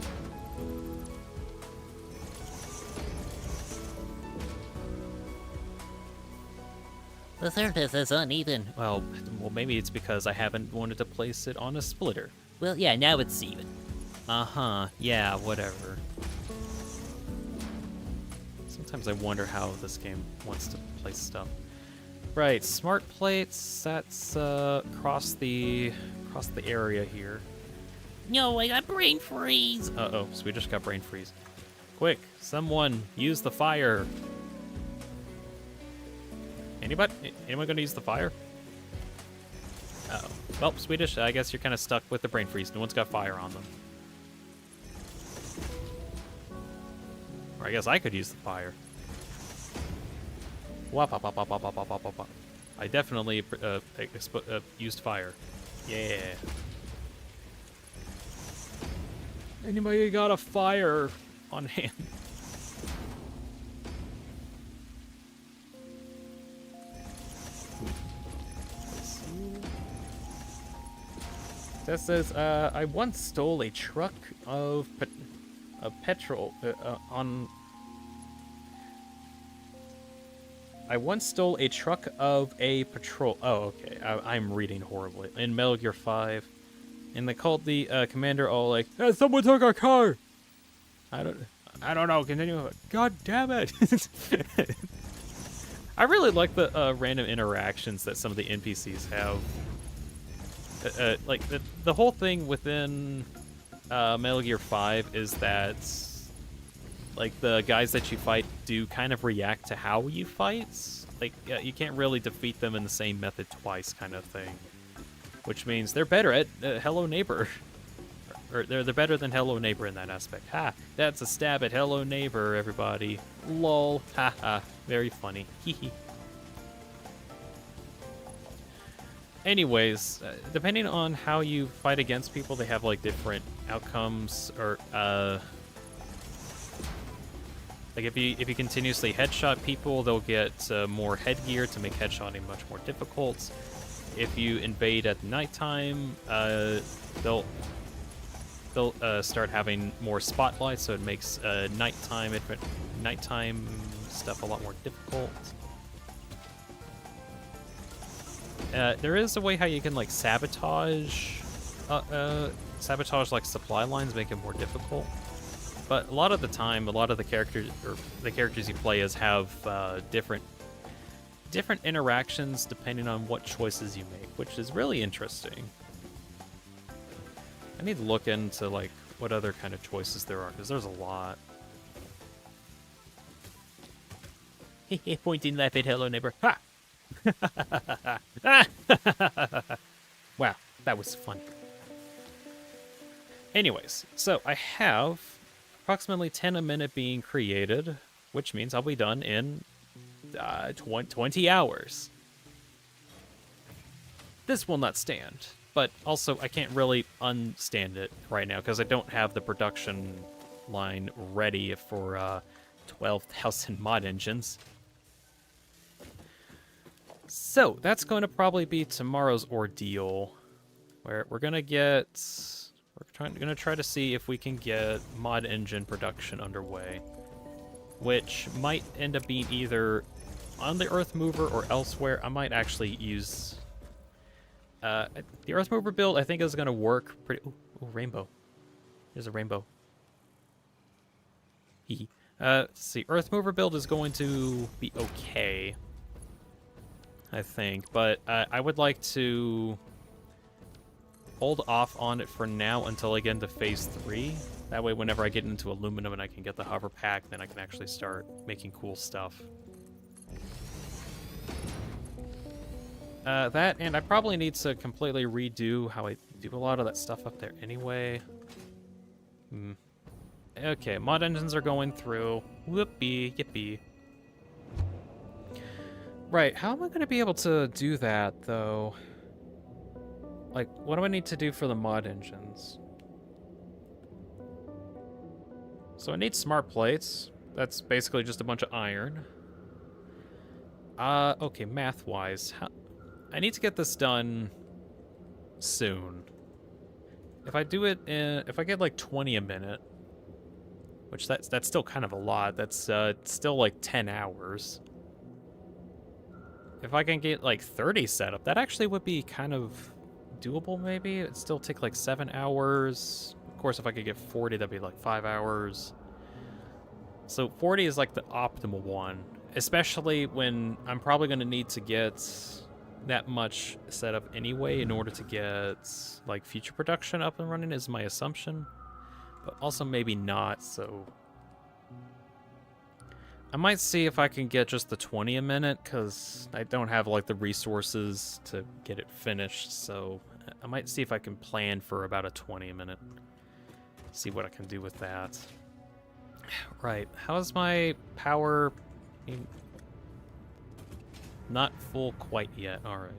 The surface is uneven. Well, maybe it's because I haven't wanted to place it on a splitter. Well, yeah, now it's even. Uh-huh, yeah, whatever. Sometimes I wonder how this game wants to place stuff. Right, smart plates, that's across the area here. No, I got brain freeze. Uh-oh, Swedish got brain freeze. Quick, someone use the fire. Anyone gonna use the fire? Uh-oh. Well, Swedish, I guess you're kind of stuck with the brain freeze. No one's got fire on them. Or I guess I could use the fire. Wop, wop, wop, wop, wop, wop, wop, wop, wop. I definitely used fire. Yeah. Anybody got a fire on hand? That says, I once stole a truck of petrol on... I once stole a truck of a patrol... Oh, okay. I'm reading horribly. In Metal Gear 5. And they called the commander all like, hey, someone took our car! I don't know. Continue. God damn it! I really like the random interactions that some of the NPCs have. Like, the whole thing within Metal Gear 5 is that, like, the guys that you fight do kind of react to how you fight. Like, you can't really defeat them in the same method twice kind of thing. Which means they're better at Hello Neighbor. Or they're better than Hello Neighbor in that aspect. Ha! That's a stab at Hello Neighbor, everybody. Lol. Ha ha. Very funny. Hee hee. Anyways, depending on how you fight against people, they have like different outcomes. Or like if you continuously headshot people, they'll get more headgear to make headshotting much more difficult. If you invade at nighttime, they'll start having more spotlights, so it makes nighttime stuff a lot more difficult. There is a way how you can like sabotage like supply lines, make it more difficult. But a lot of the time, a lot of the characters you play as have different interactions depending on what choices you make, which is really interesting. I need to look into like what other kind of choices there are, because there's a lot. Pointing left at Hello Neighbor. Ha! Wow, that was fun. Anyways, so I have approximately 10 a minute being created, which means I'll be done in 20 hours. This will not stand, but also I can't really unstand it right now because I don't have the production line ready for 12,000 mod engines. So that's going to probably be tomorrow's ordeal, where we're gonna try to see if we can get mod engine production underway, which might end up being either on the Earthmover or elsewhere, I might actually use... the Earthmover build, I think, is going to work pretty... Ooh, rainbow. There's a rainbow. Let's see. Earthmover build is going to be okay, I think. But I would like to hold off on it for now until I get into Phase 3. That way, whenever I get into aluminum and I can get the hover pack, then I can actually start making cool stuff. That, and I probably need to completely redo how I do a lot of that stuff up there anyway. Okay, mod engines are going through. Whoopee, yippee. Right, how am I going to be able to do that, though? Like, what do I need to do for the mod engines? So I need smart plates. That's basically just a bunch of iron. Okay, math-wise, I need to get this done soon. If I do it in, if I get like 20 a minute, which that's still kind of a lot. That's still like 10 hours. If I can get like 30 set up, that actually would be kind of doable maybe. It'd still take like 7 hours. Of course, if I could get 40, that'd be like 5 hours. So 40 is like the optimal one, especially when I'm probably going to need to get that much set up anyway in order to get like future production up and running is my assumption. But also maybe not, so I might see if I can get just the 20 a minute, because I don't have like the resources to get it finished, so I might see if I can plan for about a 20 a minute. See what I can do with that. Right, how's my power? Not full quite yet, alright.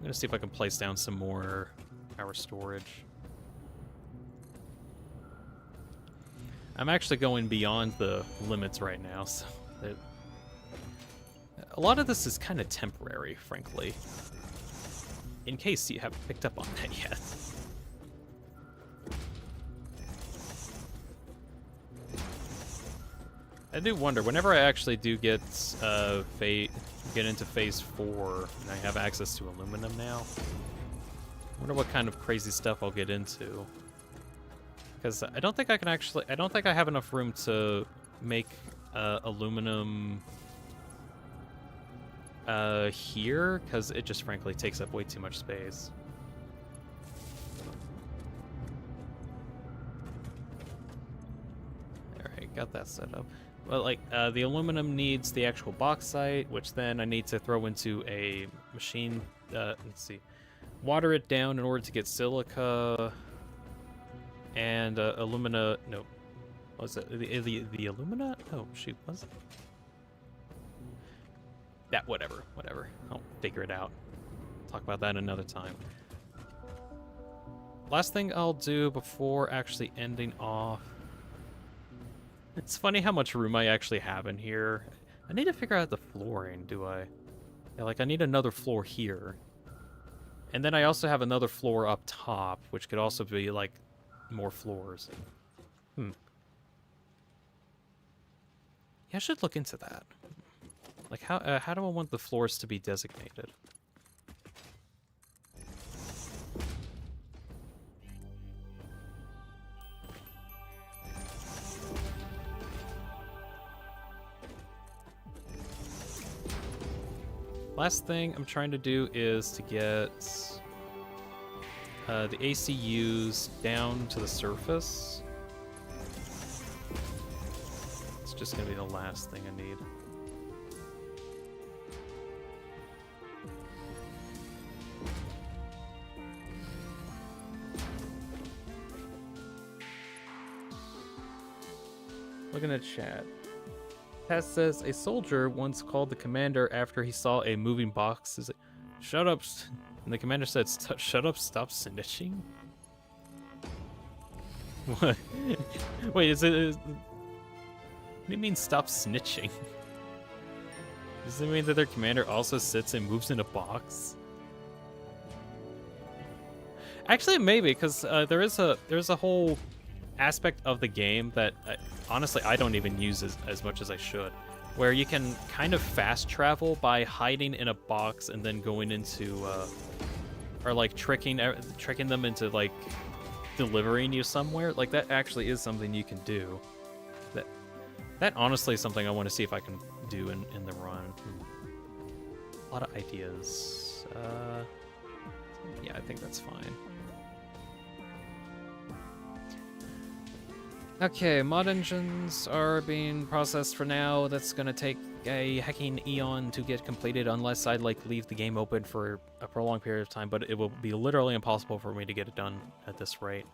I'm gonna see if I can place down some more power storage. I'm actually going beyond the limits right now, so a lot of this is kind of temporary, frankly. In case you haven't picked up on that yet. I do wonder, whenever I actually do get into Phase 4, and I have access to aluminum now, I wonder what kind of crazy stuff I'll get into. Because I don't think I can actually, I don't think I have enough room to make aluminum here, because it just frankly takes up way too much space. Alright, got that set up. Well, like, the aluminum needs the actual bauxite, which then I need to throw into a machine, let's see, water it down in order to get silica, and alumina, no, what was it, the alumina? Oh, shoot, was it? That, whatever, I'll figure it out. Talk about that another time. Last thing I'll do before actually ending off, it's funny how much room I actually have in here. I need to figure out the flooring, do I? Yeah, like I need another floor here. And then I also have another floor up top, which could also be like more floors. Yeah, I should look into that. Like how do I want the floors to be designated? Last thing I'm trying to do is to get the ACUs down to the surface. It's just gonna be the last thing I need. Looking at chat. Tess says, a soldier once called the commander after he saw a moving box. He's like, shut up. And the commander said, shut up, stop snitching? What? Wait, what do you mean stop snitching? Does it mean that their commander also sits and moves in a box? Actually, maybe, because there's a whole aspect of the game that honestly I don't even use as much as I should, where you can kind of fast travel by hiding in a box and then going into or like tricking them into like delivering you somewhere. Like that actually is something you can do. That honestly is something I want to see if I can do in the run. A lot of ideas. Yeah, I think that's fine. Okay, mod engines are being processed for now. That's gonna take a hecking eon to get completed unless I like leave the game open for a prolonged period of time, but it will be literally impossible for me to get it done at this rate.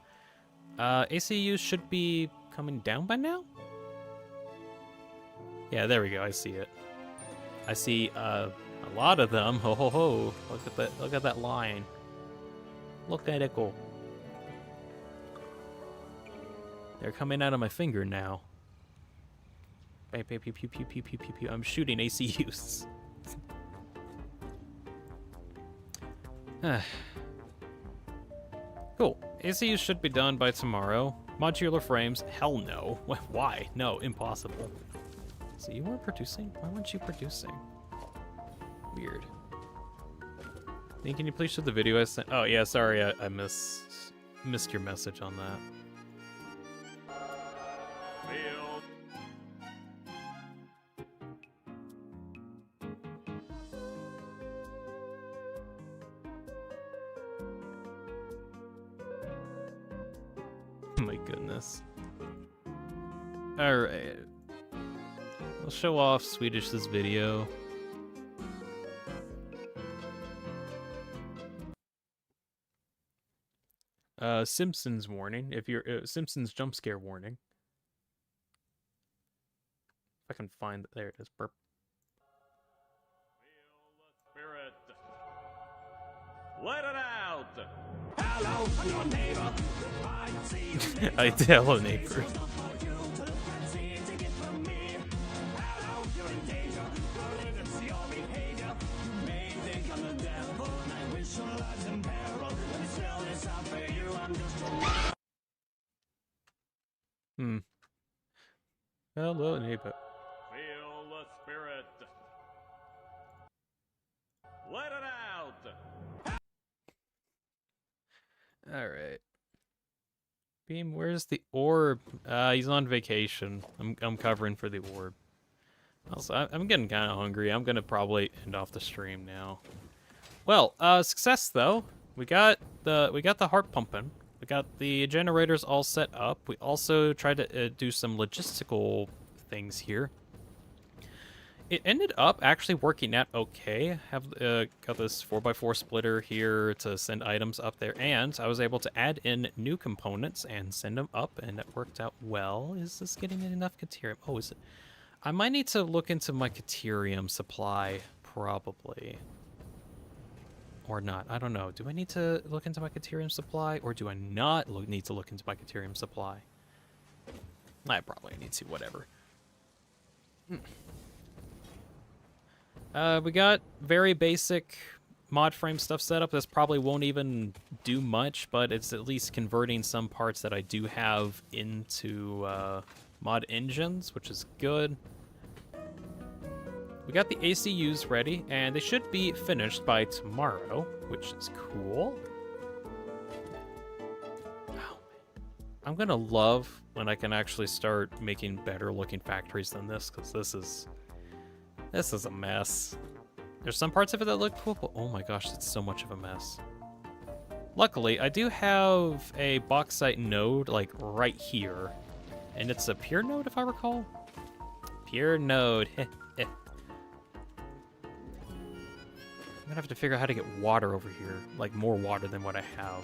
ACUs should be coming down by now? Yeah, there we go, I see it. I see a lot of them. Ho ho ho. Look at that line. Look at it go. They're coming out of my finger now. Pew, pew, pew, pew, pew, pew, pew, pew. I'm shooting ACUs. Cool. ACUs should be done by tomorrow. Modular frames? Hell no. Why? No, impossible. So you weren't producing? Why weren't you producing? Weird. Can you please show the video I sent? Oh yeah, sorry, I missed your message on that. My goodness. Alright. I'll show off Swedish's video. Simpsons warning. If you're Simpsons jump scare warning. If I can find it. There it is. Burp. Feel the spirit. Let it out. Hello, your neighbor. I tell a neighbor. Hello, neighbor. Feel the spirit. Let it out. All right. Beam, where's the orb? He's on vacation. I'm covering for the orb. Also, I'm getting kind of hungry. I'm gonna probably end off the stream now. Well, success though. We got the heart pumping. We got the generators all set up. We also tried to do some logistical things here. It ended up actually working out okay. Have got this 4x4 splitter here to send items up there, and I was able to add in new components and send them up, and it worked out well. Is this getting enough Caterium? Oh, is it? I might need to look into my Caterium supply, probably. Or not. I don't know. Do I need to look into my Caterium supply, or do I not need to look into my Caterium supply? I probably need to, whatever. We got very basic mod frame stuff set up. This probably won't even do much, but it's at least converting some parts that I do have into mod engines, which is good. We got the ACUs ready, and they should be finished by tomorrow, which is cool. Wow. I'm gonna love when I can actually start making better looking factories than this, because this is a mess. There's some parts of it that look cool, but oh my gosh, it's so much of a mess. Luckily, I do have a bauxite node, like, right here. And it's a pure node, if I recall? Pure node. I'm gonna have to figure out how to get water over here, like more water than what I have.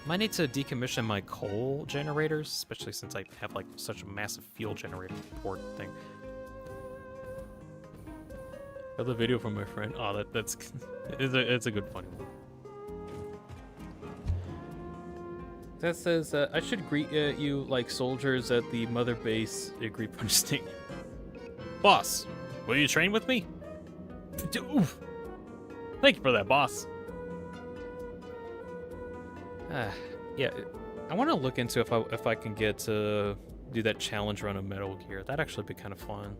Might need to decommission my coal generators, especially since I have like such a massive fuel generator port thing. Got the video from my friend. Oh, it's a good funny one. That says I should greet you like soldiers at the mother base. Agree punching. Boss, will you train with me? Oof. Thank you for that, boss. Yeah, I want to look into if I can get to do that challenge run of Metal Gear. That'd actually be kind of fun.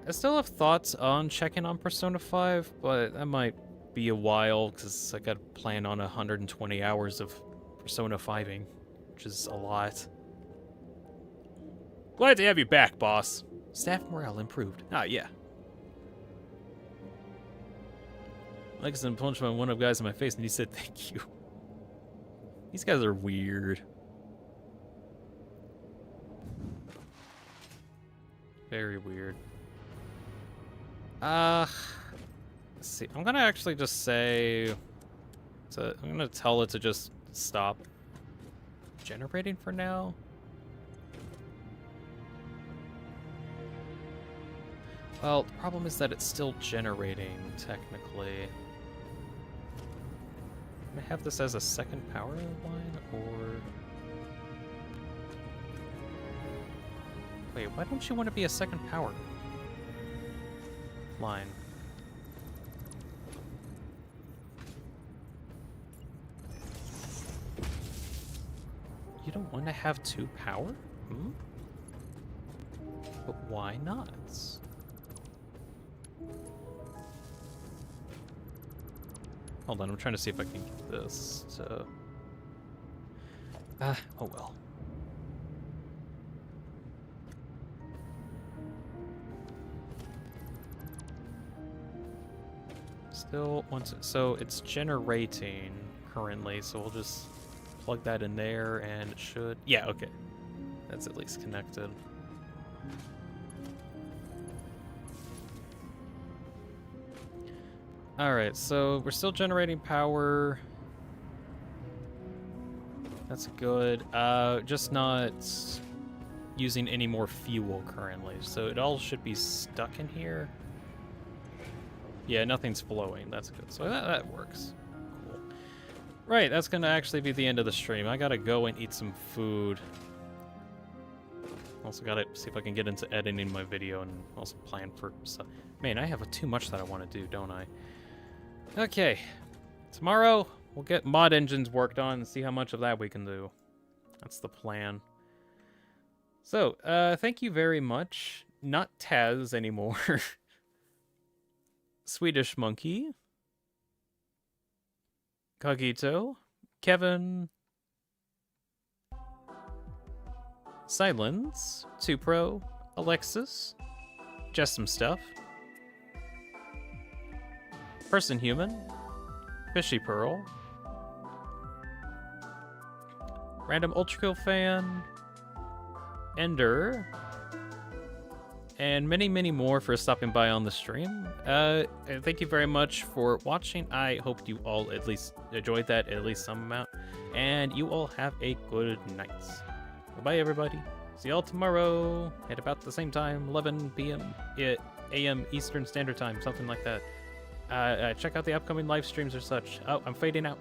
I still have thoughts on checking on Persona 5, but that might be a while because I got to plan on 120 hours of Persona 5ing, which is a lot. Glad to have you back, boss. Staff morale improved. Ah, yeah. Lexington punched one of the guys in my face and he said thank you. These guys are weird. Very weird. Let's see. I'm gonna actually just say... I'm gonna tell it to just stop generating for now. Well, the problem is that it's still generating, technically. Can I have this as a second power line, or... Wait, why don't you want to be a second power line? You don't want to have 2 power? Hmm? But why not? Hold on, I'm trying to see if I can get this to... oh well. Still wants it. So it's generating currently, so we'll just plug that in there and it should... Yeah, okay. That's at least connected. Alright, so we're still generating power. That's good. Just not using any more fuel currently. So it all should be stuck in here. Yeah, nothing's flowing. That's good. So that works. Cool. Right, that's going to actually be the end of the stream. I got to go and eat some food. Also got to see if I can get into editing my video and also plan for stuff. Man, I have too much that I want to do, don't I? Okay. Tomorrow, we'll get mod engines worked on and see how much of that we can do. That's the plan. So, thank you very much. Not Taz anymore. Swedish Monkey. Kagito. Kevin. Silence. 2Pro. Alexis. Just some stuff. Person Human. Fishy Pearl. Random Ultrakill Fan. Ender. And many, many more for stopping by on the stream. Thank you very much for watching. I hope you all at least enjoyed that, at least some amount. And you all have a good night. Goodbye, everybody. See y'all tomorrow at about the same time, 11 p.m. a.m. Eastern Standard Time, something like that. Check out the upcoming live streams or such. Oh, I'm fading out.